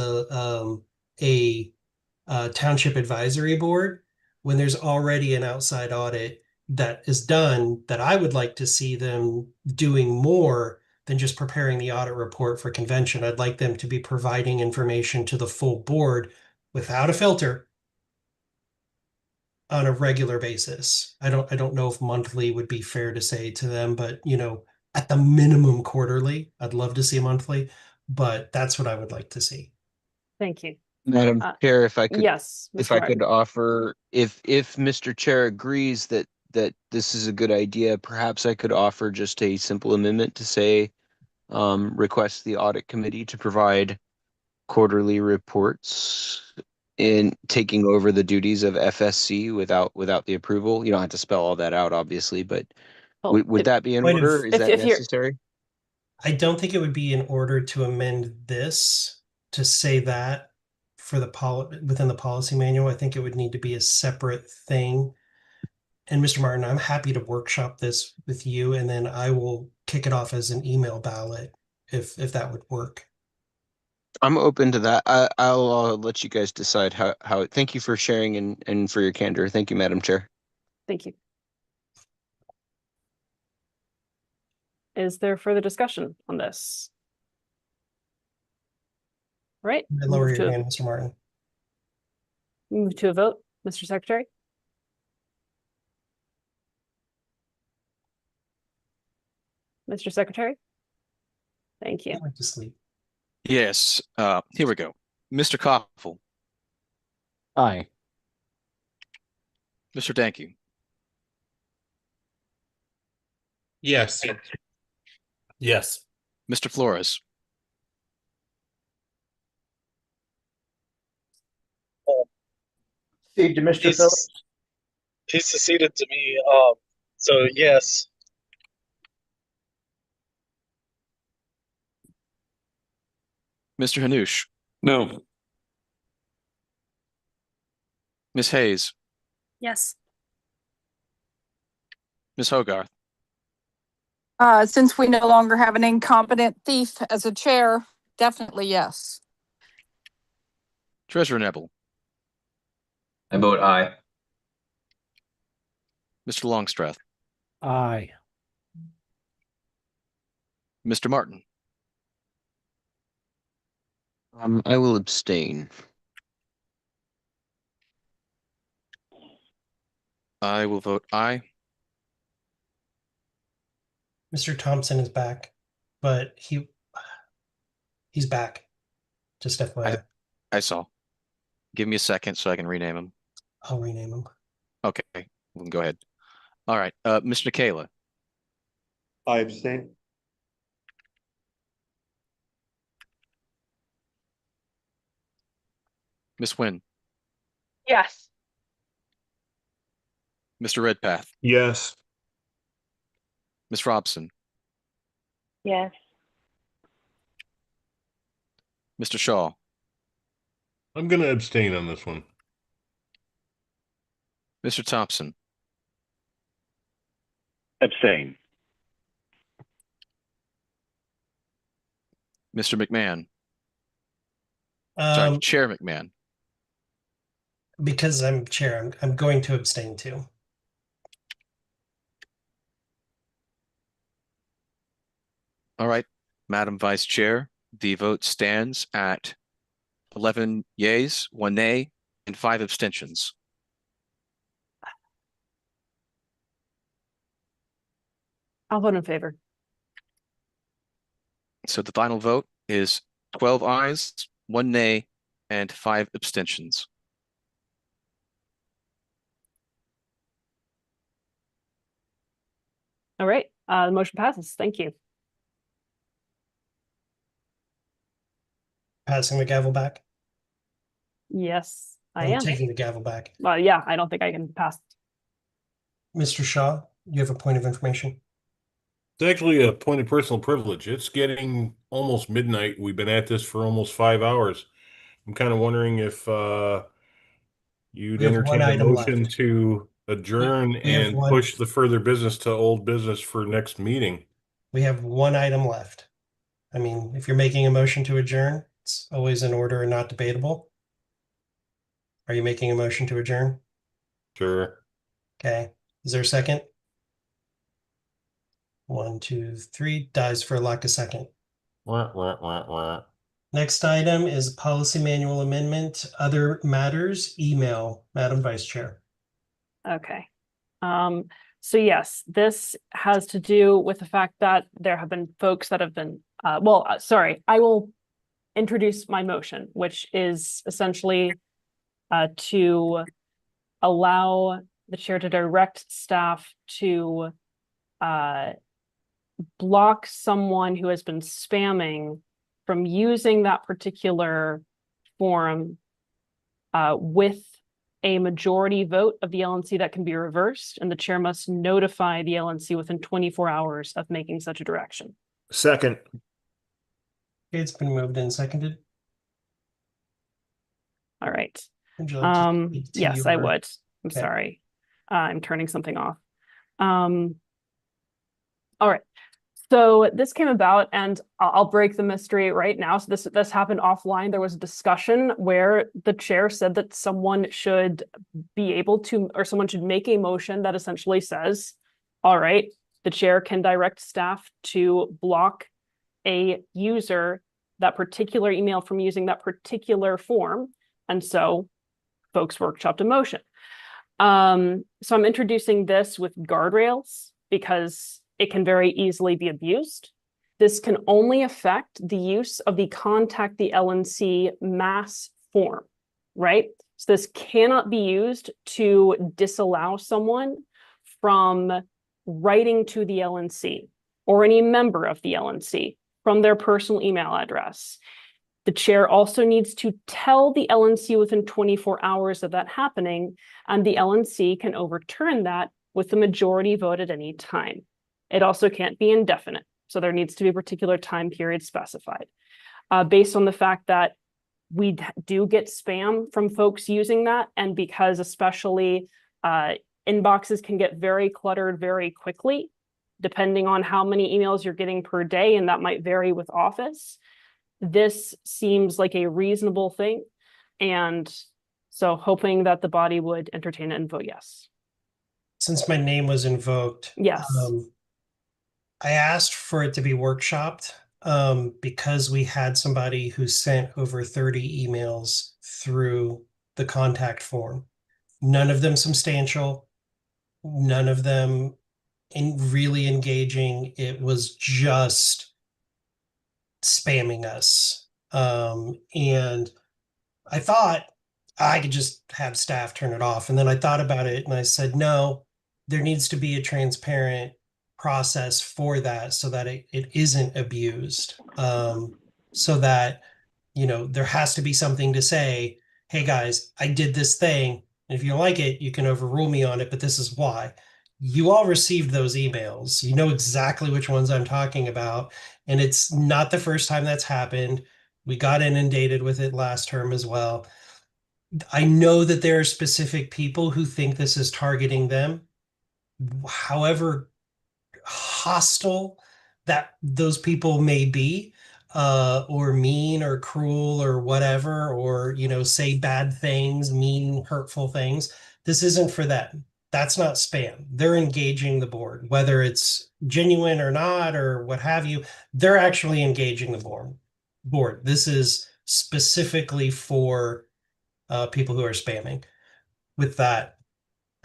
a township advisory board when there's already an outside audit that is done, that I would like to see them doing more than just preparing the audit report for convention. I'd like them to be providing information to the full board without a filter on a regular basis. I don't know if monthly would be fair to say to them, but at the minimum quarterly. I'd love to see monthly, but that's what I would like to see. Thank you. Madam Chair, if I could, Yes, if Mr. I could offer, if Mr. Chair agrees that this is a good idea, perhaps I could offer just a simple amendment to say, request the audit committee to provide quarterly reports in taking over the duties of FSC without the approval. You don't have to spell all that out, obviously, but would that be in order? Is that necessary? I don't think it would be in order to amend this to say that for the within the policy manual. I think it would need to be a separate thing. And Mr. Martin, I'm happy to workshop this with you, and then I will kick it off as an email ballot if that would work. I'm open to that. I'll let you guys decide how. Thank you for sharing and for your candor. Thank you, Madam Chair. Thank you. Is there further discussion on this? Right. Lower your hand, Mr. Martin. Move to a vote, Mr. Secretary. Mr. Secretary. Thank you. I like to sleep. Yes, here we go. Mr. Koffel. Aye. Mr. Danke. Yes. Yes. Mr. Flores. Steve, to Mr. Phillips. He seceded to me. So yes. Mr. Hanush. No. Ms. Hayes. Yes. Ms. Hogarth. Since we no longer have an incompetent thief as a chair, definitely yes. Treasurer Nebel. I vote aye. Mr. Longstreth. Aye. Mr. Martin. I will abstain. I will vote aye. Mr. Thompson is back, but he's back. Just FYI. I saw. Give me a second so I can rename him. I'll rename him. Okay, we can go ahead. All right, Mr. Kayla. I abstain. Ms. Wynn. Yes. Mr. Redpath. Yes. Ms. Robson. Yes. Mr. Shaw. I'm going to abstain on this one. Mr. Thompson. Abstain. Mr. McMahon. Sorry, Chair McMahon. Because I'm chair, I'm going to abstain too. All right, Madam Vice Chair, the vote stands at 11 yeas, 1 nay, and 5 abstentions. I'll vote in favor. So the final vote is 12 ayes, 1 nay, and 5 abstentions. All right, the motion passes. Thank you. Passing the gavel back. Yes, I I'm am. taking the gavel back. Yeah, I don't think I can pass. Mr. Shaw, you have a point of information? It's actually a point of personal privilege. It's getting almost midnight. We've been at this for almost 5 hours. I'm kind of wondering if you'd We have entertain one a item motion left. to adjourn We have and one. push the further business to old business for next meeting. We have one item left. I mean, if you're making a motion to adjourn, it's always in order and not debatable. Are you making a motion to adjourn? Sure. Okay. Is there a second? 1, 2, 3. Dies for lack of second. Wah, wah, wah, wah. Next item is policy manual amendment. Other matters, email, Madam Vice Chair. Okay. So yes, this has to do with the fact that there have been folks that have been, sorry, I will introduce my motion, which is essentially to allow the chair to direct staff to block someone who has been spamming from using that particular forum with a majority vote of the LNC that can be reversed, and the chair must notify the LNC within 24 hours of making such a direction. Second. It's been moved and seconded. All right. Would you like to speak to Yes, I your- would. I'm Okay. sorry. I'm turning something off. All right. So this came about, and I'll break the mystery right now. So this happened offline. There was a discussion where the chair said that someone should be able to, or someone should make a motion that essentially says, all right, the chair can direct staff to block a user, that particular email, from using that particular form. And so folks workshopped a motion. So I'm introducing this with guardrails because it can very easily be abused. This can only affect the use of the contact the LNC mass form, right? So this cannot be used to disallow someone from writing to the LNC or any member of the LNC from their personal email address. The chair also needs to tell the LNC within 24 hours of that happening, and the LNC can overturn that with the majority vote at any time. It also can't be indefinite, so there needs to be a particular time period specified. Based on the fact that we do get spam from folks using that, and because especially inboxes can get very cluttered very quickly, depending on how many emails you're getting per day, and that might vary with Office, this seems like a reasonable thing. And so hoping that the body would entertain it and vote yes. Since my name was invoked. Yes. I asked for it to be workshopped because we had somebody who sent over 30 emails through the contact form. None of them substantial, none of them really engaging. It was just spamming us. And I thought I could just have staff turn it off. And then I thought about it and I said, no, there needs to be a transparent process for that so that it isn't abused. So that, there has to be something to say, hey guys, I did this thing. And if you don't like it, you can overrule me on it, but this is why. You all received those emails. You know exactly which ones I'm talking about. And it's not the first time that's happened. We got inundated with it last term as well. I know that there are specific people who think this is targeting them. However hostile that those people may be, or mean or cruel or whatever, or, say bad things, mean, hurtful things. This isn't for them. That's not spam. They're engaging the board, whether it's genuine or not, or what have you. They're actually engaging the board. This is specifically for people who are spamming. With that,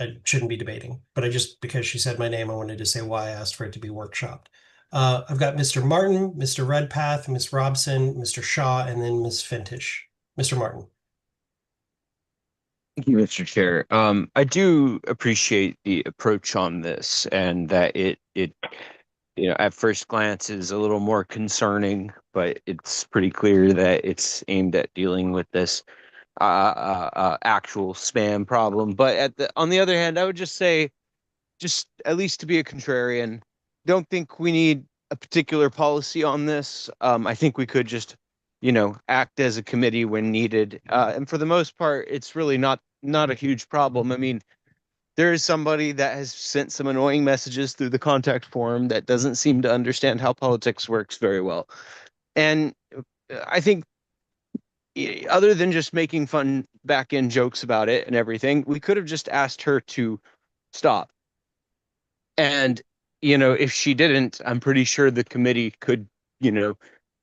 I shouldn't be debating, but because she said my name, I wanted to say why I asked for it to be workshopped. I've got Mr. Martin, Mr. Redpath, Ms. Robson, Mr. Shaw, and then Ms. Fintish. Mr. Martin. Thank you, Mr. Chair. I do appreciate the approach on this, and that it at first glance is a little more concerning, but it's pretty clear that it's aimed at dealing with this actual spam problem. But on the other hand, I would just say, just at least to be a contrarian, don't think we need a particular policy on this. I think we could just act as a committee when needed. And for the most part, it's really not a huge problem. I mean, there is somebody that has sent some annoying messages through the contact form that doesn't seem to understand how politics works very well. And I think other than just making fun back end jokes about it and everything. We could have just asked her to stop. And, if she didn't, I'm pretty sure the committee could,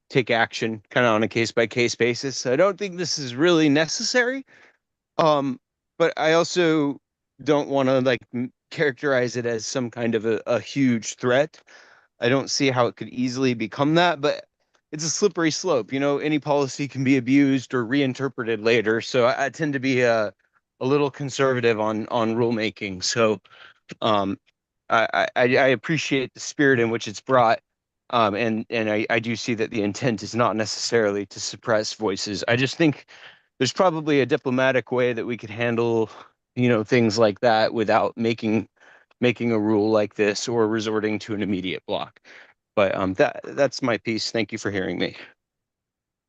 take action kind of on a case by case basis. So I don't think this is really necessary. But I also don't want to like characterize it as some kind of a huge threat. I don't see how it could easily become that, but it's a slippery slope. Any policy can be abused or reinterpreted later. So I tend to be a little conservative on rulemaking. So I appreciate the spirit in which it's brought. And I do see that the intent is not necessarily to suppress voices. I just think there's probably a diplomatic way that we could handle, things like that without making a rule like this or resorting to an immediate block. But that's my piece. Thank you for hearing me.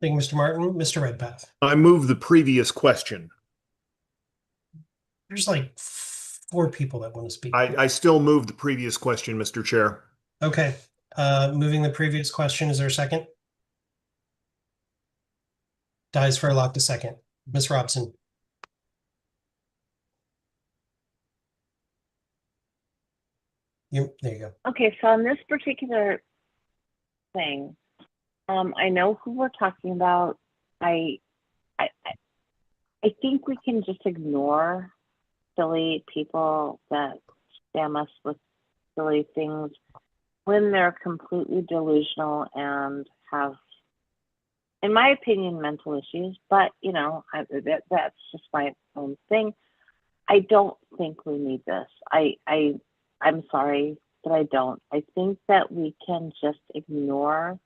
Thank you, Mr. Martin. Mr. Redpath. I move the previous question. There's like 4 people that want to speak. I still move the previous question, Mr. Chair. Okay. Moving the previous question. Is there a second? Dies for a locked a second. Ms. Robson. There you go. Okay, so on this particular thing, I know who we're talking about. I think we can just ignore silly people that spam us with silly things when they're completely delusional and have, in my opinion, mental issues. But that's just my own thing. I don't think we need this. I'm sorry, but I don't. I think that we can just ignore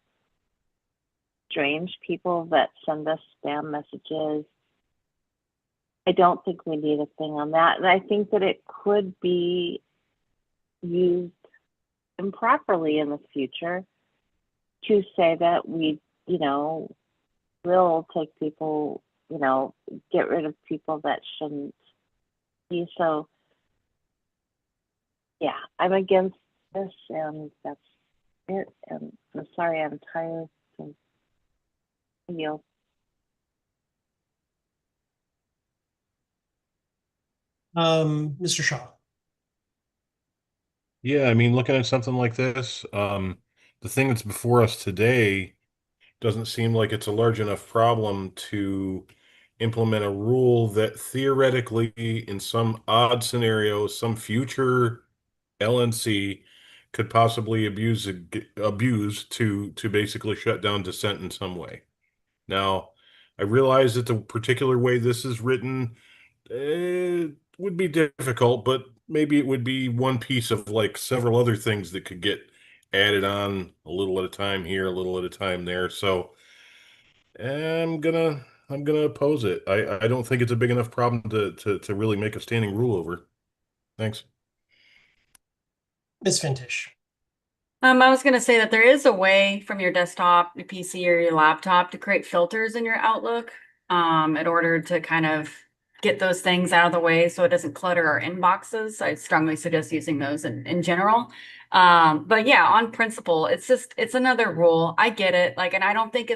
strange people that send us spam messages. I don't think we need a thing on that. And I think that it could be used improperly in the future to say that we, will take people, get rid of people that shouldn't be. So, yeah, I'm against this, and that's it. And I'm sorry, I'm tired. Mr. Shaw. Yeah, I mean, looking at something like this, the thing that's before us today doesn't seem like it's a large enough problem to implement a rule that theoretically, in some odd scenario, some future LNC could possibly abuse to basically shut down dissent in some way. Now, I realize that the particular way this is written would be difficult, but maybe it would be one piece of like several other things that could get added on a little at a time here, a little at a time there. So I'm gonna oppose it. I don't think it's a big enough problem to really make a standing rule over. Thanks. Ms. Fintish. I was going to say that there is a way from your desktop, your PC, or your laptop to create filters in your Outlook in order to kind of get those things out of the way so it doesn't clutter our inboxes. I strongly suggest using those in general. But yeah, on principle, it's another rule. I get it. Like, and I don't think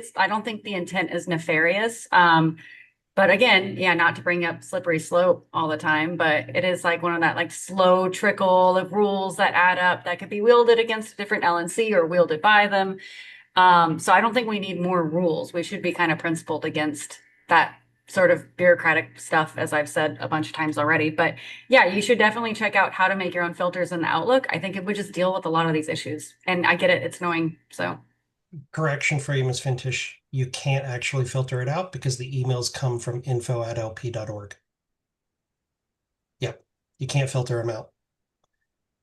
the intent is nefarious. But again, yeah, not to bring up slippery slope all the time, but it is like one of that like slow trickle of rules that add up that could be wielded against a different LNC or wielded by them. So I don't think we need more rules. We should be kind of principled against that sort of bureaucratic stuff, as I've said a bunch of times already. But yeah, you should definitely check out how to make your own filters in the Outlook. I think it would just deal with a lot of these issues. And I get it, it's annoying. So Correction for you, Ms. Fintish. You can't actually filter it out because the emails come from info@lp.org. Yep, you can't filter them out.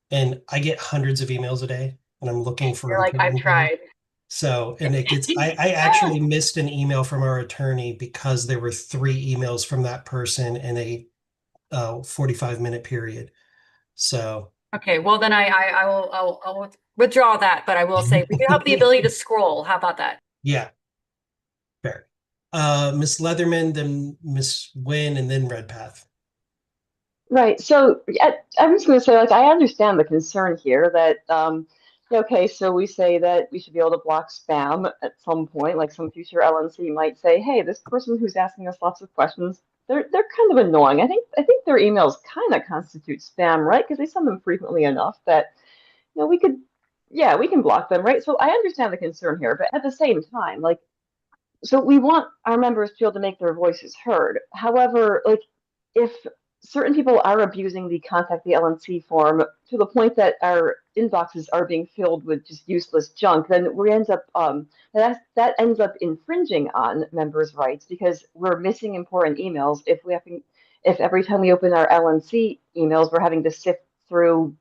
And I get hundreds of emails a day, and I'm looking for. You're like, I've tried. So, and it gets, I actually missed an email from our attorney because there were 3 emails from that person in a 45-minute period. So. Okay, well then I'll withdraw that, but I will say we do have the ability to scroll. How about that? Yeah. Fair. Miss Leatherman, then Miss Wynn, and then Redpath. Right. So I'm just going to say, like, I understand the concern here that, okay, so we say that we should be able to block spam at some point, like some future LNC might say, hey, this person who's asking us lots of questions they're kind of annoying. I think their emails kind of constitute spam, right? Because they send them frequently enough that we could, yeah, we can block them, right? So I understand the concern here, but at the same time, like, so we want our members to be able to make their voices heard. However, like, if certain people are abusing the contact the LNC form to the point that our inboxes are being filled with just useless junk, then we end up that ends up infringing on members' rights because we're missing important emails if every time we open our LNC emails we're having to sift through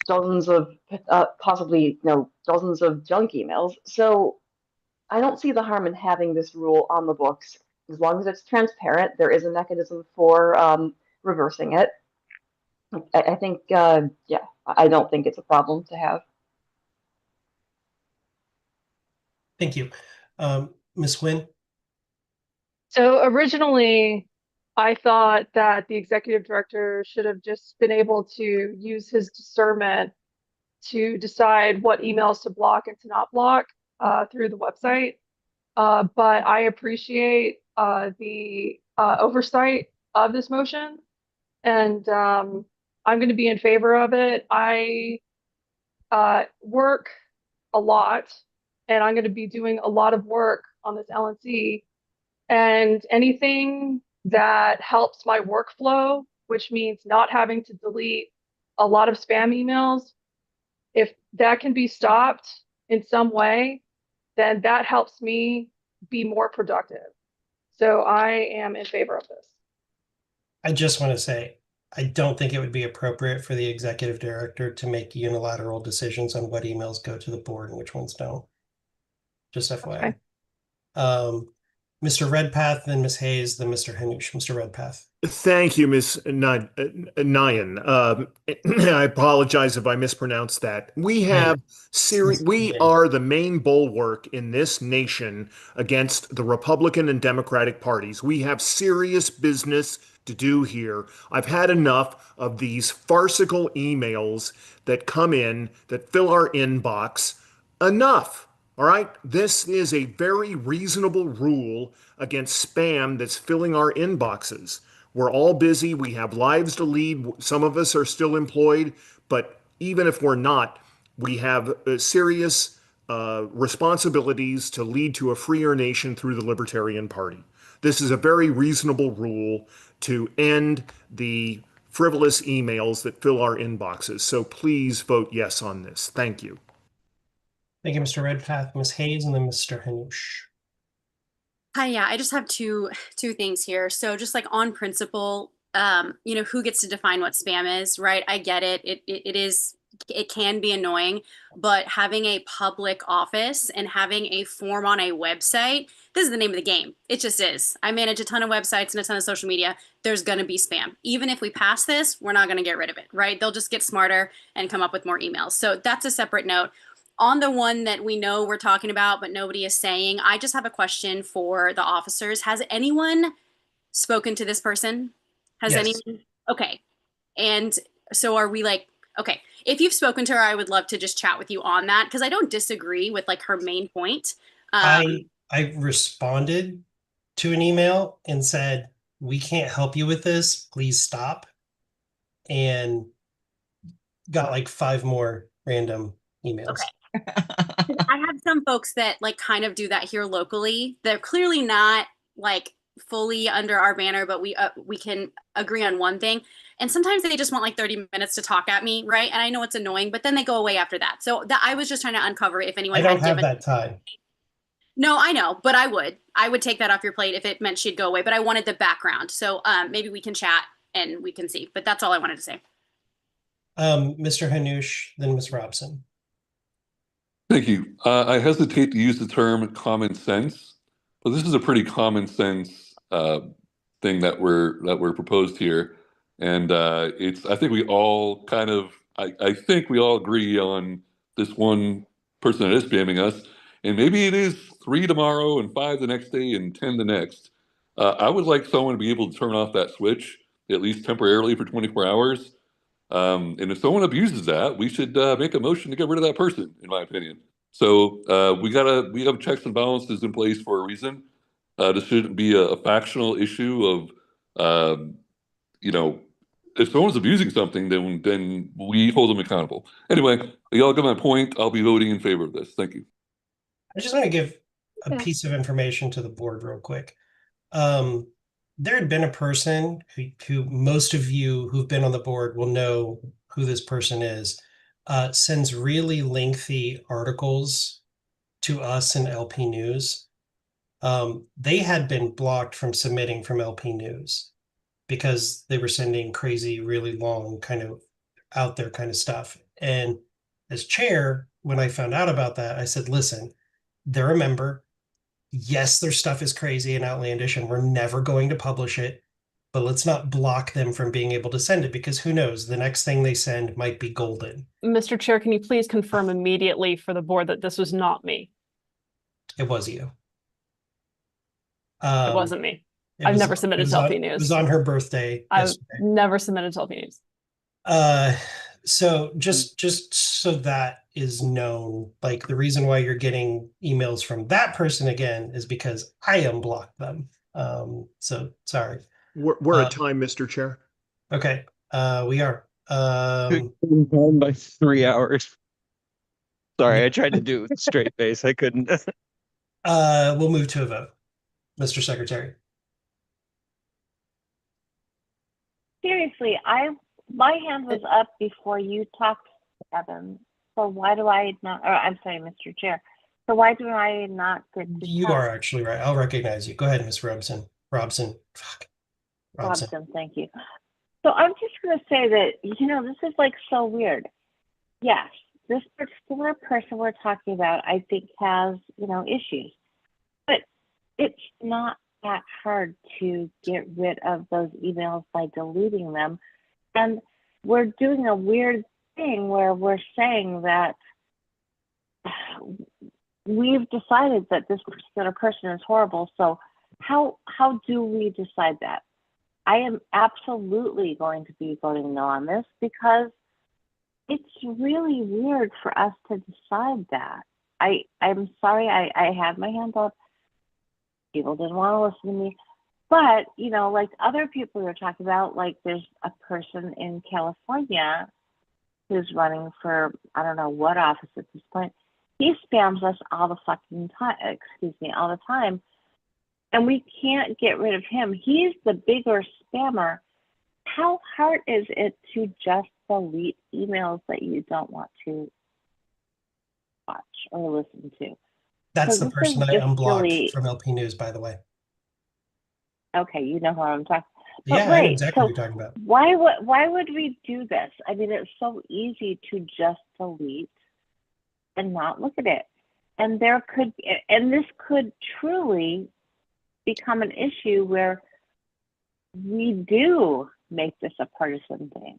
dozens of possibly dozens of junk emails. So I don't see the harm in having this rule on the books as long as it's transparent. There is a mechanism for reversing it. I think, yeah, I don't think it's a problem to have. Thank you. Ms. Nguyen? So originally, I thought that the executive director should have just been able to use his discernment to decide what emails to block and to not block through the website. But I appreciate the oversight of this motion, and I'm going to be in favor of it. I work a lot, and I'm going to be doing a lot of work on this LNC, and anything that helps my workflow, which means not having to delete a lot of spam emails, if that can be stopped in some way, then that helps me be more productive. So I am in favor of this. I just want to say, I don't think it would be appropriate for the executive director to make unilateral decisions on what emails go to the board and which ones don't. Just FYI. Okay. Mr. Redpath, then Ms. Hayes, then Mr. Hanush. Mr. Redpath. Thank you, Ms. Nyan. I apologize if I mispronounced that. We have we are the main bulwark in this nation against the Republican and Democratic parties. We have serious business to do here. I've had enough of these farcical emails that come in that fill our inbox. Enough. All right, this is a very reasonable rule against spam that's filling our inboxes. We're all busy. We have lives to lead. Some of us are still employed, but even if we're not, we have serious responsibilities to lead to a freer nation through the Libertarian Party. This is a very reasonable rule to end the frivolous emails that fill our inboxes. So please vote yes on this. Thank you. Thank you, Mr. Redpath, Ms. Hayes, and then Mr. Hanush. Hi, yeah, I just have two things here. So just like on principle, who gets to define what spam is, right? I get it. It can be annoying, but having a public office and having a form on a website, this is the name of the game. It just is. I manage a ton of websites and a ton of social media. There's going to be spam. Even if we pass this, we're not going to get rid of it, right? They'll just get smarter and come up with more emails. So that's a separate note. On the one that we know we're talking about, but nobody is saying, I just have a question for the officers. Has anyone spoken to this person? Has anyone? Okay. And so are we like, okay, if you've spoken to her, I would love to just chat with you on that because I don't disagree with like her main point. I responded to an email and said, we can't help you with this. Please stop. And got like 5 more random emails. Okay. I have some folks that like kind of do that here locally. They're clearly not like fully under our banner, but we can agree on one thing. And sometimes they just want like 30 minutes to talk at me, right? And I know it's annoying, but then they go away after that. So I was just trying to uncover if anyone I don't had have given that time. No, I know, but I would take that off your plate if it meant she'd go away. But I wanted the background, so maybe we can chat and we can see. But that's all I wanted to say. Mr. Hanush, then Ms. Robson. Thank you. I hesitate to use the term common sense, but this is a pretty common sense thing that we're proposed here, and I think we all kind of I think we all agree on this one person that is spamming us, and maybe it is 3 tomorrow and 5 the next day and 10 the next. I would like someone to be able to turn off that switch at least temporarily for 24 hours. And if someone abuses that, we should make a motion to get rid of that person, in my opinion. So we have checks and balances in place for a reason. This shouldn't be a factional issue of, if someone's abusing something, then we hold them accountable. Anyway, y'all got my point. I'll be voting in favor of this. Thank you. I just want to give a Yeah. piece of information to the board real quick. There had been a person who most of you who've been on the board will know who this person is, sends really lengthy articles to us in LP News. They had been blocked from submitting from LP News because they were sending crazy, really long, kind of out there kind of stuff. And as chair, when I found out about that, I said, listen, they're a member. Yes, their stuff is crazy and outlandish, and we're never going to publish it, but let's not block them from being able to send it, because who knows, the next thing they send might be golden. Mr. Chair, can you please confirm immediately for the board that this was not me? It was you. It wasn't me. It I've was- never it submitted was to on- LP It News. was on her birthday I've yesterday. never submitted to LP News. So just so that is known, like the reason why you're getting emails from that person again is because I unblocked them. So sorry. We're at time, Mr. Chair. Okay, we are. By 3 hours. Sorry, I tried to do it with a straight face. I couldn't. We'll move to a vote. Mr. Secretary. Seriously, my hand was up before you talked, Evan. So why do I not, or I'm sorry, Mr. Chair. So why do I not get to You talk? are actually right. I'll recognize you. Go ahead, Ms. Robson. Robson. Thank you. So I'm just going to say that, this is like so weird. Yes, this particular person we're talking about, I think has, issues, but it's not that hard to get rid of those emails by deleting them. And we're doing a weird thing where we're saying that we've decided that this particular person is horrible. So how do we decide that? I am absolutely going to be voting no on this because it's really weird for us to decide that. I'm sorry, I had my hand up. People didn't want to listen to me. But, like other people you're talking about, like there's a person in California who's running for, I don't know what office at this point. He spams us all the fucking time, all the time. And we can't get rid of him. He's the bigger spammer. How hard is it to just delete emails that you don't want to watch or listen to? That's So the this person is I just unblocked silly. from LP News, by the way. Okay, you know who I'm talking. But Yeah, I know wait, exactly so what you're talking about. why would we do this? I mean, it's so easy to just delete and not look at it. And this could truly become an issue where we do make this a partisan thing.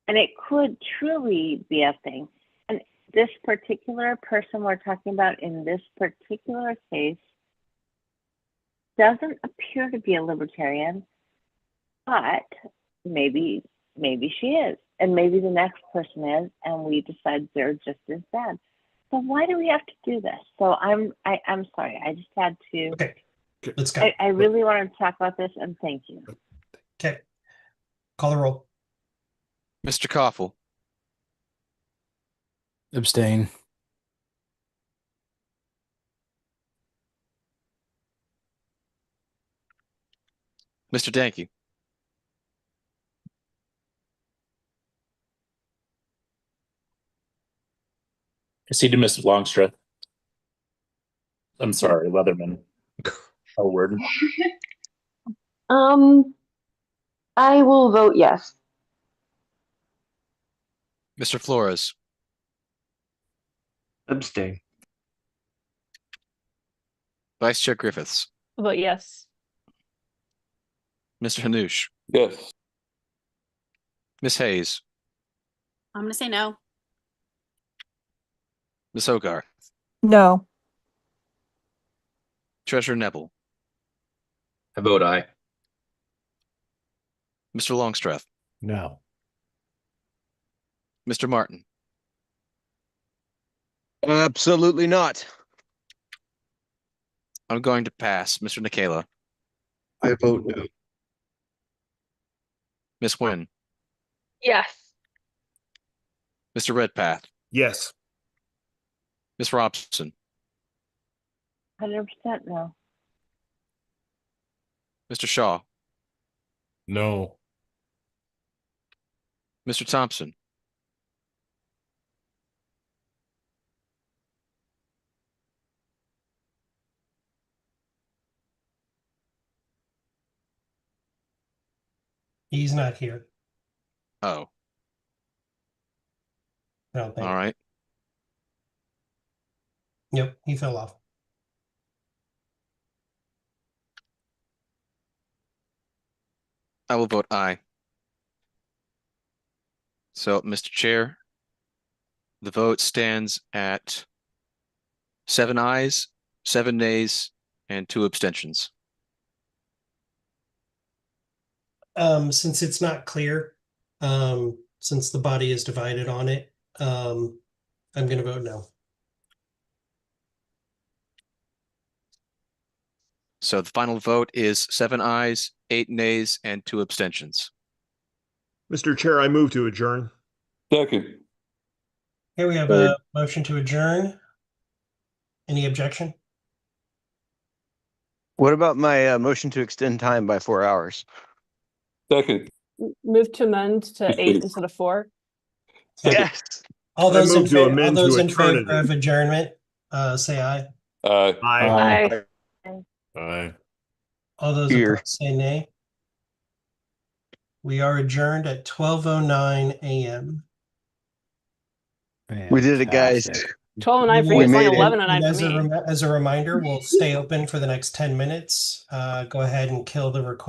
And it could truly be a thing. And this particular person we're talking about in this particular case doesn't appear to be a libertarian, but maybe she is, and maybe the next person is, and we decide they're just as bad. So why do we have to do this? So I'm sorry, I just had to. Okay, let's go. I really wanted to talk about this, and thank you. Okay, call the roll. Mr. Koffel, Abstain. Mr. Danke, Proceed to Ms. Longstreth. I'm sorry, Leatherman. Oh, word. I will vote yes. Mr. Flores, Abstain. Vice Chair Griffiths, Vote yes. Mr. Hanush, Yes. Ms. Hayes, I'm going to say no. Ms. Hogar, No. Treasurer Nebel, I vote aye. Mr. Longstreth, No. Mr. Martin, Absolutely not. I'm going to pass. Mr. Nikela. I vote no. Ms. Nguyen. Yes. Mr. Redpath. Yes. Ms. Robson. 100% no. Mr. Shaw. No. Mr. Thompson. He's not here. Oh, I don't think. all right. Yep, he fell off. I will vote aye. So, Mr. Chair, the vote stands at 7 ayes, 7 nays, and 2 abstentions. Since it's not clear, since the body is divided on it, I'm gonna vote no. So the final vote is 7 ayes, 8 nays, and 2 abstentions. Mr. Chair, I move to adjourn. Second. Here we have a motion to adjourn. Any objection? What about my motion to extend time by 4 hours? Second. Move to amend to 8 instead of 4. Yes. All I those in move to favor, all amend those to in favor eternity. of adjournment, say aye. Aye. Aye. Aye. All those Here. opposed say nay. We are adjourned at 12:09 a.m. We did it, guys. 12 and 9 for you. We It's like made it. 11 and 9 And for me. as a reminder, we'll stay open for the next 10 minutes. Go ahead and kill the record.